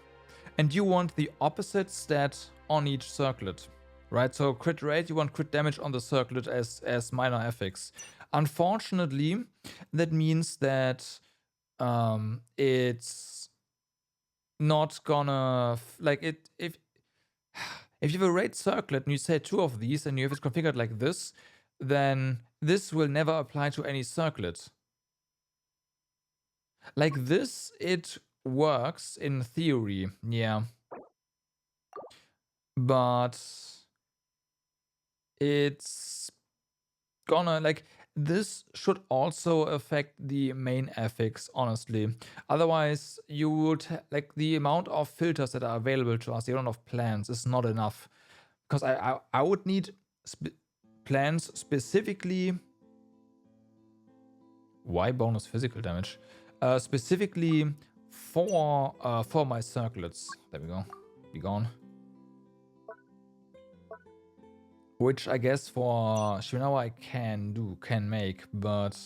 Speaker 1: And you want the opposite stat on each circlet, right? So crit rate, you want crit damage on the circlet as minor affix. Unfortunately, that means that it's not gonna like it if you have a rate circlet and you say 2 of these and you have it configured like this, then this will never apply to any circlet. Like this, it works in theory, yeah. But it's gonna, like, this should also affect the main affix, honestly. Otherwise, you would, like, the amount of filters that are available to us, the amount of plans is not enough. Because I would need plans specifically... Why bonus physical damage? Specifically for my circlets. There we go. Be gone. Which I guess for Shinawa I can make, but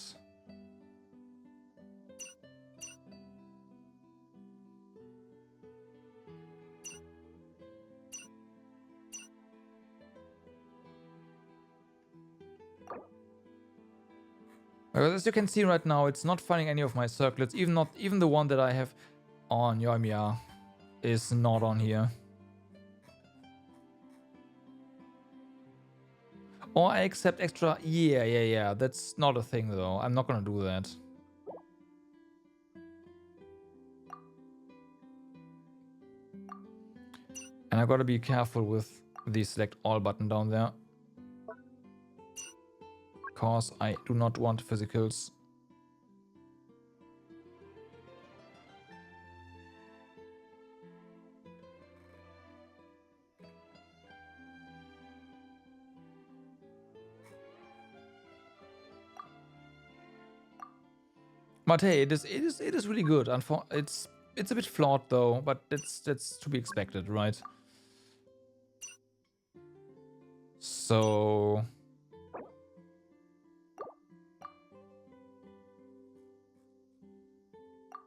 Speaker 1: as you can see right now, it's not finding any of my circlets. Even the one that I have on Yoimiya is not on here. Or I accept extra. Yeah. That's not a thing though. I'm not gonna do that. And I gotta be careful with the select all button down there. Because I do not want physicals. But hey, it is really good. It's a bit flawed though, but that's to be expected, right? So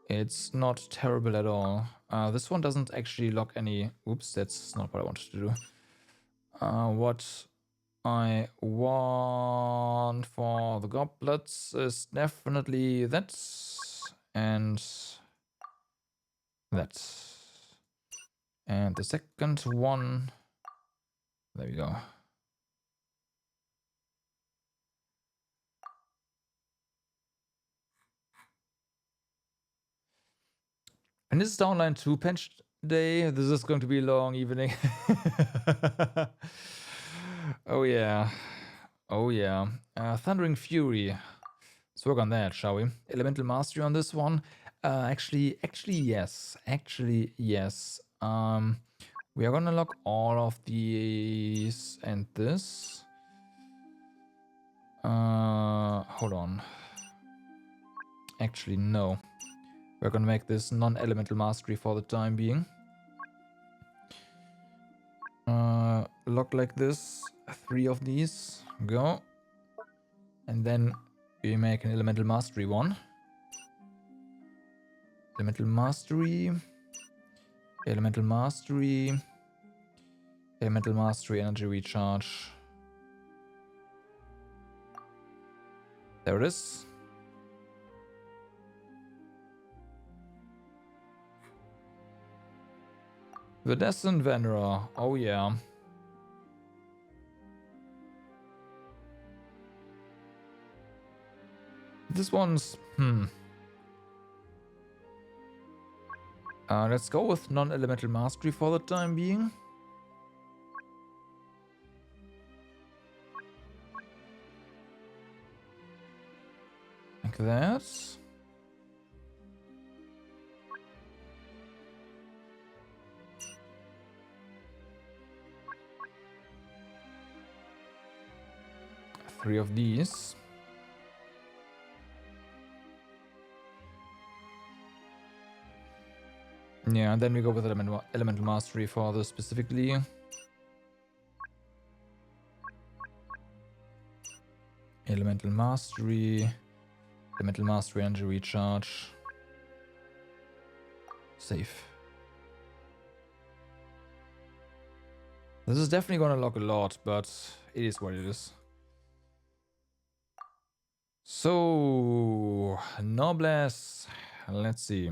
Speaker 1: it's not terrible at all. This one doesn't actually lock any. Oops, that's not what I wanted to do. What I want for the goblets is definitely that and that. And the second one, there we go. And this is downline 2 bench day. This is going to be a long evening. Oh yeah. Oh yeah. Thundering Fury. Let's work on that, shall we? Elemental Mastery on this one. Actually yes. Actually yes. We are gonna lock all of these and this. Hold on. Actually no. We're gonna make this non-elemental mastery for the time being. Lock like this. 3 of these. Go. And then we make an elemental mastery one. Elemental mastery. Elemental mastery. Elemental mastery energy recharge. There it is. The Descent Venerer. Oh yeah. This one's let's go with non-elemental mastery for the time being. Like that. Three of these. Yeah, and then we go with elemental mastery for this specifically. Elemental mastery energy recharge. Safe. This is definitely gonna lock a lot, but it is what it is. So, Noblesse. Let's see.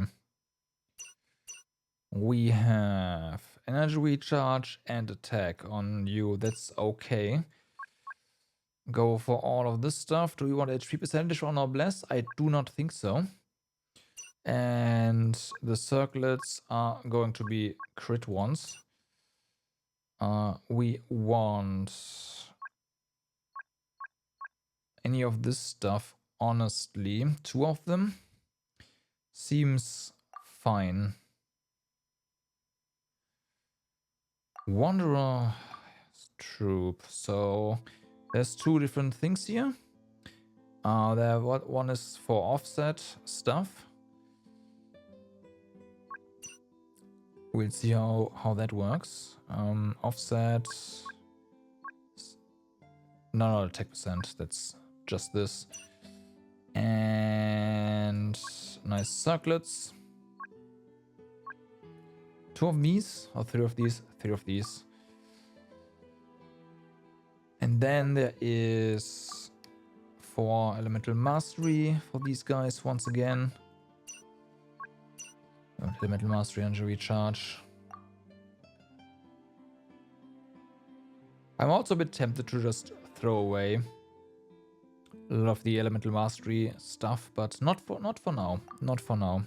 Speaker 1: We have energy recharge and attack on you. That's okay. Go for all of this stuff. Do we want HP percentage on Noblesse? I do not think so. And the circlets are going to be crit ones. We want any of this stuff, honestly. 2 of them seems fine. Wanderer troop. So there's 2 different things here. One is for offset stuff. We'll see how that works. Offset. No, attack percent. That's just this. And nice circlets. 2 of these or 3 of these? 3 of these. And then there is 4 elemental mastery for these guys once again. Elemental mastery and recharge. I'm also a bit tempted to just throw away a lot of the elemental mastery stuff, but not for now. Not for now.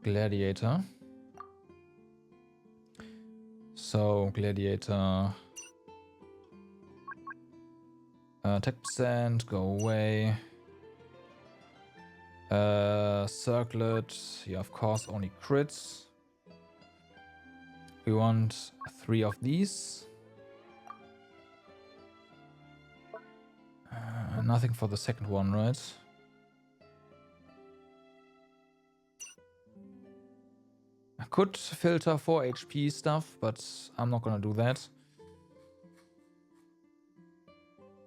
Speaker 1: Gladiator. So gladiator. Attack percent, go away. Circlet, yeah, of course, only crits. We want 3 of these. Nothing for the second one, right? I could filter for HP stuff, but I'm not gonna do that.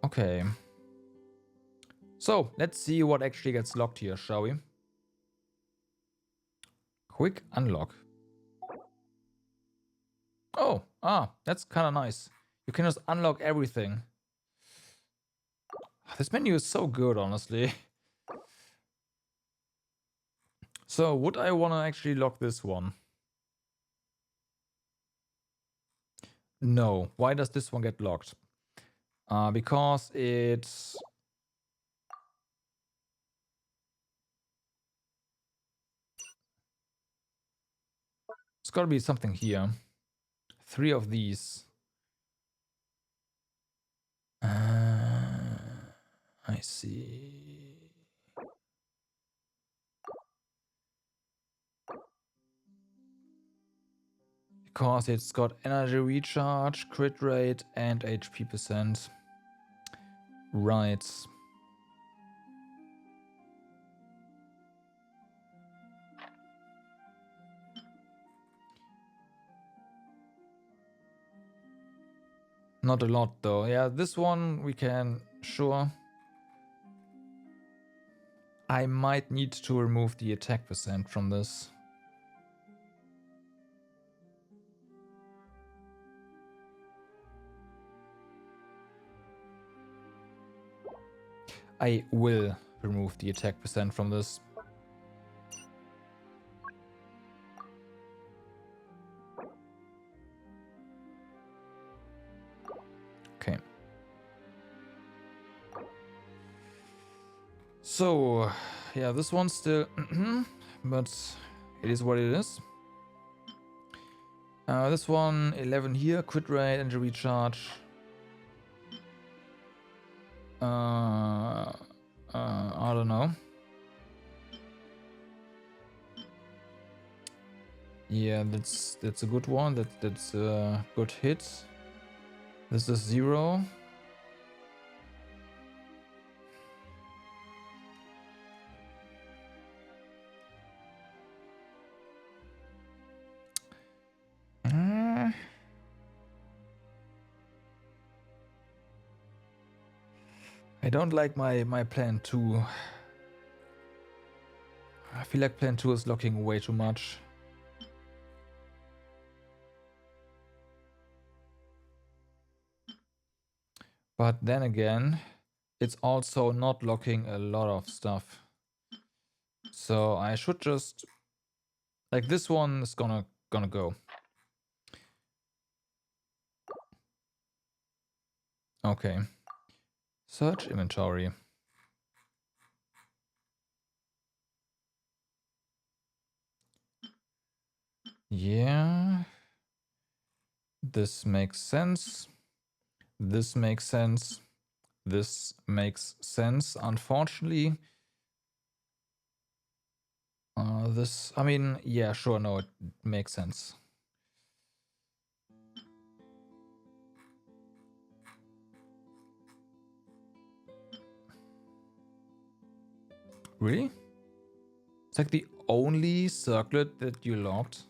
Speaker 1: Okay. So, let's see what actually gets locked here, shall we? Quick unlock. Oh, that's kind of nice. You can just unlock everything. This menu is so good, honestly. So, would I want to actually lock this one? No. Why does this one get locked? Because it's got to be something here. 3 of these. I see. Because it's got energy recharge, crit rate, and HP percent. Right. Not a lot though. Yeah, this one we can, sure. I might need to remove the attack percent from this. I will remove the attack percent from this. Okay. So, yeah, this one's still, but it is what it is. This one, 11 here, crit rate, energy recharge. I don't know. Yeah, that's a good one. That's a good hit. This is 0. I don't like my plan 2. I feel like plan 2 is locking way too much. But then again, it's also not locking a lot of stuff. So I should just, like, this one is gonna go. Okay. Search inventory. Yeah. This makes sense. This makes sense. This makes sense. Unfortunately, this, I mean, yeah, sure, no, it makes sense. Really? It's like the only circlet that you locked.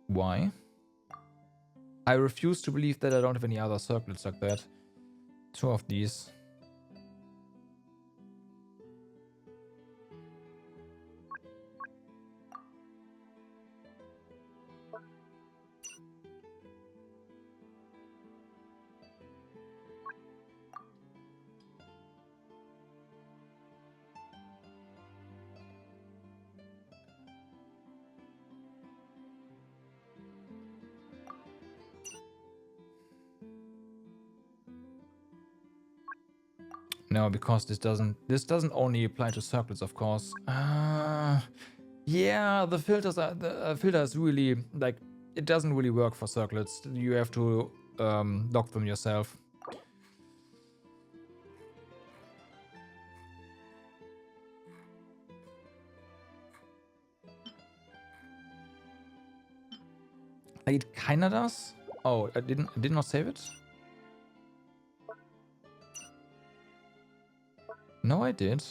Speaker 1: Why? I refuse to believe that I don't have any other circlets like that. 2 of these. No, because this doesn't only apply to circlets, of course. Yeah, the filter is really like it doesn't really work for circlets. You have to lock them yourself. Like it kinda does. Oh, I did not save it. No, I did.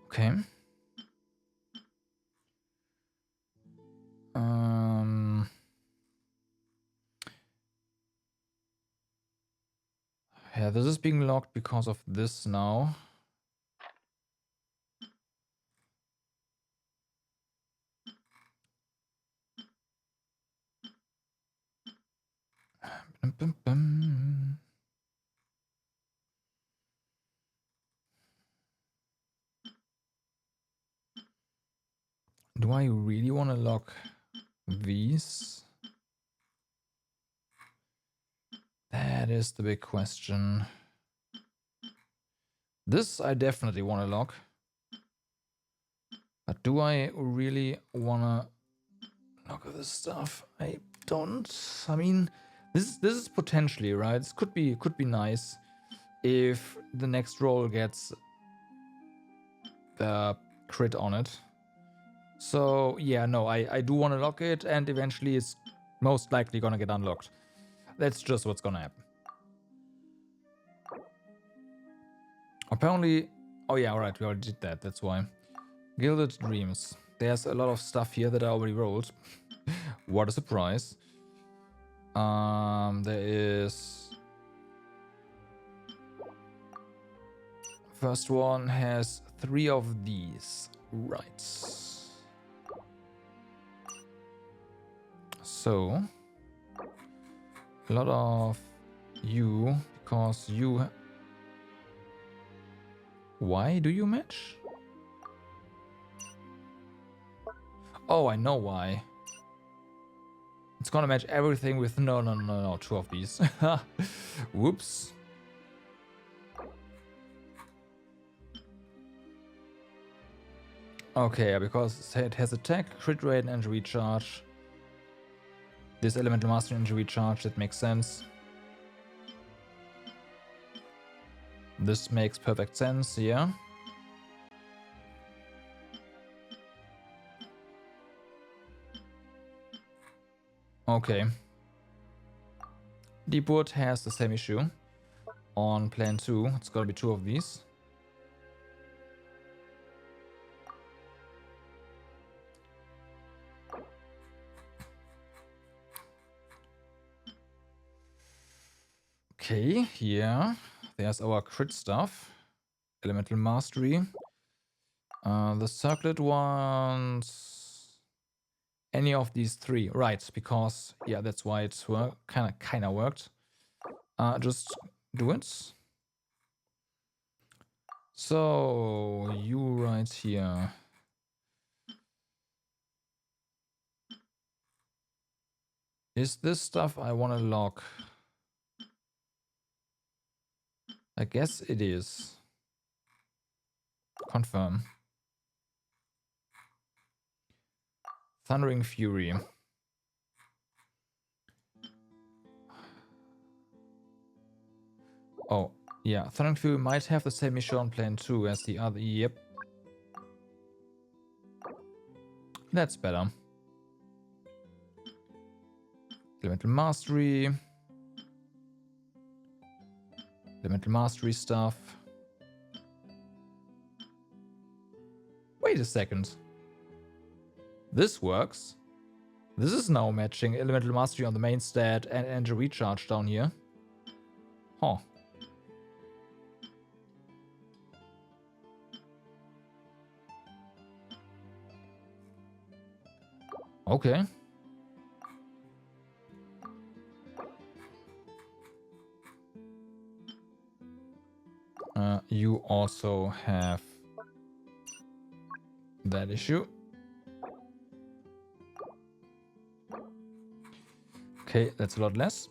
Speaker 1: Okay. Yeah, this is being locked because of this now. Bum, bum, bum. Do I really want to lock these? That is the big question. This I definitely want to lock. But do I really want to look at this stuff? I don't. I mean, this is potentially right. This could be nice if the next roll gets the crit on it. So yeah, no, I do want to lock it, and eventually it's most likely gonna get unlocked. That's just what's gonna happen. Apparently, oh yeah, alright, we already did that. That's why. Gilded Dreams. There's a lot of stuff here that I already rolled. What a surprise. There is... First one has 3 of these. Right. So... A lot of you, because you... Why do you match? Oh, I know why. It's gonna match everything with no, 2 of these. Whoops. Okay, because it has attack, crit rate, and energy recharge. This elemental mastery energy recharge, that makes sense. This makes perfect sense, yeah. Okay. Deepwood has the same issue. On plan 2, it's gotta be 2 of these. Okay, here. There's our crit stuff. Elemental mastery. The circlet ones. Any of these 3, right? Because yeah, that's why it kind of worked. Just do it. So you right here. Is this stuff I want to lock? I guess it is. Confirm. Thundering Fury. Oh, yeah. Thundering Fury might have the same issue on plan 2 as the other. Yep. That's better. Elemental Mastery. Elemental Mastery stuff. Wait a second. This works. This is now matching Elemental Mastery on the main stat and Energy Recharge down here. Huh. Okay. You also have that issue. Okay, that's a lot less.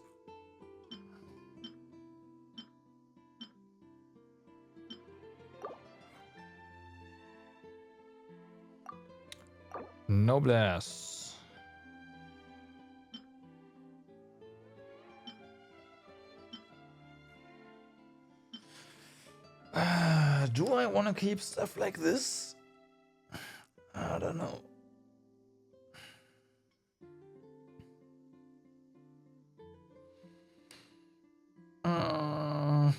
Speaker 1: Noblesse. Do I want to keep stuff like this? I don't know. I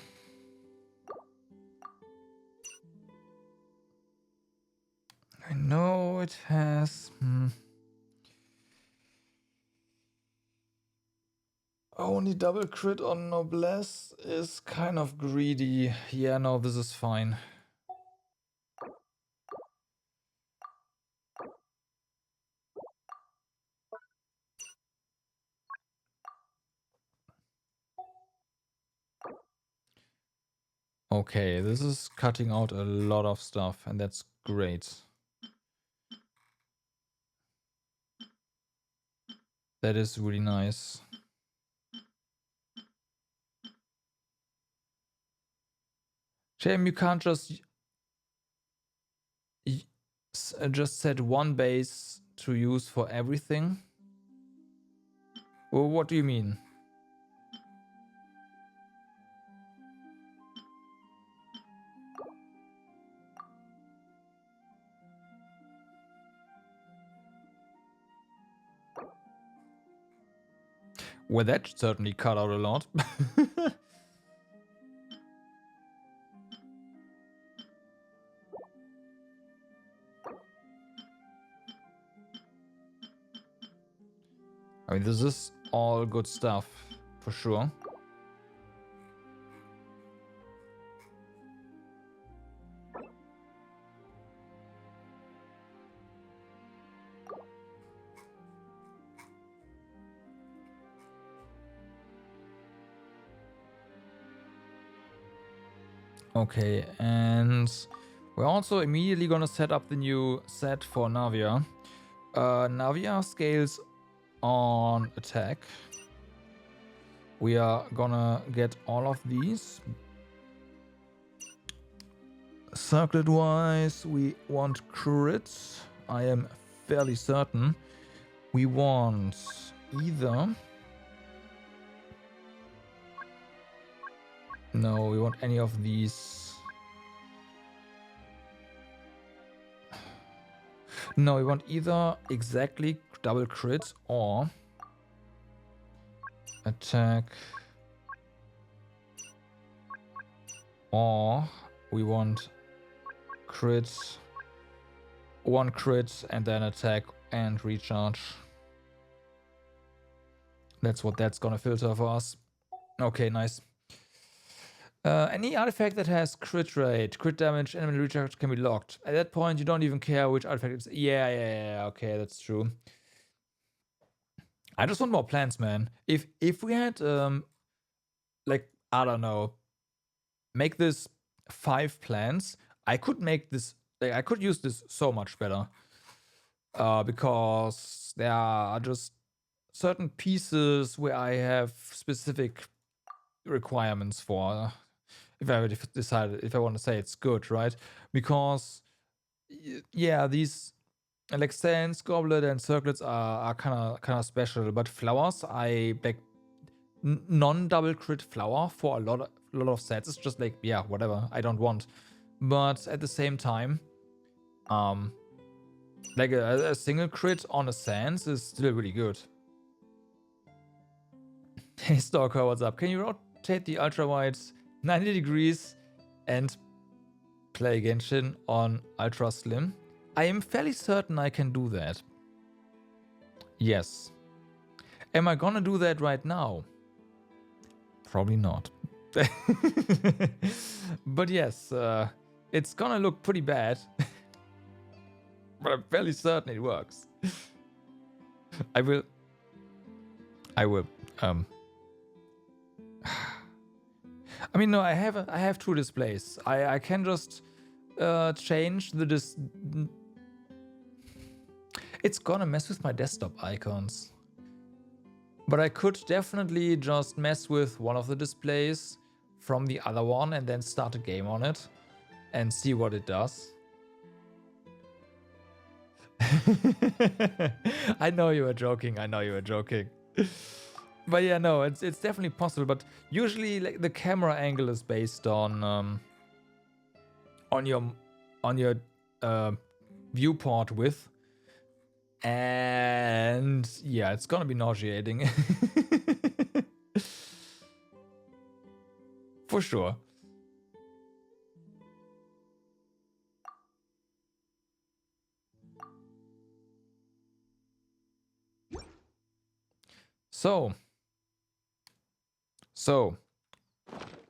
Speaker 1: know it has... Only double crit on Noblesse is kind of greedy. Yeah, no, this is fine. Okay, this is cutting out a lot of stuff, and that's great. That is really nice. Shame you can't just set one base to use for everything. Well, what do you mean? Well, that certainly cut out a lot. I mean, this is all good stuff, for sure. Okay, and we're also immediately gonna set up the new set for Navia. Navia scales on attack. We are gonna get all of these. Circlet wise, we want crits. I am fairly certain. We want either... No, we want any of these. No, we want either exactly double crit or attack, or we want crit, one crit and then attack and recharge. That's what that's gonna filter for us. Okay, nice. Any artifact that has crit rate, crit damage, enemy recharge can be locked. At that point, you don't even care which artifact it's... Yeah, okay, that's true. I just want more plants, man. If we had, like, I don't know, make this 5 plants, I could make this... Like, I could use this so much better. Because there are just certain pieces where I have specific requirements for... If I already decided if I want to say it's good, right? Because, yeah, these like sands, goblet, and circlets are kind of special. But flowers, I like non-double crit flower for a lot of sets. It's just like, yeah, whatever. I don't want. But at the same time, Like a single crit on a Sans is still really good. Hey Stalker, what's up? Can you rotate the ultra-wide 90 degrees and play Genshin on ultra slim? I am fairly certain I can do that. Yes. Am I gonna do that right now? Probably not. But yes, it's gonna look pretty bad. But I'm fairly certain it works. I will. I mean, no, I have two displays. I can just change the It's gonna mess with my desktop icons. But I could definitely just mess with one of the displays from the other one and then start a game on it and see what it does. I know you were joking. I know you were joking. But yeah, no, it's definitely possible. But usually, like, the camera angle is based on your viewport width, and yeah, it's gonna be nauseating for sure. So,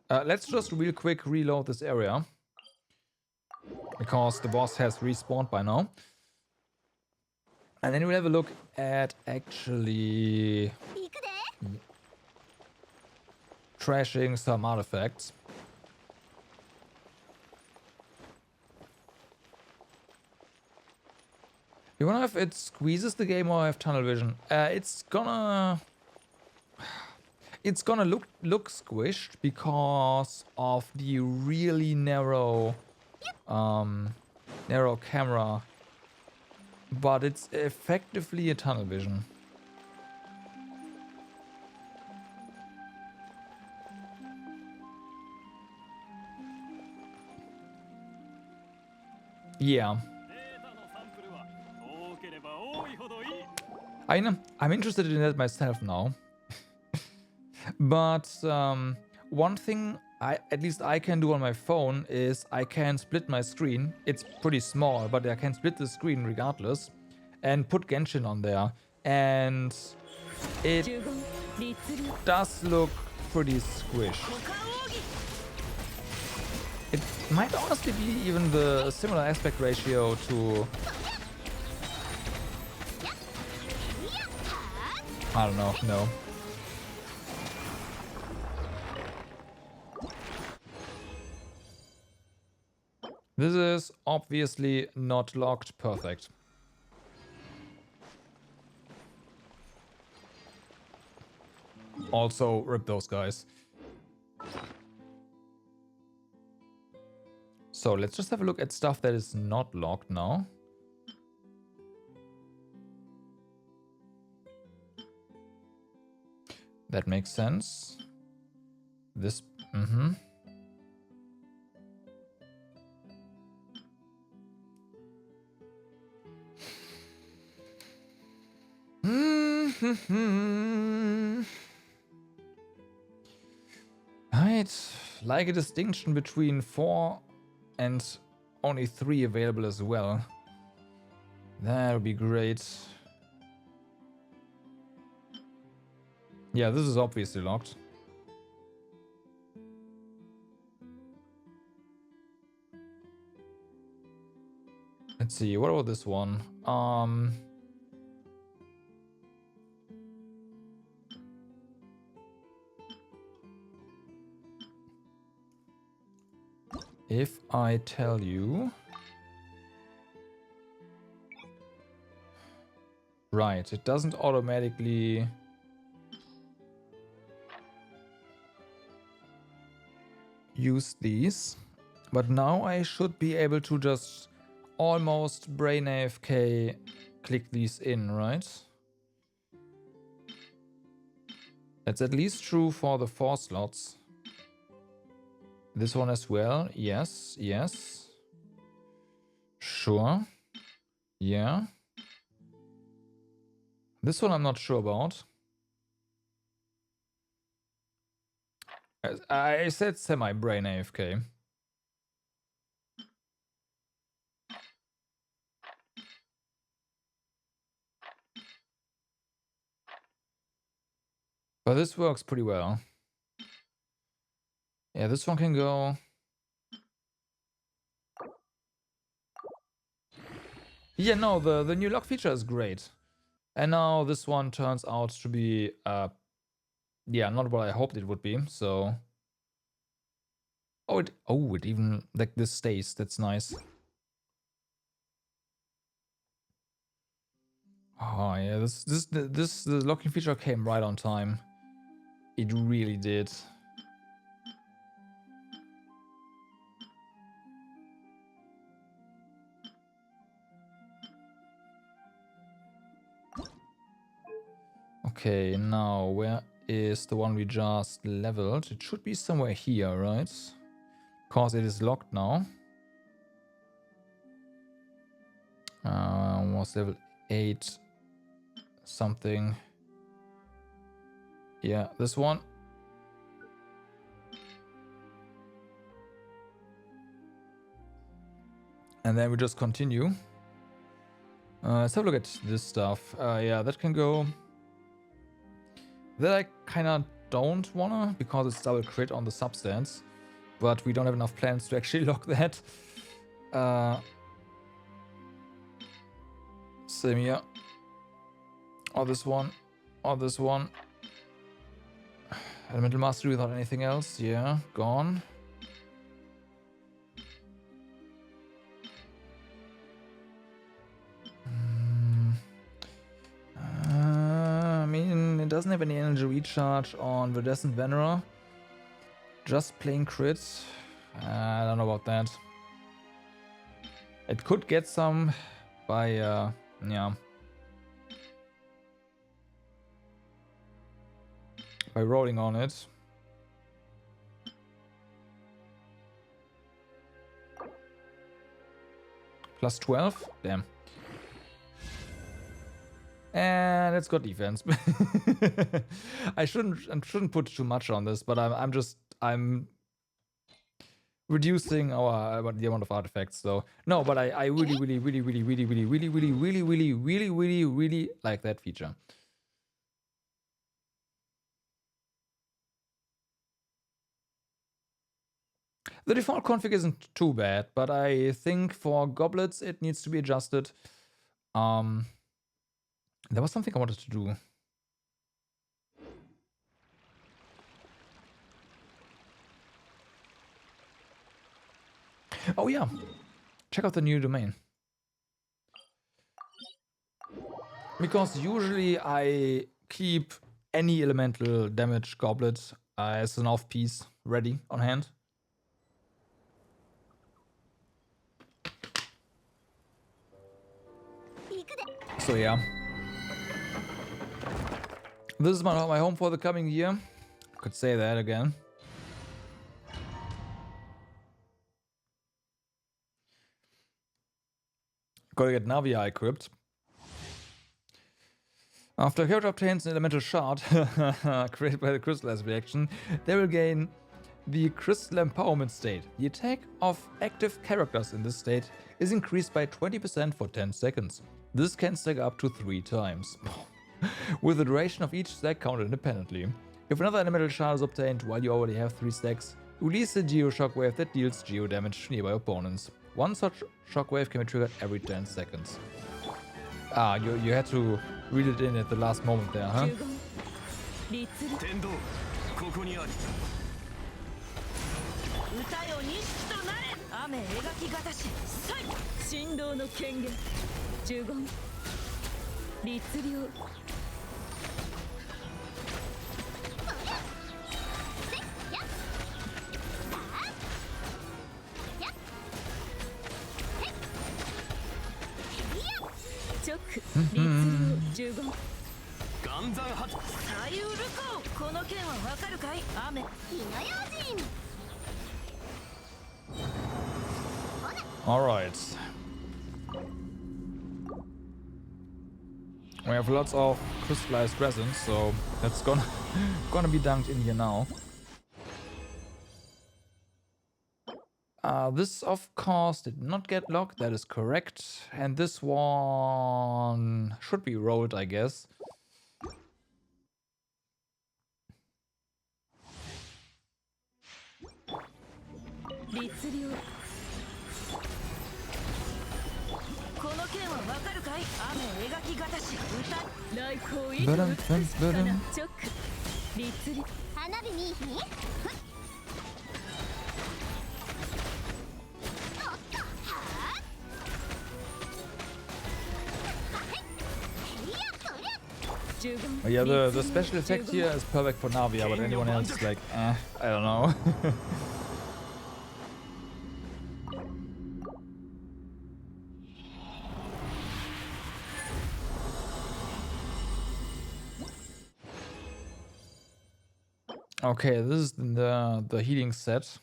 Speaker 1: let's just real quick reload this area, because the boss has respawned by now. And then we'll have a look at actually trashing some artifacts. You wonder if it squeezes the game or I have tunnel vision. It's gonna look squished because of the really narrow camera, but it's effectively a tunnel vision. Yeah. I know. I'm interested in that myself now. But one thing at least I can do on my phone is I can split my screen. It's pretty small, but I can split the screen regardless and put Genshin on there. And it does look pretty squished. It might honestly be even the similar aspect ratio to... I don't know, no. This is obviously not locked. Perfect. Also, rip those guys. So let's just have a look at stuff that is not locked now. That makes sense. This, I'd like a distinction between 4 and only 3 available as well. That would be great. Yeah, this is obviously locked. Let's see, what about this one? If I tell you... Right, it doesn't automatically... use these, but now I should be able to just almost brain AFK click these in, right? That's at least true for the 4 slots. This one as well. Yes, yes. Sure. Yeah. This one I'm not sure about. I said semi-brain AFK. But this works pretty well. Yeah, this one can go. Yeah, no, the new lock feature is great. And now this one turns out to be, yeah, not what I hoped it would be, so. Oh, it even, like, this stays, that's nice. Oh, yeah, the locking feature came right on time. It really did. Okay, now where is the one we just leveled? It should be somewhere here, right? Because it is locked now. Was level 8 something. Yeah, this one. And then we just continue. Let's have a look at this stuff. Yeah, that can go. That I kind of don't wanna, because it's double crit on the substance. But we don't have enough plans to actually lock that. Same here. Or this one. Or this one. Elemental Mastery without anything else. Yeah, gone. I mean, it doesn't have any energy recharge on Verdescent Venerer. Just plain crit. I don't know about that. It could get some by, yeah. By rolling on it. Plus 12? Damn. And it's got defense. I shouldn't put too much on this, but I'm reducing the amount of artifacts. So no, but I really like that feature. The default config isn't too bad, but I think for goblets it needs to be adjusted. There was something I wanted to do. Oh yeah, check out the new domain. Because usually I keep any elemental damage goblet as an off piece ready on hand. So yeah. This is my home for the coming year. Could say that again. Gotta get Navia equipped. After a character obtains an elemental shard created by the crystallized reaction, they will gain the crystal empowerment state. The attack of active characters in this state is increased by 20% for 10 seconds. This can stack up to 3 times. With the duration of each stack counted independently. If another elemental shard is obtained while you already have 3 stacks, release a geo shockwave that deals geo damage to nearby opponents. One such shockwave can be triggered every 10 seconds. Ah, you had to read it in at the last moment there, huh? All right. We have lots of crystallized resin, so that's gonna be dunked in here now. This, of course, did not get locked. That is correct. And this one should be rolled, I guess. Yeah, the special effect here is perfect for Navia, but anyone else is like, I don't know. Okay, this is the healing set.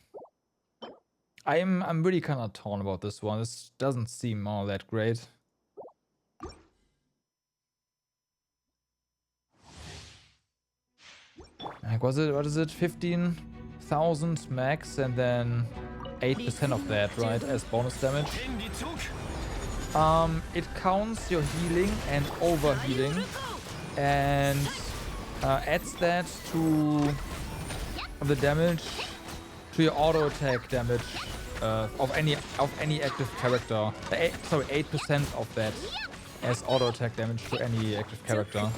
Speaker 1: I'm really kind of torn about this one. This doesn't seem all that great. Like, what is it? 15,000 max and then 8% of that, right, as bonus damage. It counts your healing and overhealing and adds that to the damage, to your auto attack damage of any active character. Sorry, 8% of that as auto attack damage to any active character.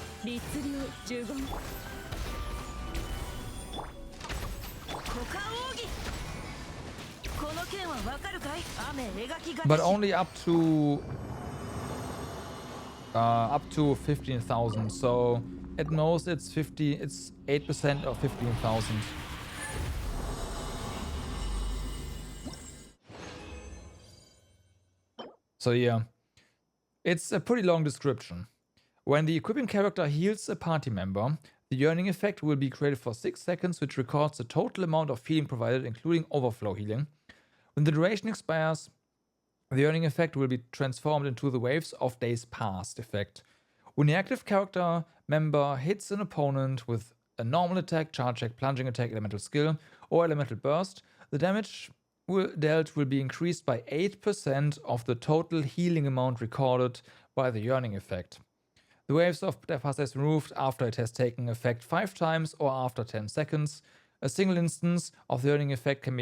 Speaker 1: But only up to 15,000. So at most it's 8% of 15,000. So yeah, it's a pretty long description. When the equipping character heals a party member, the yearning effect will be created for 6 seconds, which records the total amount of healing provided, including overflow healing. When the duration expires, the yearning effect will be transformed into the Waves of Days Past effect. When the active character member hits an opponent with a normal attack, charge attack, plunging attack, elemental skill, or elemental burst, the damage dealt will be increased by 8% of the total healing amount recorded by the yearning effect. The Waves of Death Past is removed after it has taken effect 5 times or after 10 seconds. A single instance of the yearning effect can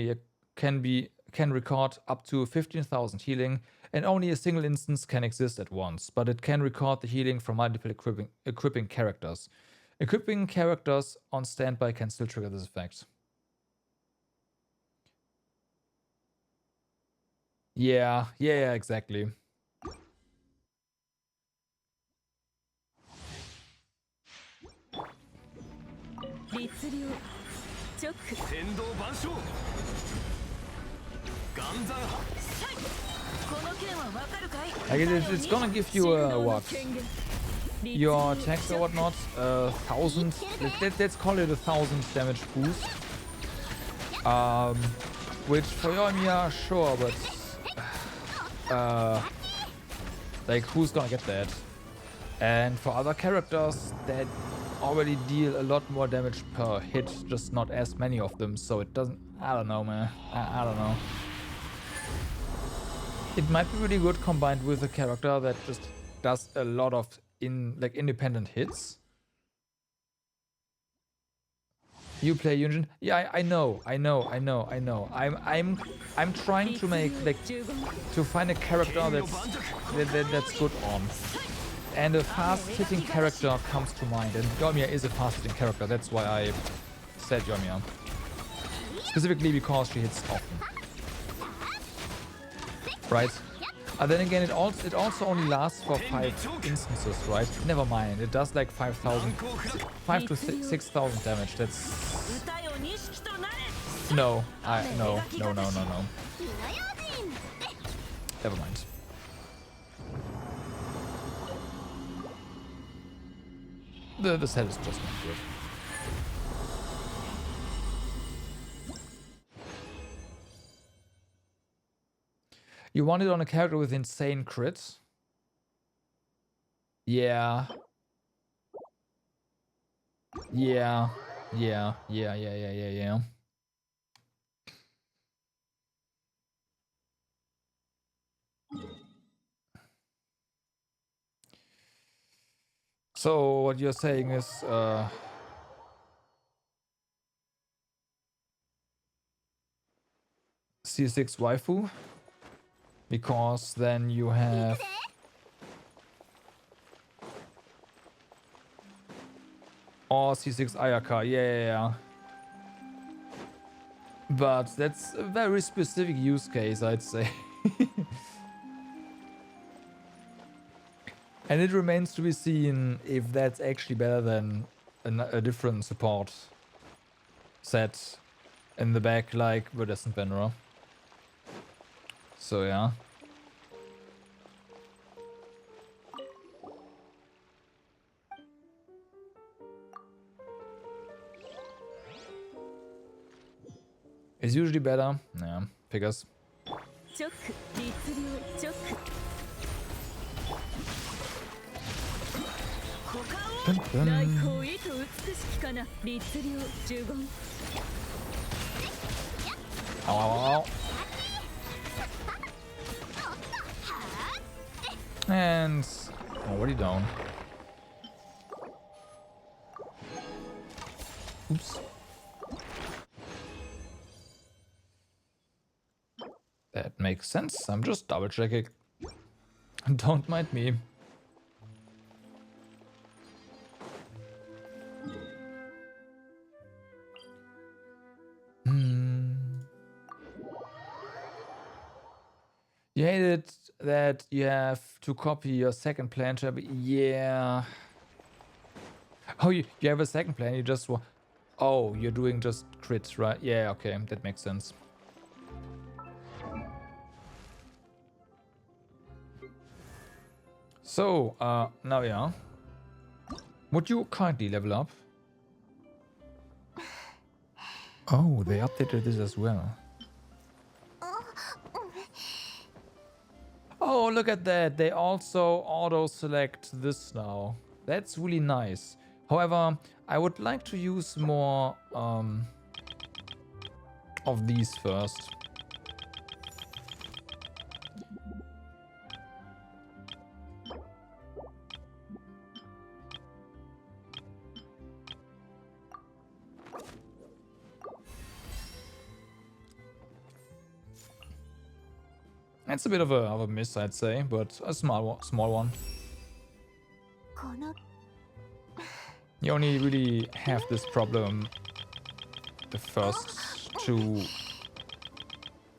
Speaker 1: record up to 15,000 healing, and only a single instance can exist at once, but it can record the healing from multiple equipping characters. Equipping characters on standby can still trigger this effect. Yeah, exactly. Like it's gonna give you a what? Your attacks or whatnot, 1,000. Let's call it 1,000 damage boost. Which for Yoimiya, sure, but like who's gonna get that? And for other characters that already deal a lot more damage per hit, just not as many of them, so it doesn't. I don't know, man. I don't know. It might be really good combined with a character that just does a lot of independent hits. You play Genshin? Yeah, I know. I'm trying to make to find a character that's good on. And a fast-hitting character comes to mind, and Yoimiya is a fast-hitting character. That's why I said Yoimiya. Specifically because she hits often. Right? Then again, it also only lasts for 5 instances, right? Never mind. It does like 5 to 6,000 damage. That's no. Never mind. The set is just not good. You want it on a character with insane crits? Yeah, Yeah. Yeah. So what you're saying is C6 waifu, because then you have or C6 Ayaka, yeah. But that's a very specific use case, I'd say. And it remains to be seen if that's actually better than a different support set in the back, like Verdescent Banner. So yeah. It's usually better. Yeah, figures. Dun, dun. Ow. And already down. Oops. That makes sense. I'm just double checking. Don't mind me. You hate it that you have to copy your second plan to yeah. Oh, you have a second plan, you just oh, you're doing just crits, right? Yeah, okay, that makes sense. So, now yeah. Would you kindly level up? Oh, they updated this as well. Oh, look at that. They also auto-select this now. That's really nice. However, I would like to use more of these first. It's a bit of a miss, I'd say, but a small one. You only really have this problem the first two.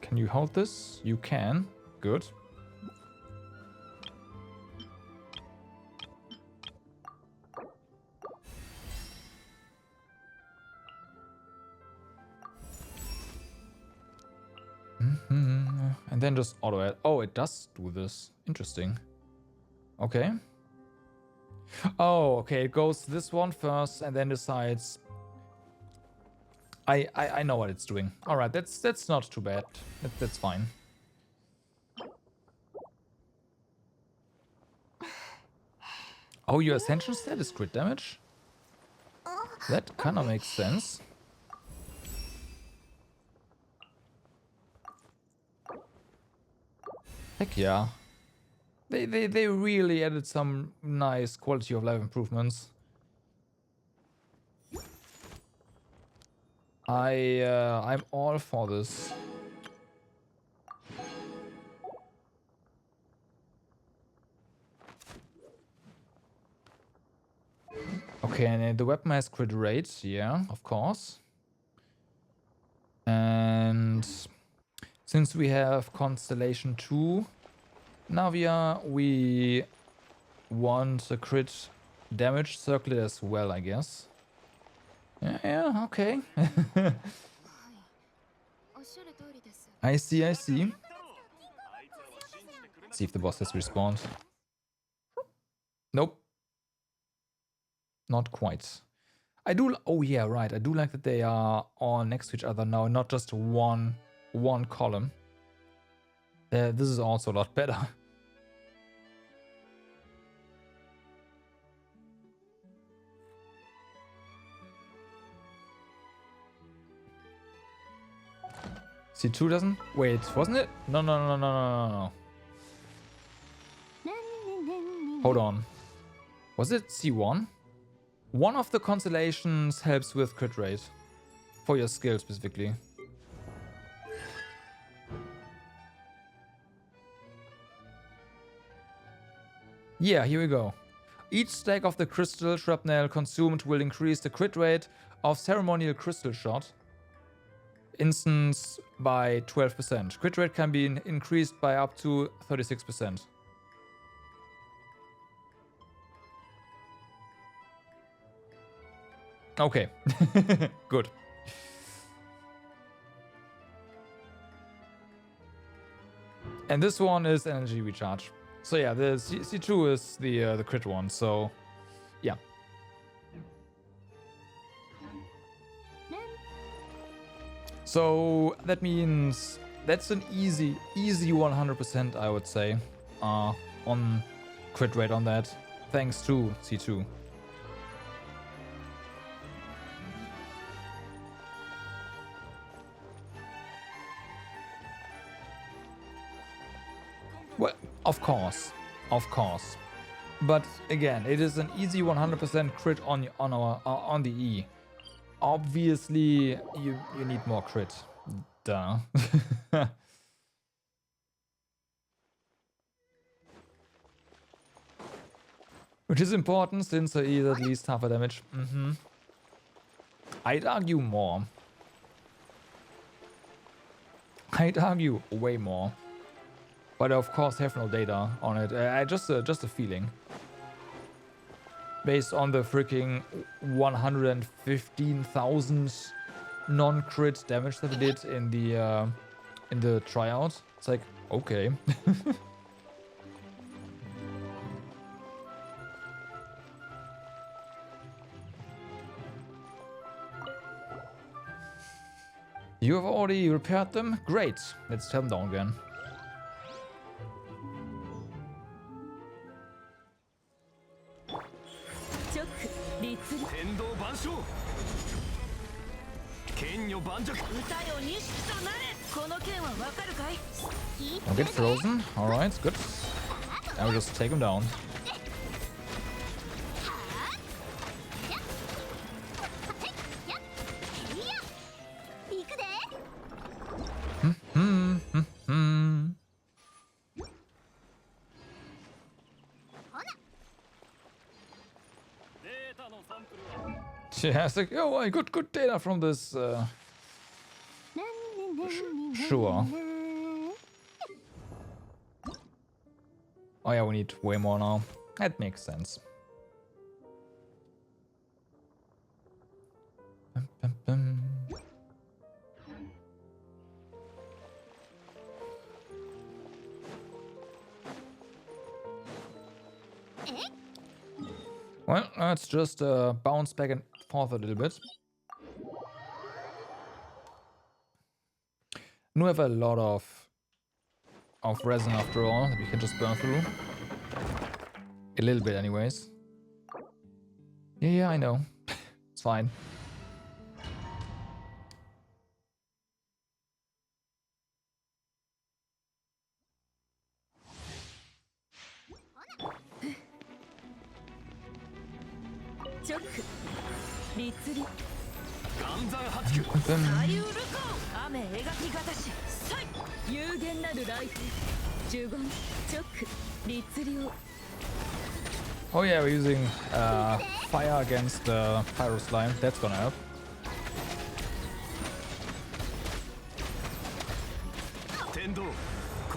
Speaker 1: Can you hold this? You can. Good. And then just auto add. Oh, it does do this. Interesting. Okay. Oh, okay. It goes this one first and then decides. I know what it's doing. All right, that's not too bad. That's fine. Oh, your ascension stat is crit damage? That kind of makes sense. Heck yeah. They really added some nice quality of life improvements. I'm all for this. Okay, and the weapon has crit rate, yeah, of course. And since we have Constellation 2, Navia, we want a crit damage circlet as well, I guess. Yeah, okay. I see. Let's see if the boss has respawned. Nope. Not quite. Oh yeah, right. I do like that they are all next to each other now, not just one column. This is also a lot better. C2 doesn't? Wait, wasn't it? No, no, no, no, no, no, no. Hold on. Was it C1? One of the constellations helps with crit rate. For your skill specifically. Yeah, here we go. Each stack of the crystal shrapnel consumed will increase the crit rate of ceremonial crystal shot instance by 12%. Crit rate can be increased by up to 36%. Okay, good. And this one is energy recharge. So yeah, the C2 is the crit one. So yeah. So that means that's an easy 100% I would say on crit rate on that, thanks to C2. Well, of course. But again, it is an easy 100% crit on the E. Obviously, you need more crit. Duh. Which is important since the E is at least half a damage. I'd argue more. I'd argue way more. But I of course have no data on it. Just a feeling. Based on the freaking 115,000 non-crit damage that it did in the tryout. It's like, okay. You have already repaired them? Great. Let's turn them down again. Don't get frozen. Alright, good. I'll just take him down. Yeah, it's like, oh, I got good data from this. Sure. Oh yeah, we need way more now. That makes sense. Well, let's just bounce back and forth a little bit. We have a lot of resin after all that we can just burn through. A little bit anyways. Yeah, I know. It's fine. Oh yeah, we're using fire against the pyro slime. That's gonna help.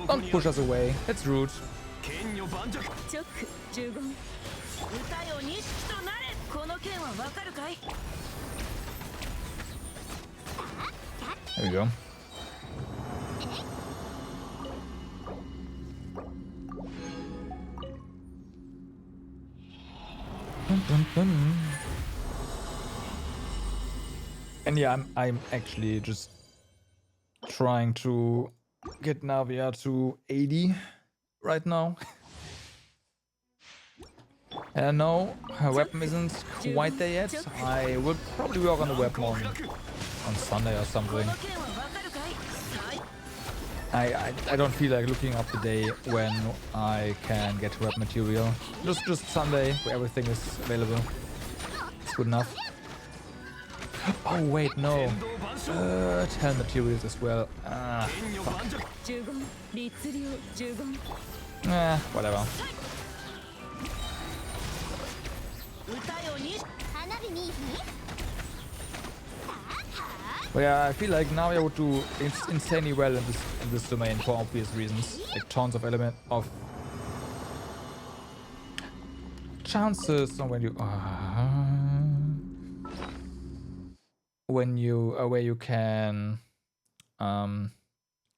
Speaker 1: Don't push us away. That's rude. There we go. And yeah, I'm actually just trying to get Navia to 80 right now. And no, her weapon isn't quite there yet. I will probably work on the weapon on Sunday or something. I don't feel like looking up the day when I can get web material. Just Sunday where everything is available. It's good enough. Oh wait, no. Tell materials as well. Fuck. Whatever. But yeah, I feel like now I would do insanely well in this domain for obvious reasons. Like tons of chances on where you can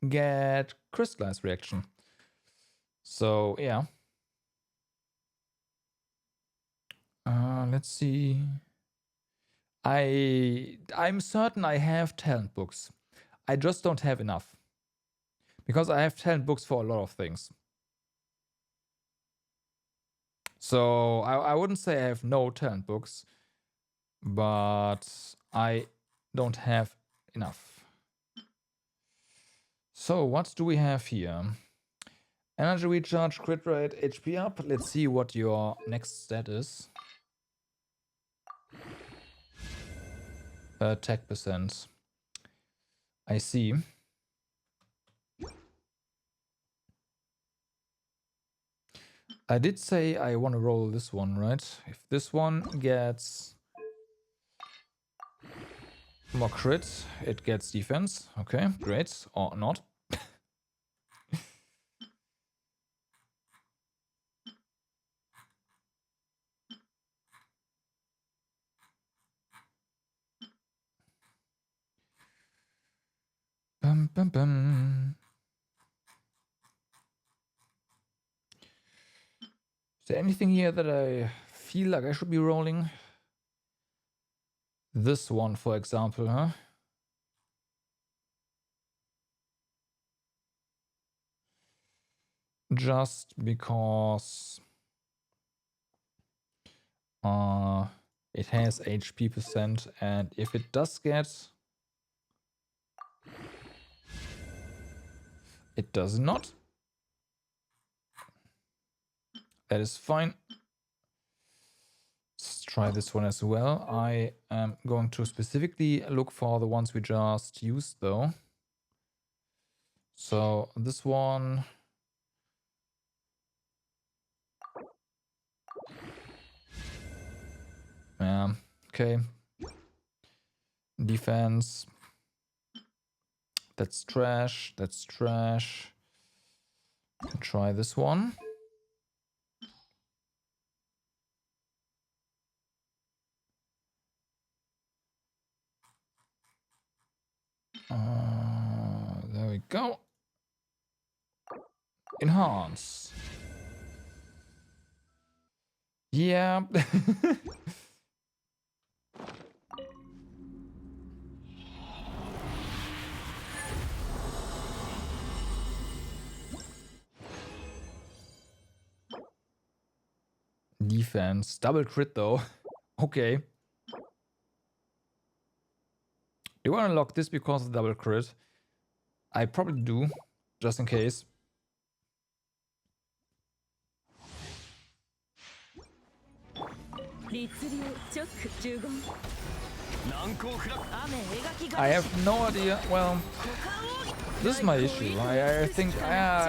Speaker 1: get crystallized reaction. So yeah. Let's see. I'm certain I have talent books. I just don't have enough. Because I have talent books for a lot of things. So I wouldn't say I have no talent books, but I don't have enough. So what do we have here? Energy recharge, crit rate, HP up. Let's see what your next stat is. Attack percent. I see. I did say I want to roll this one, right? If this one gets more crit, it gets defense. Okay, great. Or not. Bum, bum, bum. Is there anything here that I feel like I should be rolling? This one, for example, huh? Just because it has HP percent, and if it does get... It does not. That is fine. Let's try this one as well. I am going to specifically look for the ones we just used though. So this one. Yeah, okay. Defense. That's trash. That's trash. Try this one. There we go. Enhance. Yeah. Defense. Double crit though. Okay. Do you want to unlock this because of double crit? I probably do, just in case. I have no idea. Well, this is my issue. I think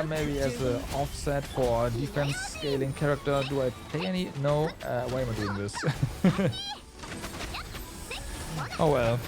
Speaker 1: maybe as an offset for a defense scaling character, do I play any? No. Why am I doing this? Oh well.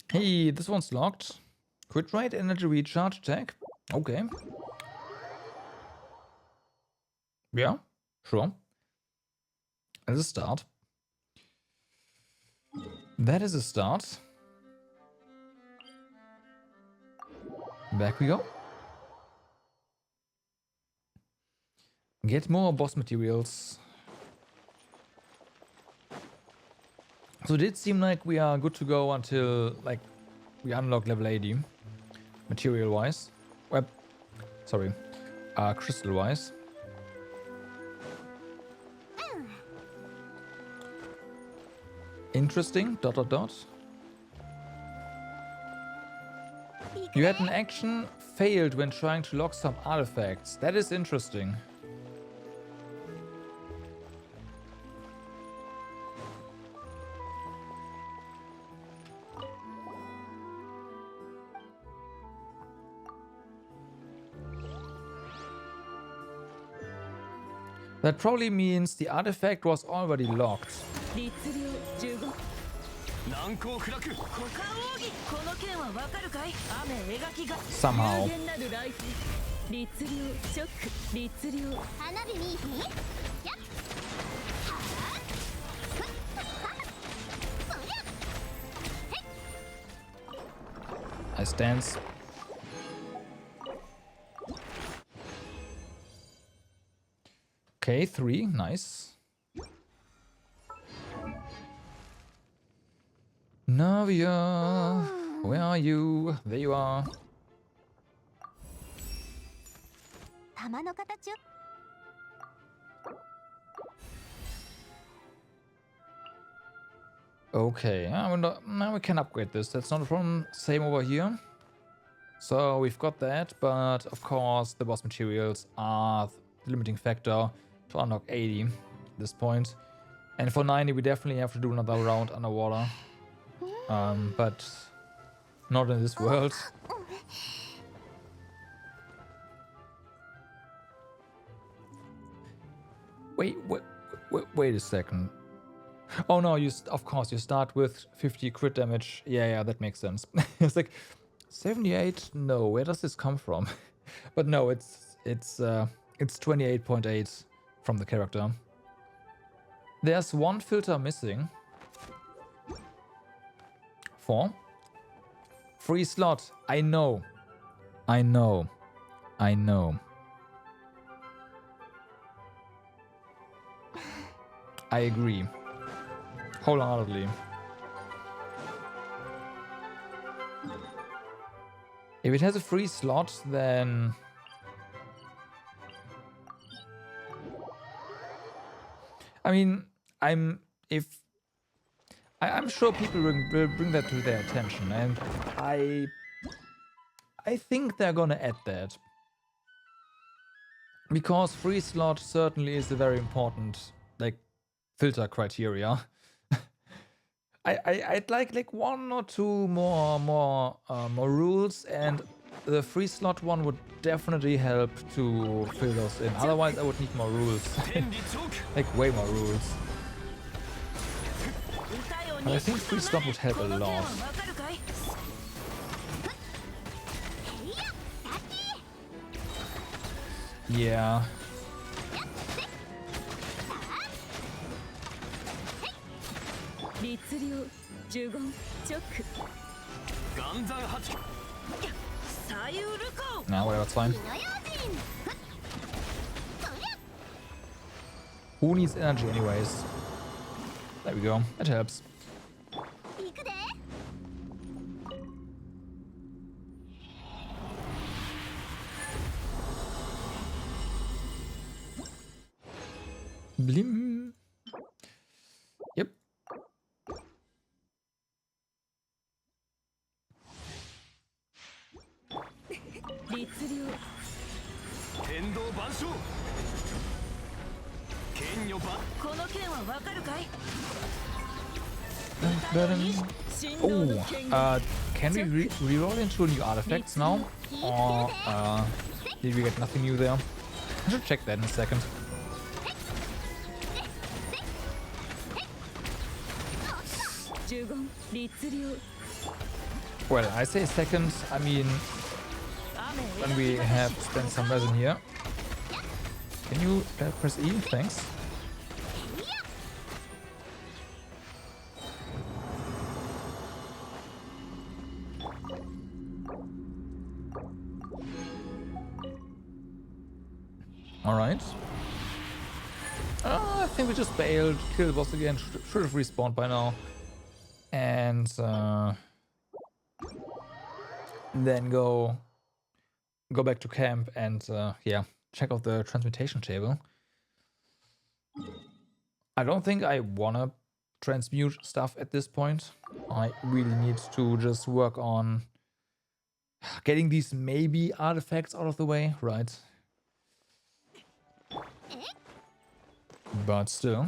Speaker 1: Hey, this one's locked. Crit rate, energy recharge, attack. Okay. Yeah, sure. As a start. That is a start. Back we go. Get more boss materials. So it did seem like we are good to go until like we unlock level 80 material wise. Sorry, crystal wise. Interesting. ... You had an action failed when trying to lock some artifacts. That is interesting. That probably means the artifact was already locked. Somehow. I stance. Okay, 3, nice. Navia, where are you? There you are. Okay, now we can upgrade this. That's not a problem. Same over here. So we've got that, but of course the boss materials are the limiting factor to unlock 80 at this point. And for 90 we definitely have to do another round underwater. But not in this world. Wait a second. Oh no, of course you start with 50 crit damage. Yeah, that makes sense. It's like 78. No, where does this come from? But no, it's 28.8 from the character. There's one filter missing. 4. Free slot. I know. I agree. Wholeheartedly. If it has a free slot, then... I mean, I'm sure people will bring that to their attention, and I think they're gonna add that. Because free slot certainly is a very important, like, filter criteria. I'd like 1 or 2 more rules, and the free slot one would definitely help to fill those in. Otherwise, I would need more rules. Like, way more rules. But I think free slot would help a lot. Yeah. Nah, whatever, it's fine. Who needs energy anyways? There we go, that helps. Blim. Yep. Oh, can we reroll into new artifacts now? Or did we get nothing new there? I should check that in a second. Well, I say second, I mean when we have spent some resin here. Can you press E? Thanks. Alright. I think we just bailed, killed the boss again, should have respawned by now. And then go back to camp and yeah, check out the transmutation table. I don't think I wanna transmute stuff at this point. I really need to just work on getting these maybe artifacts out of the way, right? But still.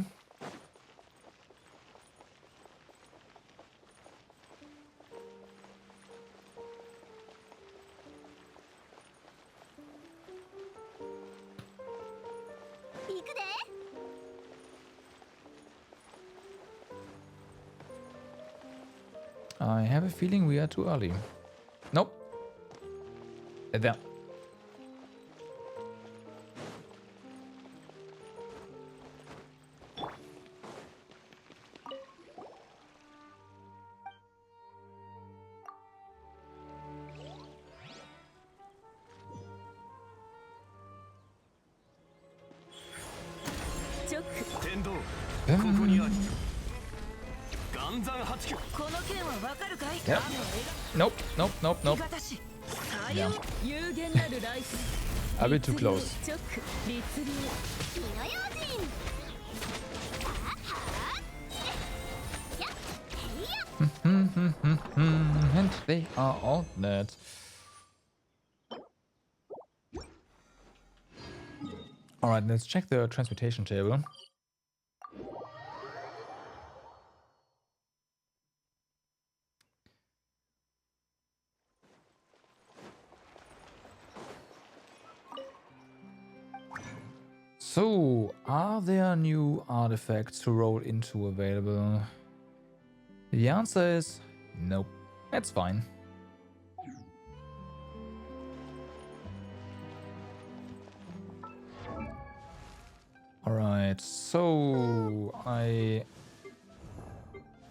Speaker 1: I have a feeling we are too early. Nope. There. Yep. Nope, nope, nope, nope. Yeah. A bit too close. And they are all dead. Alright, let's check the transmutation table. So, are there new artifacts to roll into available? The answer is nope. That's fine. Alright, so I...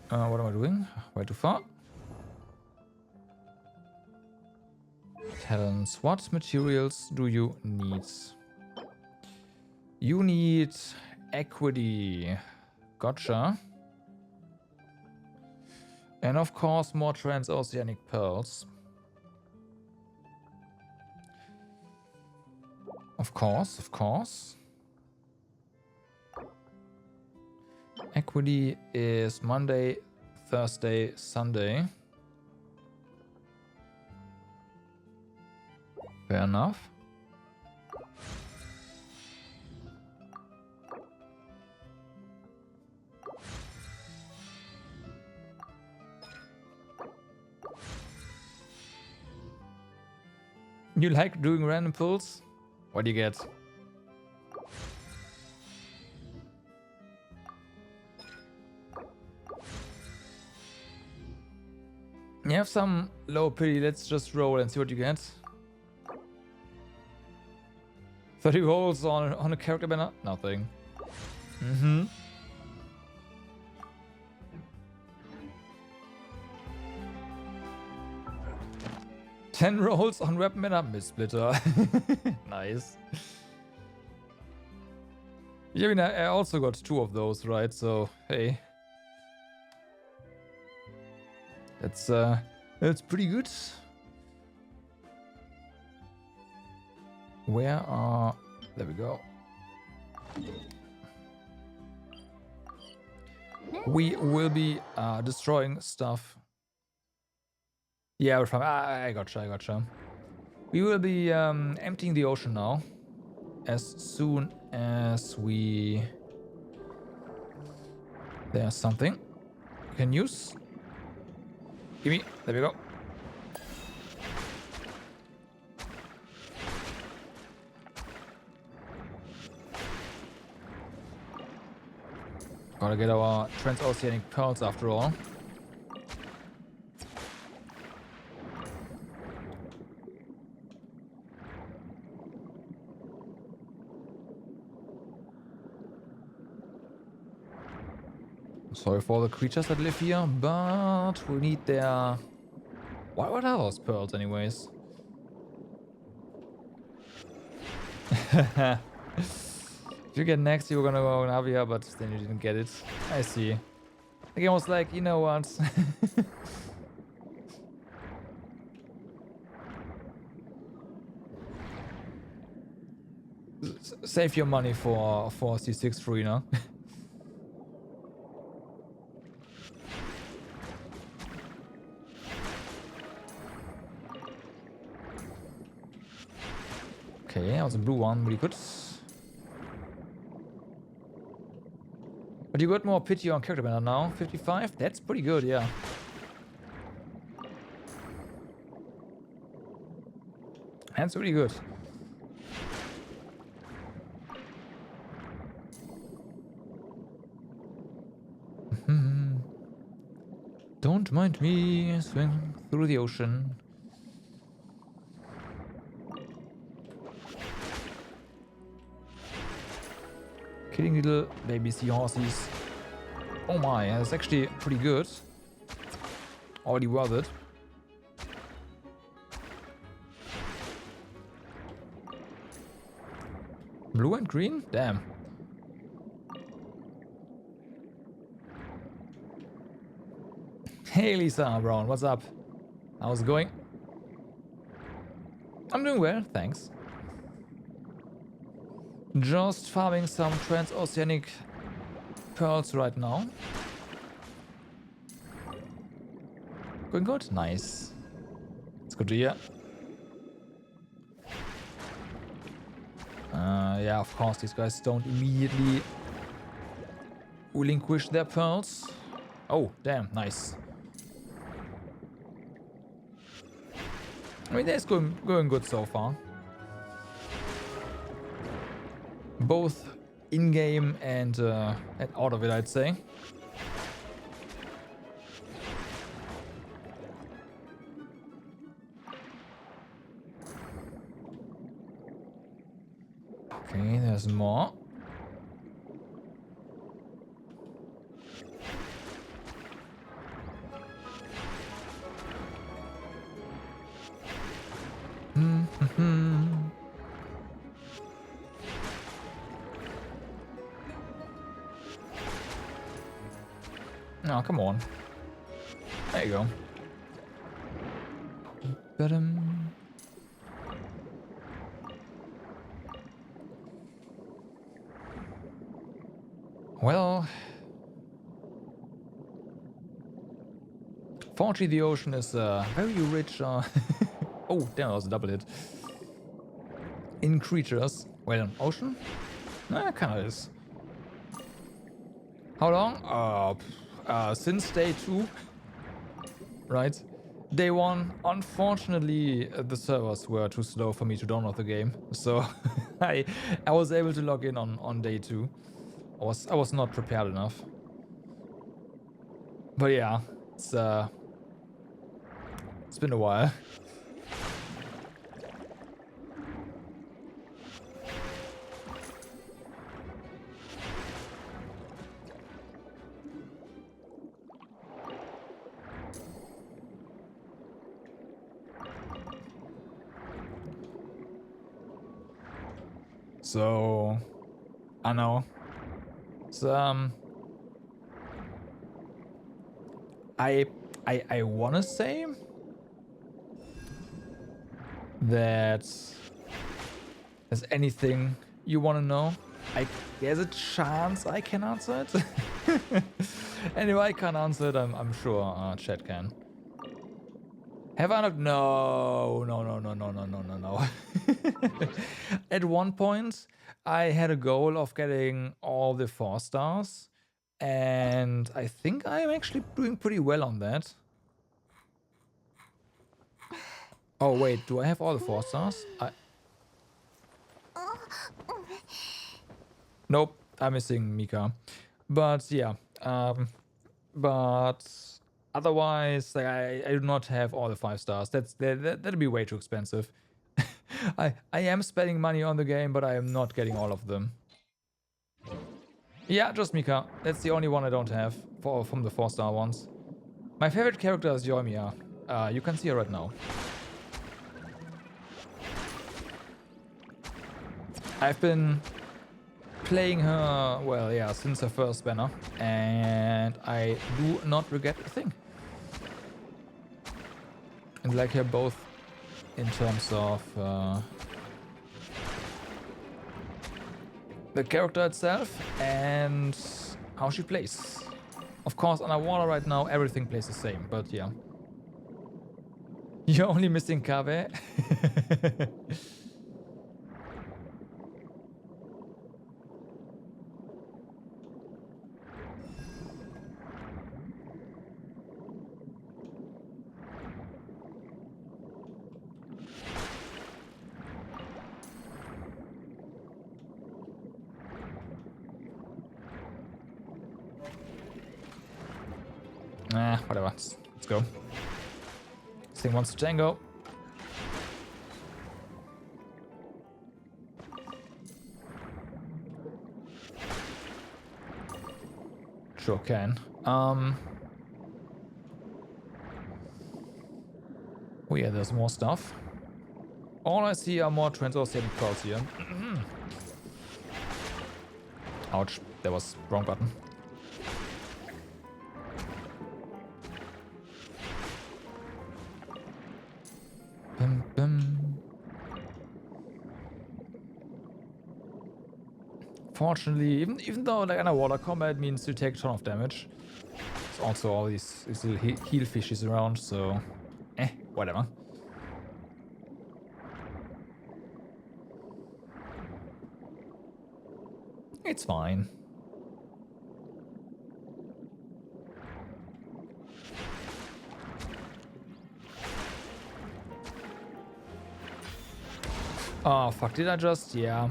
Speaker 1: what am I doing? Way too far. Talents. What materials do you need? You need equity. Gotcha. And of course, more transoceanic pearls. Of course, of course. Equity is Monday, Thursday, Sunday. Fair enough. You like doing random pulls? What do you get? You have some low pity, let's just roll and see what you get. 30 rolls on a character banner? Nothing. Mm-hmm. Ten rolls on weapon banner, Miss Splitter. Nice. Yeah, I mean, I also got 2 of those, right? So, hey. That's pretty good. Where are... There we go. We will be destroying stuff. Yeah, we're from... I gotcha. We will be emptying the ocean now. As soon as we... There's something we can use. Gimme. There we go. Gotta get our transoceanic pearls after all. Sorry for the creatures that live here, but we need their... What are those pearls anyways? you get next, you were gonna go Navia, but then you didn't get it. I see. The game was like, you know what? Save your money for C6 free, no? Okay, that was a blue one, really good. But you got more pity on character banner now, 55? That's pretty good, yeah. That's really good. Don't mind me, swing through the ocean. Killing little baby seahorses. Oh my, that's actually pretty good. Already worth it. Blue and green? Damn. Hey Lisa Brown, what's up? How's it going? I'm doing well, thanks. Just farming some transoceanic pearls right now. Going good? Nice. It's good to hear. Yeah, of course, these guys don't immediately relinquish their pearls. Oh, damn, nice. I mean, that's going good so far. Both in-game and out of it, I'd say. Okay, there's more. Oh, come on. There you go. Well, fortunately the ocean is very rich. Oh, damn, that was a double hit. In creatures. Well, ocean? Kinda is. How long? Since day 2. Right? Day 1, unfortunately, the servers were too slow for me to download the game. So I was able to log in on day 2. I was not prepared enough. But yeah, it's been a while. So I know. So I wanna say that there's anything you wanna know. There's a chance I can answer it. And if I can't answer it, I'm sure chat can. Have I not? No. At one point, I had a goal of getting all the 4 stars. And I think I'm actually doing pretty well on that. Oh, wait. Do I have all the 4 stars? Nope. I'm missing Mika. But yeah. But otherwise, like, I do not have all the 5 stars. That'd be way too expensive. I am spending money on the game, but I am not getting all of them. Yeah, just Mika. That's the only one I don't have from the 4-star ones. My favorite character is Yoimiya. You can see her right now. I've been playing her, well, yeah, since her first banner, and I do not regret a thing. And like her both in terms of the character itself and how she plays. Of course, underwater right now, everything plays the same, but yeah. You're only missing Kave. Whatever. Let's go. This thing wants to tango. Sure can. Oh yeah, there's more stuff. All I see are more transoceanic pearls here. Ouch, that was wrong button. Bum, bum. Fortunately, even though like underwater combat means you take a ton of damage, there's also all these little heal fishes around, so whatever. It's fine. Oh fuck, did I just? Yeah.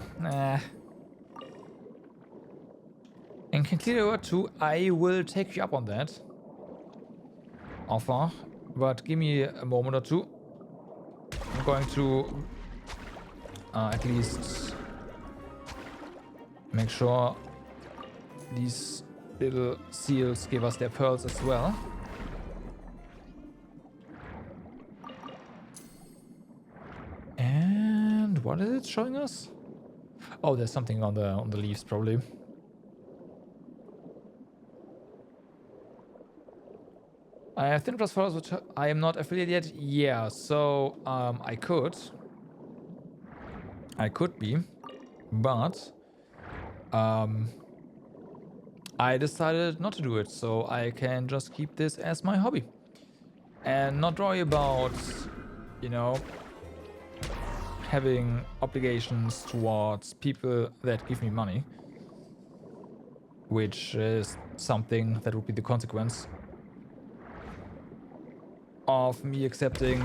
Speaker 1: And can clear over 2, I will take you up on that offer, but give me a moment or two. I'm going to at least make sure these little seals give us their pearls as well. And what is it showing us? Oh, there's something on the leaves probably. I have Thin Plus followers, which I am not affiliated yet. Yeah, so I could be, but I decided not to do it, so I can just keep this as my hobby and not worry about, you know, having obligations towards people that give me money, which is something that would be the consequence of me accepting,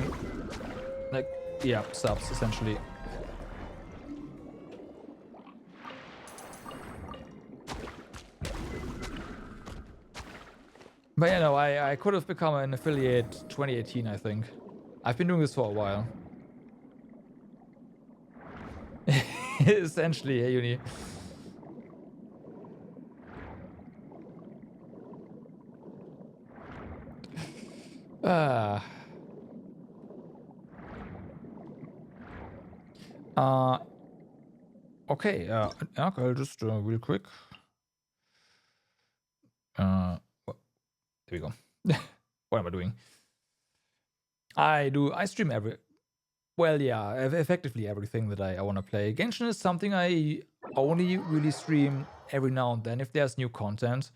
Speaker 1: like, yeah, subs essentially. But yeah, no, I could have become an affiliate 2018, I think. I've been doing this for a while. Essentially, hey, Uni. Okay, I'll just real quick. There we go. What am I doing? I stream effectively everything that I want to play. Genshin is something I only really stream every now and then if there's new content.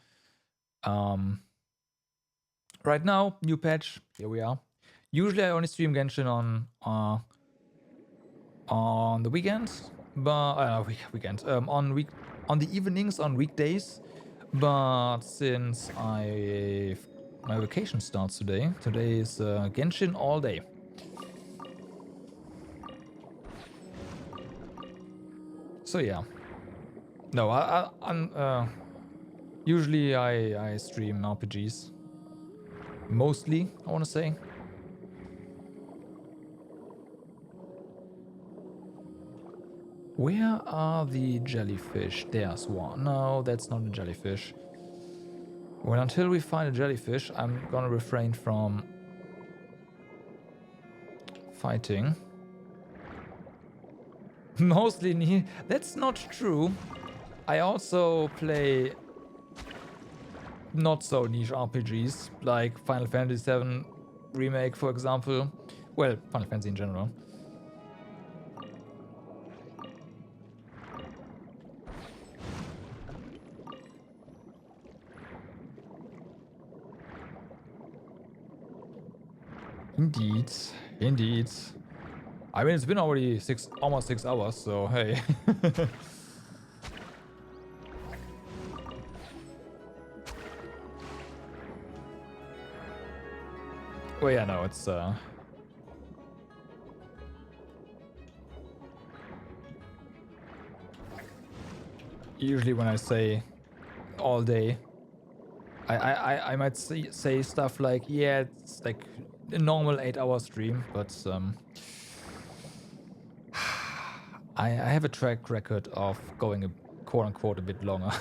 Speaker 1: Right now, new patch, here we are. Usually I only stream Genshin on the weekends, but on the evenings on weekdays. But since my vacation starts today is Genshin all day. So yeah, no, usually I stream RPGs. Mostly, I want to say. Where are the jellyfish? There's one. No, that's not a jellyfish. Well, until we find a jellyfish, I'm gonna refrain from fighting. Mostly, that's not true. I also play not so niche RPGs like Final Fantasy VII Remake, for example. Well, Final Fantasy in general. Indeed, indeed. I mean, it's been already almost 6 hours, so hey. Well, yeah, no, it's usually when I say all day, I might say stuff like, yeah, it's like a normal 8-hour stream, but I have a track record of going a quote unquote a bit longer.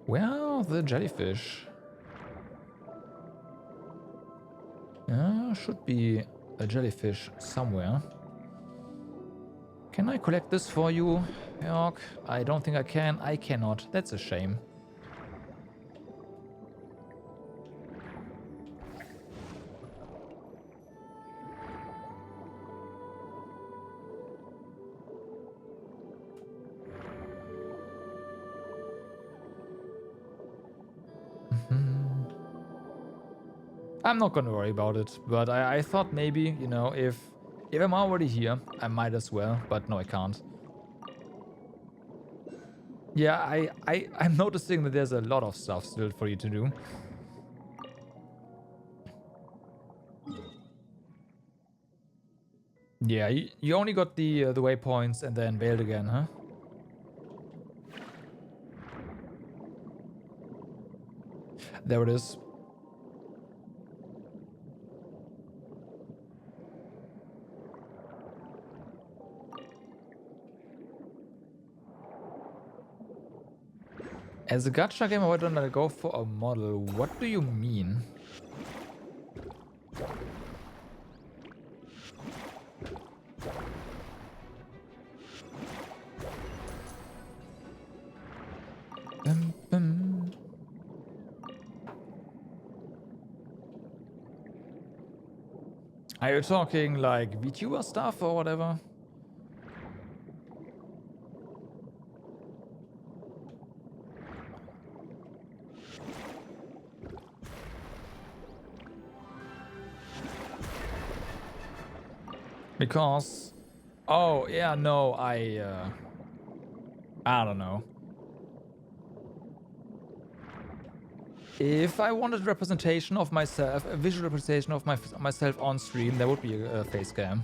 Speaker 1: Where are the jellyfish? Should be a jellyfish somewhere. Can I collect this for you, York? I don't think I can. I cannot. That's a shame. I'm not gonna worry about it, but I thought maybe, you know, if I'm already here, I might as well, but no, I can't. Yeah, I'm noticing that there's a lot of stuff still for you to do. Yeah, you only got the waypoints and then bailed again, huh? There it is. As a gacha gamer, why don't I go for a model? What do you mean? Are you talking like VTuber stuff or whatever? Because, oh yeah, no, I don't know. If I wanted representation of myself, a visual representation of myself on stream, there would be a face cam.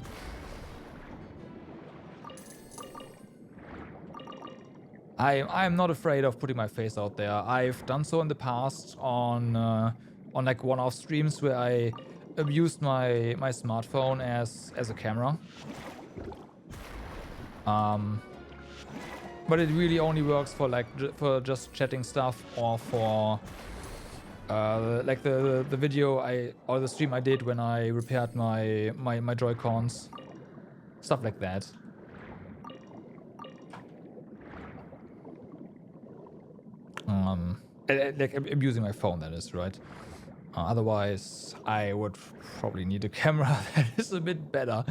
Speaker 1: I'm not afraid of putting my face out there. I've done so in the past on like one-off streams where I abused my smartphone as a camera. But it really only works for like for just chatting stuff or for like the video or the stream I did when I repaired my Joy-Cons, stuff like that. Like abusing my phone, that is, right? Otherwise, I would probably need a camera that is a bit better.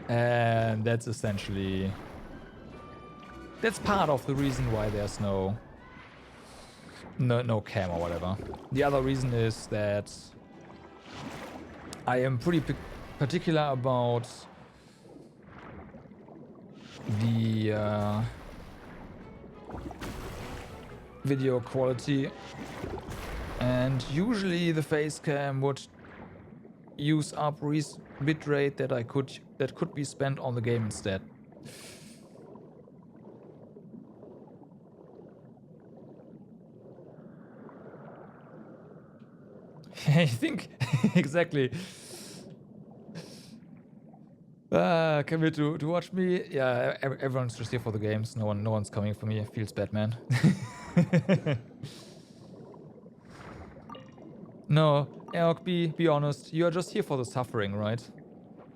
Speaker 1: And that's essentially... That's part of the reason why there's no cam or whatever. The other reason is that I am pretty particular about the video quality, and usually the face cam would use up bitrate that could be spent on the game instead. I think exactly. Come here to watch me? Yeah, everyone's just here for the games. No one's coming for me. It feels bad, man. No, Elk, be honest. You are just here for the suffering, right?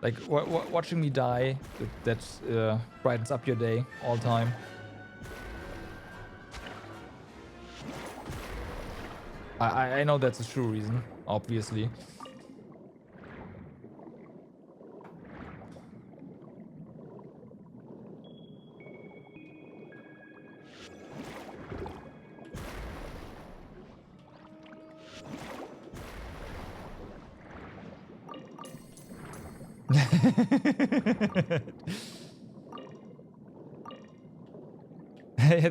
Speaker 1: Like watching me die, that brightens up your day all time. I know that's a true reason, obviously. You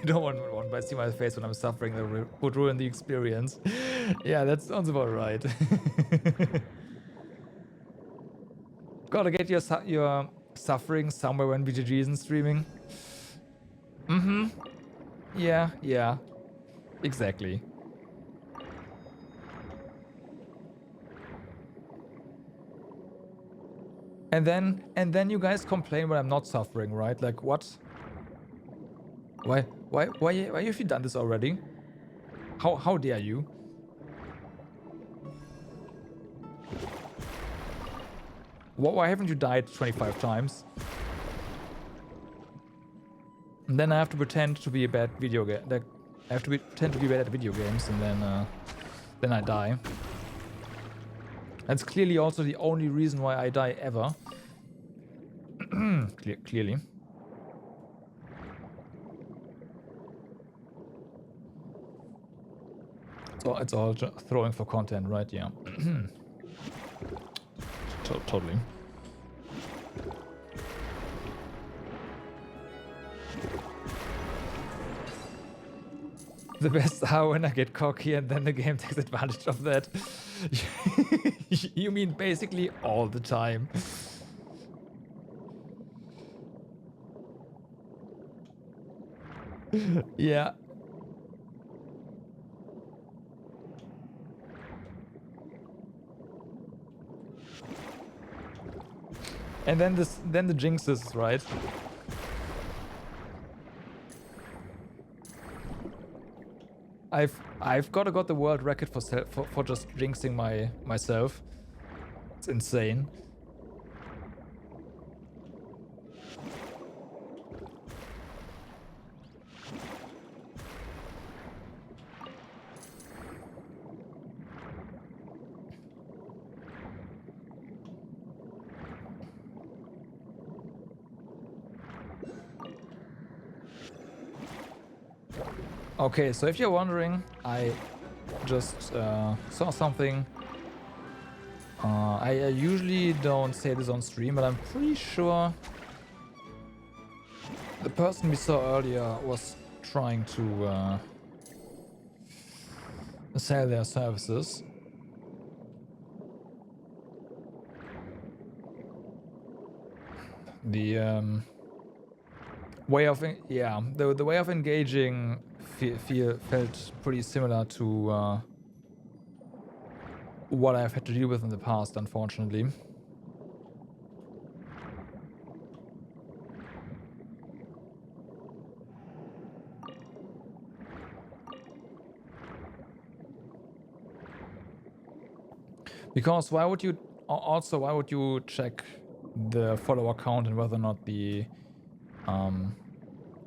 Speaker 1: don't want to see my face when I'm suffering. That would ruin the experience. Yeah, that sounds about right. Gotta get your suffering somewhere when BGG isn't streaming. Mm-hmm. Yeah. Exactly. And then you guys complain when I'm not suffering, right? Like what? Why have you done this already? How dare you? Why haven't you died 25 times? And then I have to pretend to be a bad video game. Like, I have to pretend to be bad at video games, and then I die. That's clearly also the only reason why I die ever. Clearly. So it's all throwing for content, right? Yeah. Totally. The best are when I get cocky and then the game takes advantage of that. You mean basically all the time. Yeah. And then the jinxes, right? I've got the world record for just jinxing myself. It's insane. Okay, so if you're wondering, I just saw something. I usually don't say this on stream, but I'm pretty sure the person we saw earlier was trying to sell their services. The way of the way of engaging felt pretty similar to what I've had to deal with in the past, unfortunately. Because why would you check the follower count and whether or not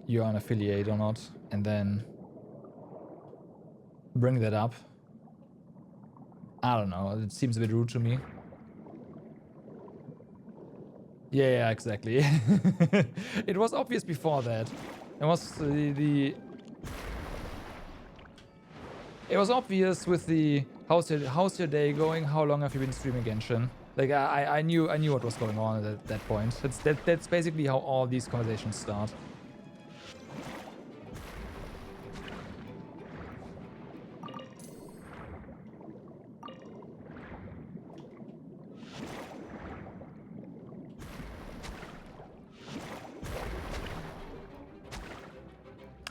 Speaker 1: you're an affiliate or not, and then bring that up? I don't know, it seems a bit rude to me. Yeah, exactly. It was obvious before that. It was it was obvious with the how's your day going? How long have you been streaming Genshin? Like I knew what was going on at that point. That's basically how all these conversations start.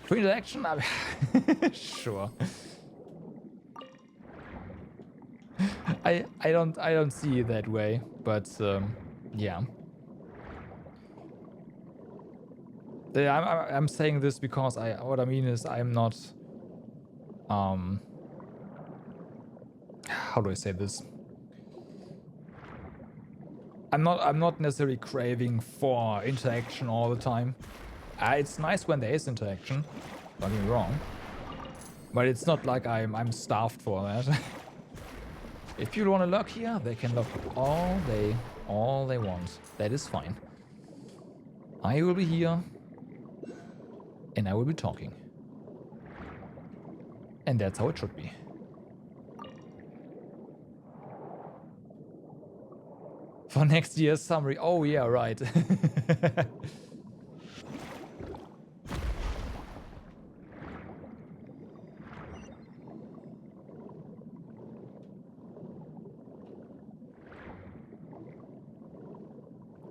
Speaker 1: For interaction, sure. I don't see it that way, but yeah. I'm saying this because what I mean is I'm not how do I say this? I'm not necessarily craving for interaction all the time. It's nice when there is interaction, don't get me wrong. But it's not like I'm starved for that. If people want to lurk here, they can lurk all they want. That is fine. I will be here and I will be talking. And that's how it should be. For next year's summary. Oh yeah, right.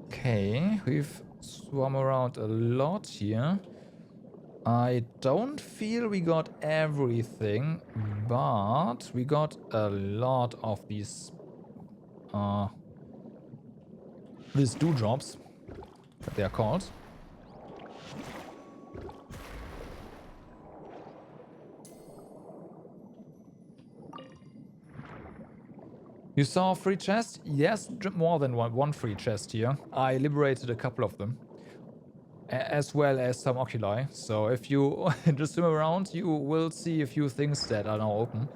Speaker 1: Okay, we've swum around a lot here. I don't feel we got everything, but we got a lot of these dewdrops, what they are called. You saw a free chest? Yes, more than one free chest here. I liberated a couple of them. As well as some oculi. So if you just swim around, you will see a few things that are now open.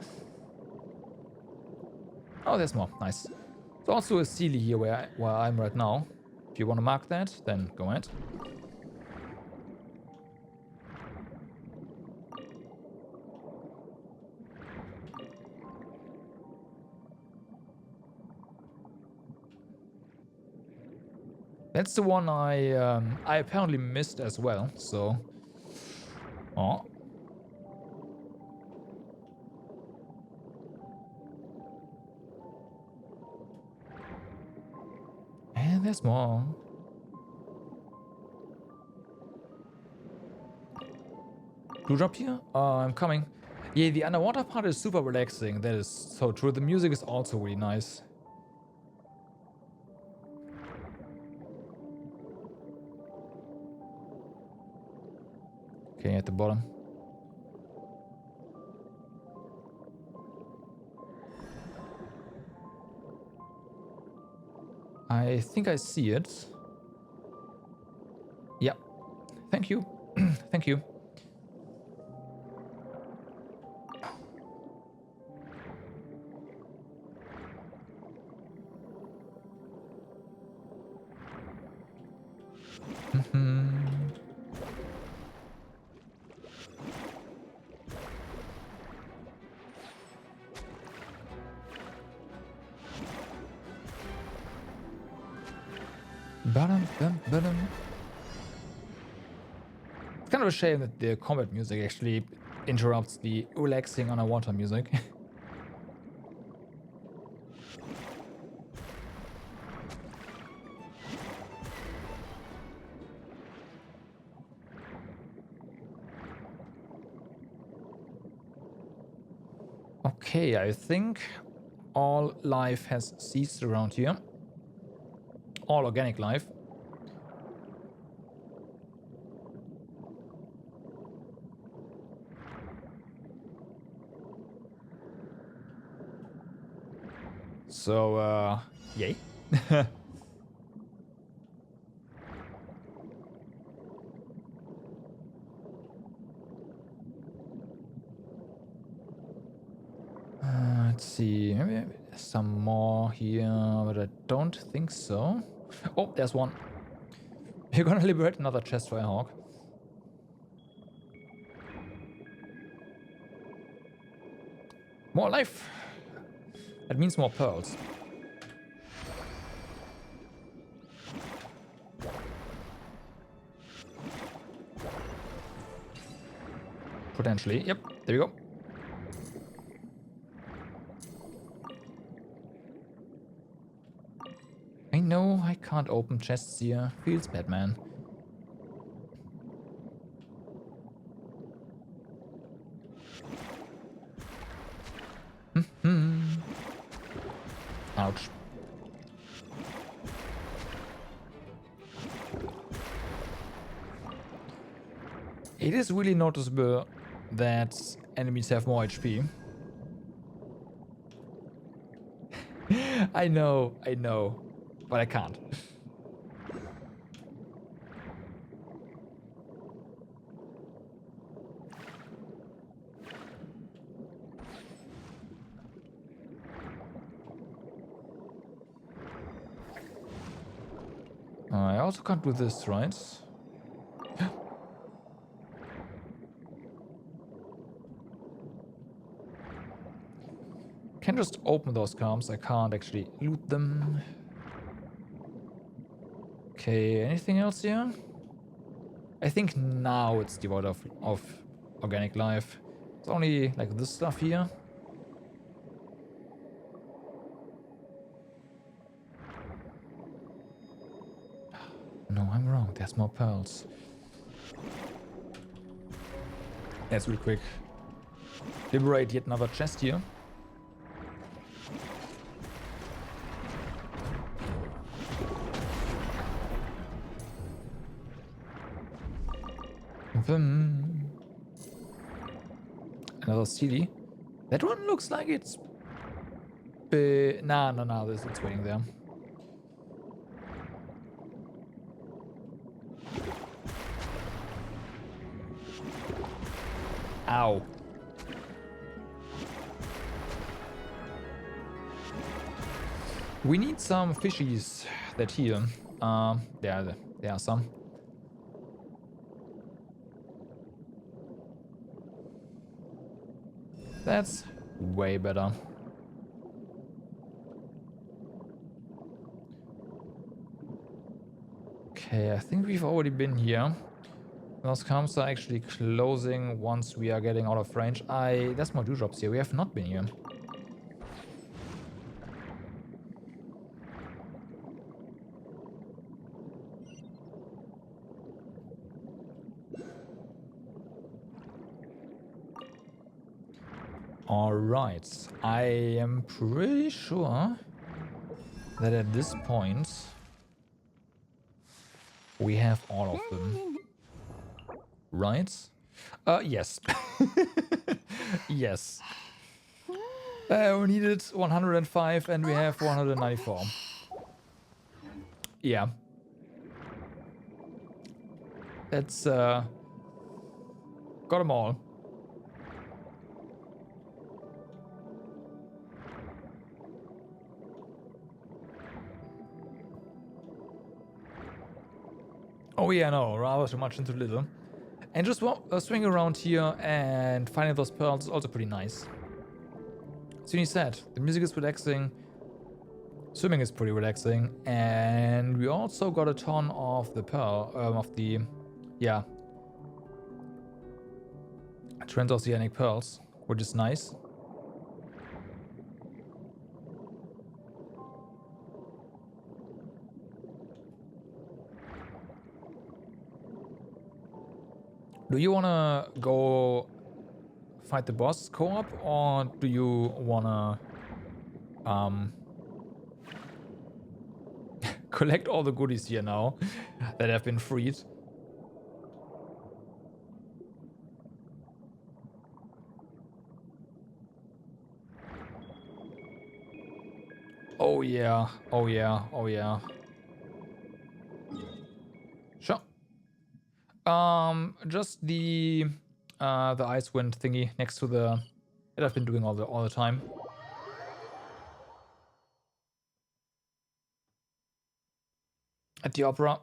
Speaker 1: Oh, there's more. Nice. There's also a Sealy here where I'm right now. If you want to mark that, then go ahead. That's the one I apparently missed as well, so... Oh. And there's more. Do drop here? I'm coming. Yeah, the underwater part is super relaxing. That is so true. The music is also really nice. Okay, at the bottom. I think I see it. Yeah. Thank you. Thank you. It's kind of a shame that the combat music actually interrupts the relaxing underwater music. Okay, I think all life has ceased around here. All organic life. So, yay. Let's see, maybe some more here, but I don't think so. Oh, there's one. We're gonna liberate another chest for a hawk. More life. That means more pearls. Potentially. Yep, there we go. I know I can't open chests here. Feels bad, man. Ouch. It is really noticeable that enemies have more HP. I know, but I can't. I also can't do this, right? Can just open those comms. I can't actually loot them. Okay, anything else here? I think now it's devoid of organic life. It's only like this stuff here. No, I'm wrong. There's more pearls. Let's real quick liberate yet another chest here. Another CD. That one looks like it's... No, it's waiting there. Ow. We need some fishies that heal. There are some. That's way better. Okay, I think we've already been here. Those comms are actually closing once we are getting out of range. There's more dewdrops here. We have not been here. Alright, I am pretty sure that at this point we have all of them. Right? Yes. Yes. We needed 105 and we have 194. Yeah. That's, got them all. Oh yeah, no, rather too much into little. And just swing around here and finding those pearls is also pretty nice. So you said, the music is relaxing, swimming is pretty relaxing, and we also got a ton of the transoceanic pearls, which is nice. Do you wanna go fight the boss co-op, or do you wanna collect all the goodies here now that have been freed? Oh yeah, oh yeah, oh yeah. Sure. Just the ice wind thingy next to the that I've been doing all the time. At the opera.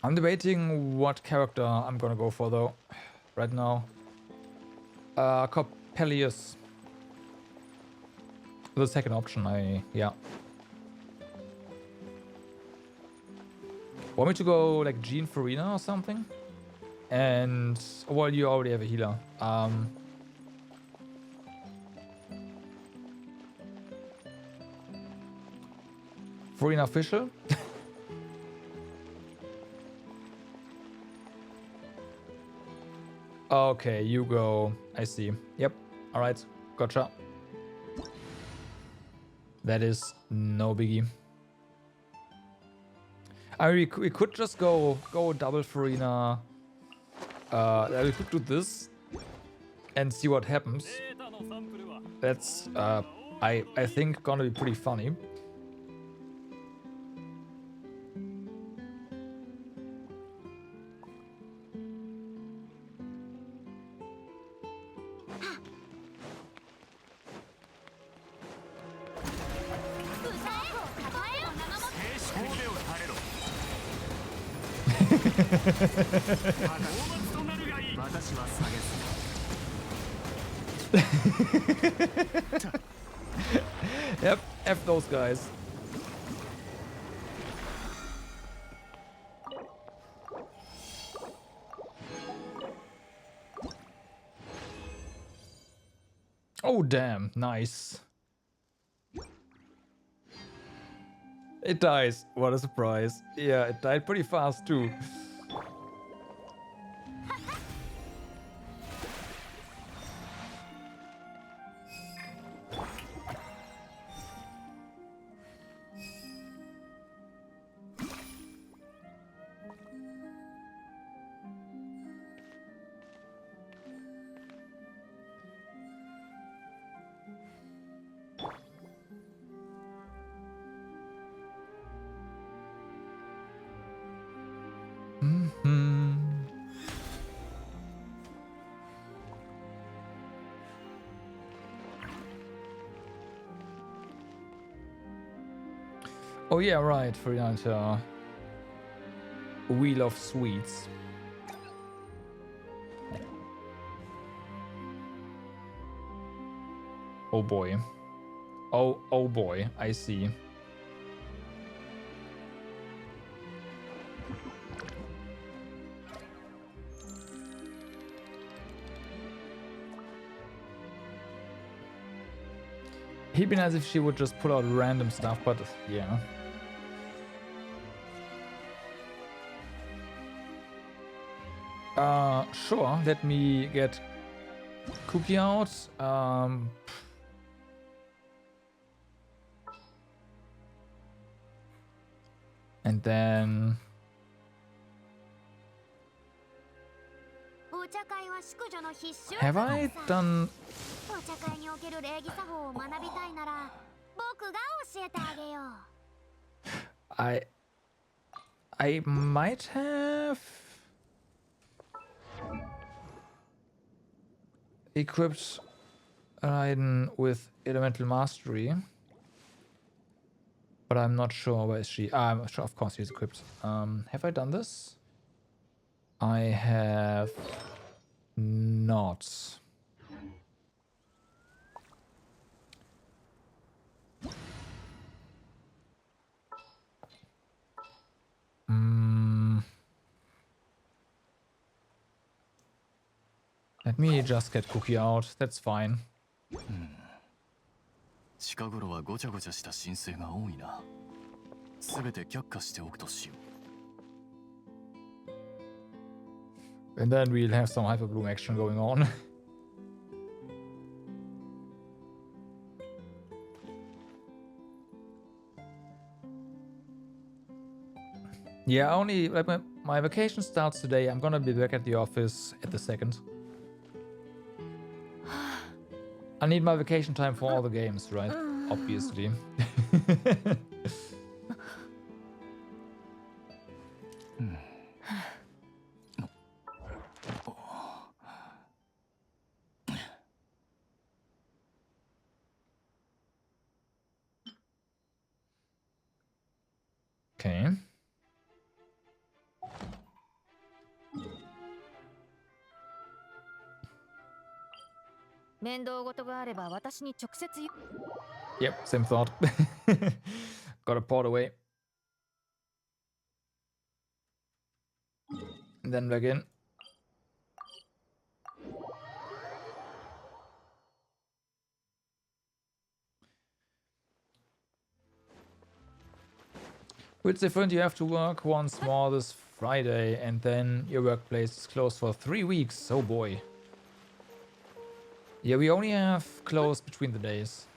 Speaker 1: I'm debating what character I'm gonna go for though. Right now. Coppelius. The second option, yeah. Want me to go like Jean Farina or something? And well, you already have a healer. Farina official? Okay, you go. I see. Yep. All right. Gotcha. That is no biggie. I mean, we could just go double Farina. We could do this and see what happens. That's I think gonna be pretty funny. Yep, F those guys. Oh damn, nice. It dies. What a surprise. Yeah, it died pretty fast too. Oh yeah, right, for that Wheel of Sweets. Oh boy. Oh boy, I see. He'd be nice if she would just pull out random stuff, but yeah. Sure, let me get Cookie out. And then... Have I done... I might have equipped Raiden with Elemental Mastery, but I'm not sure where is she. I'm sure, of course, she's equipped. Have I done this? I have not. Let me just get Cookie out. That's fine.
Speaker 9: 近頃はごちゃごちゃした申請が多いな。すべて却下しておくとしよう。
Speaker 1: And then we'll have some Hyper Bloom action going on. Yeah, only like my vacation starts today. I'm gonna be back at the office at the 2nd. I need my vacation time for all the games, right? Obviously. Okay. Yep, same thought. Gotta port away. And then back in. It's different, you have to work once more this Friday and then your workplace is closed for 3 weeks. Oh boy. Yeah, we only have closed between the days.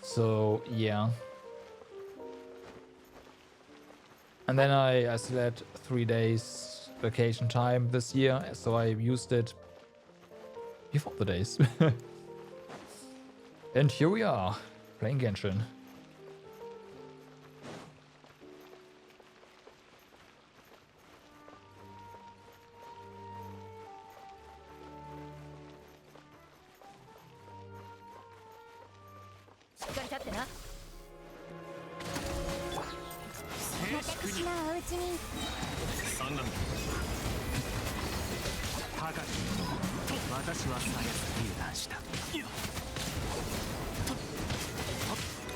Speaker 1: So, yeah. And then I still had 3 days vacation time this year, so I used it before the days. And here we are, playing Genshin.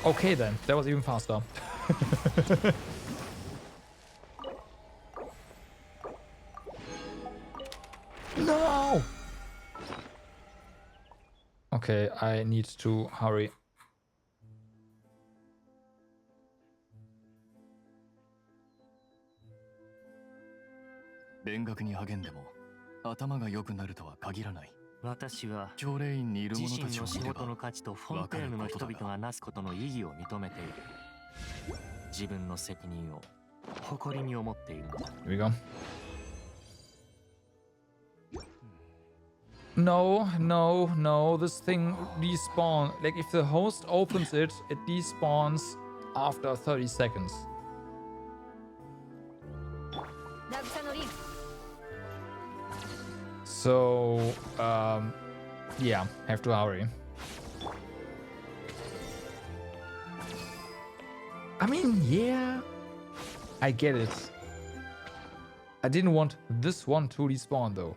Speaker 1: Okay then, that was even faster. No! Okay, I need to hurry.
Speaker 9: 勉学に励んでも頭が良くなるとは限らない。
Speaker 10: 私は
Speaker 9: 教令員にいる
Speaker 10: 自
Speaker 9: 者たちを見れば
Speaker 10: 身の仕事の価値とフォンテーヌの人々がなすことの意義を認めている。自分の責任を誇りに思っているのだ。
Speaker 1: Here we go. No, no, no, this thing despawn. Like if the host opens it, it despawns after 30 seconds. So, yeah, have to hurry. I mean, yeah, I get it. I didn't want this one to respawn though.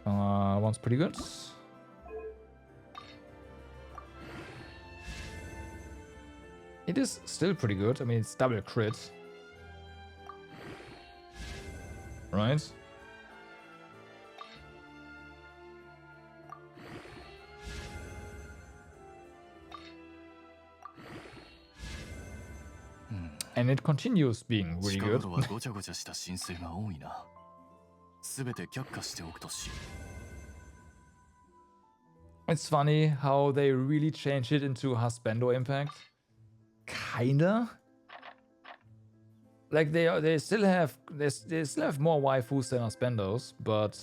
Speaker 1: One's pretty good. It is still pretty good. I mean, it's double crit. Right? And it continues being really good.
Speaker 9: 近頃はごちゃごちゃした申請が多いな。すべて却下しておくとし。
Speaker 1: It's funny how they really changed it into husbando impact. Kinda. Like they still have more waifus than husbandos, but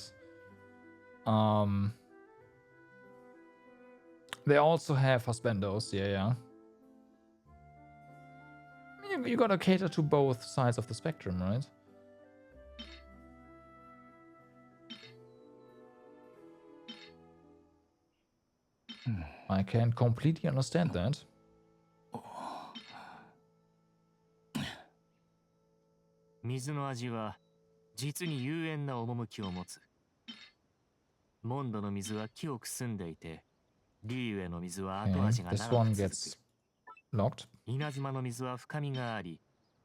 Speaker 1: they also have husbandos. Yeah. You gotta cater to both sides of the spectrum, right? I can completely understand that.
Speaker 10: 水の味は実に幽怨な趣を持つ。モンドの水は清く澄んでいて、リーウェの水は後味が
Speaker 1: This
Speaker 10: 長
Speaker 1: one
Speaker 10: く続
Speaker 1: gets
Speaker 10: く。
Speaker 1: locked.
Speaker 10: 稲妻の水は深みがあり、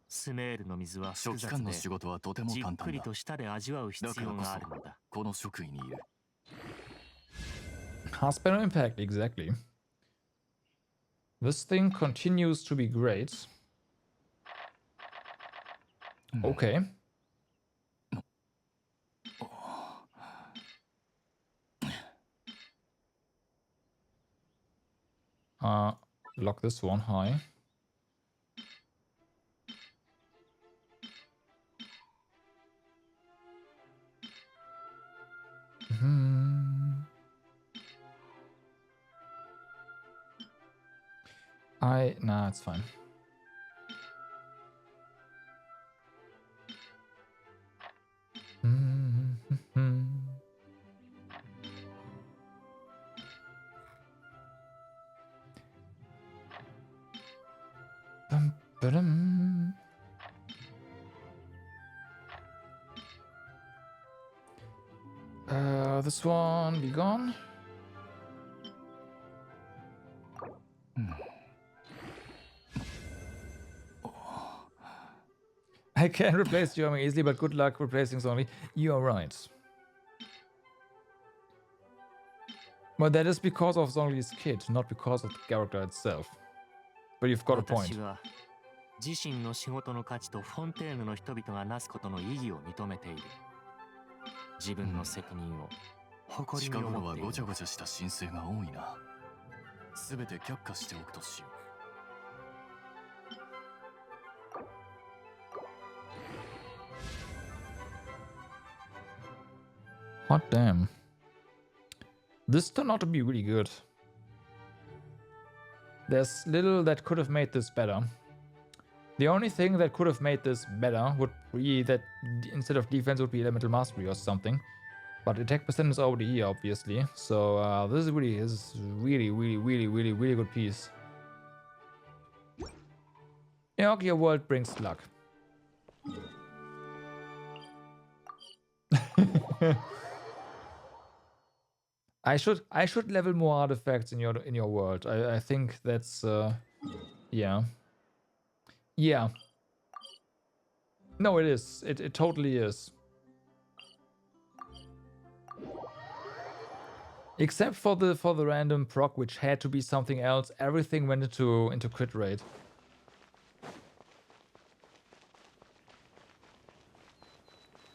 Speaker 10: スメールの水は複雑
Speaker 9: 書記官の
Speaker 10: で、
Speaker 9: 仕事はとても
Speaker 10: じっ
Speaker 9: 簡単だ。
Speaker 10: くりと舌で味わう必
Speaker 9: だからこ
Speaker 10: 要があるのだ。
Speaker 9: そこの職位にいる。
Speaker 1: Husbando impact, exactly. This thing continues to be great. Okay. Lock this one high. Nah, it's fine. Ba-dum. This one be gone. I can replace German easily, but good luck replacing Sony. You are right. But that is because of Zongli's kid, not because of the character itself. But you've got a point.
Speaker 10: 私は自身の仕事の価値とフォンテーヌの人々がなすことの意義を認めている。自分の責任を誇りに
Speaker 9: 近頃
Speaker 10: 思っている。
Speaker 9: はごちゃごちゃした申請が多いな。全て却下しておくとしよう。
Speaker 1: Hot damn. This turned out to be really good. There's little that could have made this better. The only thing that could have made this better would be that instead of defense would be elemental mastery or something. But attack percent is already here, obviously. So this is really good piece. Yeah, your world brings luck. I should level more artifacts in your world. I think that's yeah. Yeah. No, it is. It totally is. Except for the random proc, which had to be something else, everything went into crit rate.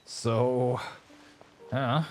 Speaker 1: So, yeah.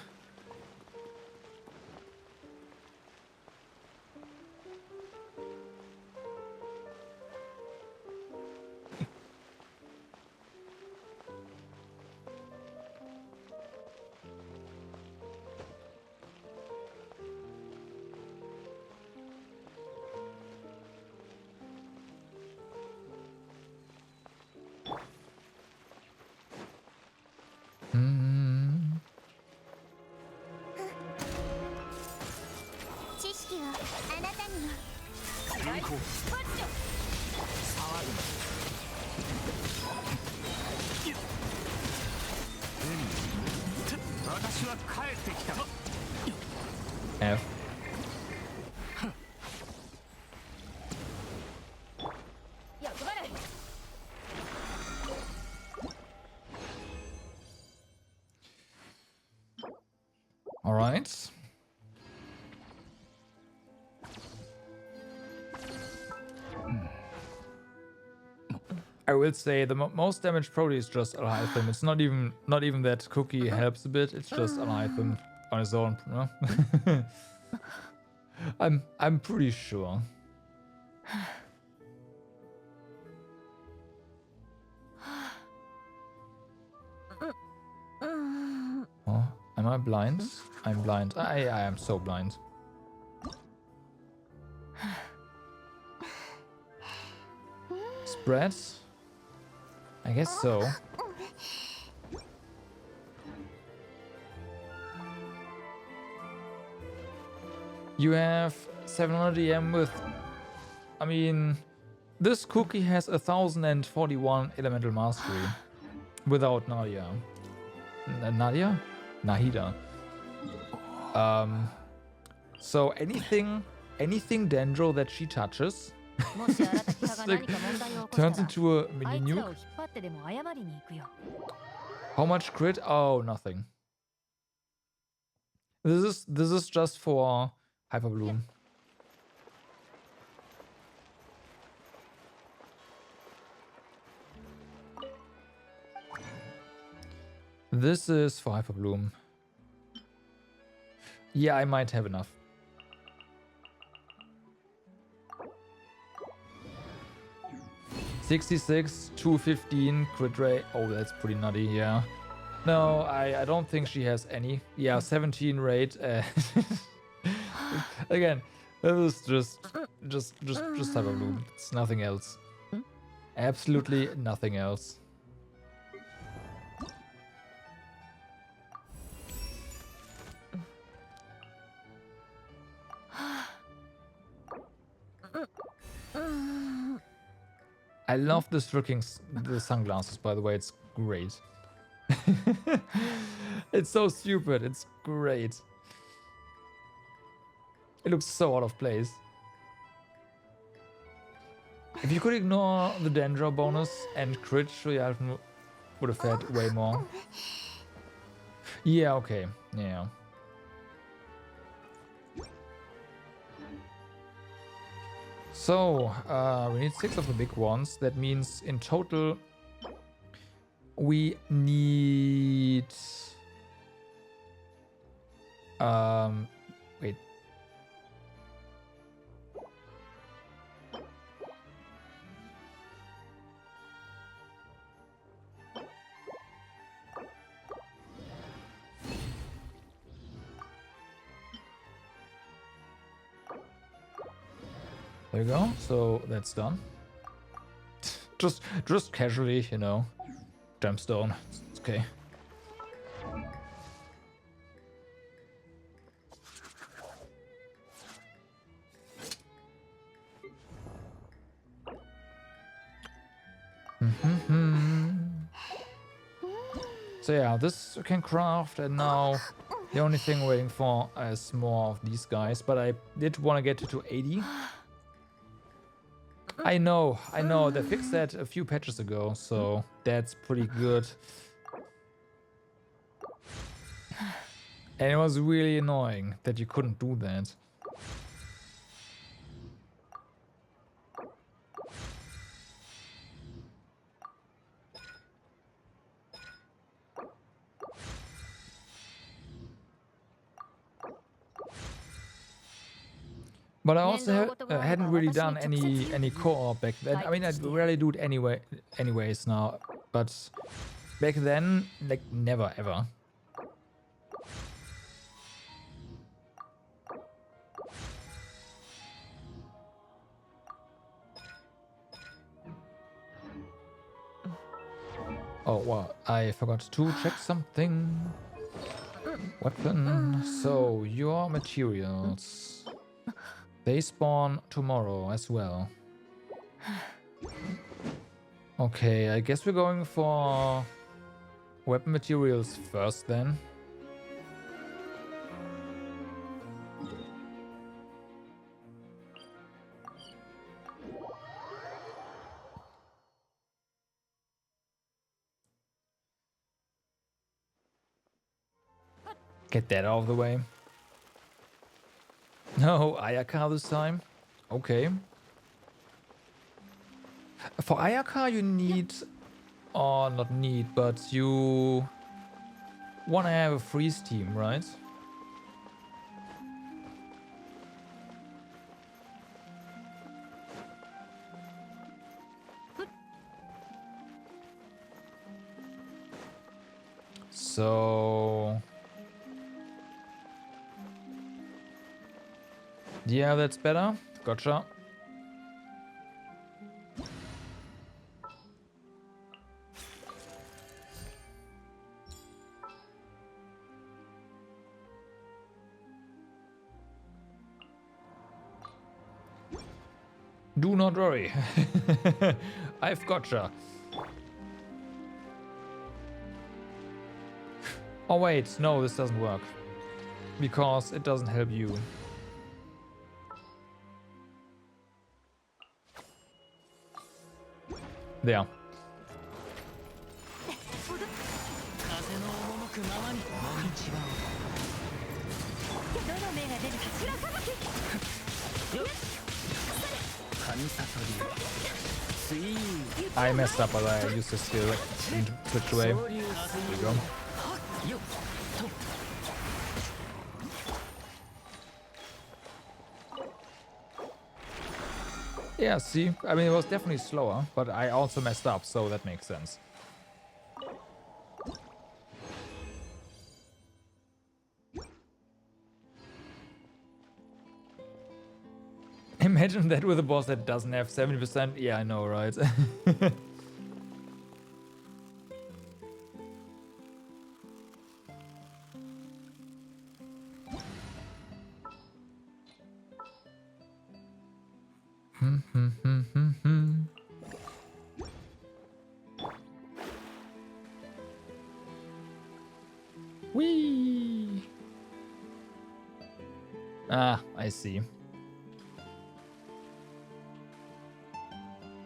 Speaker 1: F. All right. I will say the most damage probably is just Alhaitham. It's not even that Cookie helps a bit. It's just Alhaitham on his own. No? I'm pretty sure. Oh, am I blind? I'm blind. I am so blind. Spread? I guess so. You have 700 EM with... I mean... This Cookie has 1041 elemental mastery. Without Nadia. Nadia? Nahida. So anything Dendro that she touches like, turns into a mini nuke. How much crit? Oh, nothing. This is just for Hyper Bloom. This is for Hyper Bloom. Yeah, I might have enough. $66, 215 crit rate. Oh, that's pretty nutty, yeah. No, I don't think she has any. Yeah, 17 rate. Again, this is just Hyper Bloom. It's nothing else. Absolutely nothing else. I love this the sunglasses, by the way. It's great. It's so stupid. It's great. It looks so out of place. If you could ignore the Dendro bonus and crit, Shuya would have had way more. Yeah, okay. Yeah. So, we need 6 of the big ones. That means in total we need... wait. There you go. So that's done. Just casually, you know. Gemstone. It's okay. So yeah, this I can craft, and now the only thing we're waiting for is more of these guys. But I did want to get to 80. I know, they fixed that a few patches ago, so that's pretty good. And it was really annoying that you couldn't do that. But I also hadn't really done any co-op back then. I mean, I rarely do it anyways now. But back then, like, never ever. Oh, wow, I forgot to check something. Weapon. So, your materials. They spawn tomorrow as well. Okay, I guess we're going for weapon materials first then. Get that out of the way. No, Ayaka this time. Okay. For Ayaka you need, or not need, but you want to have a freeze team, right? So... yeah, that's better. Gotcha. Do not worry. I've gotcha. Oh wait, no, this doesn't work. Because it doesn't help you. There. I messed up, but I used the skill and switched away. There you go. Yeah, see, I mean, it was definitely slower, but I also messed up, so that makes sense. Imagine that with a boss that doesn't have 70%. Yeah, I know, right? Whee! Ah, I see.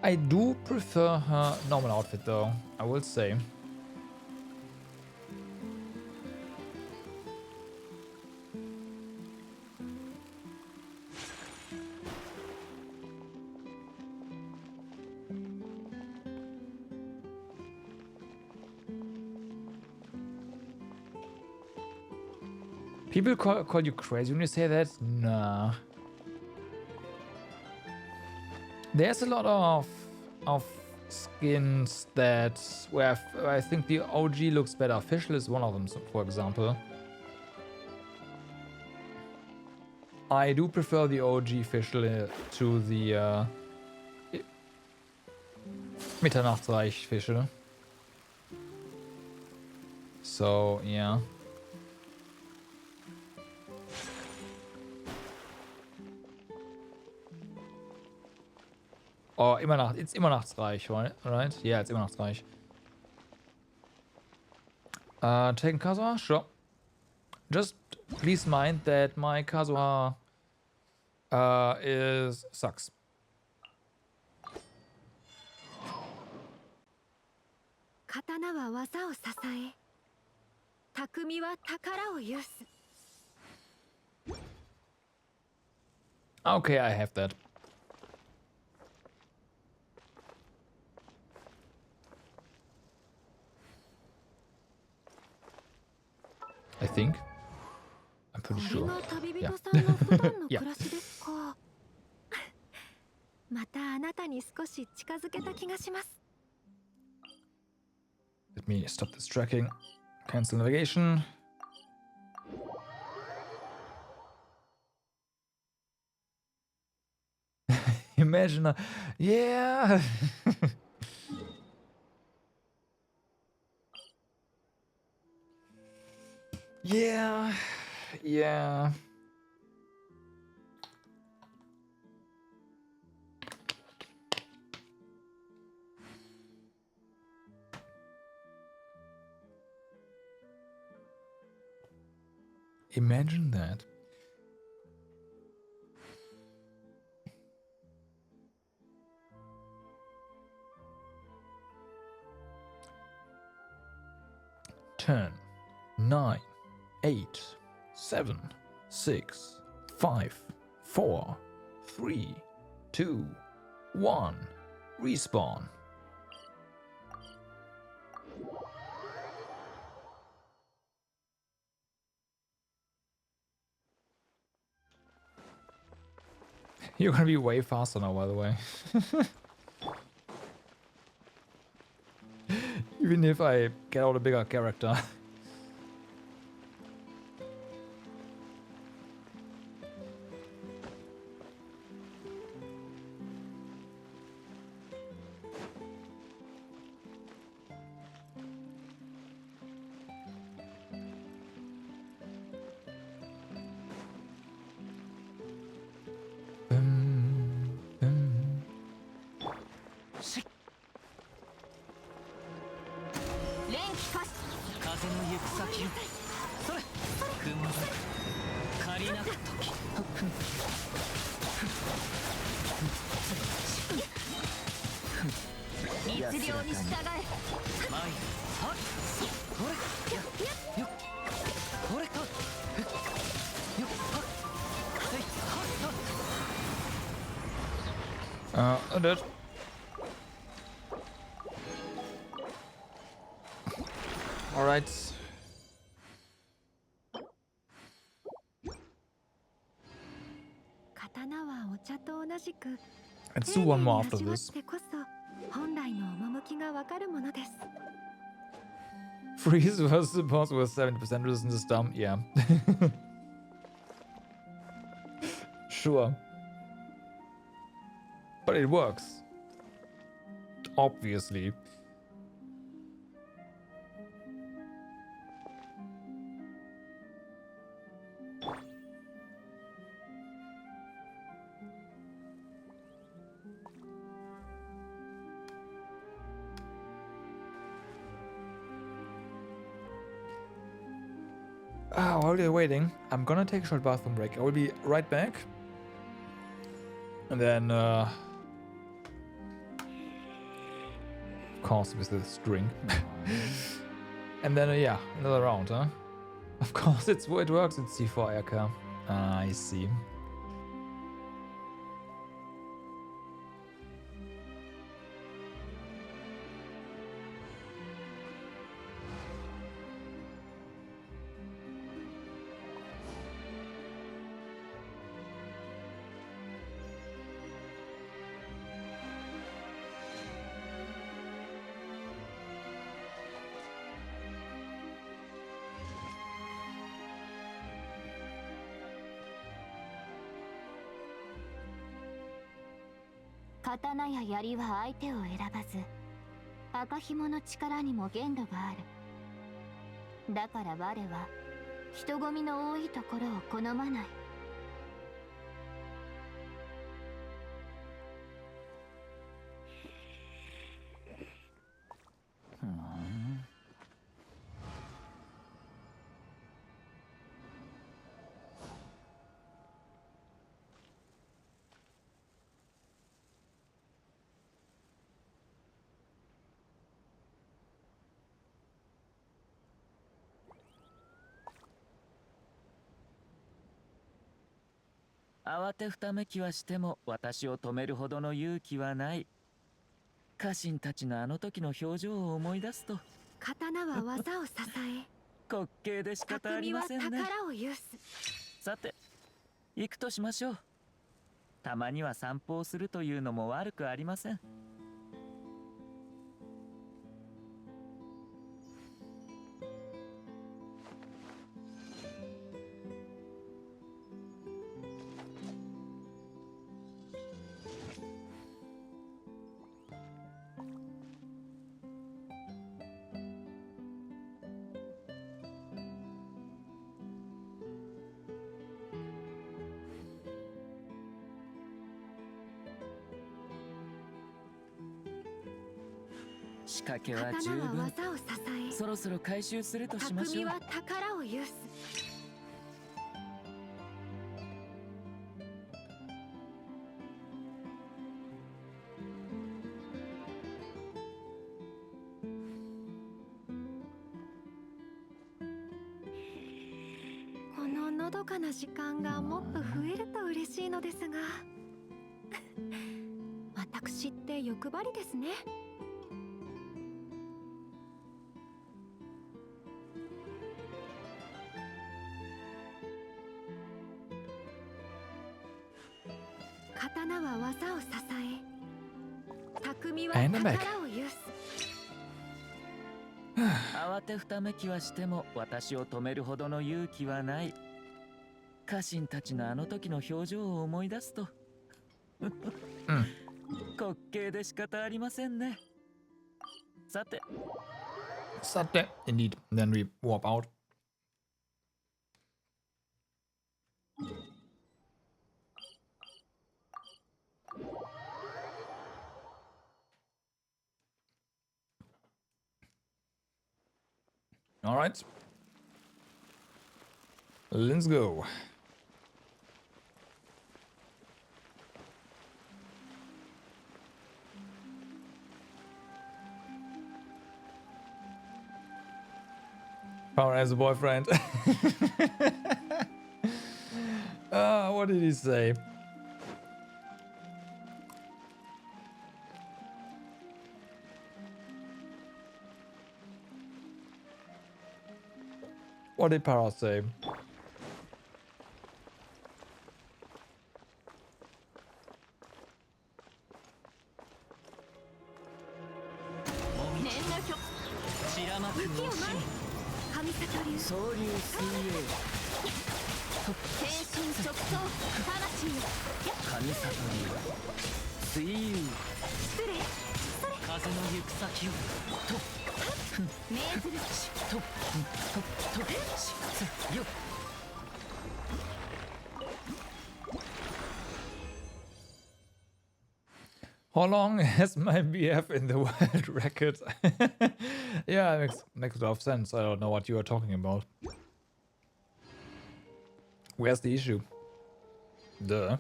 Speaker 1: I do prefer her normal outfit though, I will say. People call you crazy when you say that? Nah. There's a lot of skins that where I think the OG looks better. Official is one of them, for example. I do prefer the OG Fischl to the Mitternachtsreich Fischl. So, yeah. Oh, it's Immernachtsreich, right? Yeah, it's Immernachtsreich. Taking Kazuha? Sure. Just please mind that my Kazuha sucks. Okay, I have that. I think. I'm pretty sure. Yeah. Yeah. Let me stop this tracking. Cancel navigation. Imagine a... Yeah. Yeah. Yeah. Imagine that. Ten, 9, 8, 7, 6, 5, 4, 3, 2, 1. Respawn. You're gonna be way faster now, by the way. Even if I get out a bigger character. I did. All right. Let's do one more after this. Freeze versus the boss with 70% resistance is dumb. Yeah. Sure. But it works. Obviously. While you're waiting, I'm gonna take a short bathroom break. I will be right back. And then, of course, with the string. And then, yeah, another round, huh? Of course, it works in C4 aircar. I see.
Speaker 2: 刀や槍は相手を選ばず、赤紐の力にも限度がある。だから我は人混みの多いところを好まない。
Speaker 11: 慌てふためきはしても私を止めるほどの勇気はない。家臣たちのあの時の表情を思い出すと、
Speaker 8: 刀は技を支え、
Speaker 11: 滑稽で仕方あり
Speaker 8: 匠は
Speaker 11: ませんね。
Speaker 8: 宝を有す。
Speaker 11: さて、行くとしましょう。たまには散歩をするというのも悪くありません。仕掛けは十
Speaker 8: 刀は
Speaker 11: 分。
Speaker 8: 技を支え、
Speaker 11: そろそろ回収するとしましょう。
Speaker 8: 匠は宝を有す。こののどかな時間がもっと増えると嬉しいのですが私って欲張りですね。刀は技を支え、匠は
Speaker 1: And I'm back.
Speaker 8: 宝を有す。
Speaker 11: 慌てふためきはしても私を止めるほどの勇気はない。家臣たちのあの時の表情を思い出すと滑稽で仕方ありませんね。さて、
Speaker 1: Saturday, indeed. Then we warp out. All right. Let's go. Power as a boyfriend. What did he say? What did Para say? How long has my BF in the world record? Yeah, it makes a lot of sense. I don't know what you are talking about. Where's the issue? Duh.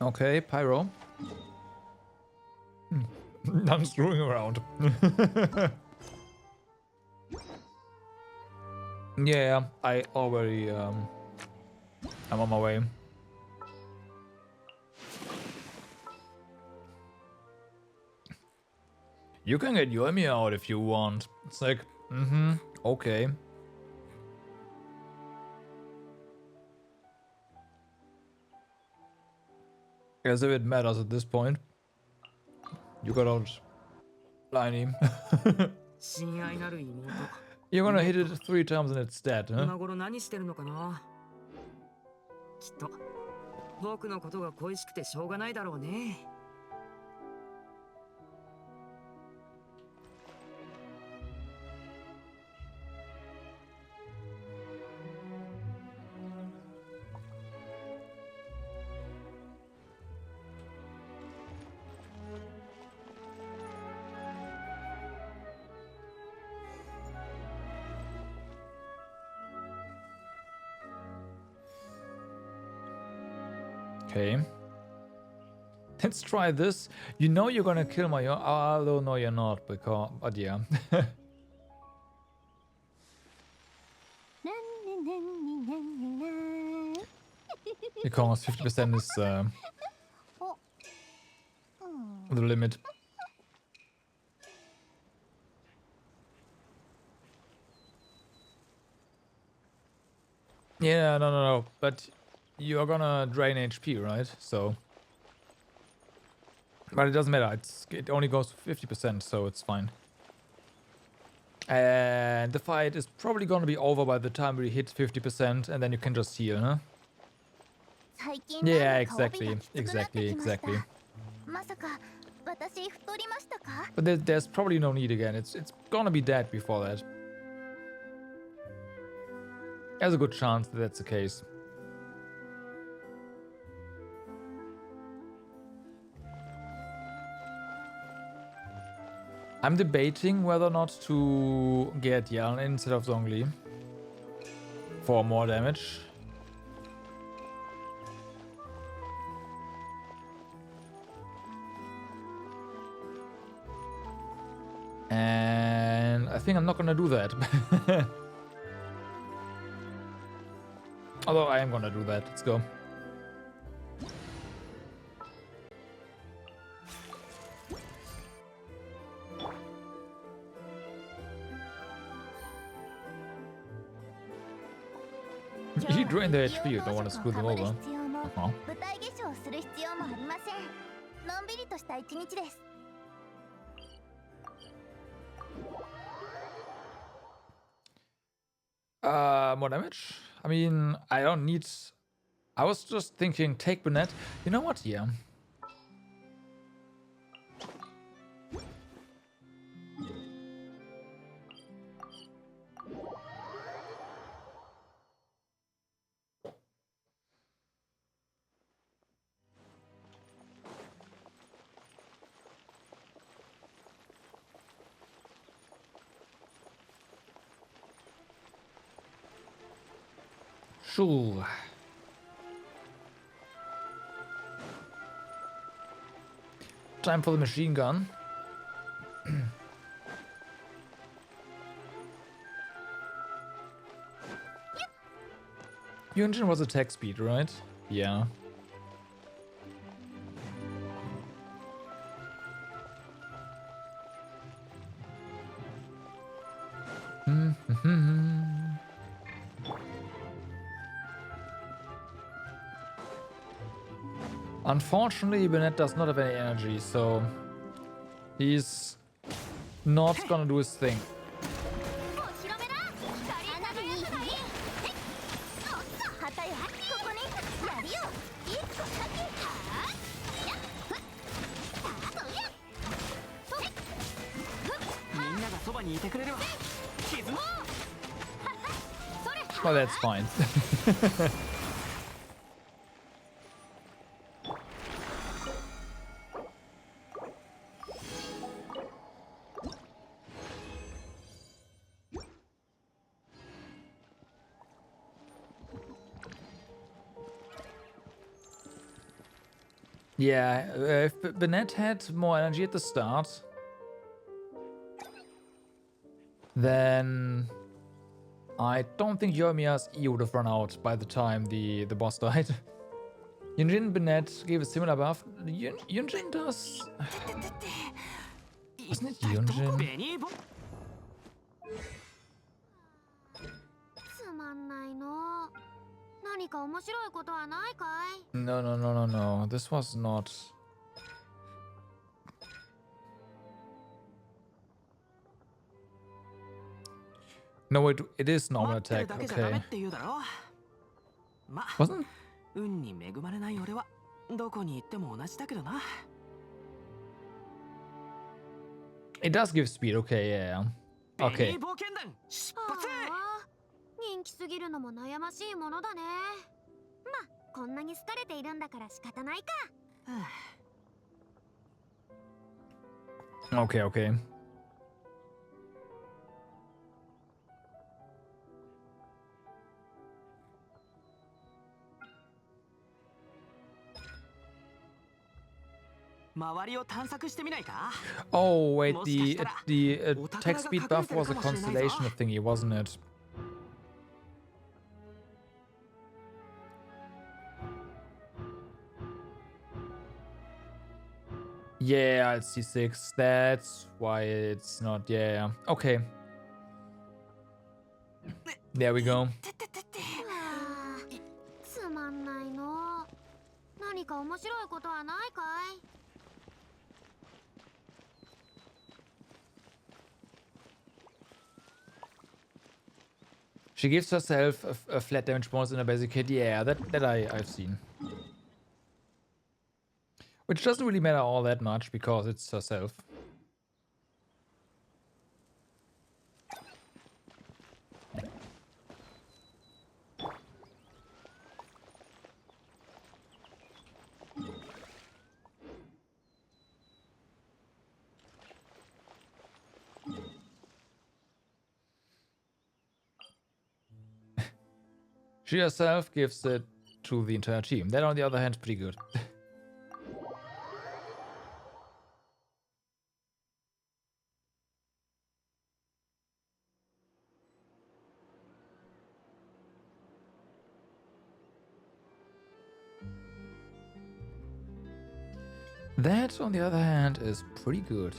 Speaker 1: Okay, Pyro. I'm screwing around. Yeah, I already I'm on my way. You can get Yomi out if you want. It's like, okay. As if it matters at this point. You got out, Liney.
Speaker 12: 親愛なる妹。
Speaker 1: You're gonna hit it 3 times and it's dead,
Speaker 12: 今
Speaker 1: huh?
Speaker 12: 頃何してるのかな。きっと僕のことが恋しくてしょうがないだろうね。
Speaker 1: Okay. Let's try this. You know you're gonna kill my... Although, no, you're not, because... But yeah. Because 50% is the limit. Yeah, no. But you're gonna drain HP, right? So... But it doesn't matter. It only goes to 50%, so it's fine. And the fight is probably gonna be over by the time we hit 50%, and then you can just heal, huh? Yeah, exactly. But there's probably no need again. It's gonna be dead before that. There's a good chance that that's the case. I'm debating whether or not to get Yan instead of Zhongli for more damage. And I think I'm not gonna do that. Although I am gonna do that. Let's go. You drain the HP, you don't want to screw them over. More damage? I mean, I don't need... I was just thinking, take Bennett. You know what? Yeah. Sure. Time for the machine gun. Genshin was attack speed, right? Yeah. Unfortunately, Bennett does not have any energy, so he's not gonna do his thing. Well, that's fine. Yeah, if Bennett had more energy at the start, then I don't think Yoimiya's E would have run out by the time the boss died. Yunjin Bennett gave a similar buff. Yunjin does... Wasn't it Yunjin?
Speaker 8: 何か面白いことはないかい？
Speaker 1: No, no, no, no, no. This was not. No, it is normal attack. Okay. Wasn't?
Speaker 12: 運に恵まれない俺はどこに行っても同じだけどな。
Speaker 1: It does give speed. Okay, yeah. Okay.
Speaker 12: 冒険団出発。
Speaker 8: 人気すぎるのも悩ましいものだね。まあこんなに好かれているんだから仕方ないか。
Speaker 1: Okay, okay. Oh wait, the attack speed buff was a constellation thingy, wasn't it? Yeah, it's C6. That's why it's not. Yeah. Okay. There we go.
Speaker 8: つまんないの。何か面白いことはないかい
Speaker 1: ？She gives herself a flat damage bonus in a basic hit. Yeah, that I've seen. Which doesn't really matter all that much because it's herself. She herself gives it to the entire team. That, on the other hand, is pretty good. That, on the other hand, is pretty good.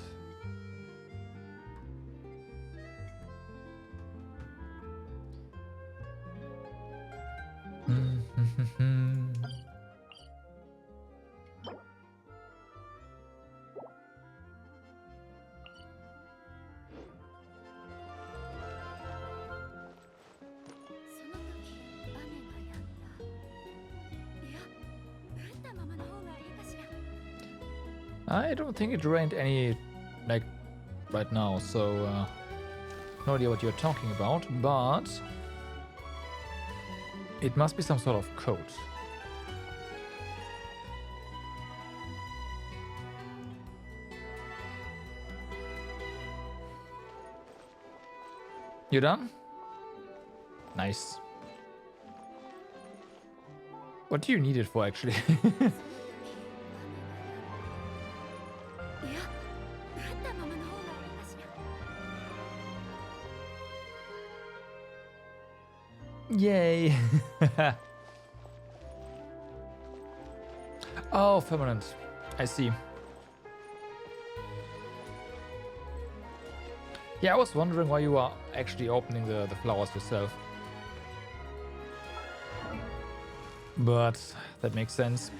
Speaker 1: I don't think it rained any, like, right now, so no idea what you're talking about, but it must be some sort of code. You done? Nice. What do you need it for, actually? Yay! Oh, permanent. I see. Yeah, I was wondering why you are actually opening the flowers yourself. But that makes sense.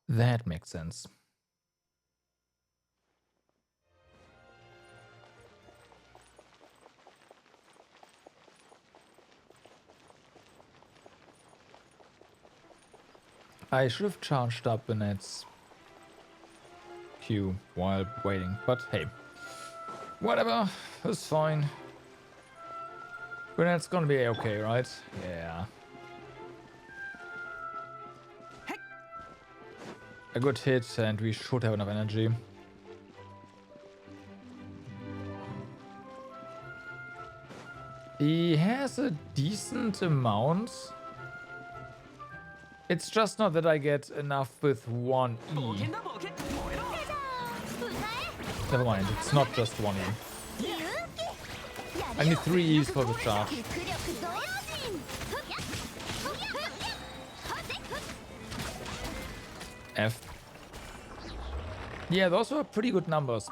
Speaker 1: That makes sense. I should have charged up Bennett's Q while waiting, but hey. Whatever, it's fine. Bennett's gonna be okay, right? Yeah. A good hit and we should have enough energy. He has a decent amount. It's just not that I get enough with one E. Never mind, it's not just one E. I need 3 E's for the charge. F. Yeah, those were pretty good numbers.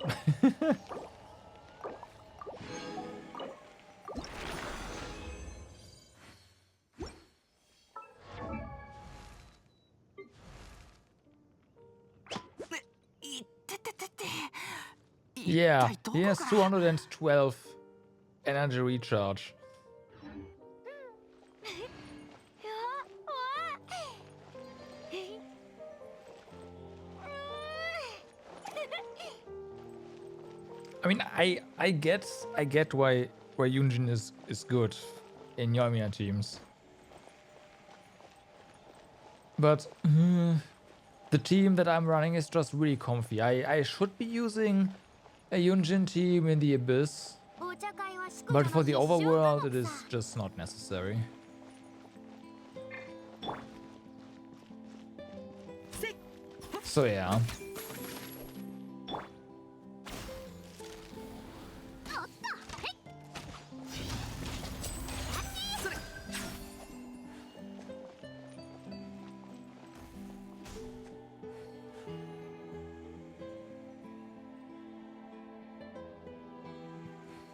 Speaker 1: Yeah, he has 212 energy recharge. I mean, I get why Yunjin is good in Yoimiya teams, but the team that I'm running is just really comfy. I should be using a Yunjin team in the Abyss, but for the overworld it is just not necessary. So yeah.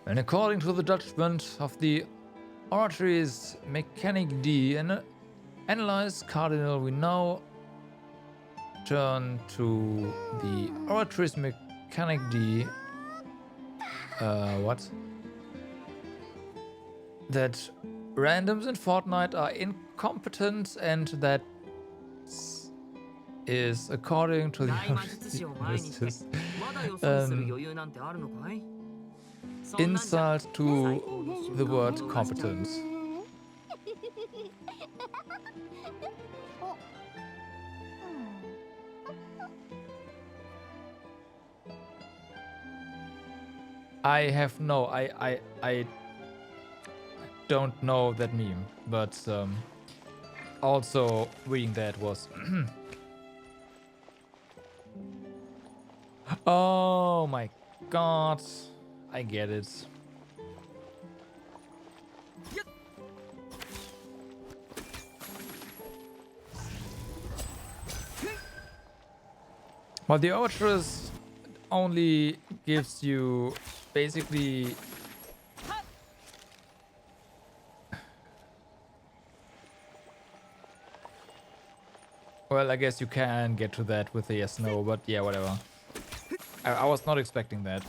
Speaker 1: And according to the judgment of the Oratory's Mechanic D and Analyze Cardinal, we now turn to the Oratory's Mechanic D. What? That randoms in Fortnite are incompetent, and that is according to the insult to the word competent. I don't know that meme, but also reading that was oh my god, I get it. But the Overtress only gives you basically well, I guess you can get to that with the yes no, but yeah, whatever. I was not expecting that.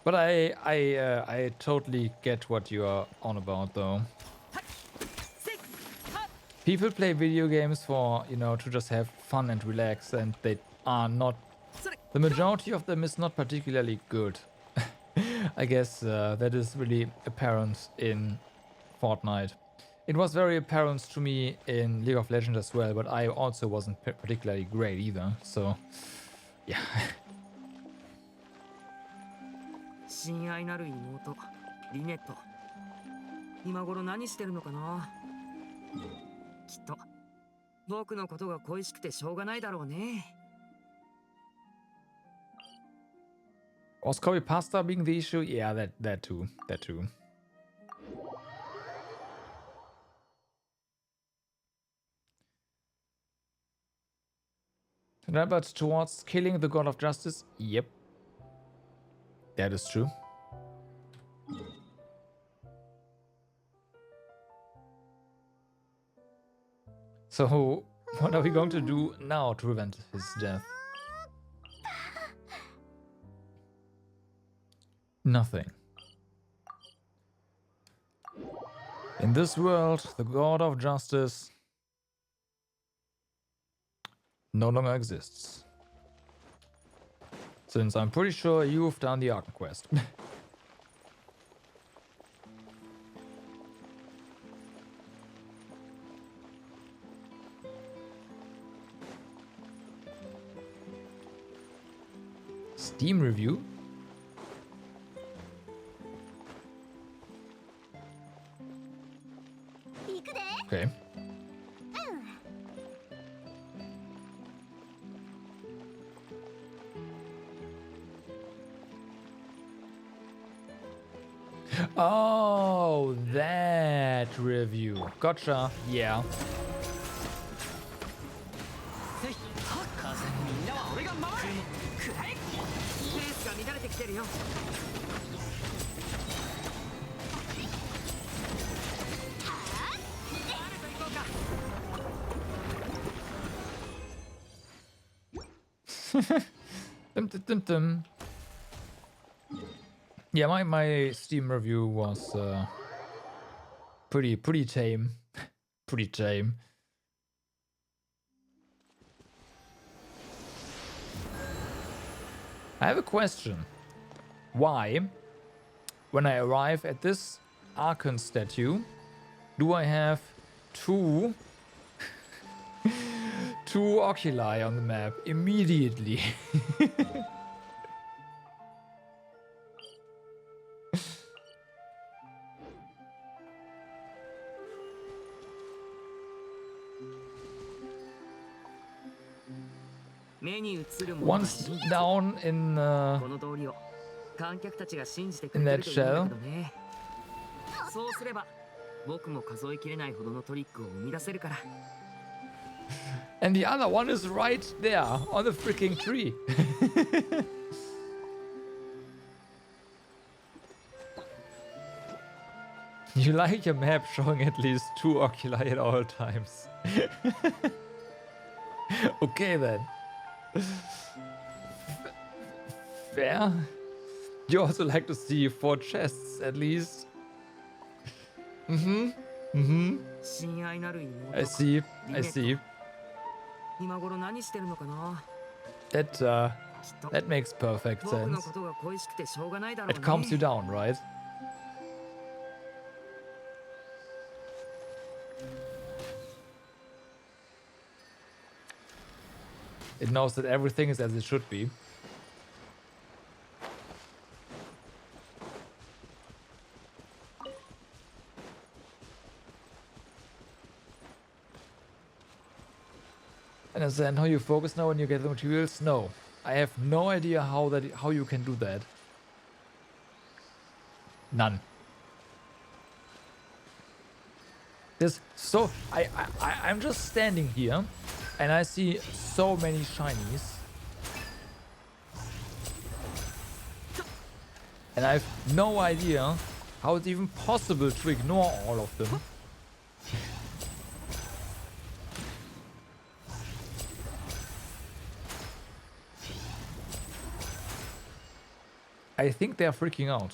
Speaker 1: But I totally get what you are on about, though. People play video games for, you know, to just have fun and relax, and they are not. The majority of them is not particularly good. I guess that is really apparent in Fortnite. It was very apparent to me in League of Legends as well, but I also wasn't particularly great either, so yeah.
Speaker 12: 親愛なる妹リネット今頃何してるのかなきっと僕のことが恋しくてしょうがないだろうね
Speaker 1: Was Kobe Pasta being the issue? Yeah, that too. But towards killing the God of Justice? Yep. That is true. So, what are we going to do now to prevent his death? Nothing. In this world, the God of Justice no longer exists. Since I'm pretty sure you've done the Arkham quest. Steam review? Okay. Oh, that review. Gotcha. Yeah.
Speaker 12: るよ。
Speaker 1: Yeah, my Steam review was pretty tame. Pretty tame. I have a question. Why, when I arrive at this Archon statue, do I have two oculi on the map immediately? Once down in that shell.
Speaker 12: そうすれば僕も数えきれないほどのトリックを生み出せるから。
Speaker 1: And the other one is right there on the freaking tree. You like your map showing at least 2 oculi at all times. Okay then. Fair. You also like to see 4 chests at least. I see. I see. That makes perfect sense. It calms you down, right? It knows that everything is as it should be. Understand how you focus now when you get the materials? No. I have no idea how you can do that. None. There's so I'm just standing here and I see so many shinies. And I have no idea how it's even possible to ignore all of them. I think they're freaking out.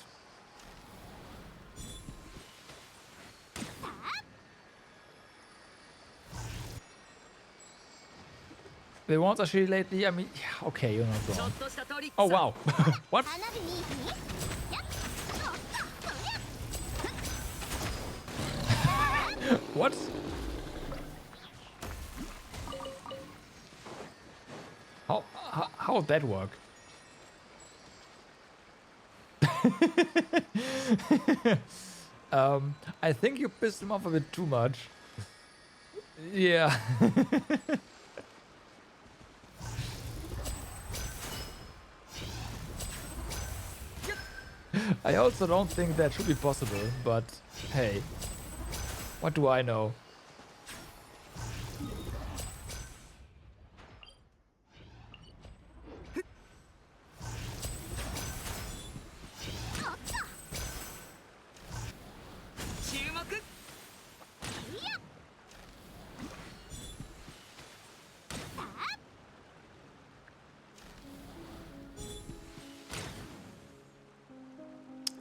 Speaker 1: The ones actually lately, I mean, yeah, okay, you're not wrong. Oh wow. What? What? How would that work? I think you pissed him off a bit too much. Yeah. I also don't think that should be possible, but hey, what do I know?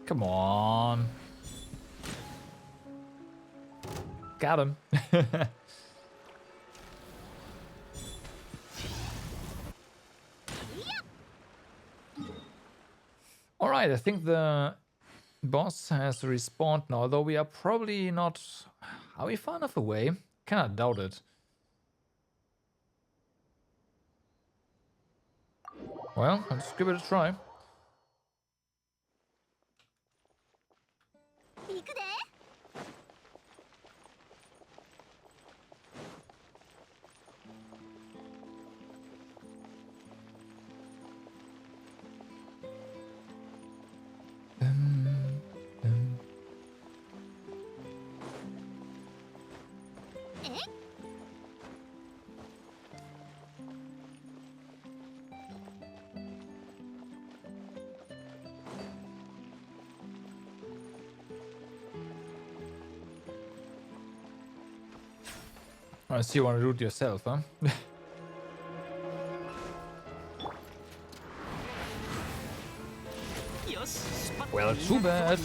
Speaker 1: Come on. Got him. Alright, I think the boss has respawned now, although we are probably not... Are we far enough away? Kinda doubt it. Well, let's give it a try. I see you want to do it yourself, huh? Well, too bad.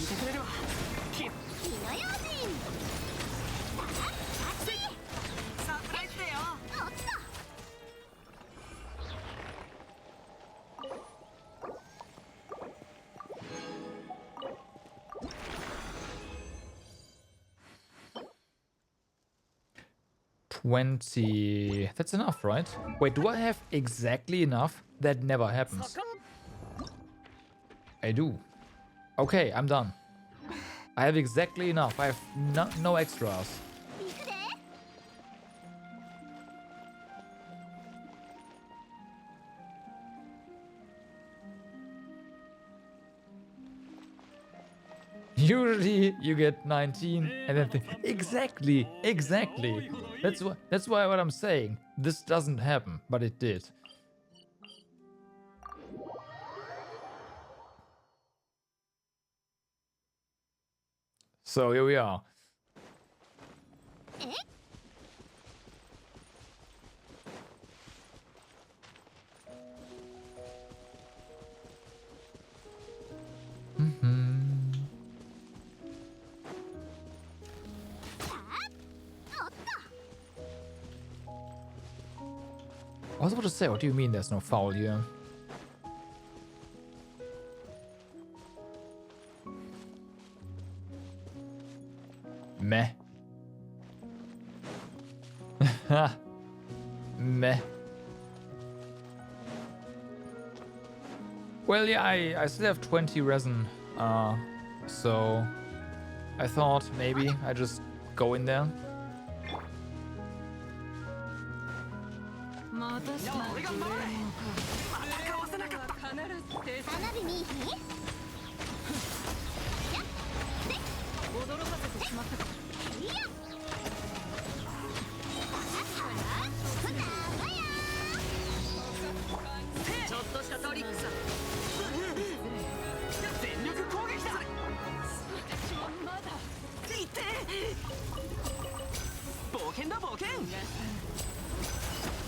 Speaker 1: $20. That's enough, right? Wait, do I have exactly enough? That never happens. I do. Okay, I'm done. I have exactly enough. I have no extras. Usually you get 19 and then exactly. That's why what I'm saying. This doesn't happen, but it did. So here we are. I was about to say, what do you mean there's no foul here? Meh. Meh. Well, yeah, I still have 20 resin, so I thought maybe I just go in there.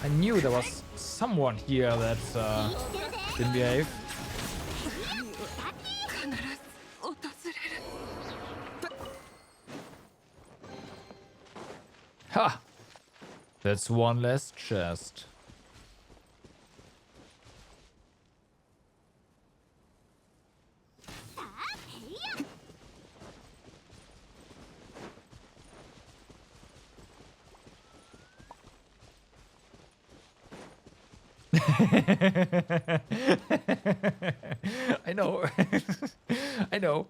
Speaker 1: I knew there was someone here that didn't behave. Ha! That's one less chest. I know. I know.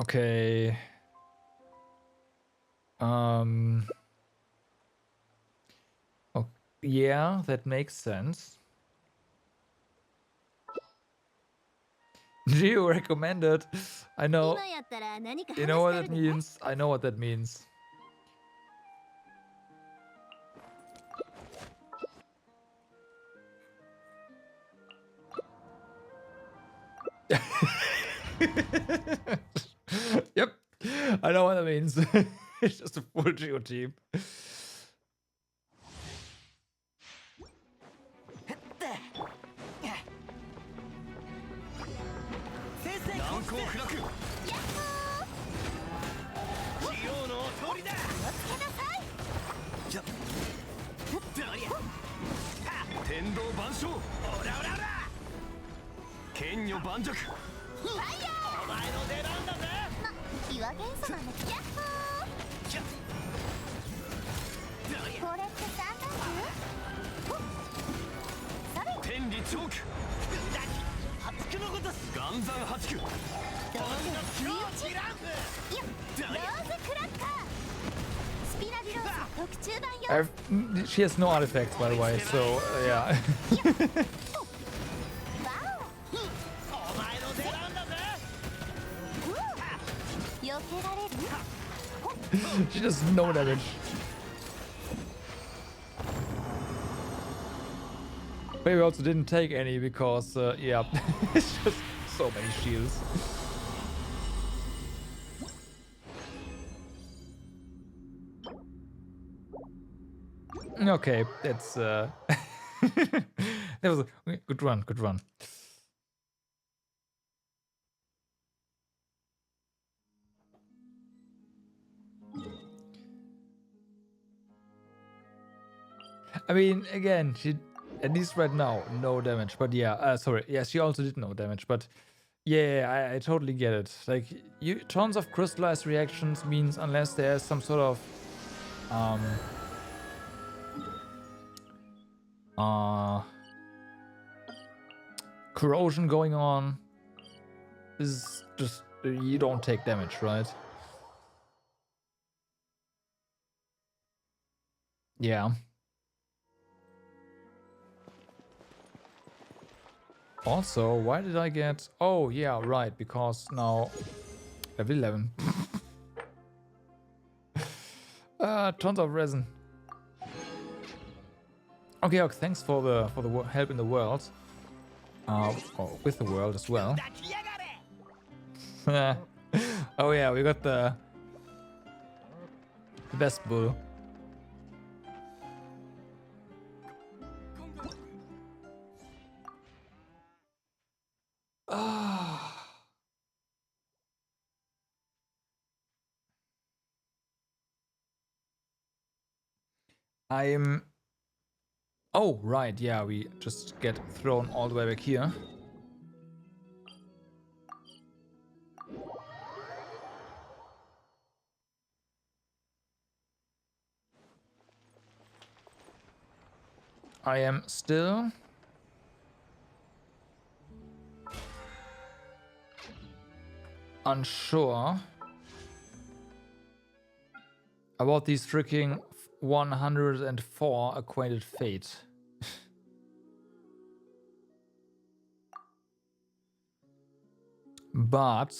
Speaker 1: Okay. Oh, yeah, that makes sense. Geo recommended. I know. You know what that means? I know what that means. Yep, I know what that means. It's just a full Geo team. She has no artifacts, by the way, so yeah. She does no damage. Maybe we also didn't take any because, yeah, it's just so many shields. Okay, that's that was a good run, good run. I mean, again, she at least right now no damage, but yeah, sorry, yeah, she also did no damage, but yeah, I totally get it. Like, tons of crystallized reactions means unless there's some sort of corrosion going on, is just you don't take damage, right? Yeah. Also, why did I get... Oh, yeah, right, because now... Level 11. Tons of resin. Okay, okay, thanks for the help in the world. Or with the world as well. Oh yeah, we got the best bull. I'm... Oh, right, yeah, we just get thrown all the way back here. I am still... unsure about these freaking 104 acquainted fate. But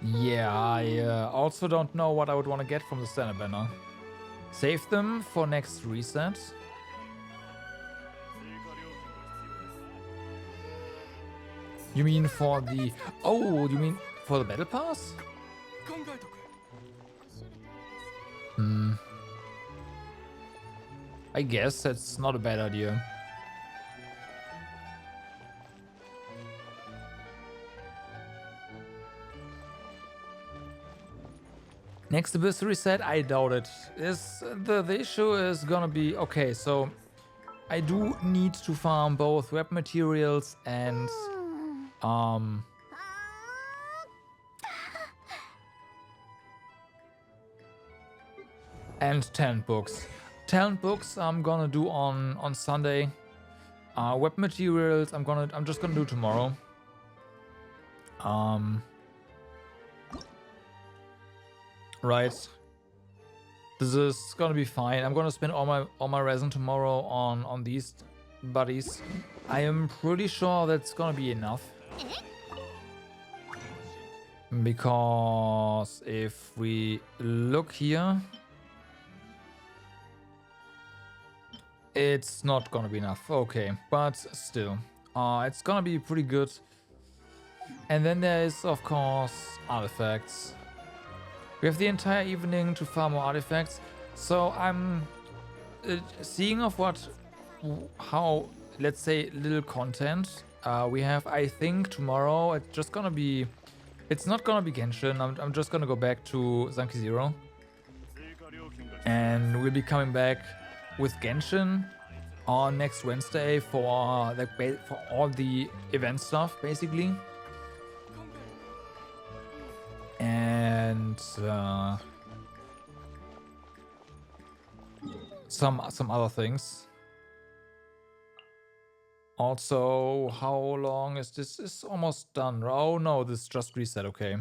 Speaker 1: yeah, I also don't know what I would want to get from the standard banner. Save them for next reset. You mean for the... Oh, you mean for the battle pass? I guess that's not a bad idea. Next abyss reset, I doubt it. The issue is gonna be... Okay, so I do need to farm both weapon materials and... and talent books. Talent books I'm gonna do on Sunday. Weapon materials I'm just gonna do tomorrow. Right. This is gonna be fine. I'm gonna spend all my resin tomorrow on these buddies. I am pretty sure that's gonna be enough. Because if we look here, it's not gonna be enough. Okay, but still, it's gonna be pretty good. And then there is, of course, artifacts. We have the entire evening to farm more artifacts. So I'm seeing of how, let's say, little content we have. I think tomorrow it's just gonna be... It's not gonna be Genshin. I'm just gonna go back to Zanki Zero. And we'll be coming back with Genshin on next Wednesday for all the event stuff, basically. And some other things. Also, how long is this? It's almost done. Oh no, this just reset, okay.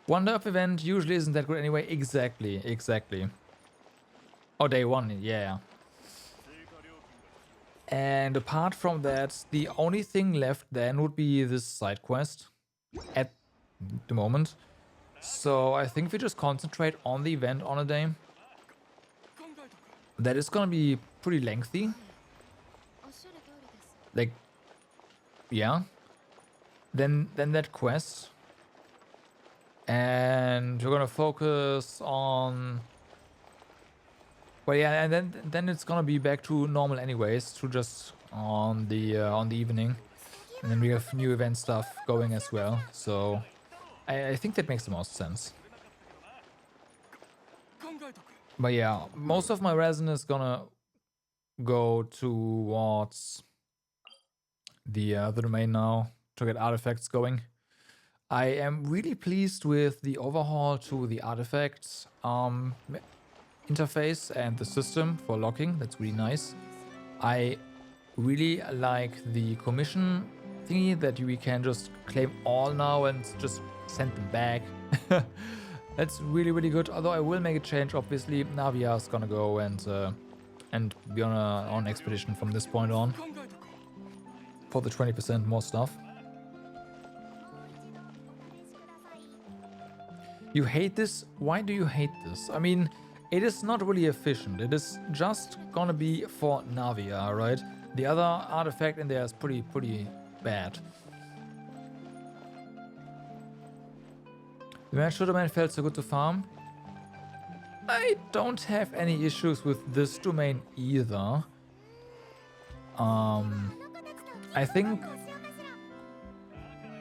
Speaker 1: Wonder of event usually isn't that good anyway. Exactly. Oh, day one, yeah. And apart from that, the only thing left then would be this side quest. the moment. So I think we just concentrate on the event on a day. That is gonna be pretty lengthy. Like, yeah. Then that quest. And we're gonna focus on... Well, yeah, and then it's gonna be back to normal anyways, to just on the evening. And then we have new event stuff going as well. So I think that makes the most sense. But yeah, most of my resin is gonna go towards the domain now to get artifacts going. I am really pleased with the overhaul to the artifacts interface and the system for locking. That's really nice. I really like the commission thingy that we can just claim all now and just send them back. That's really, really good. Although I will make a change, obviously. Navia is gonna go and be on an expedition from this point on for the 20% more stuff. You hate this? Why do you hate this? I mean, it is not really efficient. It is just gonna be for Navia, right? The other artifact in there is pretty bad. The Master domain felt so good to farm. I don't have any issues with this domain either. I think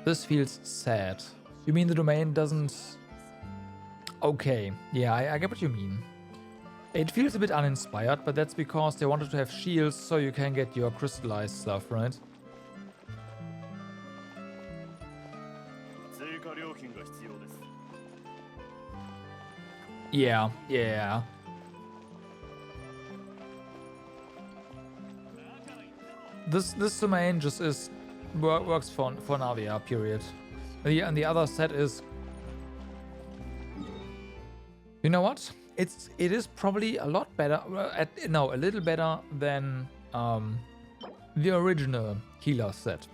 Speaker 1: this feels sad. You mean the domain doesn't... Okay, yeah, I get what you mean. It feels a bit uninspired, but that's because they wanted to have shields so you can get your crystallized stuff, right? Yeah. This domain just works for Navia, period. And the other set is... You know what? It is probably a lot better, a little better than the original healer set.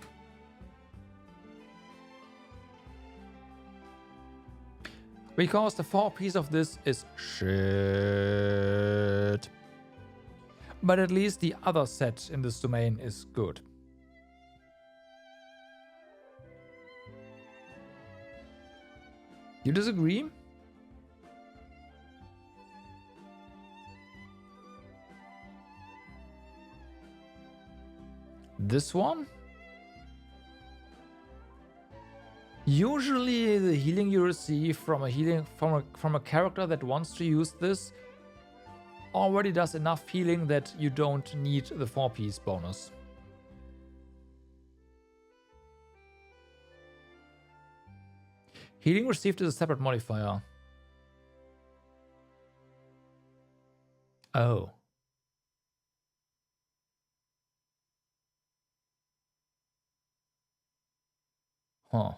Speaker 1: Because the 4-piece of this is shit. But at least the other set in this domain is good. You disagree? This one? Usually the healing you receive from a character that wants to use this already does enough healing that you don't need the 4-piece bonus. Healing received is a separate modifier. Oh. Huh.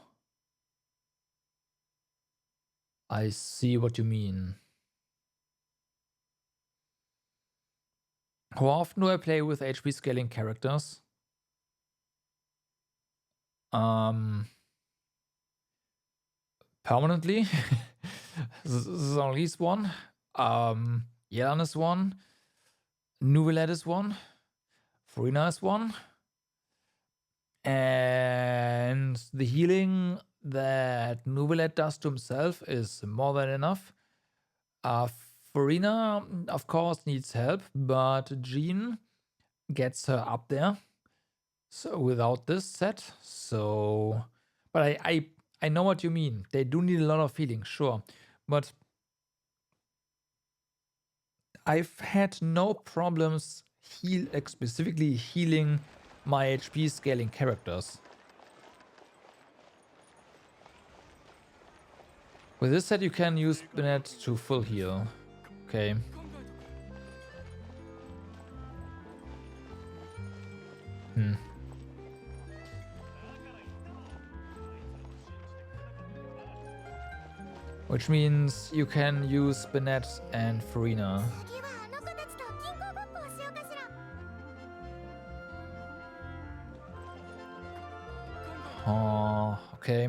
Speaker 1: I see what you mean. How often do I play with HP scaling characters? Permanently. This is at least one. Yelan is one. Nuvilet is one. Farina is one. And the healing that Nuvilet does to himself is more than enough. Farina, of course, needs help, but Jean gets her up there. So without this set, so... But I know what you mean. They do need a lot of healing, sure. But I've had no problems specifically healing my HP scaling characters. With this set you can use Bennett to full heal. Okay. Which means you can use Bennett and Farina. Oh, okay.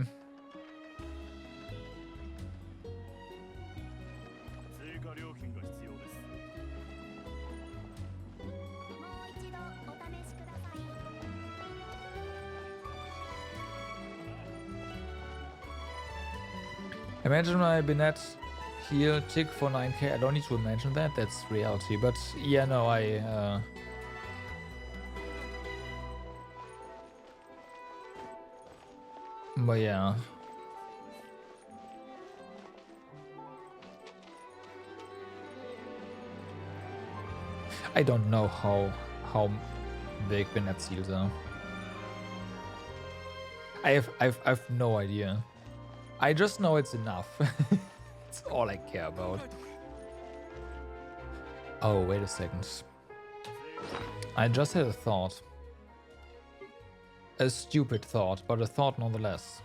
Speaker 1: Imagine my Binet heal tick for 9k. I don't need to imagine that. That's reality. But yeah, no, but yeah. I don't know how big Binet seals are. I've no idea. I just know it's enough. It's all I care about. Oh, wait a second. I just had a thought. A stupid thought, but a thought nonetheless.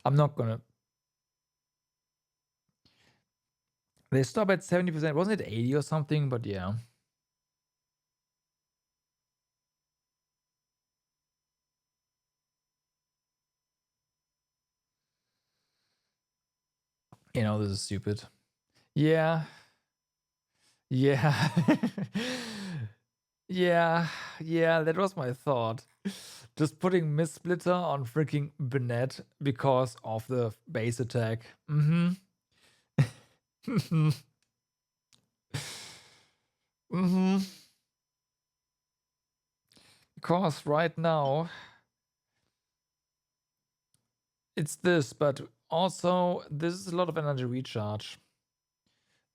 Speaker 1: I'm not gonna. They stop at 70%. Wasn't it 80 or something? But yeah. You know, this is stupid. Yeah. Yeah. Yeah, that was my thought. Just putting Miss Splitter on freaking Binet because of the base attack. Mm-hmm. Mm-hmm. Because right now it's this, but also this is a lot of energy recharge.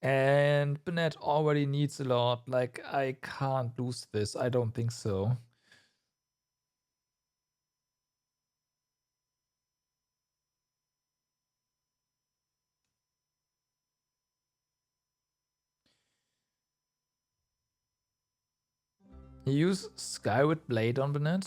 Speaker 1: And Binet already needs a lot. Like, I can't lose this. I don't think so. Use Skyward Blade on Binet.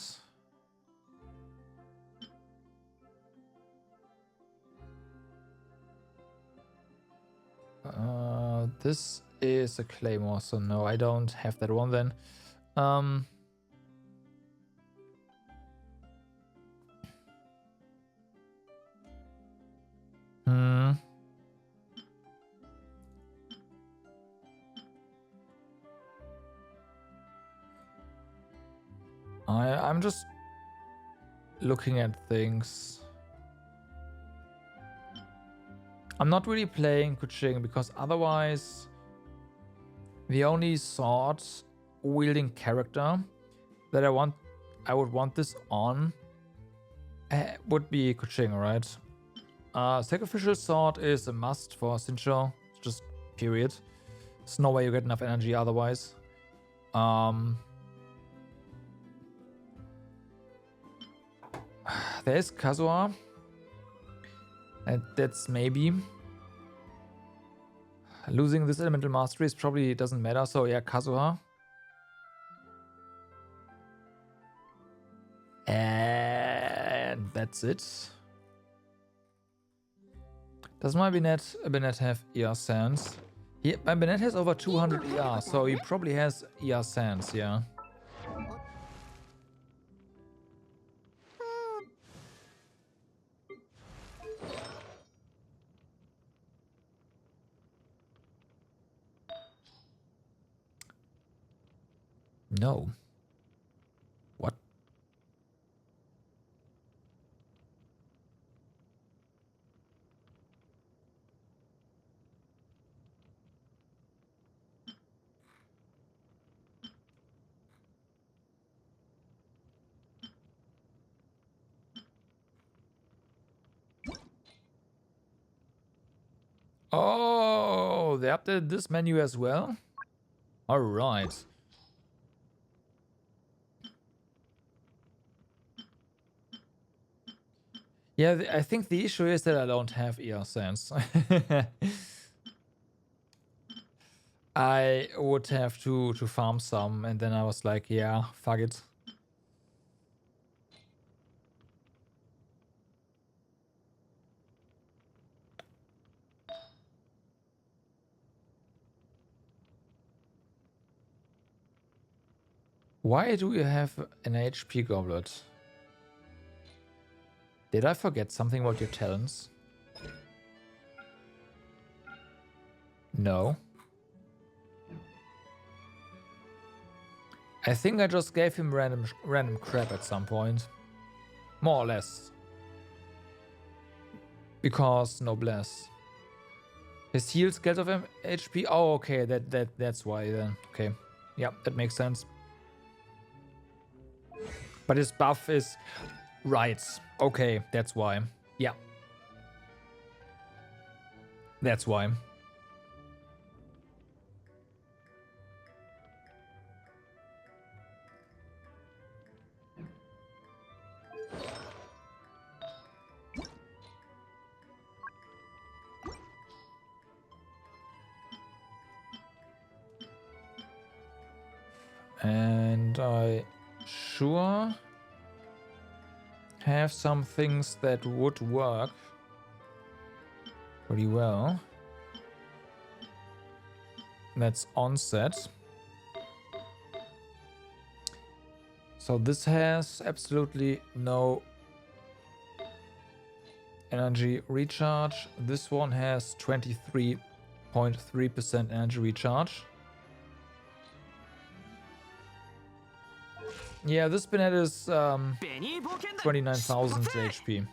Speaker 1: This is a Claymore, so no, I don't have that one then. I'm just looking at things. I'm not really playing Kuching because otherwise the only sword wielding character that I would want this on would be Kuching, right? Sacrificial sword is a must for Sincho, just period. There's no way you get enough energy otherwise. There's Kazuha. And that's maybe. Losing this elemental mastery is probably doesn't matter, so yeah, Kazuha. And that's it. Does my Binet have ER Sans? Yeah, my Binet has over 200 ER, so he probably has ER Sans, yeah. No. What? Oh, they updated this menu as well? Alright. Yeah, I think the issue is that I don't have ER Sans. I would have to farm some, and then I was like, yeah, fuck it. Why do you have an HP goblet? Did I forget something about your talents? No. I think I just gave him random crap at some point. More or less. Because noblesse. His heal scales of HP? Oh, okay, that's why then. Okay. Yeah, that makes sense. But his buff is right. Okay, that's why. Yeah. That's why. And I sure have some things that would work pretty well. That's onset. So this has absolutely no energy recharge. This one has 23.3% energy recharge. Yeah, this Spinette is 29,000 HP.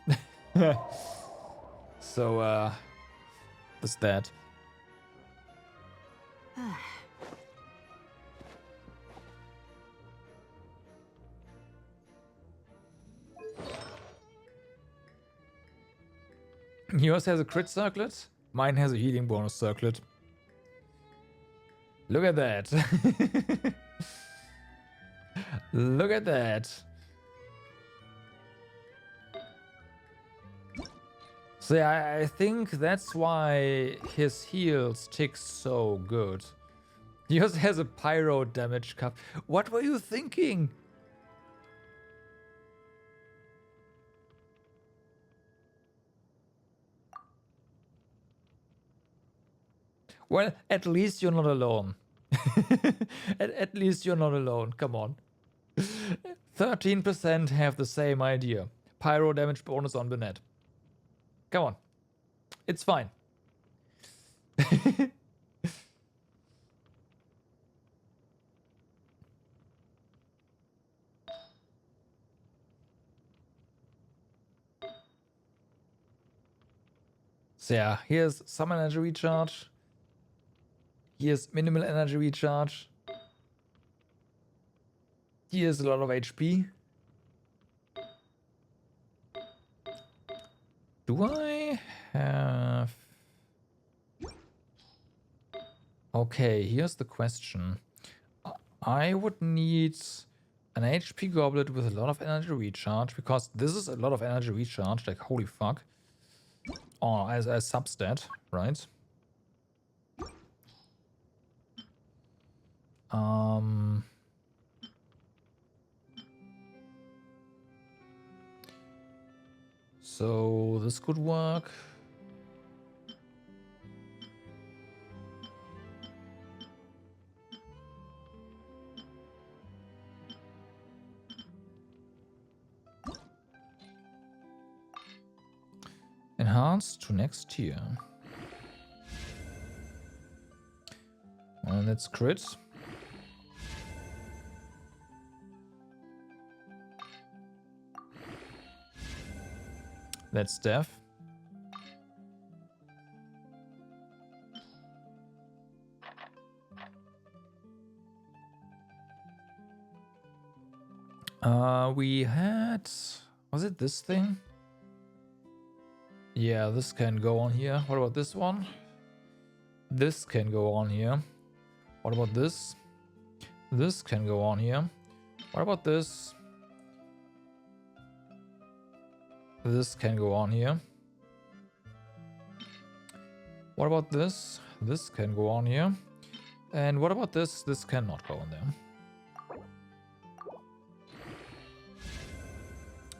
Speaker 1: So, that's that. Yours has a crit circlet. Mine has a healing bonus circlet. Look at that. Look at that. So yeah, I think that's why his heals tick so good. He also has a pyro damage cap. What were you thinking? Well, at least you're not alone. at least you're not alone. Come on. 13% have the same idea. Pyro damage bonus on the net. Come on. It's fine. So yeah, here's some energy recharge. Here's minimal energy recharge. Here's a lot of HP. Do I have... Okay, here's the question. I would need an HP goblet with a lot of energy recharge, because this is a lot of energy recharge, like holy fuck. Oh, as a substat, right? So this could work. Enhanced to next tier. And that's crit. That's death. We had... Was it this thing? Yeah, this can go on here. What about this one? This can go on here. What about this? This can go on here. What about this? This can go on here. What about this? This can go on here. And what about this? This cannot go on there.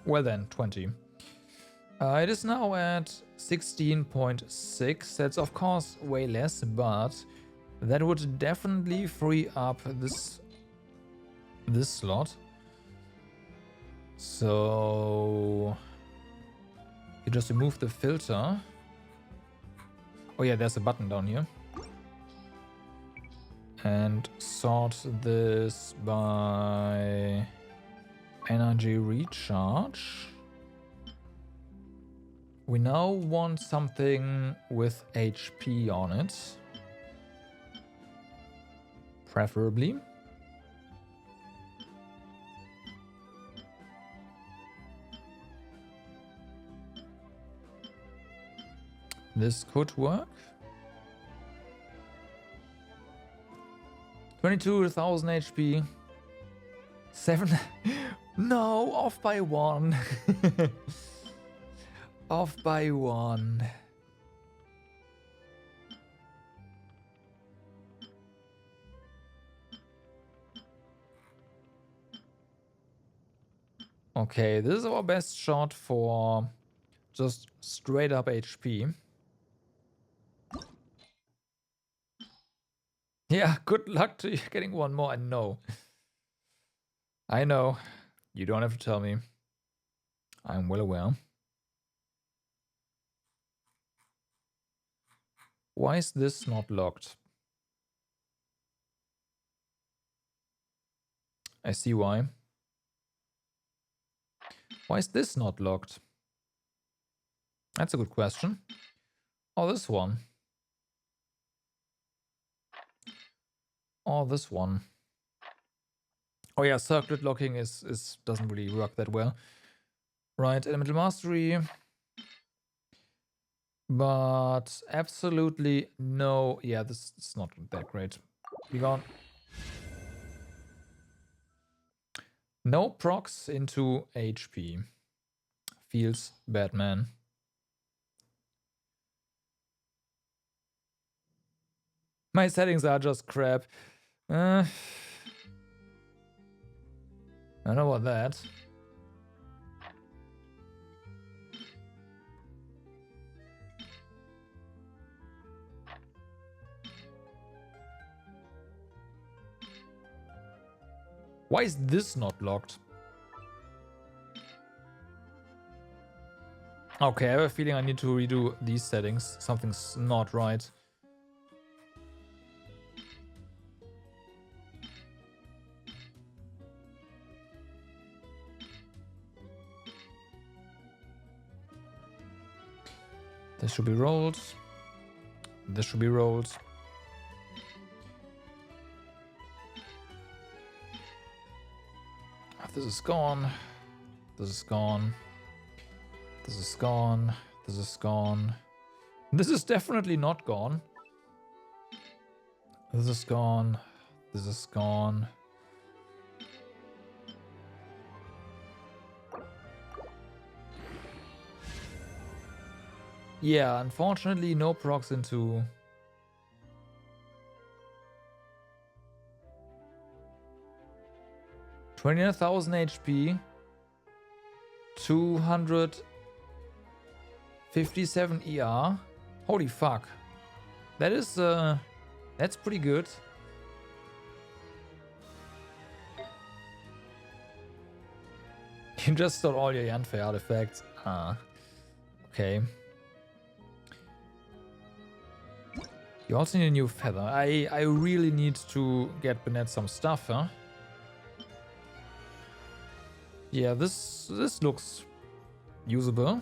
Speaker 1: Well then, 20. It is now at 16.6. That's of course way less, but that would definitely free up this slot. So you just remove the filter. Oh yeah, there's a button down here. And sort this by energy recharge. We now want something with HP on it. Preferably. This could work. 22,000 HP. 7. No, off by 1. Off by 1. Okay, this is our best shot for just straight up HP. Yeah, good luck to you getting one more. I know. I know. You don't have to tell me. I'm well aware. Why is this not locked? I see why. Why is this not locked? That's a good question. Oh, this one. Oh, this one. Oh yeah, circlet locking is doesn't really work that well. Right, elemental mastery. But absolutely no. Yeah, this is not that great. Be gone. No procs into HP. Feels bad, man. My settings are just crap. I don't know about that. Why is this not locked? Okay, I have a feeling I need to redo these settings. Something's not right. This should be rolled. This should be rolled. This is gone. This is gone. This is gone. This is gone. This is definitely not gone. This is gone. This is gone. Yeah, unfortunately, no procs into... $29,000 HP, 257 ER. Holy fuck. That is, that's pretty good. You just stole all your unfair artifacts. Ah, okay. You also need a new feather. I really need to get Bennett some stuff, huh? Yeah, this looks usable.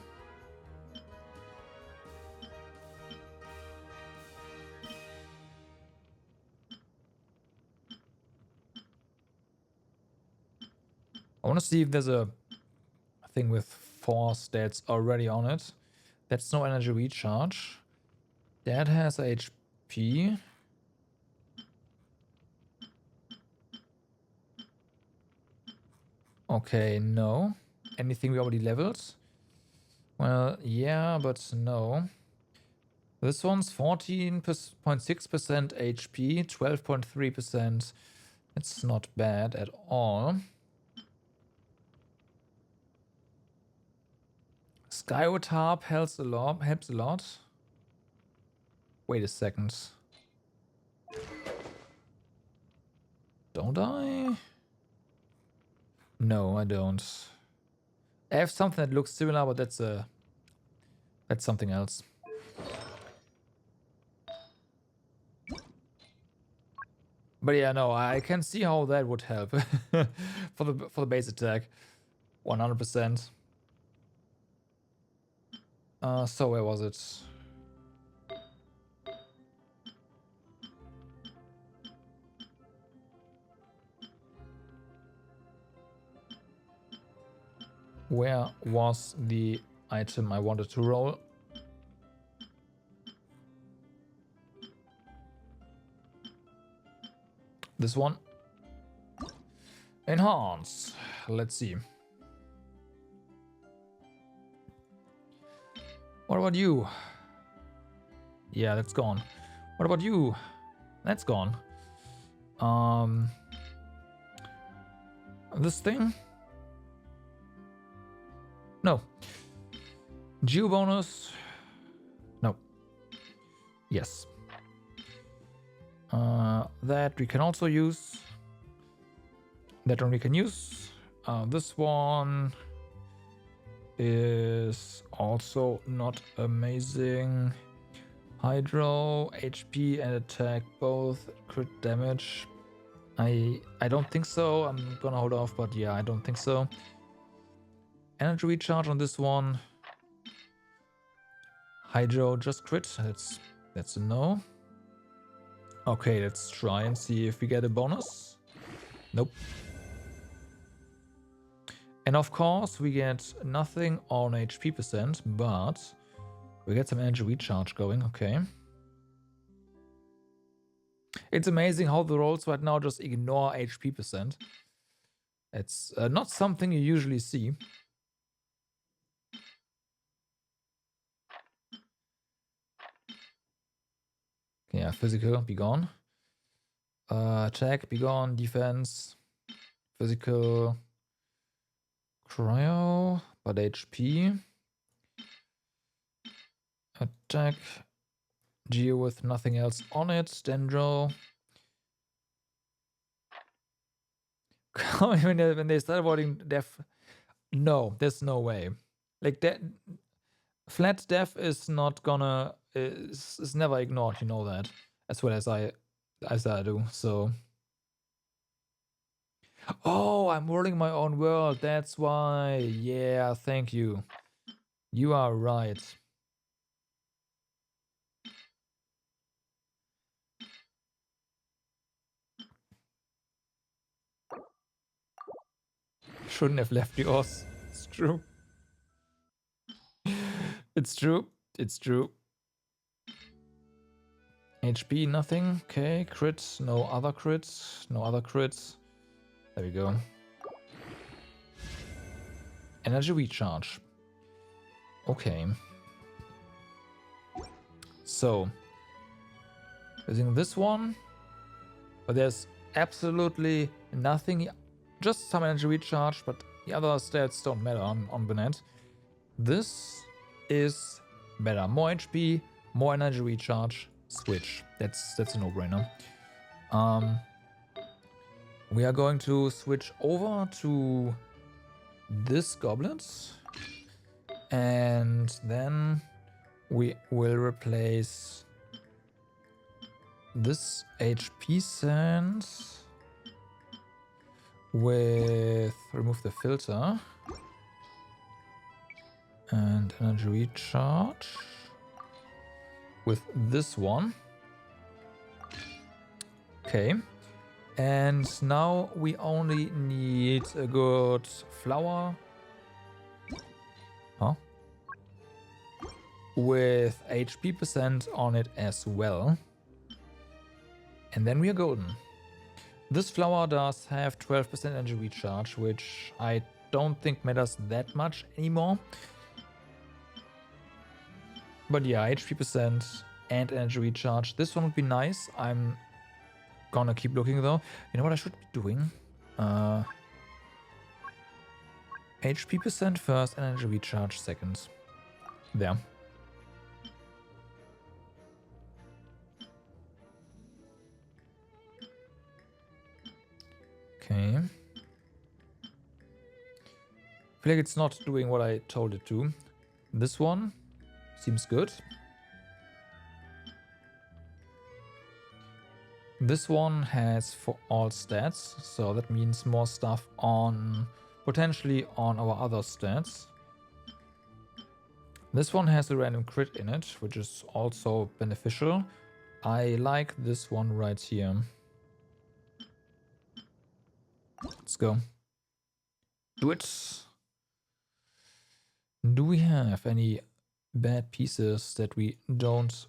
Speaker 1: I want to see if there's a thing with 4 stats already on it. That's no energy recharge. That has HP. Okay, no. Anything we already leveled? Well, yeah, but no. This one's 14.6% HP, 12.3%. It's not bad at all. Skyward Harp helps a lot. Wait a second. Don't I? No, I don't. I have something that looks similar, but that's something else. But yeah, no, I can see how that would help for the base attack, 100%. So where was it? Where was the item I wanted to roll? This one. Enhance. Let's see. What about you? Yeah, that's gone. What about you? That's gone. This thing? No. Geo bonus? No. Yes. That we can also use. That one we can use. This one is also not amazing. Hydro, HP and attack both crit damage. I don't think so. I'm gonna hold off, but yeah, I don't think so. Energy recharge on this one. Hydro just crit. That's a no. Okay, let's try and see if we get a bonus. Nope. And of course, we get nothing on HP percent, but we get some energy recharge going. Okay. It's amazing how the rolls right now just ignore HP percent. It's not something you usually see. Yeah, physical, be gone. Attack, be gone. Defense, physical, cryo, but HP. Attack, geo with nothing else on it. Dendro. when they start avoiding death, no, there's no way. Like that, flat death is not gonna is never ignored. You know that as well as I do. So, oh, I'm rolling my own world. That's why. Yeah, thank you. You are right. Shouldn't have left yours. It's true. It's true. It's true. HP, nothing. Okay, crits. No other crits. No other crits. There we go. Energy recharge. Okay. So, using this one, but there's absolutely nothing. Just some energy recharge, but the other stats don't matter on Bennett. This is better. More HP, more energy recharge. Switch. That's a no-brainer. We are going to switch over to this goblet, and then we will replace this HP sand with remove the filter and energy recharge with this one. Okay, and now we only need a good flower, with HP percent on it as well, and then we are golden. This flower does have 12% energy recharge, which I don't think matters that much anymore. But yeah, HP percent and energy recharge. This one would be nice. I'm gonna keep looking though. You know what I should be doing? HP percent first, energy recharge second. There. Okay. feel like it's not doing what I told it to. This one seems good. This one has for all stats, so that means more stuff on potentially on our other stats. This one has a random crit in it, which is also beneficial. I like this one right here. Let's go. Do it. Do we have any bad pieces that we don't?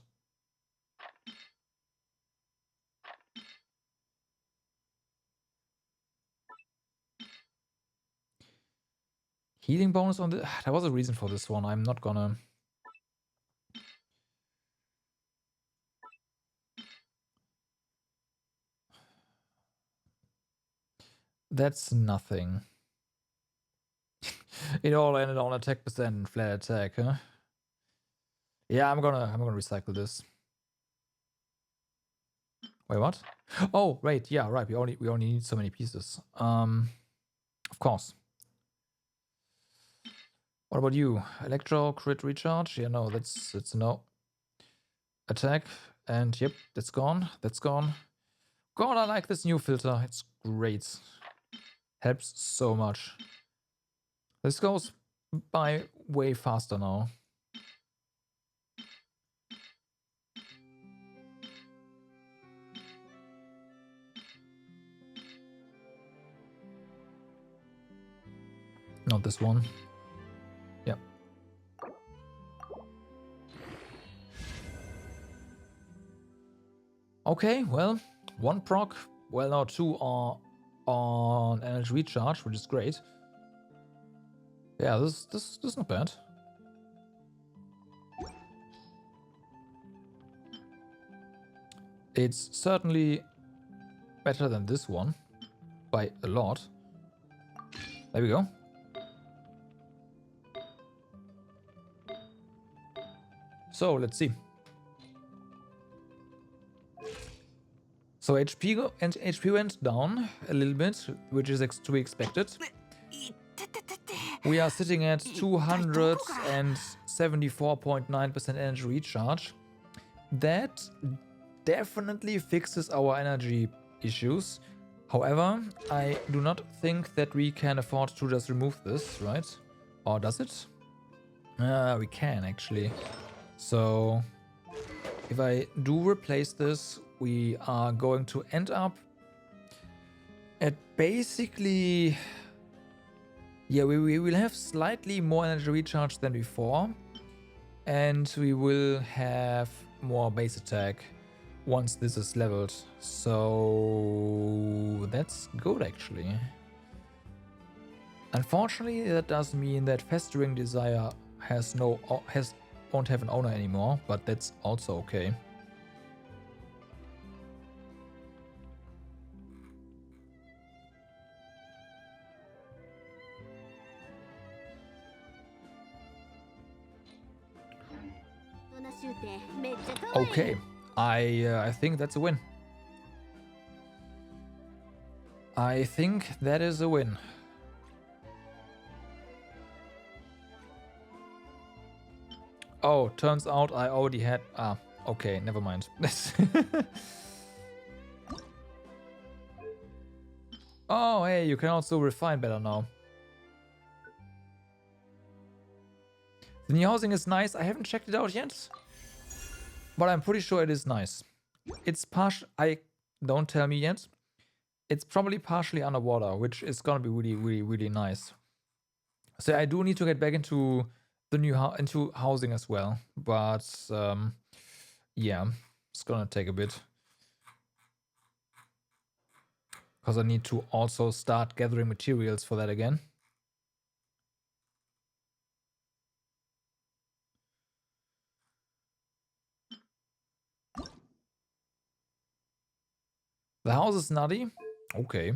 Speaker 1: Healing bonus on the... There was a reason for this one. I'm not gonna... That's nothing. It all ended on attack percent and flat attack, huh? Yeah, I'm gonna recycle this. Wait, what? Oh, right, yeah, right. We only need so many pieces. Of course. What about you? Electro crit recharge? Yeah, no, that's a no. Attack, and yep, that's gone. That's gone. God, I like this new filter. It's great. Helps so much. This goes by way faster now. Not this one. Yeah. Okay, well, one proc. Well, now two are on energy recharge, which is great. Yeah, this is not bad. It's certainly better than this one by a lot. There we go. So let's see. So HP went down a little bit, which is to be expected. We are sitting at 274.9% energy recharge. That definitely fixes our energy issues. However, I do not think that we can afford to just remove this, right? Or does it? We can actually. So if I do replace this, we are going to end up at basically... Yeah, we will have slightly more energy recharge than before. And we will have more base attack once this is leveled. So that's good actually. Unfortunately, that does mean that Festering Desire won't have an owner anymore, but that's also okay. Okay, I think that's a win. I think that is a win. Oh, turns out I already had... Ah, okay, never mind. Oh, hey, you can also refine better now. The new housing is nice. I haven't checked it out yet, but I'm pretty sure it is nice. It's don't tell me yet. It's probably partially underwater, which is gonna be really, really, really nice. So I do need to get back into the new into housing as well, but yeah, it's gonna take a bit because I need to also start gathering materials for that again. The house is nutty. Okay.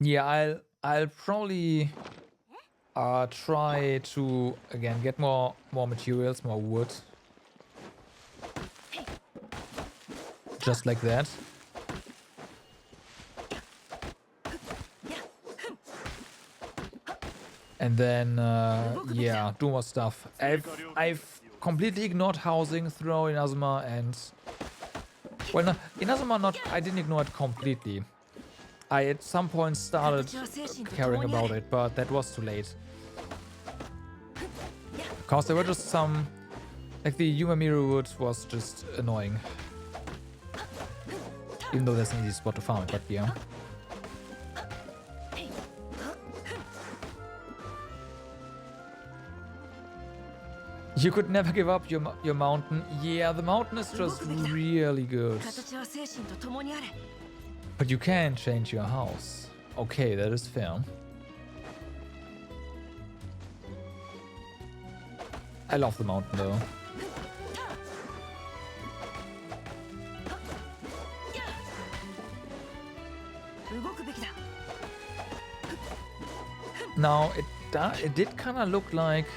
Speaker 1: Yeah, I'll probably try to again get more materials, more wood. just like that. And then, yeah, do more stuff. I've completely ignored housing throughout Inazuma, and well, no, Inazuma not. I didn't ignore it completely. I at some point started caring about it, but that was too late. Because there were just some, like the Yumamiru route was just annoying. Even though there's an easy spot to farm it, but yeah. You could never give up your mountain. Yeah, the mountain is just really good. But you can change your house. Okay, that is fair. I love the mountain though. Now it did kind of look like,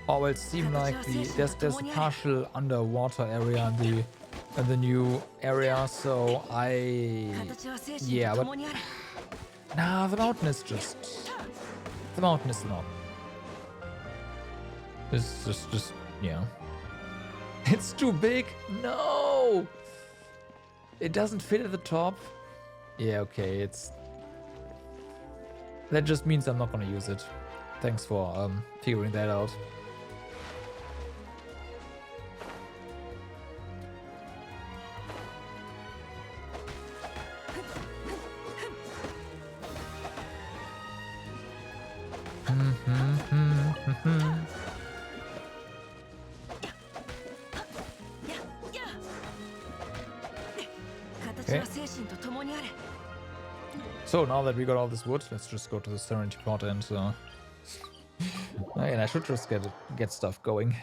Speaker 1: or well, it seemed like there's a partial underwater area in the new area. So yeah, but nah, the mountain is the mountain. It's just yeah. It's too big. No, it doesn't fit at the top. Yeah, okay, that just means I'm not gonna use it. Thanks for figuring that out. Okay. So now that we got all this wood, let's just go to the Serenity Plot and and I should just get stuff going.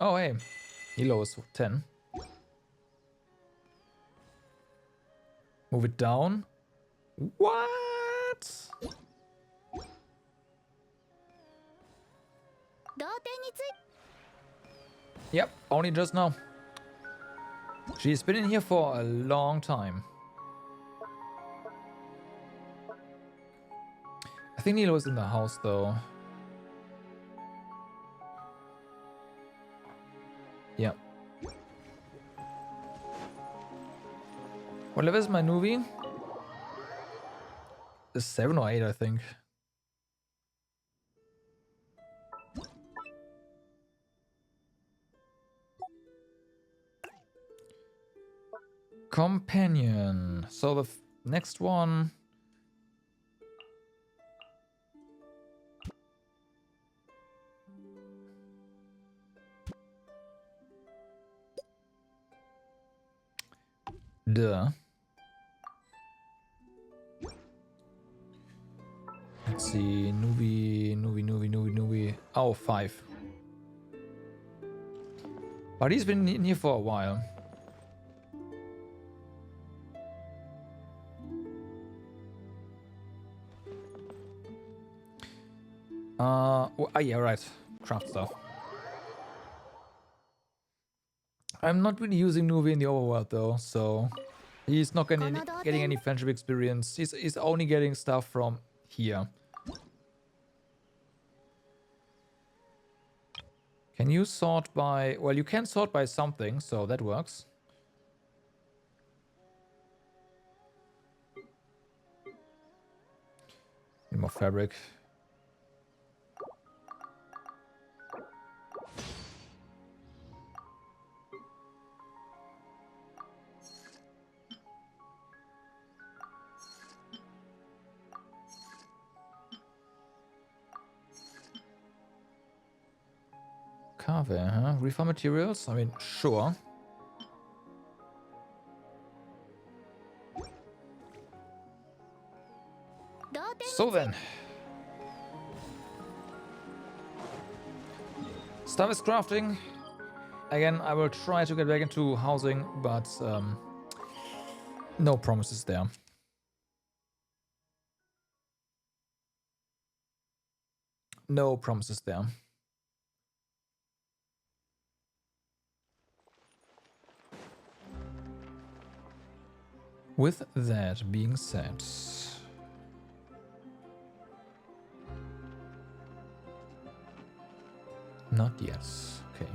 Speaker 1: Oh hey, Hilo is 10. Move it down. What? Yep, only just now. She's been in here for a long time. I think Nilo is in the house though. Yep. What level is my Nuvi? It's 7 or 8, I think. Companion. So the next one. Duh. Let's see. Nuvi. Oh, 5. But he's been in here for a while. Yeah, right. Craft stuff. I'm not really using Nuvi in the overworld though, so he's not getting any friendship experience. He's only getting stuff from here. Can you sort by... Well, you can sort by something, so that works. Need more fabric. Carve, huh? Refarm materials? I mean, sure. So then. Stuff is crafting. Again, I will try to get back into housing, but No promises there. No promises there. With that being said, not yet. Okay.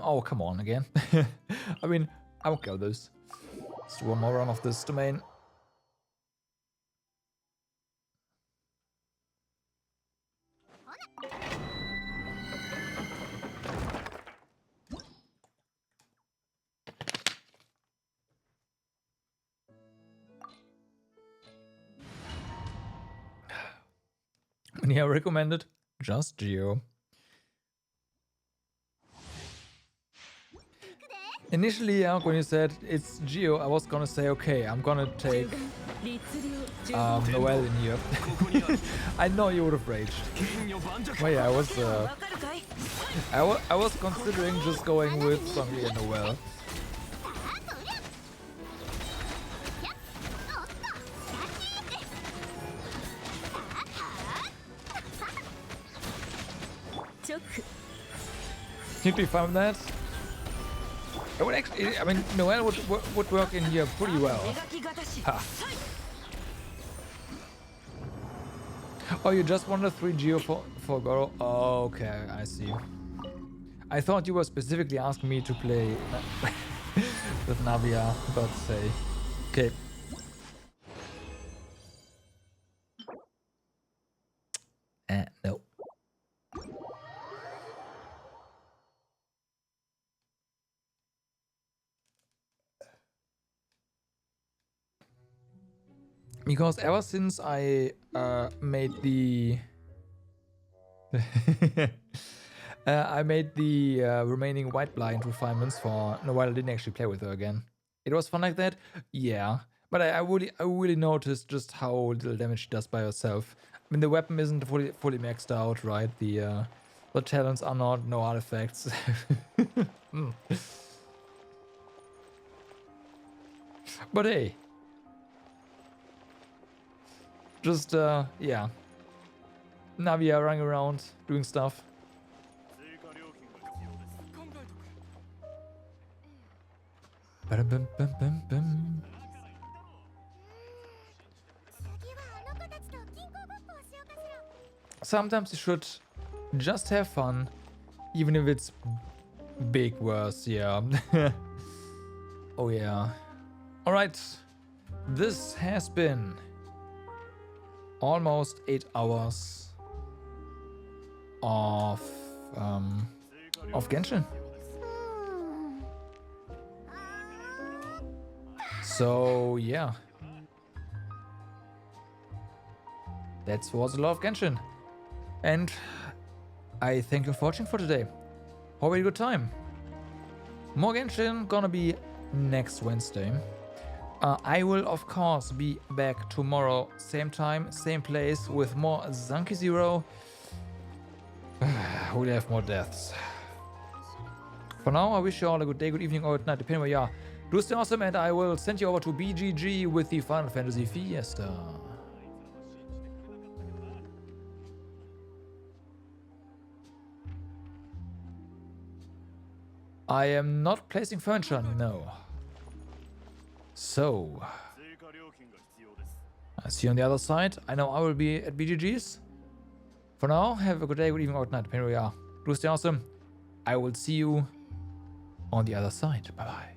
Speaker 1: Oh, come on again. I mean, I won't kill this. Just one more run of this domain. Yeah, recommended just Geo. Initially, when you said it's Geo, I was gonna say, okay, I'm gonna take Noelle in here. I know you would have raged. But yeah, I was considering just going with Sangli and Noelle. You'd be fine with that? It would actually, I mean, Noelle would work in here pretty well. Ha. Oh, you just wanted 3 Geo for Goro? Oh, okay, I see. I thought you were specifically asking me to play with Navia, but say, okay. No. Because ever since I made the remaining white blind refinements for Noelle, I didn't actually play with her again. It was fun like that, yeah. But I really noticed just how little damage she does by herself. I mean, the weapon isn't fully maxed out, right? The talents are not, no artifacts. But hey. Just, yeah. Navia running around, doing stuff. Sometimes you should just have fun, even if it's big worse, yeah. Oh yeah. Alright, this has been almost 8 hours of Genshin. So yeah, that was a lot of Genshin, and I thank you for watching for today. Hope you had a good time. More Genshin gonna be next Wednesday. I will, of course, be back tomorrow, same time, same place, with more Zanki Zero. We'll have more deaths. For now, I wish you all a good day, good evening, or good night, depending where you are. Do stay awesome, and I will send you over to BGG with the Final Fantasy Fiesta. I am not placing furniture, no. So, I see you on the other side. I know I will be at BGG's. For now, have a good day, good evening, or good night, depending where you are. Do stay awesome. I will see you on the other side. Bye bye.